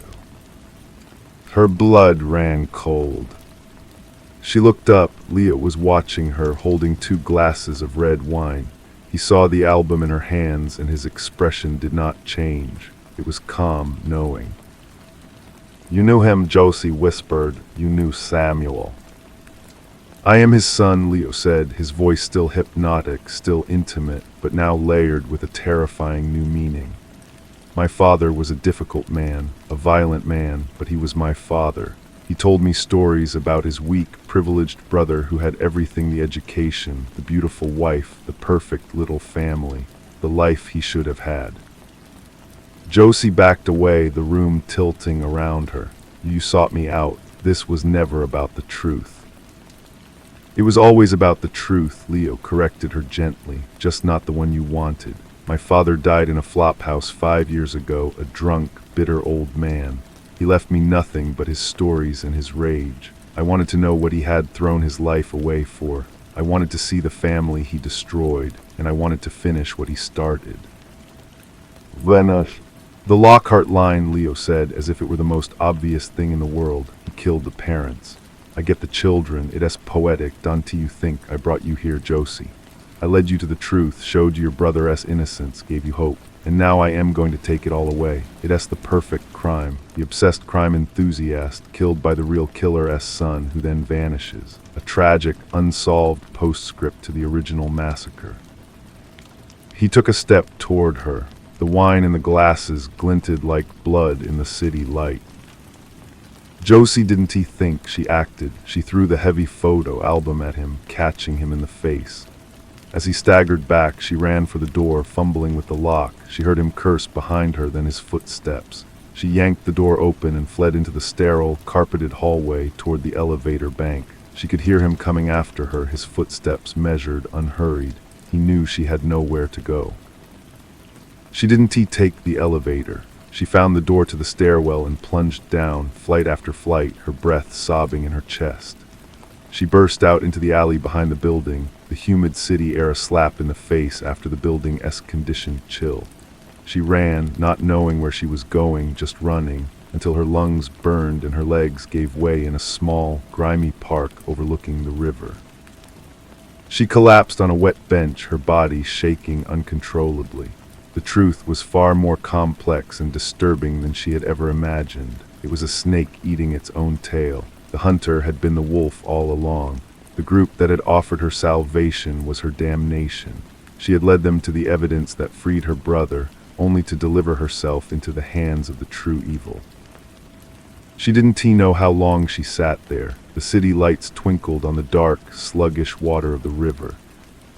Her blood ran cold. She looked up. Leo was watching her, holding 2 glasses of red wine. He saw the album in her hands, and his expression did not change. It was calm, knowing. "You knew him," Josie whispered. "You knew Samuel." "I am his son," Leo said, his voice still hypnotic, still intimate, but now layered with a terrifying new meaning. "My father was a difficult man, a violent man, but he was my father. He told me stories about his weak, privileged brother who had everything: the education, the beautiful wife, the perfect little family, the life he should have had." Josie backed away, the room tilting around her. "You sought me out. This was never about the truth." "It was always about the truth," Leo corrected her gently, "just not the one you wanted. My father died in a flophouse 5 years ago, a drunk, bitter old man. He left me nothing but his stories and his rage. I wanted to know what he had thrown his life away for. I wanted to see the family he destroyed, and I wanted to finish what he started." "Venice." "The Lockhart line," Leo said, as if it were the most obvious thing in the world. "He killed the parents. I get the children. It is poetic. Don't you think I brought you here, Josie? I led you to the truth, showed you your brother's innocence, gave you hope. And now I am going to take it all away. It is the perfect crime. The obsessed crime enthusiast, killed by the real killer's son, who then vanishes. A tragic, unsolved postscript to the original massacre." He took a step toward her. The wine in the glasses glinted like blood in the city light. Josie didn't think, she acted. She threw the heavy photo album at him, catching him in the face. As he staggered back, she ran for the door, fumbling with the lock. She heard him curse behind her, then his footsteps. She yanked the door open and fled into the sterile, carpeted hallway toward the elevator bank. She could hear him coming after her, his footsteps measured, unhurried. He knew she had nowhere to go. She didn't take the elevator. She found the door to the stairwell and plunged down, flight after flight, her breath sobbing in her chest. She burst out into the alley behind the building, the humid city air a slap in the face after the building's conditioned chill. She ran, not knowing where she was going, just running, until her lungs burned and her legs gave way in a small, grimy park overlooking the river. She collapsed on a wet bench, her body shaking uncontrollably. The truth was far more complex and disturbing than she had ever imagined. It was a snake eating its own tail. The hunter had been the wolf all along. The group that had offered her salvation was her damnation. She had led them to the evidence that freed her brother, only to deliver herself into the hands of the true evil. She didn't know how long she sat there. The city lights twinkled on the dark, sluggish water of the river.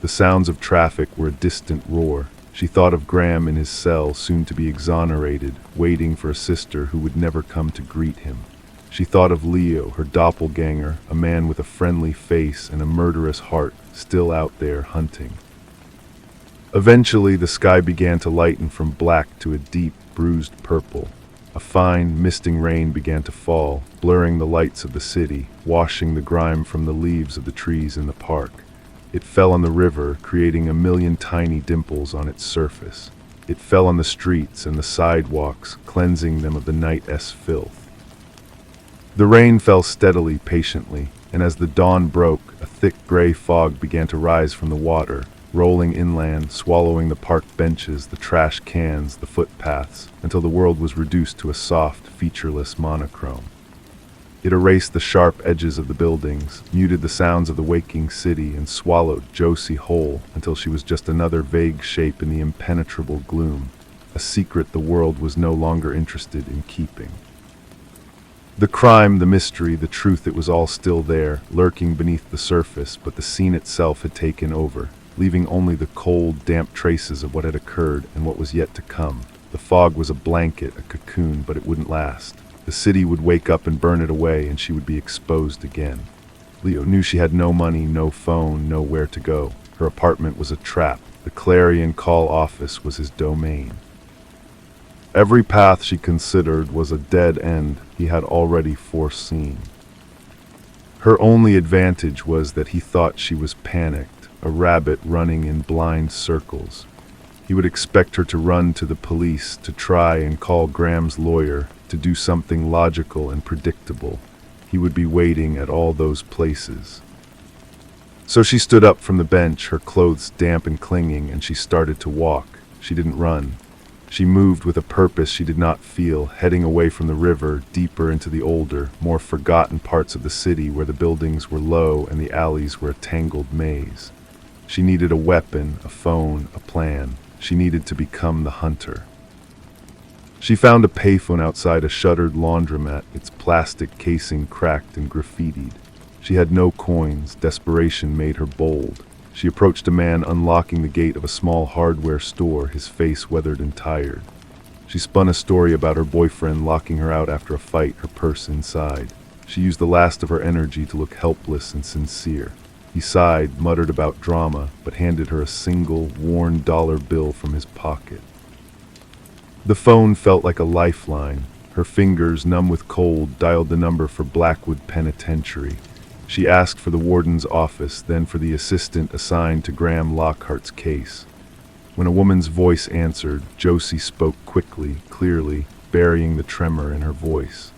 The sounds of traffic were a distant roar. She thought of Graham in his cell, soon to be exonerated, waiting for a sister who would never come to greet him. She thought of Leo, her doppelganger, a man with a friendly face and a murderous heart, still out there hunting. Eventually, the sky began to lighten from black to a deep, bruised purple. A fine, misting rain began to fall, blurring the lights of the city, washing the grime from the leaves of the trees in the park. It fell on the river, creating a million tiny dimples on its surface. It fell on the streets and the sidewalks, cleansing them of the night's filth. The rain fell steadily, patiently, and as the dawn broke, a thick gray fog began to rise from the water. rolling inland, swallowing the park benches, the trash cans, the footpaths, until the world was reduced to a soft, featureless monochrome. It erased the sharp edges of the buildings, muted the sounds of the waking city, and swallowed Josie whole until she was just another vague shape in the impenetrable gloom, a secret the world was no longer interested in keeping. The crime, the mystery, the truth, it was all still there, lurking beneath the surface, but the scene itself had taken over, leaving only the cold, damp traces of what had occurred and what was yet to come. The fog was a blanket, a cocoon, but it wouldn't last. The city would wake up and burn it away, and she would be exposed again. Leo knew she had no money, no phone, nowhere to go. Her apartment was a trap. The clarion call office was his domain. Every path she considered was a dead end he had already foreseen. Her only advantage was that he thought she was panicked, a rabbit running in blind circles. He would expect her to run to the police, to try and call Graham's lawyer, to do something logical and predictable. He would be waiting at all those places. So she stood up from the bench, her clothes damp and clinging, and she started to walk. She didn't run. She moved with a purpose she did not feel, heading away from the river, deeper into the older, more forgotten parts of the city where the buildings were low and the alleys were a tangled maze. She needed a weapon, a phone, a plan. She needed to become the hunter. She found a payphone outside a shuttered laundromat, its plastic casing cracked and graffitied. She had no coins. Desperation made her bold. She approached a man unlocking the gate of a small hardware store, his face weathered and tired. She spun a story about her boyfriend locking her out after a fight, her purse inside. She used the last of her energy to look helpless and sincere. He sighed, muttered about drama, but handed her a single, worn dollar bill from his pocket. The phone felt like a lifeline. Her fingers, numb with cold, dialed the number for Blackwood Penitentiary. She asked for the warden's office, then for the assistant assigned to Graham Lockhart's case. When a woman's voice answered, Josie spoke quickly, clearly, burying the tremor in her voice.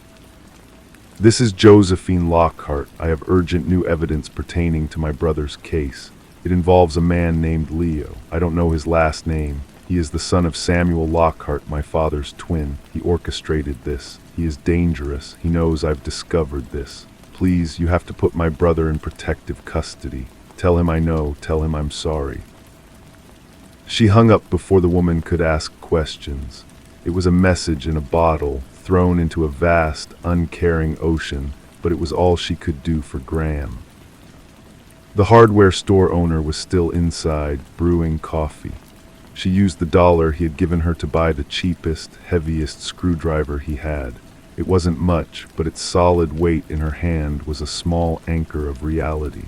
"This is Josephine Lockhart. I have urgent new evidence pertaining to my brother's case. It involves a man named Leo. I don't know his last name. He is the son of Samuel Lockhart, my father's twin. He orchestrated this. He is dangerous. He knows I've discovered this. Please, you have to put my brother in protective custody. Tell him I know. Tell him I'm sorry." She hung up before the woman could ask questions. It was a message in a bottle, thrown into a vast, uncaring ocean, but it was all she could do for Graham. The hardware store owner was still inside, brewing coffee. She used the dollar he had given her to buy the cheapest, heaviest screwdriver he had. It wasn't much, but its solid weight in her hand was a small anchor of reality.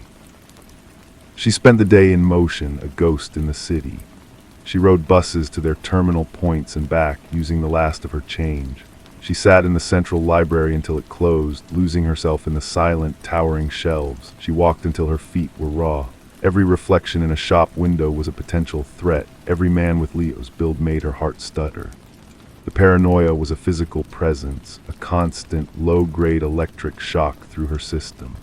She spent the day in motion, a ghost in the city. She rode buses to their terminal points and back, using the last of her change. She sat in the central library until it closed, losing herself in the silent, towering shelves. She walked until her feet were raw. Every reflection in a shop window was a potential threat. Every man with Leo's build made her heart stutter. The paranoia was a physical presence, a constant, low-grade electric shock through her system.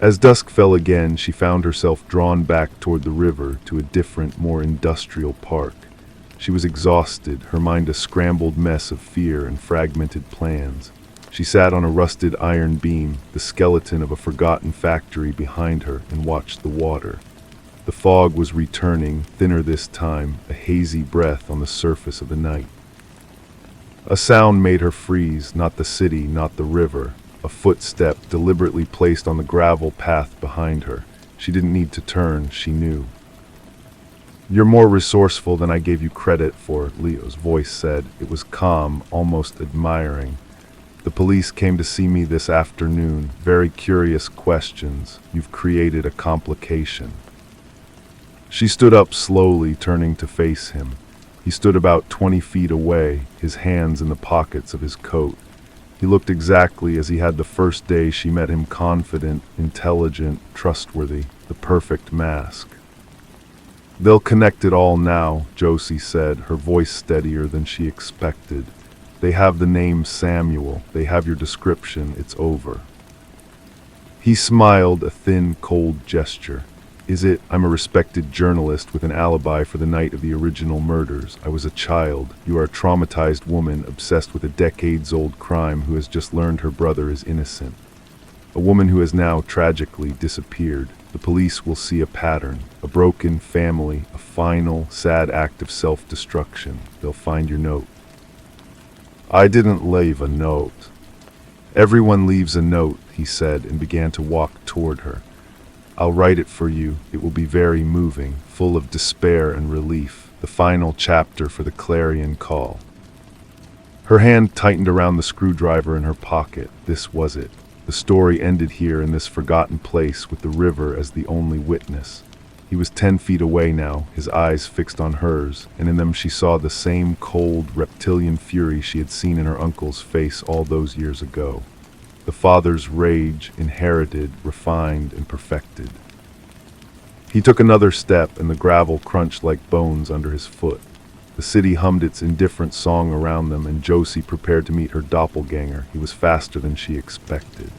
As dusk fell again, she found herself drawn back toward the river, to a different, more industrial park. She was exhausted, her mind a scrambled mess of fear and fragmented plans. She sat on a rusted iron beam, the skeleton of a forgotten factory behind her, and watched the water. The fog was returning, thinner this time, a hazy breath on the surface of the night. A sound made her freeze, not the city, not the river. A footstep deliberately placed on the gravel path behind her. She didn't need to turn, she knew. "You're more resourceful than I gave you credit for," Leo's voice said. It was calm, almost admiring. "The police came to see me this afternoon. Very curious questions. You've created a complication." She stood up slowly, turning to face him. He stood about 20 feet away, his hands in the pockets of his coat. He looked exactly as he had the first day she met him, confident, intelligent, trustworthy, the perfect mask. "They'll connect it all now," Josie said, her voice steadier than she expected. "They have the name Samuel. They have your description. It's over." He smiled, a thin, cold gesture. Is it? I'm a respected journalist with an alibi for the night of the original murders. I was a child. You are a traumatized woman obsessed with a decades-old crime who has just learned her brother is innocent. A woman who has now tragically disappeared. The police will see a pattern, a broken family, a final, sad act of self-destruction. They'll find your note. I didn't leave a note. Everyone leaves a note, he said, and began to walk toward her. I'll write it for you. It will be very moving, full of despair and relief, the final chapter for the clarion call. Her hand tightened around the screwdriver in her pocket. This was it. The story ended here in this forgotten place with the river as the only witness. He was 10 feet away now, his eyes fixed on hers, and in them she saw the same cold, reptilian fury she had seen in her uncle's face all those years ago. The father's rage, inherited, refined, and perfected. He took another step, and the gravel crunched like bones under his foot. The city hummed its indifferent song around them, and Josie prepared to meet her doppelganger. He was faster than she expected.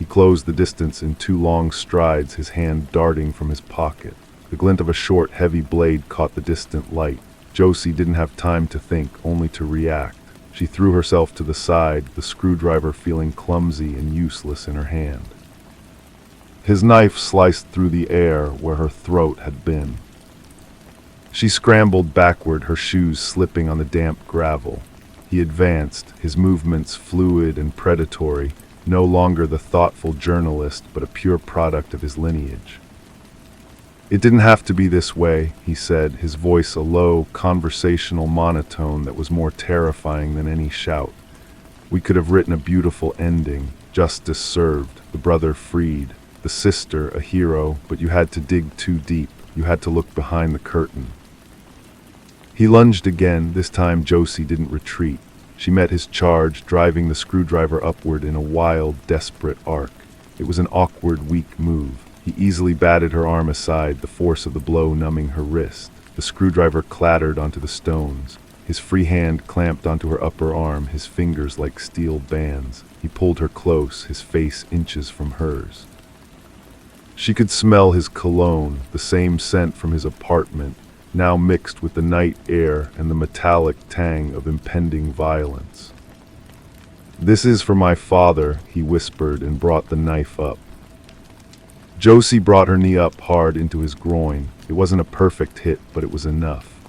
He closed the distance in 2 long strides, his hand darting from his pocket. The glint of a short, heavy blade caught the distant light. Josie didn't have time to think, only to react. She threw herself to the side, the screwdriver feeling clumsy and useless in her hand. His knife sliced through the air where her throat had been. She scrambled backward, her shoes slipping on the damp gravel. He advanced, his movements fluid and predatory, no longer the thoughtful journalist, but a pure product of his lineage. It didn't have to be this way, he said, his voice a low, conversational monotone that was more terrifying than any shout. We could have written a beautiful ending, justice served, the brother freed, the sister a hero, but you had to dig too deep, you had to look behind the curtain. He lunged again. This time Josie didn't retreat. She met his charge, driving the screwdriver upward in a wild, desperate arc. It was an awkward, weak move. He easily batted her arm aside, the force of the blow numbing her wrist. The screwdriver clattered onto the stones. His free hand clamped onto her upper arm, his fingers like steel bands. He pulled her close, his face inches from hers. She could smell his cologne, the same scent from his apartment, now mixed with the night air and the metallic tang of impending violence. This is for my father, he whispered and brought the knife up. Josie brought her knee up hard into his groin. It wasn't a perfect hit, but it was enough.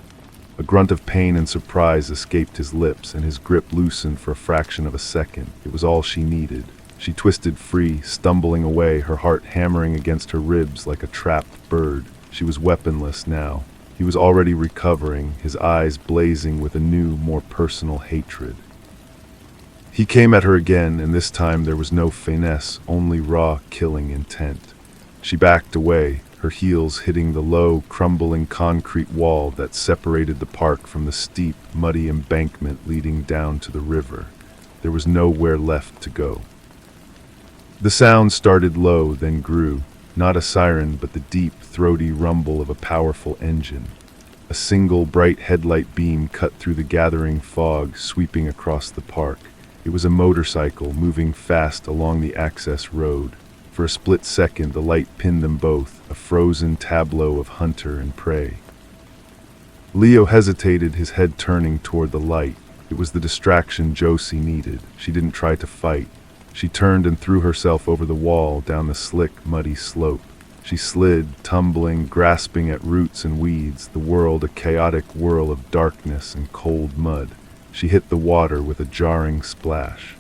A grunt of pain and surprise escaped his lips, and his grip loosened for a fraction of a second. It was all she needed. She twisted free, stumbling away, her heart hammering against her ribs like a trapped bird. She was weaponless now. He was already recovering, his eyes blazing with a new, more personal hatred. He came at her again, and this time there was no finesse, only raw, killing intent. She backed away, her heels hitting the low, crumbling concrete wall that separated the park from the steep, muddy embankment leading down to the river. There was nowhere left to go. The sound started low, then grew. Not a siren, but the deep, throaty rumble of a powerful engine. A single bright headlight beam cut through the gathering fog, sweeping across the park. It was a motorcycle moving fast along the access road. For a split second, the light pinned them both, a frozen tableau of hunter and prey. Leo hesitated, his head turning toward the light. It was the distraction Josie needed. She didn't try to fight. She turned and threw herself over the wall, down the slick, muddy slope. She slid, tumbling, grasping at roots and weeds, the world a chaotic whirl of darkness and cold mud. She hit the water with a jarring splash.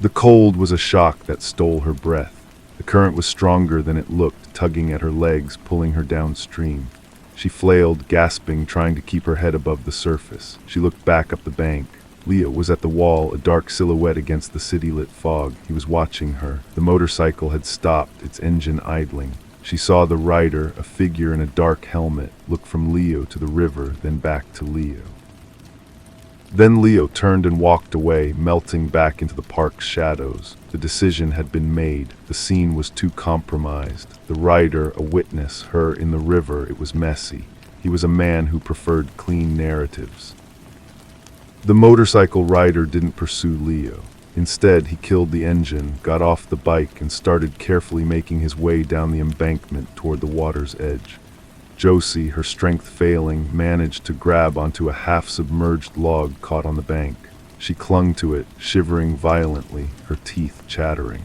The cold was a shock that stole her breath. The current was stronger than it looked, tugging at her legs, pulling her downstream. She flailed, gasping, trying to keep her head above the surface. She looked back up the bank. Leo was at the wall, a dark silhouette against the city-lit fog. He was watching her. The motorcycle had stopped, its engine idling. She saw the rider, a figure in a dark helmet, look from Leo to the river, then back to Leo. Then Leo turned and walked away, melting back into the park's shadows. The decision had been made. The scene was too compromised. The rider, a witness, her in the river. It was messy. He was a man who preferred clean narratives. The motorcycle rider didn't pursue Leo. Instead, he killed the engine, got off the bike, and started carefully making his way down the embankment toward the water's edge. Josie, her strength failing, managed to grab onto a half-submerged log caught on the bank. She clung to it, shivering violently, her teeth chattering.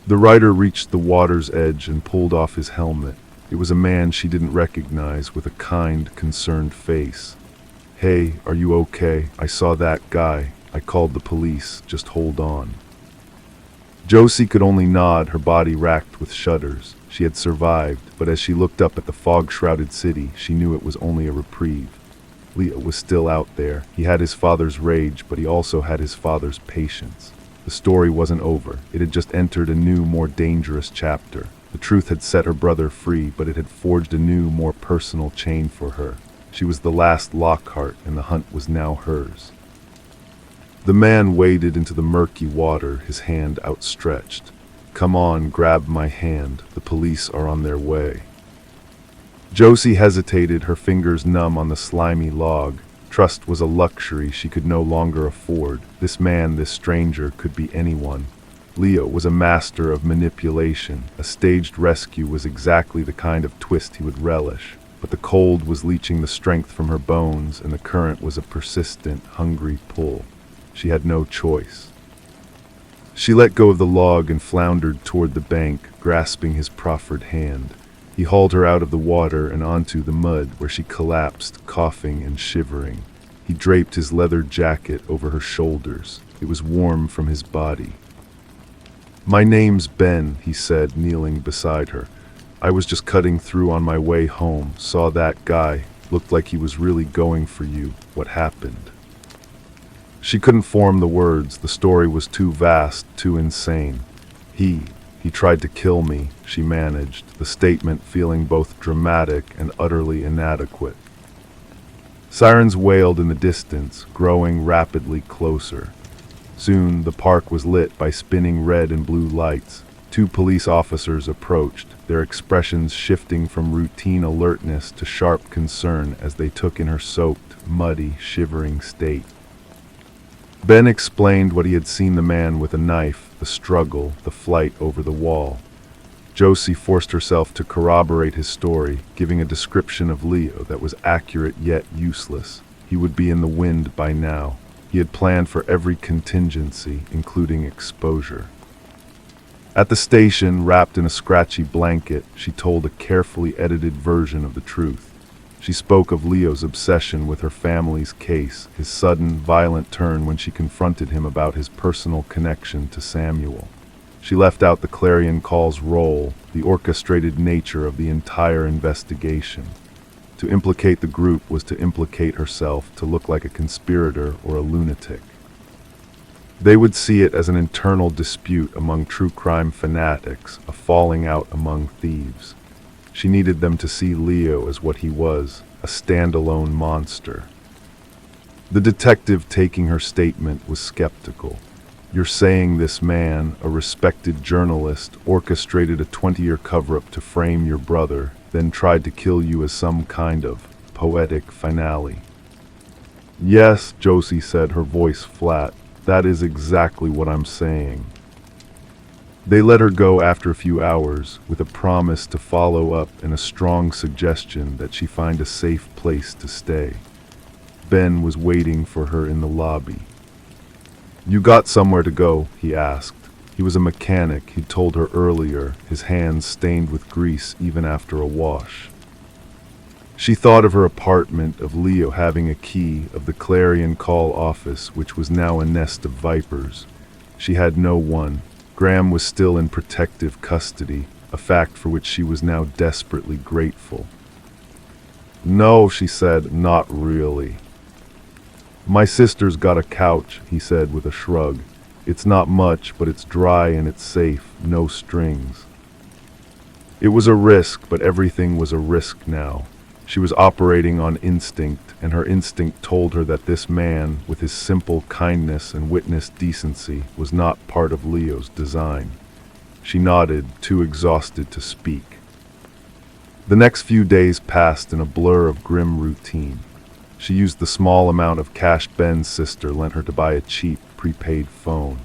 The rider reached the water's edge and pulled off his helmet. It was a man she didn't recognize, with a kind, concerned face. "Hey, are you okay? I saw that guy. I called the police. Just hold on." Josie could only nod, her body racked with shudders. She had survived, but as she looked up at the fog-shrouded city, she knew it was only a reprieve. Leo was still out there. He had his father's rage, but he also had his father's patience. The story wasn't over. It had just entered a new, more dangerous chapter. The truth had set her brother free, but it had forged a new, more personal chain for her. She was the last Lockhart, and the hunt was now hers. The man waded into the murky water, his hand outstretched. "Come on, grab my hand. The police are on their way." Josie hesitated, her fingers numb on the slimy log. Trust was a luxury she could no longer afford. This man, this stranger, could be anyone. Leo was a master of manipulation. A staged rescue was exactly the kind of twist he would relish. But the cold was leaching the strength from her bones, and the current was a persistent, hungry pull. She had no choice. She let go of the log and floundered toward the bank, grasping his proffered hand. He hauled her out of the water and onto the mud, where she collapsed, coughing and shivering. He draped his leather jacket over her shoulders. It was warm from his body. "My name's Ben," he said, kneeling beside her. "I was just cutting through on my way home. Saw that guy. Looked like he was really going for you. What happened?" She couldn't form the words. The story was too vast, too insane. He tried to kill me," she managed, the statement feeling both dramatic and utterly inadequate. Sirens wailed in the distance, growing rapidly closer. Soon, the park was lit by spinning red and blue lights. 2 police officers approached, their expressions shifting from routine alertness to sharp concern as they took in her soaked, muddy, shivering state. Ben explained what he had seen: the man with a knife, the struggle, the flight over the wall. Josie forced herself to corroborate his story, giving a description of Leo that was accurate yet useless. He would be in the wind by now. He had planned for every contingency, including exposure. At the station, wrapped in a scratchy blanket, she told a carefully edited version of the truth. She spoke of Leo's obsession with her family's case, his sudden, violent turn when she confronted him about his personal connection to Samuel. She left out the clarion call's role, the orchestrated nature of the entire investigation. To implicate the group was to implicate herself, to look like a conspirator or a lunatic. They would see it as an internal dispute among true crime fanatics, a falling out among thieves. She needed them to see Leo as what he was, a standalone monster. The detective taking her statement was skeptical. "You're saying this man, a respected journalist, orchestrated a 20-year cover-up to frame your brother, then tried to kill you as some kind of poetic finale?" "Yes," Josie said, her voice flat. "That is exactly what I'm saying." They let her go after a few hours, with a promise to follow up and a strong suggestion that she find a safe place to stay. Ben was waiting for her in the lobby. "You got somewhere to go?" he asked. He was a mechanic, he'd told her earlier, his hands stained with grease even after a wash. She thought of her apartment, of Leo having a key, of the clarion call office, which was now a nest of vipers. She had no one. Graham was still in protective custody, a fact for which she was now desperately grateful. "No," she said, "not really." "My sister's got a couch," he said with a shrug. "It's not much, but it's dry and it's safe, no strings." It was a risk, but everything was a risk now. She was operating on instinct, and her instinct told her that this man, with his simple kindness and witnessed decency, was not part of Leo's design. She nodded, too exhausted to speak. The next few days passed in a blur of grim routine. She used the small amount of cash Ben's sister lent her to buy a cheap, prepaid phone.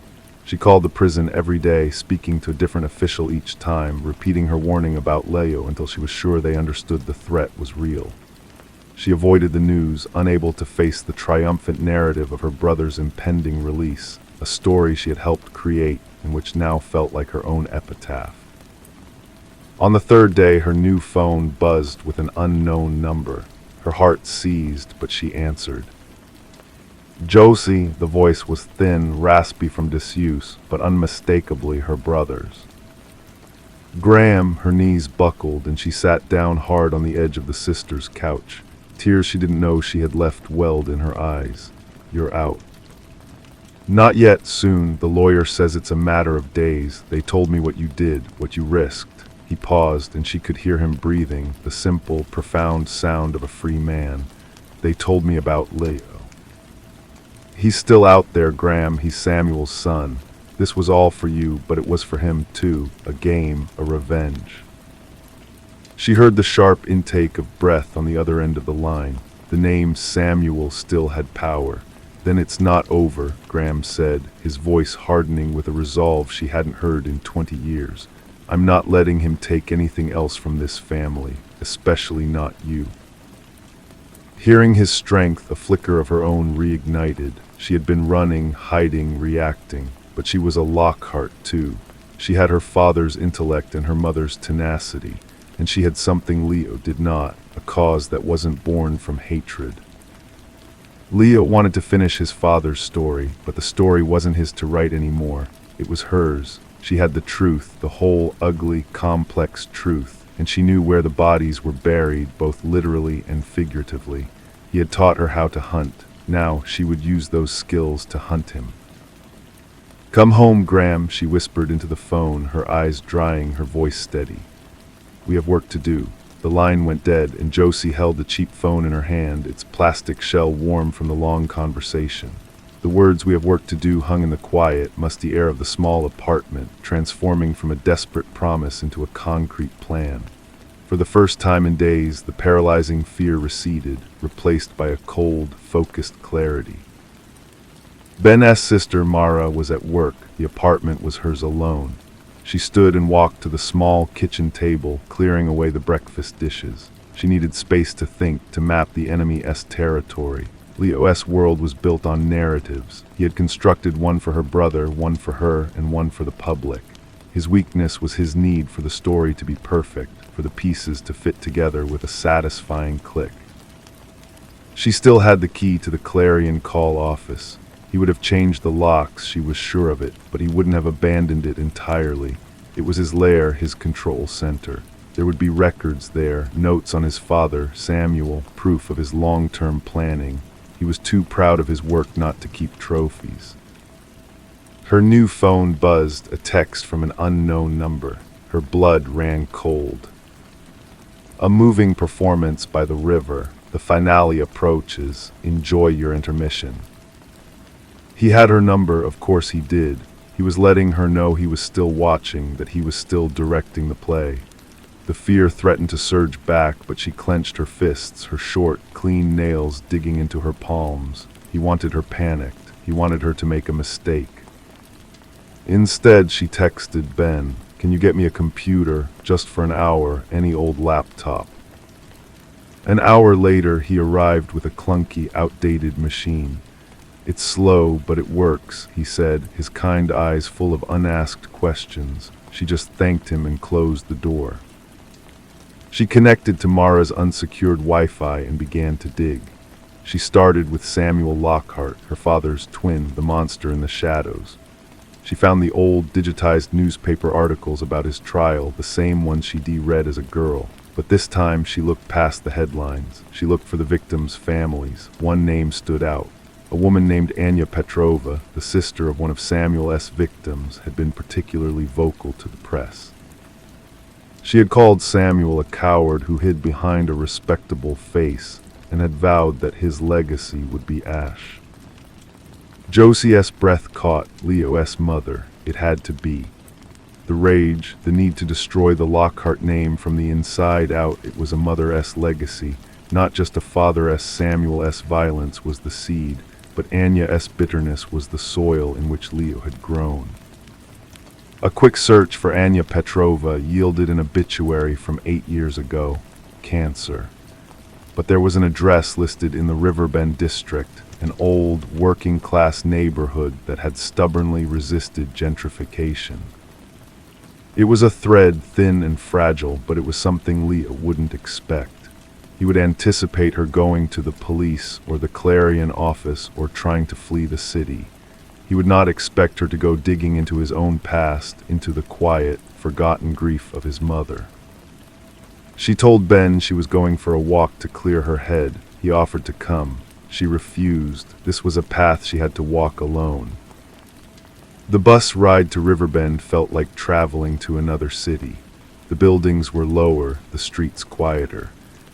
She called the prison every day, speaking to a different official each time, repeating her warning about Leo until she was sure they understood the threat was real. She avoided the news, unable to face the triumphant narrative of her brother's impending release, a story she had helped create and which now felt like her own epitaph. On the third day, her new phone buzzed with an unknown number. Her heart seized, but she answered. Josie, the voice was thin, raspy from disuse, but unmistakably her brother's. Graham, her knees buckled, and she sat down hard on the edge of the sister's couch. Tears she didn't know she had left welled in her eyes. You're out. Not yet, soon. The lawyer says it's a matter of days. They told me what you did, what you risked. He paused, and she could hear him breathing, the simple, profound sound of a free man. They told me about Leo. He's still out there, Graham. He's Samuel's son. This was all for you, but it was for him too. A game, a revenge. She heard the sharp intake of breath on the other end of the line. The name Samuel still had power. Then it's not over, Graham said, his voice hardening with a resolve she hadn't heard in 20 years. I'm not letting him take anything else from this family, especially not you. Hearing his strength, a flicker of her own reignited. She had been running, hiding, reacting, but she was a Lockhart too. She had her father's intellect and her mother's tenacity, and she had something Leo did not, a cause that wasn't born from hatred. Leo wanted to finish his father's story, but the story wasn't his to write anymore. It was hers. She had the truth, the whole ugly, complex truth, and she knew where the bodies were buried, both literally and figuratively. He had taught her how to hunt. Now she would use those skills to hunt him. Come home, Graham, she whispered into the phone, her eyes drying, her voice steady. We have work to do. The line went dead, and Josie held the cheap phone in her hand, its plastic shell warm from the long conversation. The words "we have work to do" hung in the quiet, musty air of the small apartment, transforming from a desperate promise into a concrete plan. For the first time in days, the paralyzing fear receded, replaced by a cold, focused clarity. Ben's sister, Mara, was at work. The apartment was hers alone. She stood and walked to the small kitchen table, clearing away the breakfast dishes. She needed space to think, to map the enemy's territory. Leo's world was built on narratives. He had constructed one for her brother, one for her, and one for the public. His weakness was his need for the story to be perfect, for the pieces to fit together with a satisfying click. She still had the key to the clarion call office. He would have changed the locks, she was sure of it, but he wouldn't have abandoned it entirely. It was his lair, his control center. There would be records there, notes on his father, Samuel, proof of his long-term planning. He was too proud of his work not to keep trophies. Her new phone buzzed, a text from an unknown number. Her blood ran cold. A moving performance by the river. The finale approaches. Enjoy your intermission. He had her number, of course he did. He was letting her know he was still watching, that he was still directing the play. The fear threatened to surge back, but she clenched her fists, her short, clean nails digging into her palms. He wanted her panicked. He wanted her to make a mistake. Instead, she texted Ben, "Can you get me a computer, just for an hour, any old laptop?" An hour later, he arrived with a clunky, outdated machine. "It's slow, but it works," he said, his kind eyes full of unasked questions. She just thanked him and closed the door. She connected to Mara's unsecured Wi-Fi and began to dig. She started with Samuel Lockhart, her father's twin, the monster in the shadows. She found the old, digitized newspaper articles about his trial, the same ones she'd read as a girl. But this time she looked past the headlines. She looked for the victims' families. One name stood out. A woman named Anya Petrova, the sister of one of Samuel's victims, had been particularly vocal to the press. She had called Samuel a coward who hid behind a respectable face and had vowed that his legacy would be ash. Josie's breath caught. Leo's mother. It had to be. The rage, the need to destroy the Lockhart name from the inside out. It was a mother's legacy, not just a father's. Samuel's violence was the seed. but Anya's bitterness was the soil in which Leo had grown. A quick search for Anya Petrova yielded an obituary from 8 years ago, cancer. But there was an address listed in the Riverbend district, an old, working-class neighborhood that had stubbornly resisted gentrification. It was a thread, thin and fragile, but it was something Leo wouldn't expect. He would anticipate her going to the police or the Clarion office or trying to flee the city. He would not expect her to go digging into his own past, into the quiet, forgotten grief of his mother. She told Ben she was going for a walk to clear her head. He offered to come. She refused. This was a path she had to walk alone. The bus ride to Riverbend felt like traveling to another city. The buildings were lower, the streets quieter.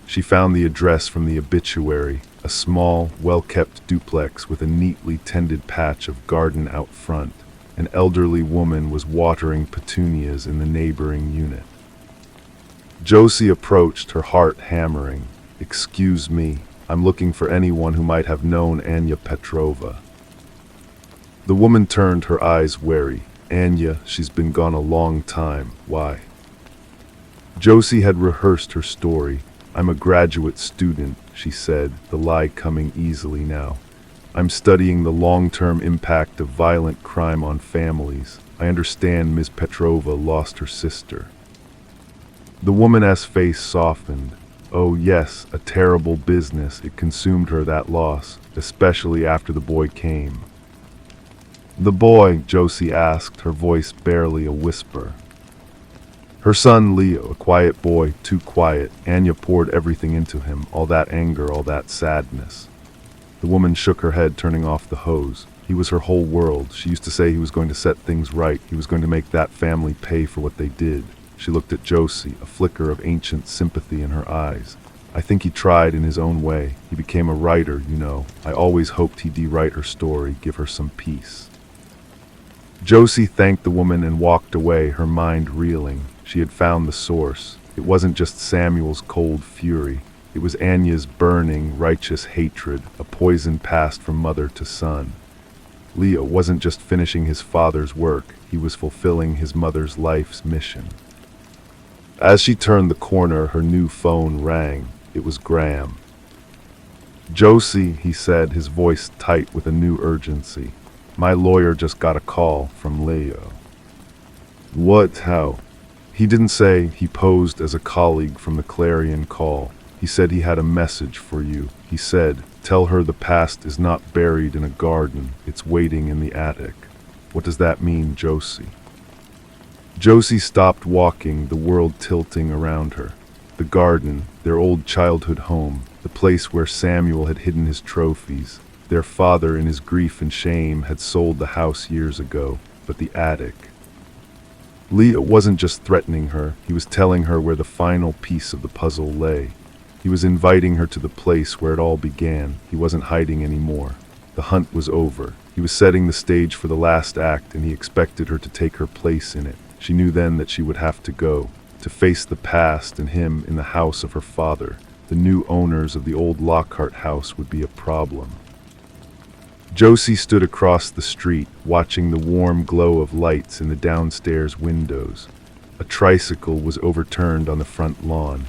She found the address from the obituary, a small, well-kept duplex with a neatly tended patch of garden out front. An elderly woman was watering petunias in the neighboring unit. Josie approached, her heart hammering. "Excuse me, I'm looking for anyone who might have known Anya Petrova." The woman turned, her eyes wary. "Anya, she's been gone a long time. Why?" Josie had rehearsed her story. "I'm a graduate student," she said, the lie coming easily now. "I'm studying the long-term impact of violent crime on families. I understand Ms. Petrova lost her sister." The woman's face softened. "Oh yes, a terrible business. It consumed her, that loss, especially after the boy came." "The boy?" Josie asked, her voice barely a whisper. Her son Leo, a quiet boy, too quiet. Anya poured everything into him, all that anger, all that sadness. The woman shook her head, turning off the hose. He was her whole world. She used to say he was going to set things right. He was going to make that family pay for what they did. She looked at Josie, a flicker of ancient sympathy in her eyes. "I think he tried in his own way. He became a writer, you know. I always hoped he'd rewrite her story, give her some peace." Josie thanked the woman and walked away, her mind reeling. She had found the source. It wasn't just Samuel's cold fury. It was Anya's burning, righteous hatred, a poison passed from mother to son. Leo wasn't just finishing his father's work. He was fulfilling his mother's life's mission. As she turned the corner, her new phone rang. It was Graham. "Josie," he said, his voice tight with a new urgency. "My lawyer just got a call from Leo." "What? How?" He didn't say. He posed as a colleague from the Clarion Call. "He said he had a message for you. He said, tell her the past is not buried in a garden. It's waiting in the attic." "What does that mean, Josie?" Josie stopped walking, the world tilting around her. The garden, their old childhood home, the place where Samuel had hidden his trophies. Their father, in his grief and shame, had sold the house years ago, but the attic. Leo wasn't just threatening her, he was telling her where the final piece of the puzzle lay. He was inviting her to the place where it all began. He wasn't hiding anymore. The hunt was over. He was setting the stage for the last act, and he expected her to take her place in it. She knew then that she would have to go, to face the past and him in the house of her father. The new owners of the old Lockhart house would be a problem. Josie stood across the street, watching the warm glow of lights in the downstairs windows. A tricycle was overturned on the front lawn.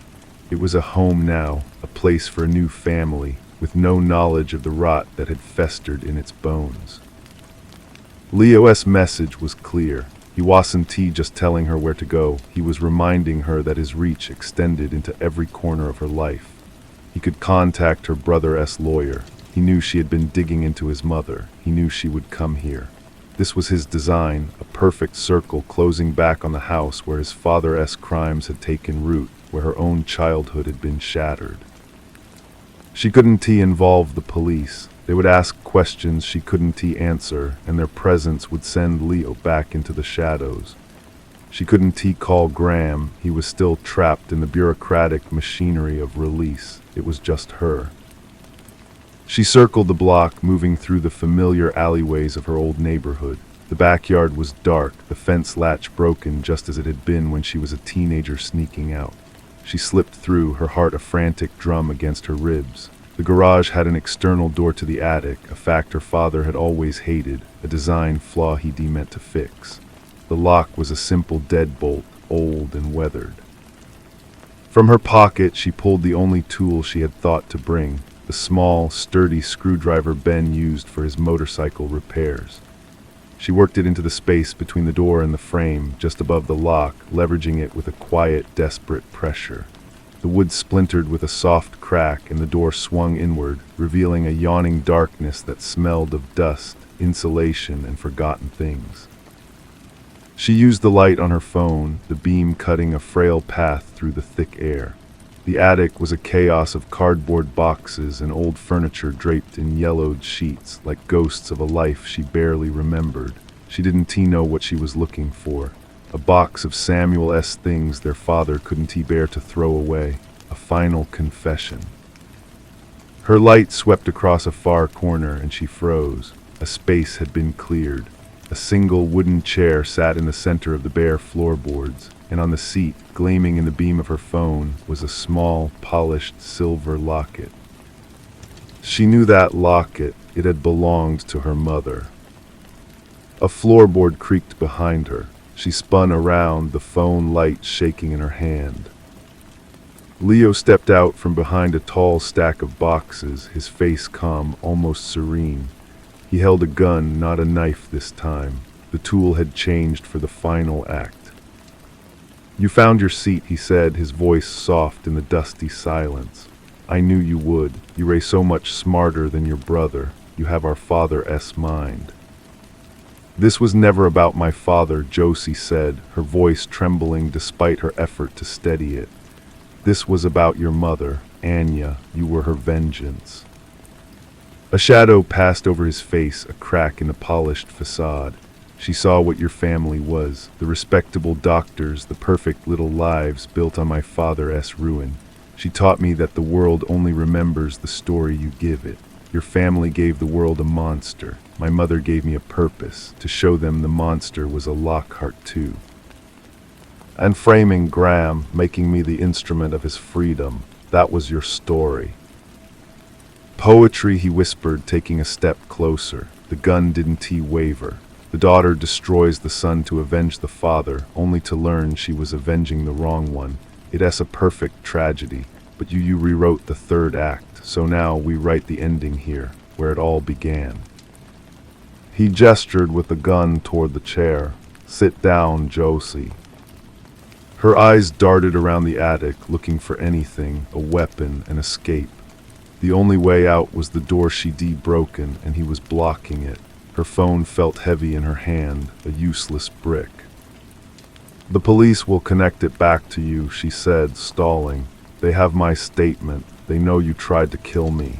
It was a home now, a place for a new family, with no knowledge of the rot that had festered in its bones. Leo's message was clear. He wasn't just telling her where to go. He was reminding her that his reach extended into every corner of her life. He could contact her brother's lawyer. He knew she had been digging into his mother. He knew she would come here. This was his design, a perfect circle closing back on the house where his father's crimes had taken root, where her own childhood had been shattered. She couldn't involve the police. They would ask questions she couldn't answer, and their presence would send Leo back into the shadows. She couldn't call Graham. He was still trapped in the bureaucratic machinery of release. It was just her. She circled the block, moving through the familiar alleyways of her old neighborhood. The backyard was dark, the fence latch broken just as it had been when she was a teenager sneaking out. She slipped through, her heart a frantic drum against her ribs. The garage had an external door to the attic, a fact her father had always hated, a design flaw he meant to fix. The lock was a simple deadbolt, old and weathered. From her pocket, she pulled the only tool she had thought to bring, the small, sturdy screwdriver Ben used for his motorcycle repairs. She worked it into the space between the door and the frame, just above the lock, leveraging it with a quiet, desperate pressure. The wood splintered with a soft crack and the door swung inward, revealing a yawning darkness that smelled of dust, insulation, and forgotten things. She used the light on her phone, the beam cutting a frail path through the thick air. The attic was a chaos of cardboard boxes and old furniture draped in yellowed sheets, like ghosts of a life she barely remembered. She didn't know what she was looking for. A box of Samuel S. things their father couldn't bear to throw away. A final confession. Her light swept across a far corner and she froze. A space had been cleared. A single wooden chair sat in the center of the bare floorboards, and on the seat, gleaming in the beam of her phone, was a small, polished silver locket. She knew that locket. It had belonged to her mother. A floorboard creaked behind her. She spun around, the phone light shaking in her hand. Leo stepped out from behind a tall stack of boxes, his face calm, almost serene. He held a gun, not a knife this time. The tool had changed for the final act. "You found your seat," he said, his voice soft in the dusty silence. "I knew you would. You are so much smarter than your brother. You have our father's mind." "This was never about my father," Josie said, her voice trembling despite her effort to steady it. "This was about your mother, Anya. You were her vengeance." A shadow passed over his face, a crack in the polished facade. She saw what your family was, the respectable doctors, the perfect little lives built on my father's ruin. She taught me that the world only remembers the story you give it. Your family gave the world a monster. My mother gave me a purpose, to show them the monster was a Lockhart too. And framing Graham, making me the instrument of his freedom, that was your story. Poetry, he whispered, taking a step closer. The gun didn't waver. The daughter destroys the son to avenge the father, only to learn she was avenging the wrong one. It's a perfect tragedy, but you rewrote the third act, so now we write the ending here, where it all began. He gestured with the gun toward the chair. "Sit down, Josie." Her eyes darted around the attic, looking for anything, a weapon, an escape. The only way out was the door she'd broken, and he was blocking it. Her phone felt heavy in her hand, a useless brick. "The police will connect it back to you," she said, stalling. "They have my statement. They know you tried to kill me.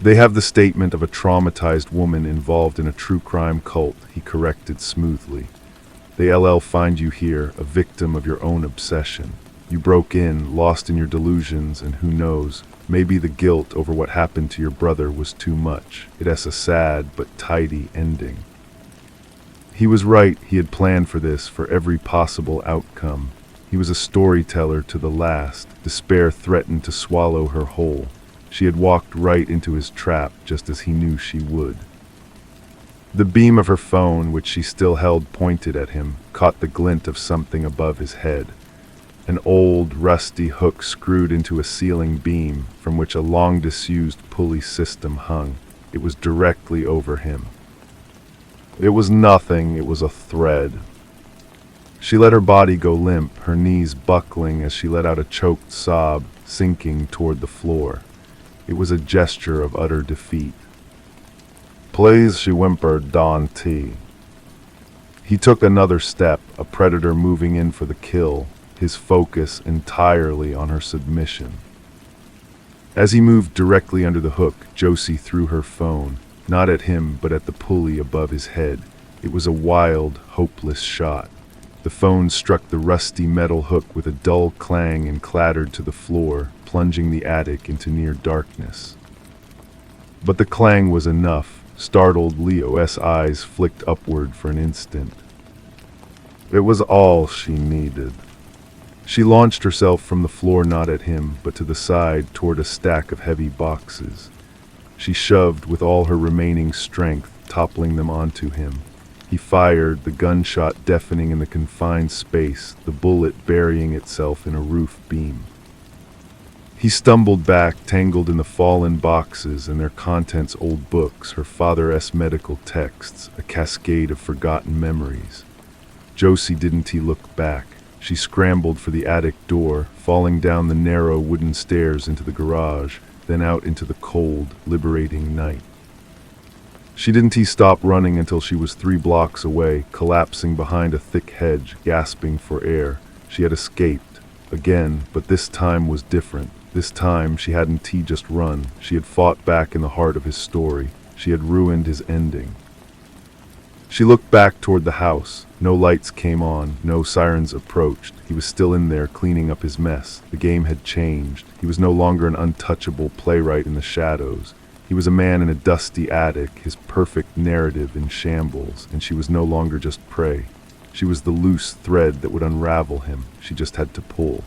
They have the statement of a traumatized woman involved in a true crime cult," he corrected smoothly. "They'll find you here, a victim of your own obsession. You broke in, lost in your delusions, and who knows, maybe the guilt over what happened to your brother was too much. It's a sad but tidy ending." He was right. He had planned for this, for every possible outcome. He was a storyteller to the last. Despair threatened to swallow her whole. She had walked right into his trap, just as he knew she would. The beam of her phone, which she still held pointed at him, caught the glint of something above his head. An old, rusty hook screwed into a ceiling beam, from which a long-disused pulley system hung. It was directly over him. It was nothing, it was a thread. She let her body go limp, her knees buckling as she let out a choked sob, sinking toward the floor. It was a gesture of utter defeat. "Please," she whimpered, "Don T." He took another step, a predator moving in for the kill, his focus entirely on her submission. As he moved directly under the hook, Josie threw her phone, not at him but at the pulley above his head. It was a wild, hopeless shot. The phone struck the rusty metal hook with a dull clang and clattered to the floor, plunging the attic into near darkness. But the clang was enough. Startled, Leo's eyes flicked upward for an instant. It was all she needed. She launched herself from the floor, not at him, but to the side toward a stack of heavy boxes. She shoved with all her remaining strength, toppling them onto him. He fired, the gunshot deafening in the confined space, the bullet burying itself in a roof beam. He stumbled back, tangled in the fallen boxes and their contents, old books, her father's medical texts, a cascade of forgotten memories. Josie didn't he look back. She scrambled for the attic door, falling down the narrow wooden stairs into the garage, then out into the cold, liberating night. She didn't he stop running until she was 3 blocks away, collapsing behind a thick hedge, gasping for air. She had escaped. Again, but this time was different. This time she hadn't just run. She had fought back in the heart of his story. She had ruined his ending. She looked back toward the house. No lights came on, no sirens approached. He was still in there, cleaning up his mess. The game had changed. He was no longer an untouchable playwright in the shadows. He was a man in a dusty attic, his perfect narrative in shambles, and she was no longer just prey. She was the loose thread that would unravel him. She just had to pull.